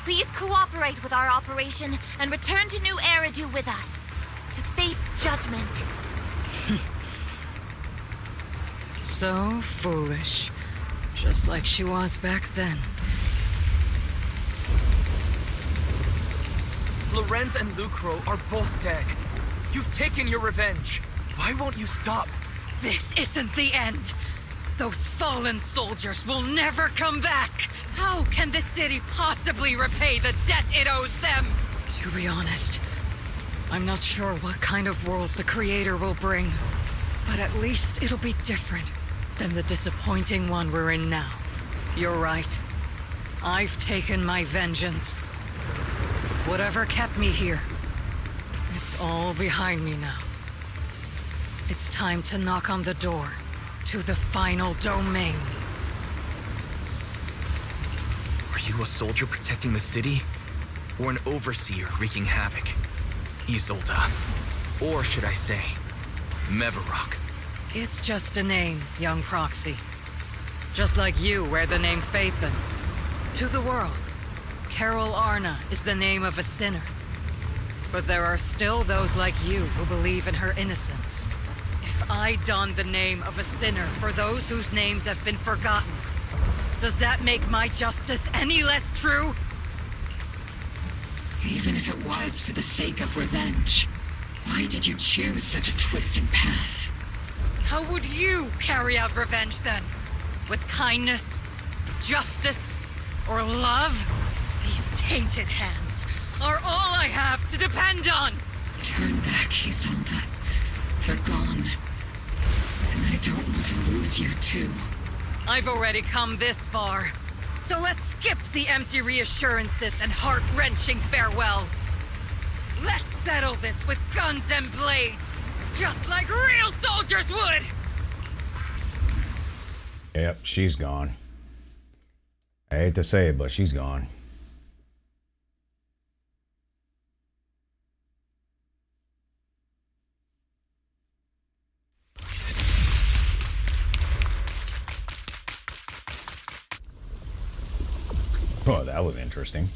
Please cooperate with our operation and return to New Eridu with us to face judgment. So foolish. Just like she was back then. Lorenz and Lucro are both dead. You've taken your revenge. Why won't you stop? This isn't the end. Those fallen soldiers will never come back. How can the city possibly repay the debt it owes them? To be honest, I'm not sure what kind of world the Creator will bring. But at least it'll be different than the disappointing one we're in now. You're right. I've taken my vengeance. Whatever kept me here, it's all behind me now. It's time to knock on the door to the final domain. Are you a soldier protecting the city? Or an overseer wreaking havoc? Isolde. Or should I say, Mevarok? It's just a name, young proxy. Just like you wear the name Phaethon. To the world, Carol Arna is the name of a sinner. But there are still those like you who believe in her innocence. If I don the name of a sinner for those whose names have been forgotten, does that make my justice any less true? Even if it was for the sake of revenge, why did you choose such a twisted path? How would you carry out revenge then? With kindness, justice, or love? These tainted hands are all I have to depend on! Turn back, Isolde. They're gone. And I don't want to lose you too. I've already come this far. So let's skip the empty reassurances and heart-wrenching farewells. Let's settle this with guns and blades, just like real soldiers would! Yep, she's gone. I hate to say it, but she's gone. Oh, that was interesting.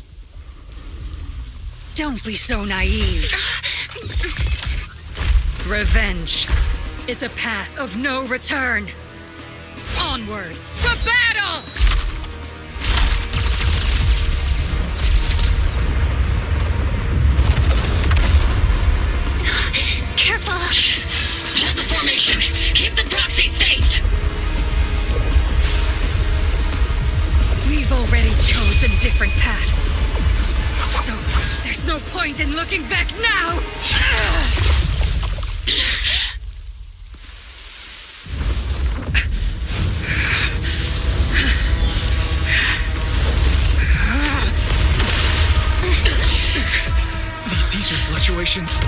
Don't be so naive. Revenge is a path of no return. Onwards to battle! Careful! Hold the formation! Keep the proxy safe! We've already chosen different paths. So, there's no point in looking back now! These ether fluctuations.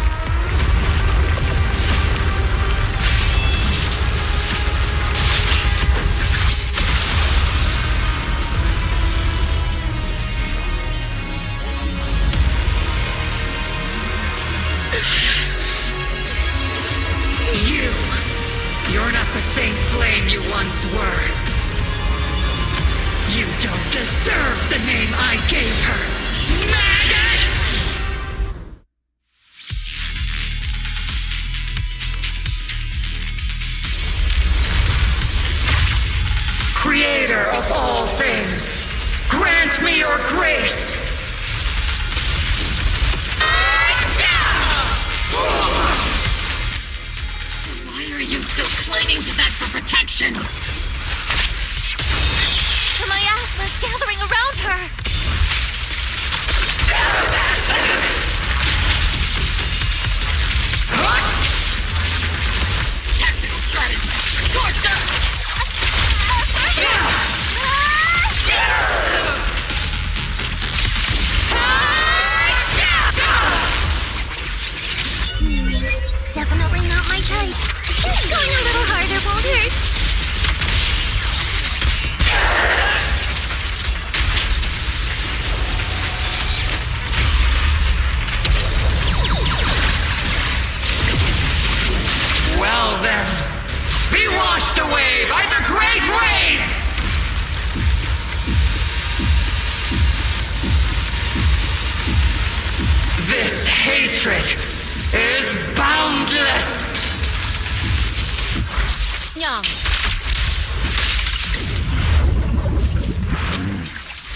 You're not the same flame you once were. You don't deserve the name I gave her. Magus! Creator of all things, grant me your grace. Why are you still clinging to that for protection? The miasma's gathering around her! Tactical strategy! Scorched earth! Definitely not my type. Going a little harder won't hurt. Well then, be washed away by the great rain! This hatred is boundless! Yum.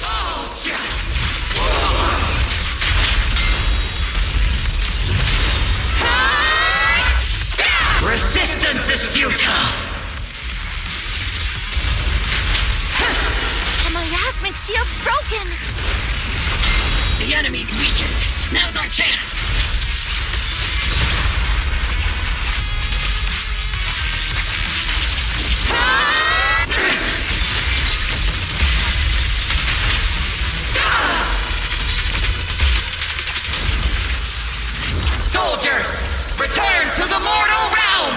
All just... Receive Resistance is futile! The miasmic shield's broken! The enemy's weakened. Now's our chance! Soldiers, return to the mortal realm!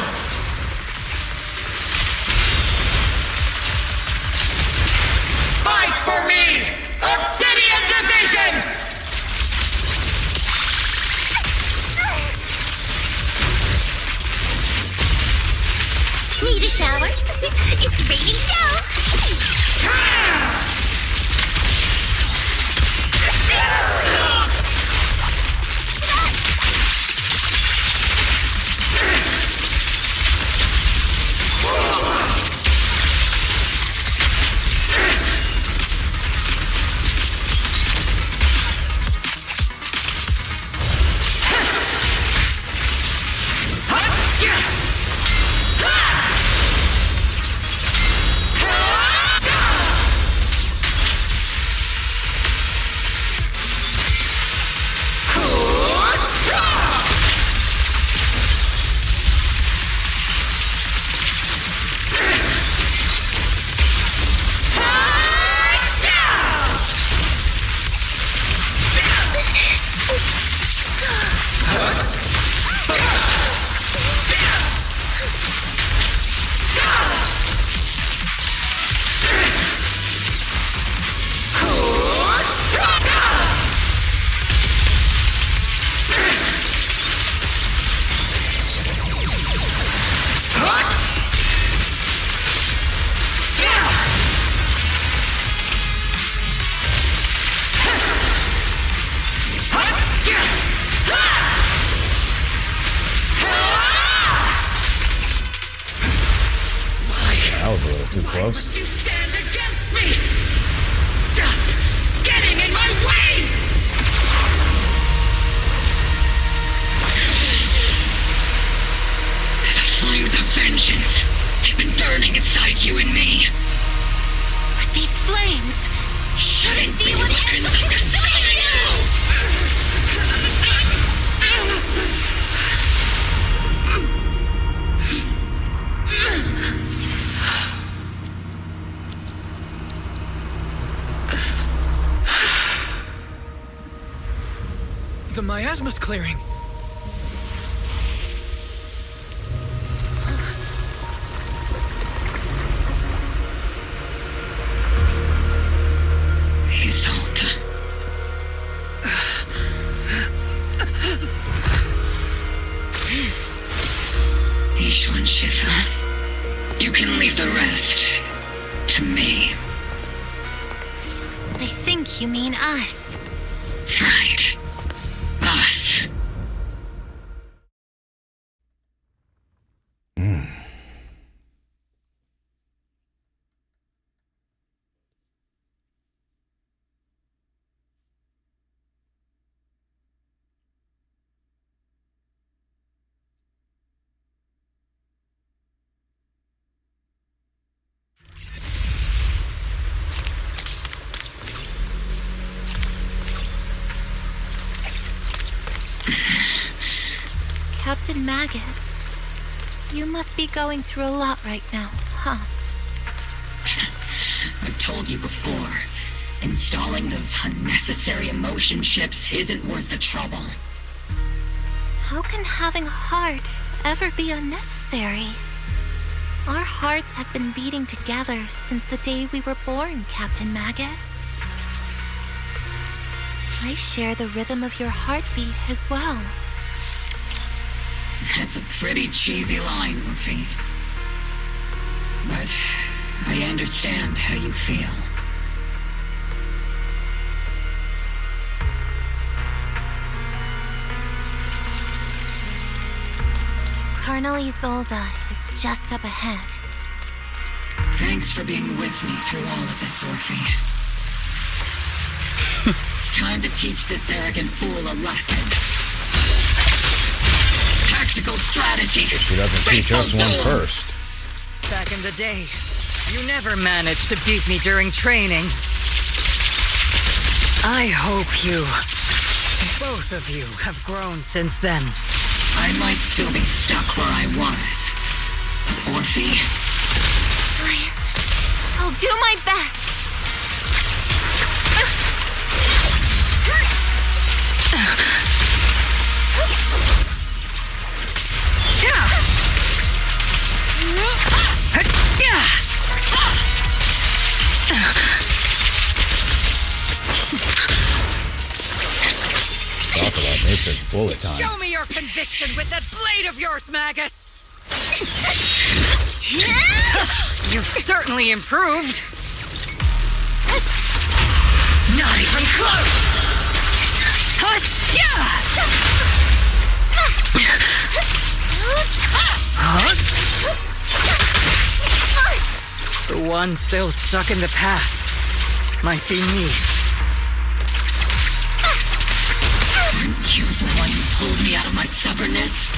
Fight for me! Obsidian Division! Need a shower? It's raining down! Too close. You stand against me! Stop getting in my way! The flames of vengeance have been burning inside you and me. But these flames shouldn't be weapons of consuming you! The miasma's clearing. Exalta. Ishwan Shifa. You can leave the rest to me. I think you mean us. Right. Us. Captain Magus, you must be going through a lot right now, huh? I've told you before, installing those unnecessary emotion chips isn't worth the trouble. How can having a heart ever be unnecessary? Our hearts have been beating together since the day we were born, Captain Magus. I share the rhythm of your heartbeat as well. That's a pretty cheesy line, Murphy. But I understand how you feel. Colonel Isolde is just up ahead. Thanks for being with me through all of this, Orphe. It's time to teach this arrogant fool a lesson. Tactical strategy. humanity. If she doesn't teach us one first. Back in the day, you never managed to beat me during training. I hope both of you have grown since then. I might still be stuck where I was. Orphe? I'll do my best. Talk about Matrix bullet time. Show me your conviction with that blade of yours, Magus! You've certainly improved. Not even close! The one still stuck in the past might be me. Aren't you the one who pulled me out of my stubbornness?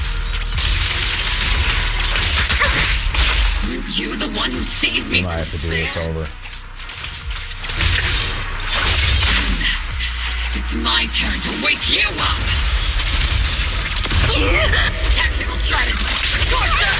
Aren't you the one who saved me? We might have to do this over. It's my turn to wake you up! Tactical strategy! Torture!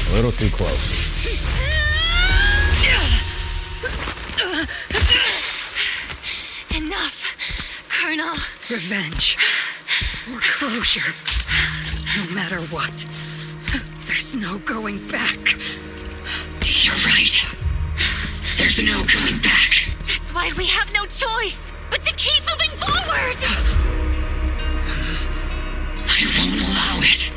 A little too close. Enough, Colonel. Revenge. Or closure. No matter what. There's no going back. You're right. There's no going back. That's why we have no choice but to keep moving forward. I won't allow it.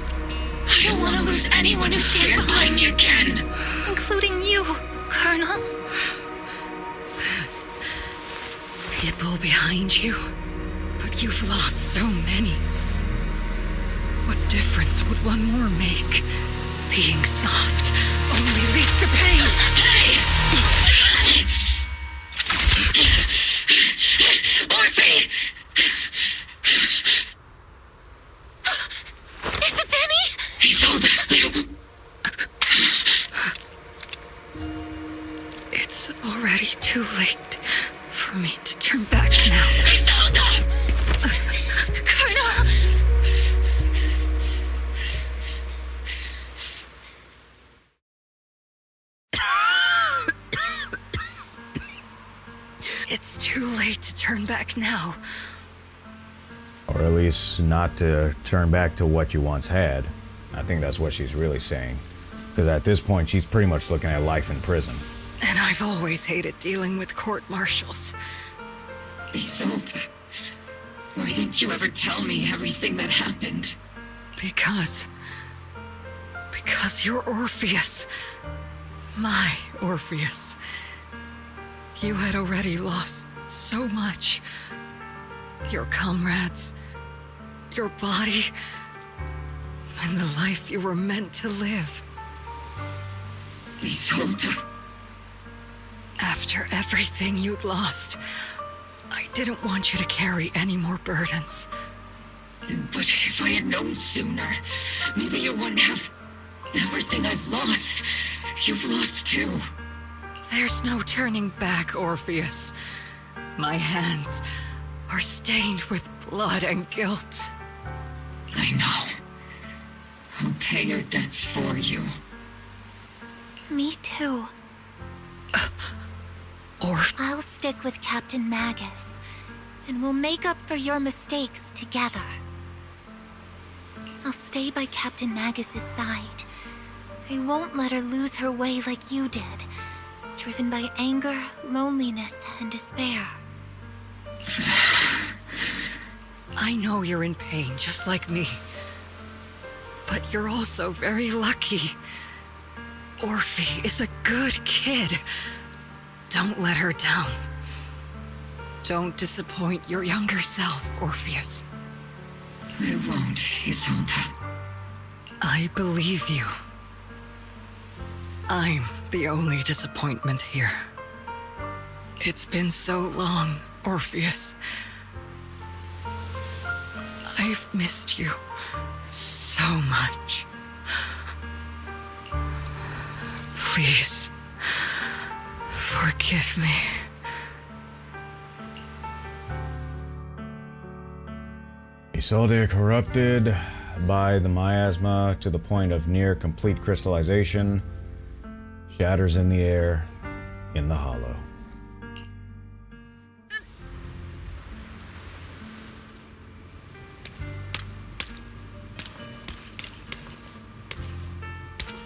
I don't want to lose anyone who stands behind me again. Including you, Colonel. People behind you, but you've lost so many. What difference would one more make? Being soft only leads to pain. Orphe! Is it Danny? Isolde! It's already too late for me to turn back now. Isolde! Colonel! It's too late to turn back now. Or at least not to turn back to what you once had. I think that's what she's really saying. Because at this point, she's pretty much looking at life in prison. And I've always hated dealing with court-martials. Isolde, why didn't you ever tell me everything that happened? Because you're Orpheus. My Orpheus. You had already lost so much. Your comrades, your body, and the life you were meant to live. Isolde. After everything you'd lost, I didn't want you to carry any more burdens. But if I had known sooner, maybe you wouldn't have everything I've lost. You've lost too. There's no turning back, Orpheus. My hands are stained with blood and guilt. I know. I'll pay your debts for you. Me too. I'll stick with Captain Magus, and we'll make up for your mistakes together. I'll stay by Captain Magus's side. I won't let her lose her way like you did, driven by anger, loneliness, and despair. I know you're in pain, just like me. But you're also very lucky. Orphe is a good kid. Don't let her down. Don't disappoint your younger self, Orpheus. I won't, Isolde. I believe you. I'm the only disappointment here. It's been so long, Orpheus. I've missed you so much. Please, forgive me. Isolde corrupted by the miasma to the point of near complete crystallization, shatters in the air in the hollow.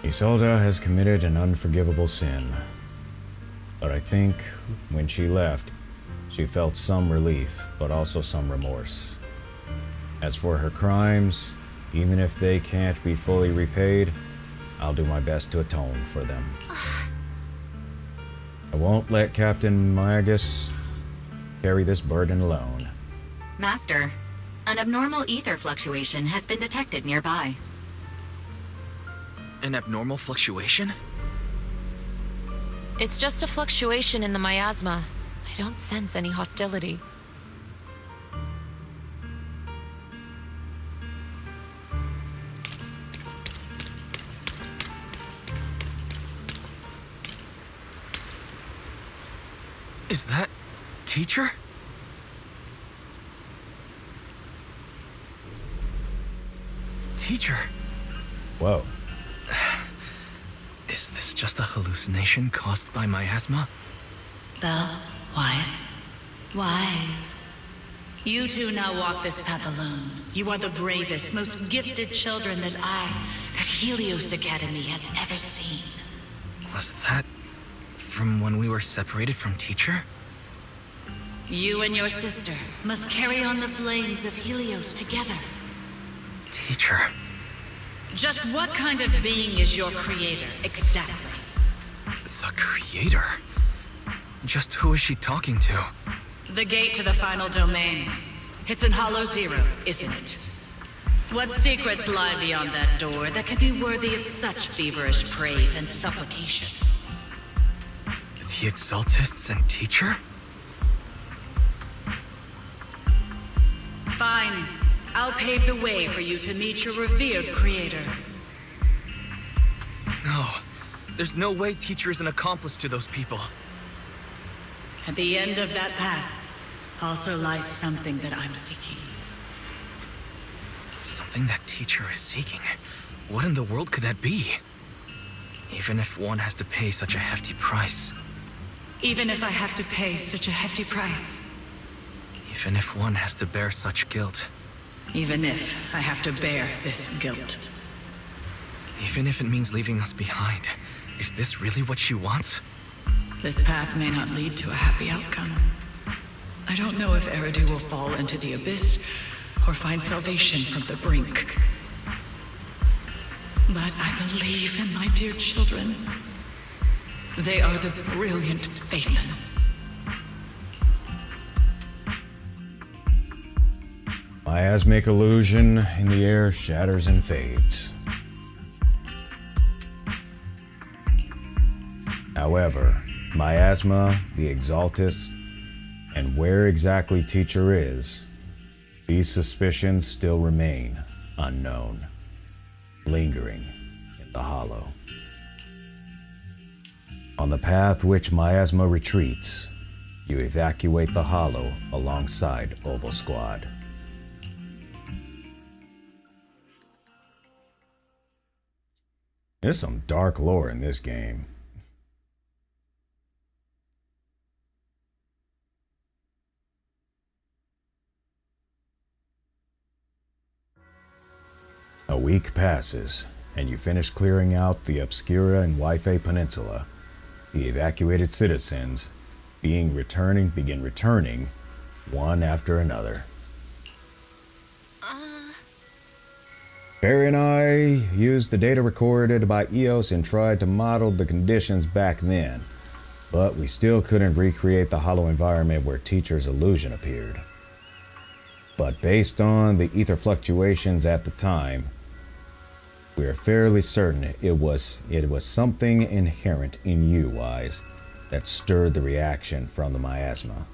Isolde has committed an unforgivable sin, but I think when she left, she felt some relief, but also some remorse. As for her crimes, even if they can't be fully repaid, I'll do my best to atone for them. I won't let Captain Magus carry this burden alone. Master, an abnormal ether fluctuation has been detected nearby. An abnormal fluctuation? It's just a fluctuation in the miasma. I don't sense any hostility. Is that teacher? Teacher. Whoa. Is this just a hallucination caused by miasma? Belle, Wise. Wise. You two now walk this path alone. You are the bravest, most gifted children that Helios Academy has ever seen. Was that from when we were separated from teacher? You and your sister must carry on the flames of Helios together. Teacher. Just what kind of being is your creator, exactly? The creator? Just who is she talking to? The gate to the final domain. It's in Hollow Zero, isn't it? What secrets lie beyond that door that could be worthy of such feverish praise and supplication? The Exaltists and teacher? Fine. I'll pave the way for you to meet your revered creator. No. There's no way teacher is an accomplice to those people. At the end of that path also lies something that I'm seeking. Something that teacher is seeking? What in the world could that be? Even if one has to pay such a hefty price. Even if I have to pay such a hefty price. Even if one has to bear such guilt. Even if I have to bear this guilt. Even if it means leaving us behind. Is this really what she wants? This path may not lead to a happy outcome. I don't know if Eridu will fall into the abyss or find salvation from the brink. But I believe in my dear children. They are the brilliant Phaethon. Miasmic illusion in the air shatters and fades. However, miasma, the Exaltists, and where exactly teacher is, these suspicions still remain unknown, lingering in the hollow. On the path which miasma retreats, you evacuate the hollow alongside Oval Squad. There's some dark lore in this game. A week passes, and you finish clearing out the Obscura and Waife Peninsula. The evacuated citizens begin returning one after another. Barry and I used the data recorded by EOS and tried to model the conditions back then, but we still couldn't recreate the hollow environment where teacher's illusion appeared. But based on the ether fluctuations at the time, we are fairly certain it was something inherent in you, Wise, that stirred the reaction from the miasma.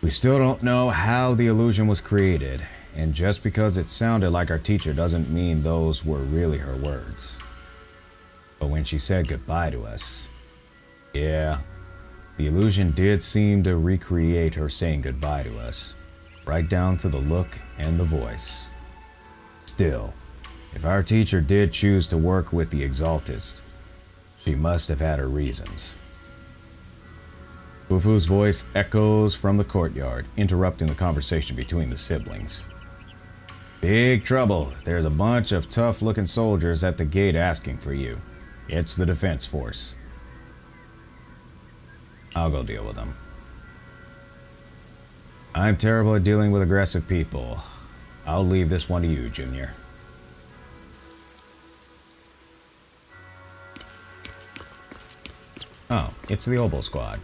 We still don't know how the illusion was created, and just because it sounded like our teacher doesn't mean those were really her words. But when she said goodbye to us, yeah, the illusion did seem to recreate her saying goodbye to us, right down to the look and the voice. Still, if our teacher did choose to work with the Exaltists, she must have had her reasons. Fufu's voice echoes from the courtyard, interrupting the conversation between the siblings. Big trouble. There's a bunch of tough-looking soldiers at the gate asking for you. It's the defense force. I'll go deal with them. I'm terrible at dealing with aggressive people. I'll leave this one to you, Junior. Oh, it's the Oboe Squad.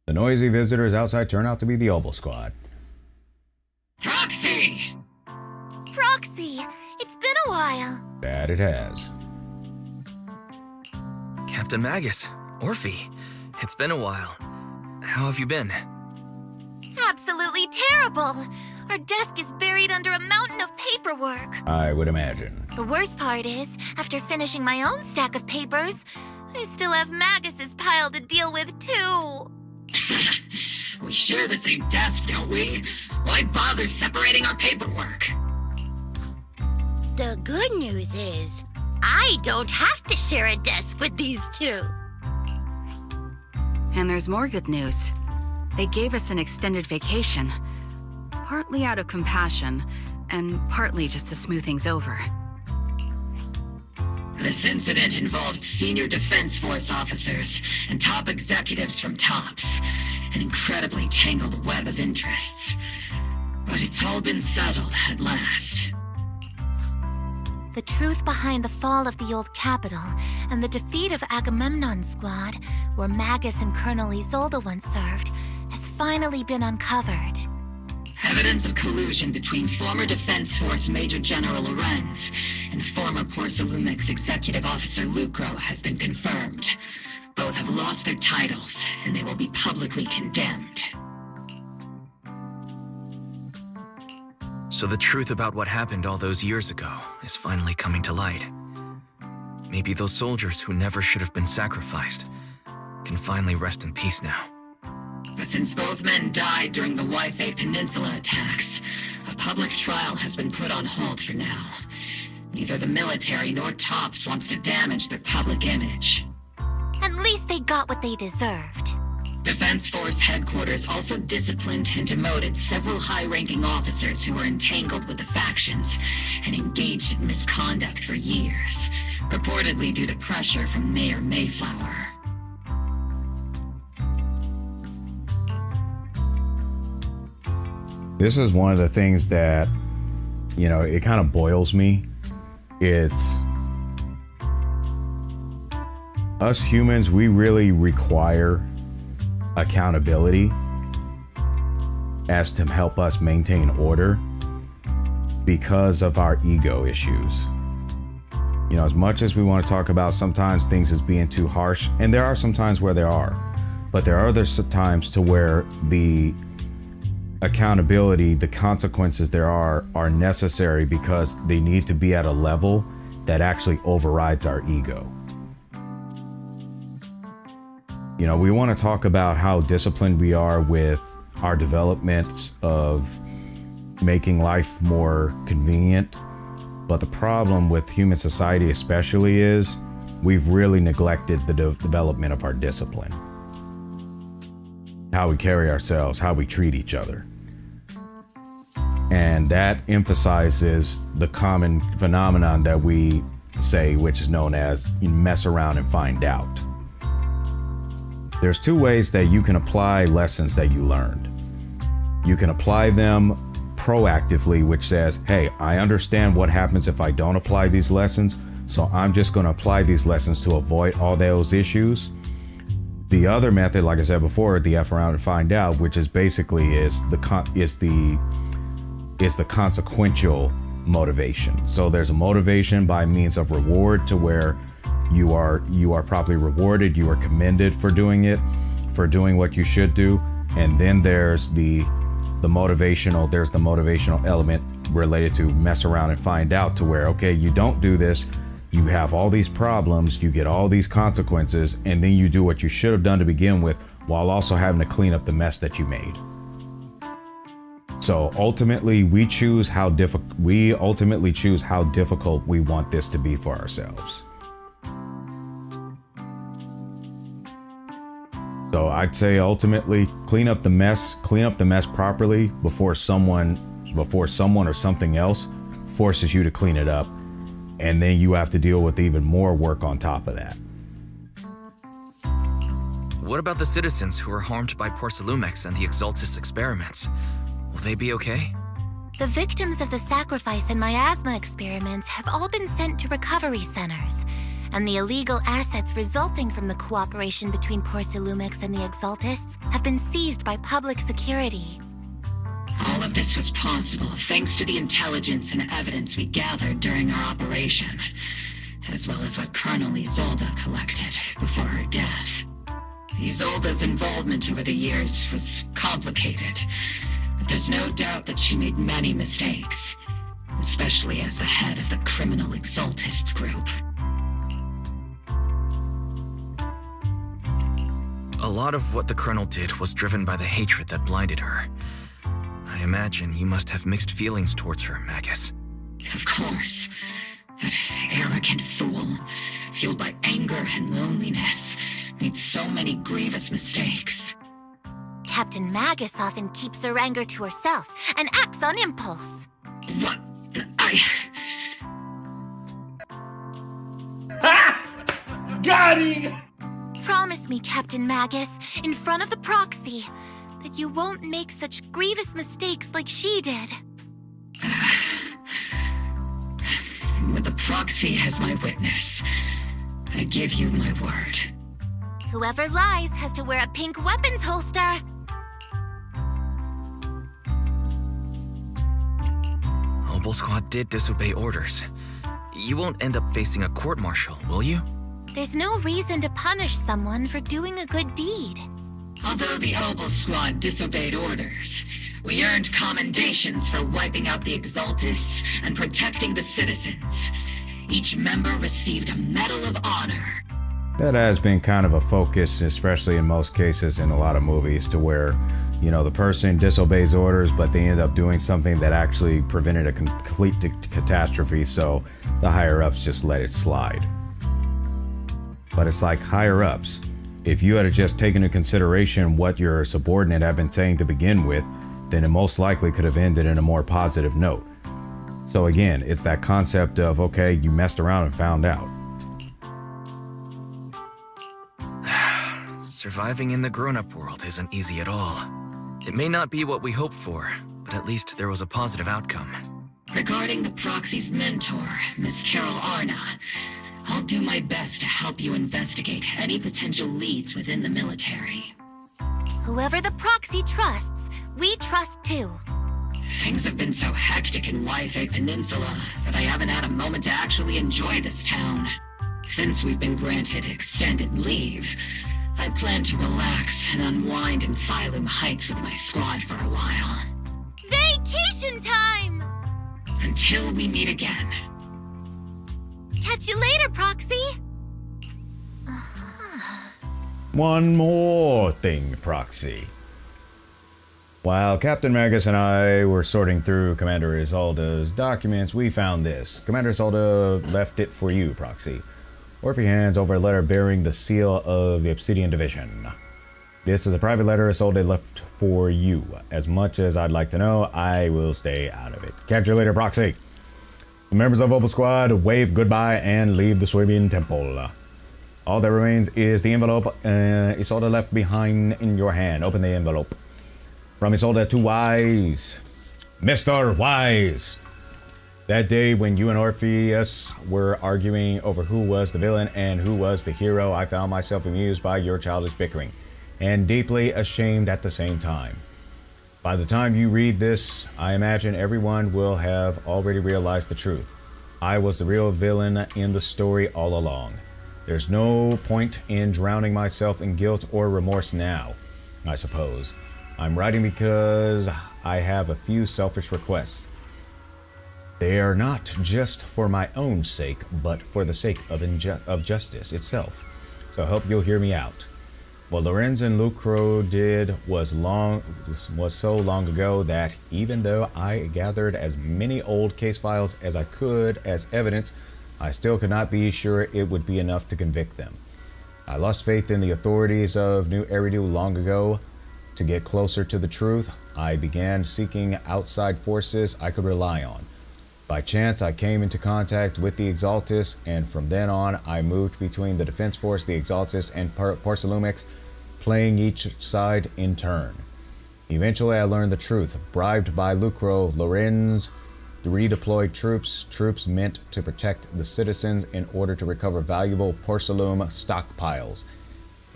The noisy visitors outside turn out to be the Oboe Squad. Proxy! Proxy! It's been a while. That it has. Captain Magus, Orphe, it's been a while. How have you been? Absolutely terrible. Our desk is buried under a mountain of paperwork. I would imagine. The worst part is, after finishing my own stack of papers, I still have Magus's pile to deal with too. We share the same desk, don't we? Why bother separating our paperwork? The good news is, I don't have to share a desk with these two. And there's more good news. They gave us an extended vacation. Partly out of compassion, and partly just to smooth things over. This incident involved senior Defense Force officers and top executives from TOPS. An incredibly tangled web of interests. But it's all been settled at last. The truth behind the fall of the old capital and the defeat of Agamemnon's squad, where Magus and Colonel Isolde once served, has finally been uncovered. Evidence of collusion between former Defense Force Major General Lorenz and former Porcelumix Executive Officer Lucro has been confirmed. Both have lost their titles, and they will be publicly condemned. So the truth about what happened all those years ago is finally coming to light. Maybe those soldiers who never should have been sacrificed can finally rest in peace now. But since both men died during the Waifei Peninsula attacks, a public trial has been put on hold for now. Neither the military nor TOPS wants to damage their public image. At least they got what they deserved. Defense Force headquarters also disciplined and demoted several high-ranking officers who were entangled with the factions and engaged in misconduct for years, reportedly due to pressure from Mayor Mayflower. This is one of the things that, you know, it kind of boils me. It's us humans, we really require accountability as to help us maintain order because of our ego issues. You know, as much as we want to talk about sometimes things as being too harsh, and there are some times where there are, but there are other times to where the accountability, the consequences there are necessary because they need to be at a level that actually overrides our ego. You know, we want to talk about how disciplined we are with our developments of making life more convenient. But the problem with human society especially is we've really neglected the development of our discipline. How we carry ourselves, how we treat each other. And that emphasizes the common phenomenon that we say, which is known as you mess around and find out. There's two ways that you can apply lessons that you learned. You can apply them proactively, which says, hey, I understand what happens if I don't apply these lessons, So I'm just going to apply these lessons to avoid all those issues. The other method, like I said before, the F around and find out, which is basically is the consequential motivation. So there's a motivation by means of reward to where you are properly rewarded, you are commended for doing it, for doing what you should do. And then there's the motivational element related to mess around and find out, to where, okay, you don't do this, you have all these problems, you get all these consequences, and then you do what you should have done to begin with, while also having to clean up the mess that you made. So ultimately, we choose how difficult we want this to be for ourselves. So I'd say ultimately clean up the mess properly before someone or something else forces you to clean it up. And then you have to deal with even more work on top of that. What about the citizens who were harmed by Porcelumex and the Exaltists experiments? Will they be okay? The victims of the sacrifice and miasma experiments have all been sent to recovery centers, and the illegal assets resulting from the cooperation between Porcelumex and the Exaltists have been seized by public security. All of this was possible thanks to the intelligence and evidence we gathered during our operation, as well as what Colonel Isolde collected before her death. Isolde's involvement over the years was complicated, but there's no doubt that she made many mistakes, especially as the head of the criminal Exaltists group. A lot of what the Colonel did was driven by the hatred that blinded her. I imagine you must have mixed feelings towards her, Magus. Of course. That arrogant fool, fueled by anger and loneliness, made so many grievous mistakes. Captain Magus often keeps her anger to herself and acts on impulse. What? Got him! Promise me, Captain Magus, in front of the proxy, that you won't make such grievous mistakes like she did. With the proxy as my witness, I give you my word. Whoever lies has to wear a pink weapons holster. Obel Squad did disobey orders. You won't end up facing a court-martial, will you? There's no reason to punish someone for doing a good deed. Although the Obel Squad disobeyed orders, we earned commendations for wiping out the Exaltists and protecting the citizens. Each member received a Medal of Honor. That has been kind of a focus, especially in most cases in a lot of movies, to where, you know, the person disobeys orders, but they end up doing something that actually prevented a complete catastrophe, so the higher-ups just let it slide. But it's like higher-ups. If you had just taken into consideration what your subordinate had been saying to begin with, then it most likely could have ended in a more positive note. So again, it's that concept of, okay, you messed around and found out. Surviving in the grown-up world isn't easy at all. It may not be what we hoped for, but at least there was a positive outcome. Regarding the proxy's mentor, Miss Carol Arna, I'll do my best to help you investigate any potential leads within the military. Whoever the proxy trusts, we trust too. Things have been so hectic in Ythe Peninsula that I haven't had a moment to actually enjoy this town. Since we've been granted extended leave, I plan to relax and unwind in Failume Heights with my squad for a while. Vacation time! Until we meet again. Catch you later, Proxy! One more thing, Proxy. While Captain Magus and I were sorting through Commander Isolde's documents, we found this. Commander Isolde left it for you, Proxy. Orphy hands over a letter bearing the seal of the Obsidian Division. This is a private letter Isolde left for you. As much as I'd like to know, I will stay out of it. Catch you later, Proxy. The members of Obel Squad wave goodbye and leave the Swabian Temple. All that remains is the envelope Isolde left behind in your hand. Open the envelope. From Isolde to Wise. Mr. Wise. That day when you and Orpheus were arguing over who was the villain and who was the hero, I found myself amused by your childish bickering, and deeply ashamed at the same time. By the time you read this, I imagine everyone will have already realized the truth. I was the real villain in the story all along. There's no point in drowning myself in guilt or remorse now, I suppose. I'm writing because I have a few selfish requests. They are not just for my own sake, but for the sake of justice itself. So I hope you'll hear me out. What Lorenz and Lucro did was so long ago that even though I gathered as many old case files as I could as evidence, I still could not be sure it would be enough to convict them. I lost faith in the authorities of New Eridu long ago. To get closer to the truth, I began seeking outside forces I could rely on. By chance, I came into contact with the Exaltists, and from then on, I moved between the Defense Force, the Exaltists, and Parsalumix, playing each side in turn. Eventually, I learned the truth. Bribed by Lucro, Lorenz redeployed troops meant to protect the citizens in order to recover valuable Parsalume stockpiles.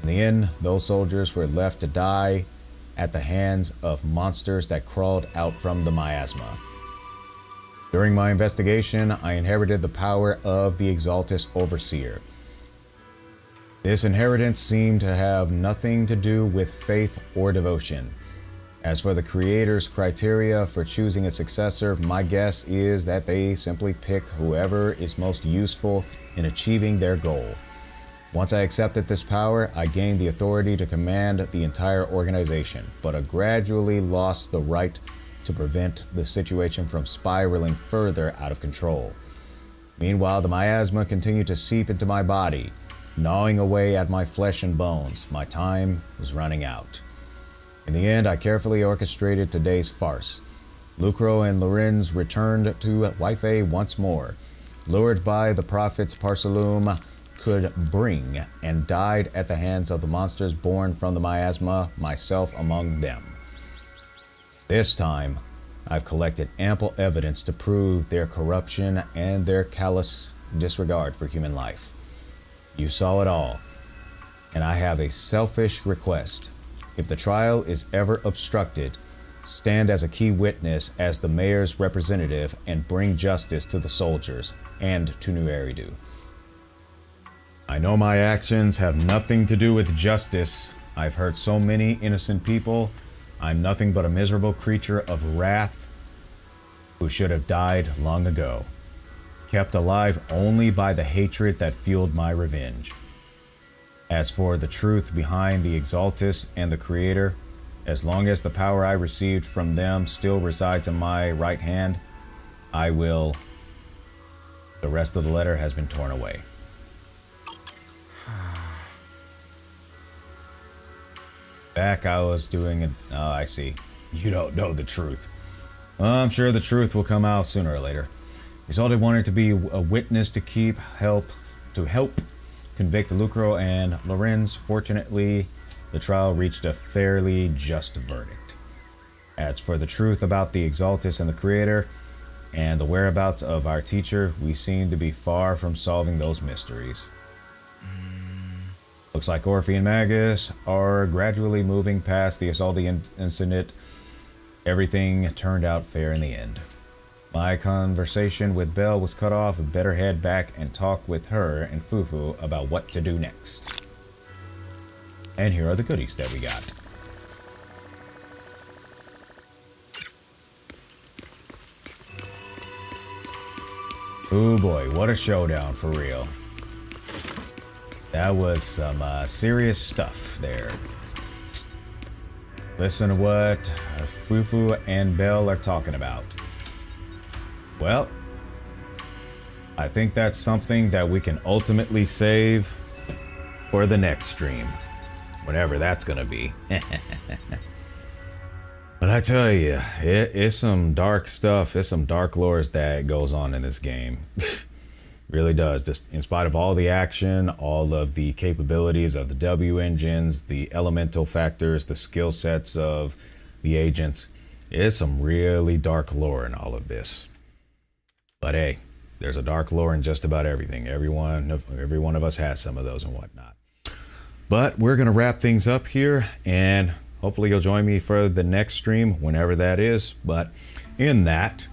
In the end, those soldiers were left to die at the hands of monsters that crawled out from the miasma. During my investigation, I inherited the power of the Exaltist Overseer. This inheritance seemed to have nothing to do with faith or devotion. As for the Creator's criteria for choosing a successor, my guess is that they simply pick whoever is most useful in achieving their goal. Once I accepted this power, I gained the authority to command the entire organization, but I gradually lost the right to prevent the situation from spiraling further out of control. Meanwhile, the miasma continued to seep into my body, gnawing away at my flesh and bones. My time was running out. In the end, I carefully orchestrated today's farce. Lucro and Lorenz returned to Waife once more, lured by the prophets Parsalume could bring, and died at the hands of the monsters born from the miasma, myself among them. This time, I've collected ample evidence to prove their corruption and their callous disregard for human life. You saw it all, and I have a selfish request. If the trial is ever obstructed, stand as a key witness as the mayor's representative and bring justice to the soldiers and to New Eridu. I know my actions have nothing to do with justice. I've hurt so many innocent people. I'm nothing but a miserable creature of wrath who should have died long ago, kept alive only by the hatred that fueled my revenge. As for the truth behind the Exaltists and the Creator, as long as the power I received from them still resides in my right hand, I will. The rest of the letter has been torn away. Back I was doing it. Oh, I see. You don't know the truth. Well, I'm sure the truth will come out sooner or later. Exalted wanted to be a witness to help convict Lucro and Lorenz. Fortunately, the trial reached a fairly just verdict. As for the truth about the Exaltists and the Creator, and the whereabouts of our teacher, we seem to be far from solving those mysteries. Looks like Orphe and Magus are gradually moving past the Exalted incident. Everything turned out fair in the end. My conversation with Belle was cut off. I better head back and talk with her and Fufu about what to do next. And here are the goodies that we got. Oh boy, what a showdown for real. That was some serious stuff there. Listen to what Fufu and Belle are talking about. Well, I think that's something that we can ultimately save for the next stream, whenever that's gonna be. But I tell you, it's some dark stuff. It's some dark lore that goes on in this game. Really does. Just in spite of all the action, all of the capabilities of the W engines, the elemental factors, the skill sets of the agents, there's some really dark lore in all of this. But hey, there's a dark lore in just about everything. Every one of us has some of those and whatnot. But we're going to wrap things up here, and hopefully you'll join me for the next stream, whenever that is. But in that,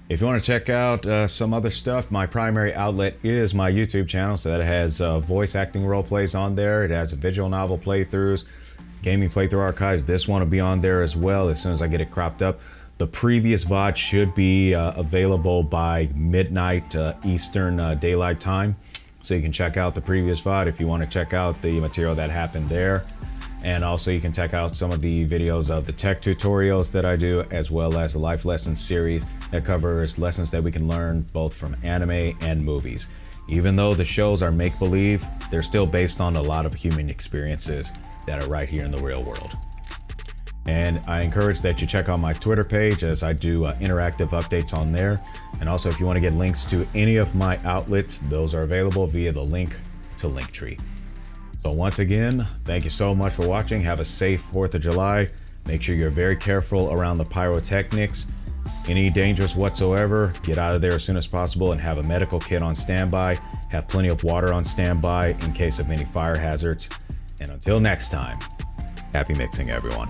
if you want to check out some other stuff, my primary outlet is my YouTube channel. So that has voice acting role plays on there. It has visual novel playthroughs, gaming playthrough archives. This one will be on there as well as soon as I get it cropped up. The previous VOD should be available by midnight Eastern Daylight Time. So you can check out the previous VOD if you want to check out the material that happened there. And also you can check out some of the videos of the tech tutorials that I do, as well as the life lessons series that covers lessons that we can learn both from anime and movies. Even though the shows are make-believe, they're still based on a lot of human experiences that are right here in the real world. And I encourage that you check out my Twitter page, as I do interactive updates on there. And also, if you want to get links to any of my outlets, those are available via the link to Linktree. So once again, thank you so much for watching. Have a safe 4th of July. Make sure you're very careful around the pyrotechnics. Any dangers whatsoever, get out of there as soon as possible, and have a medical kit on standby. Have plenty of water on standby in case of any fire hazards. And until next time, happy mixing, everyone.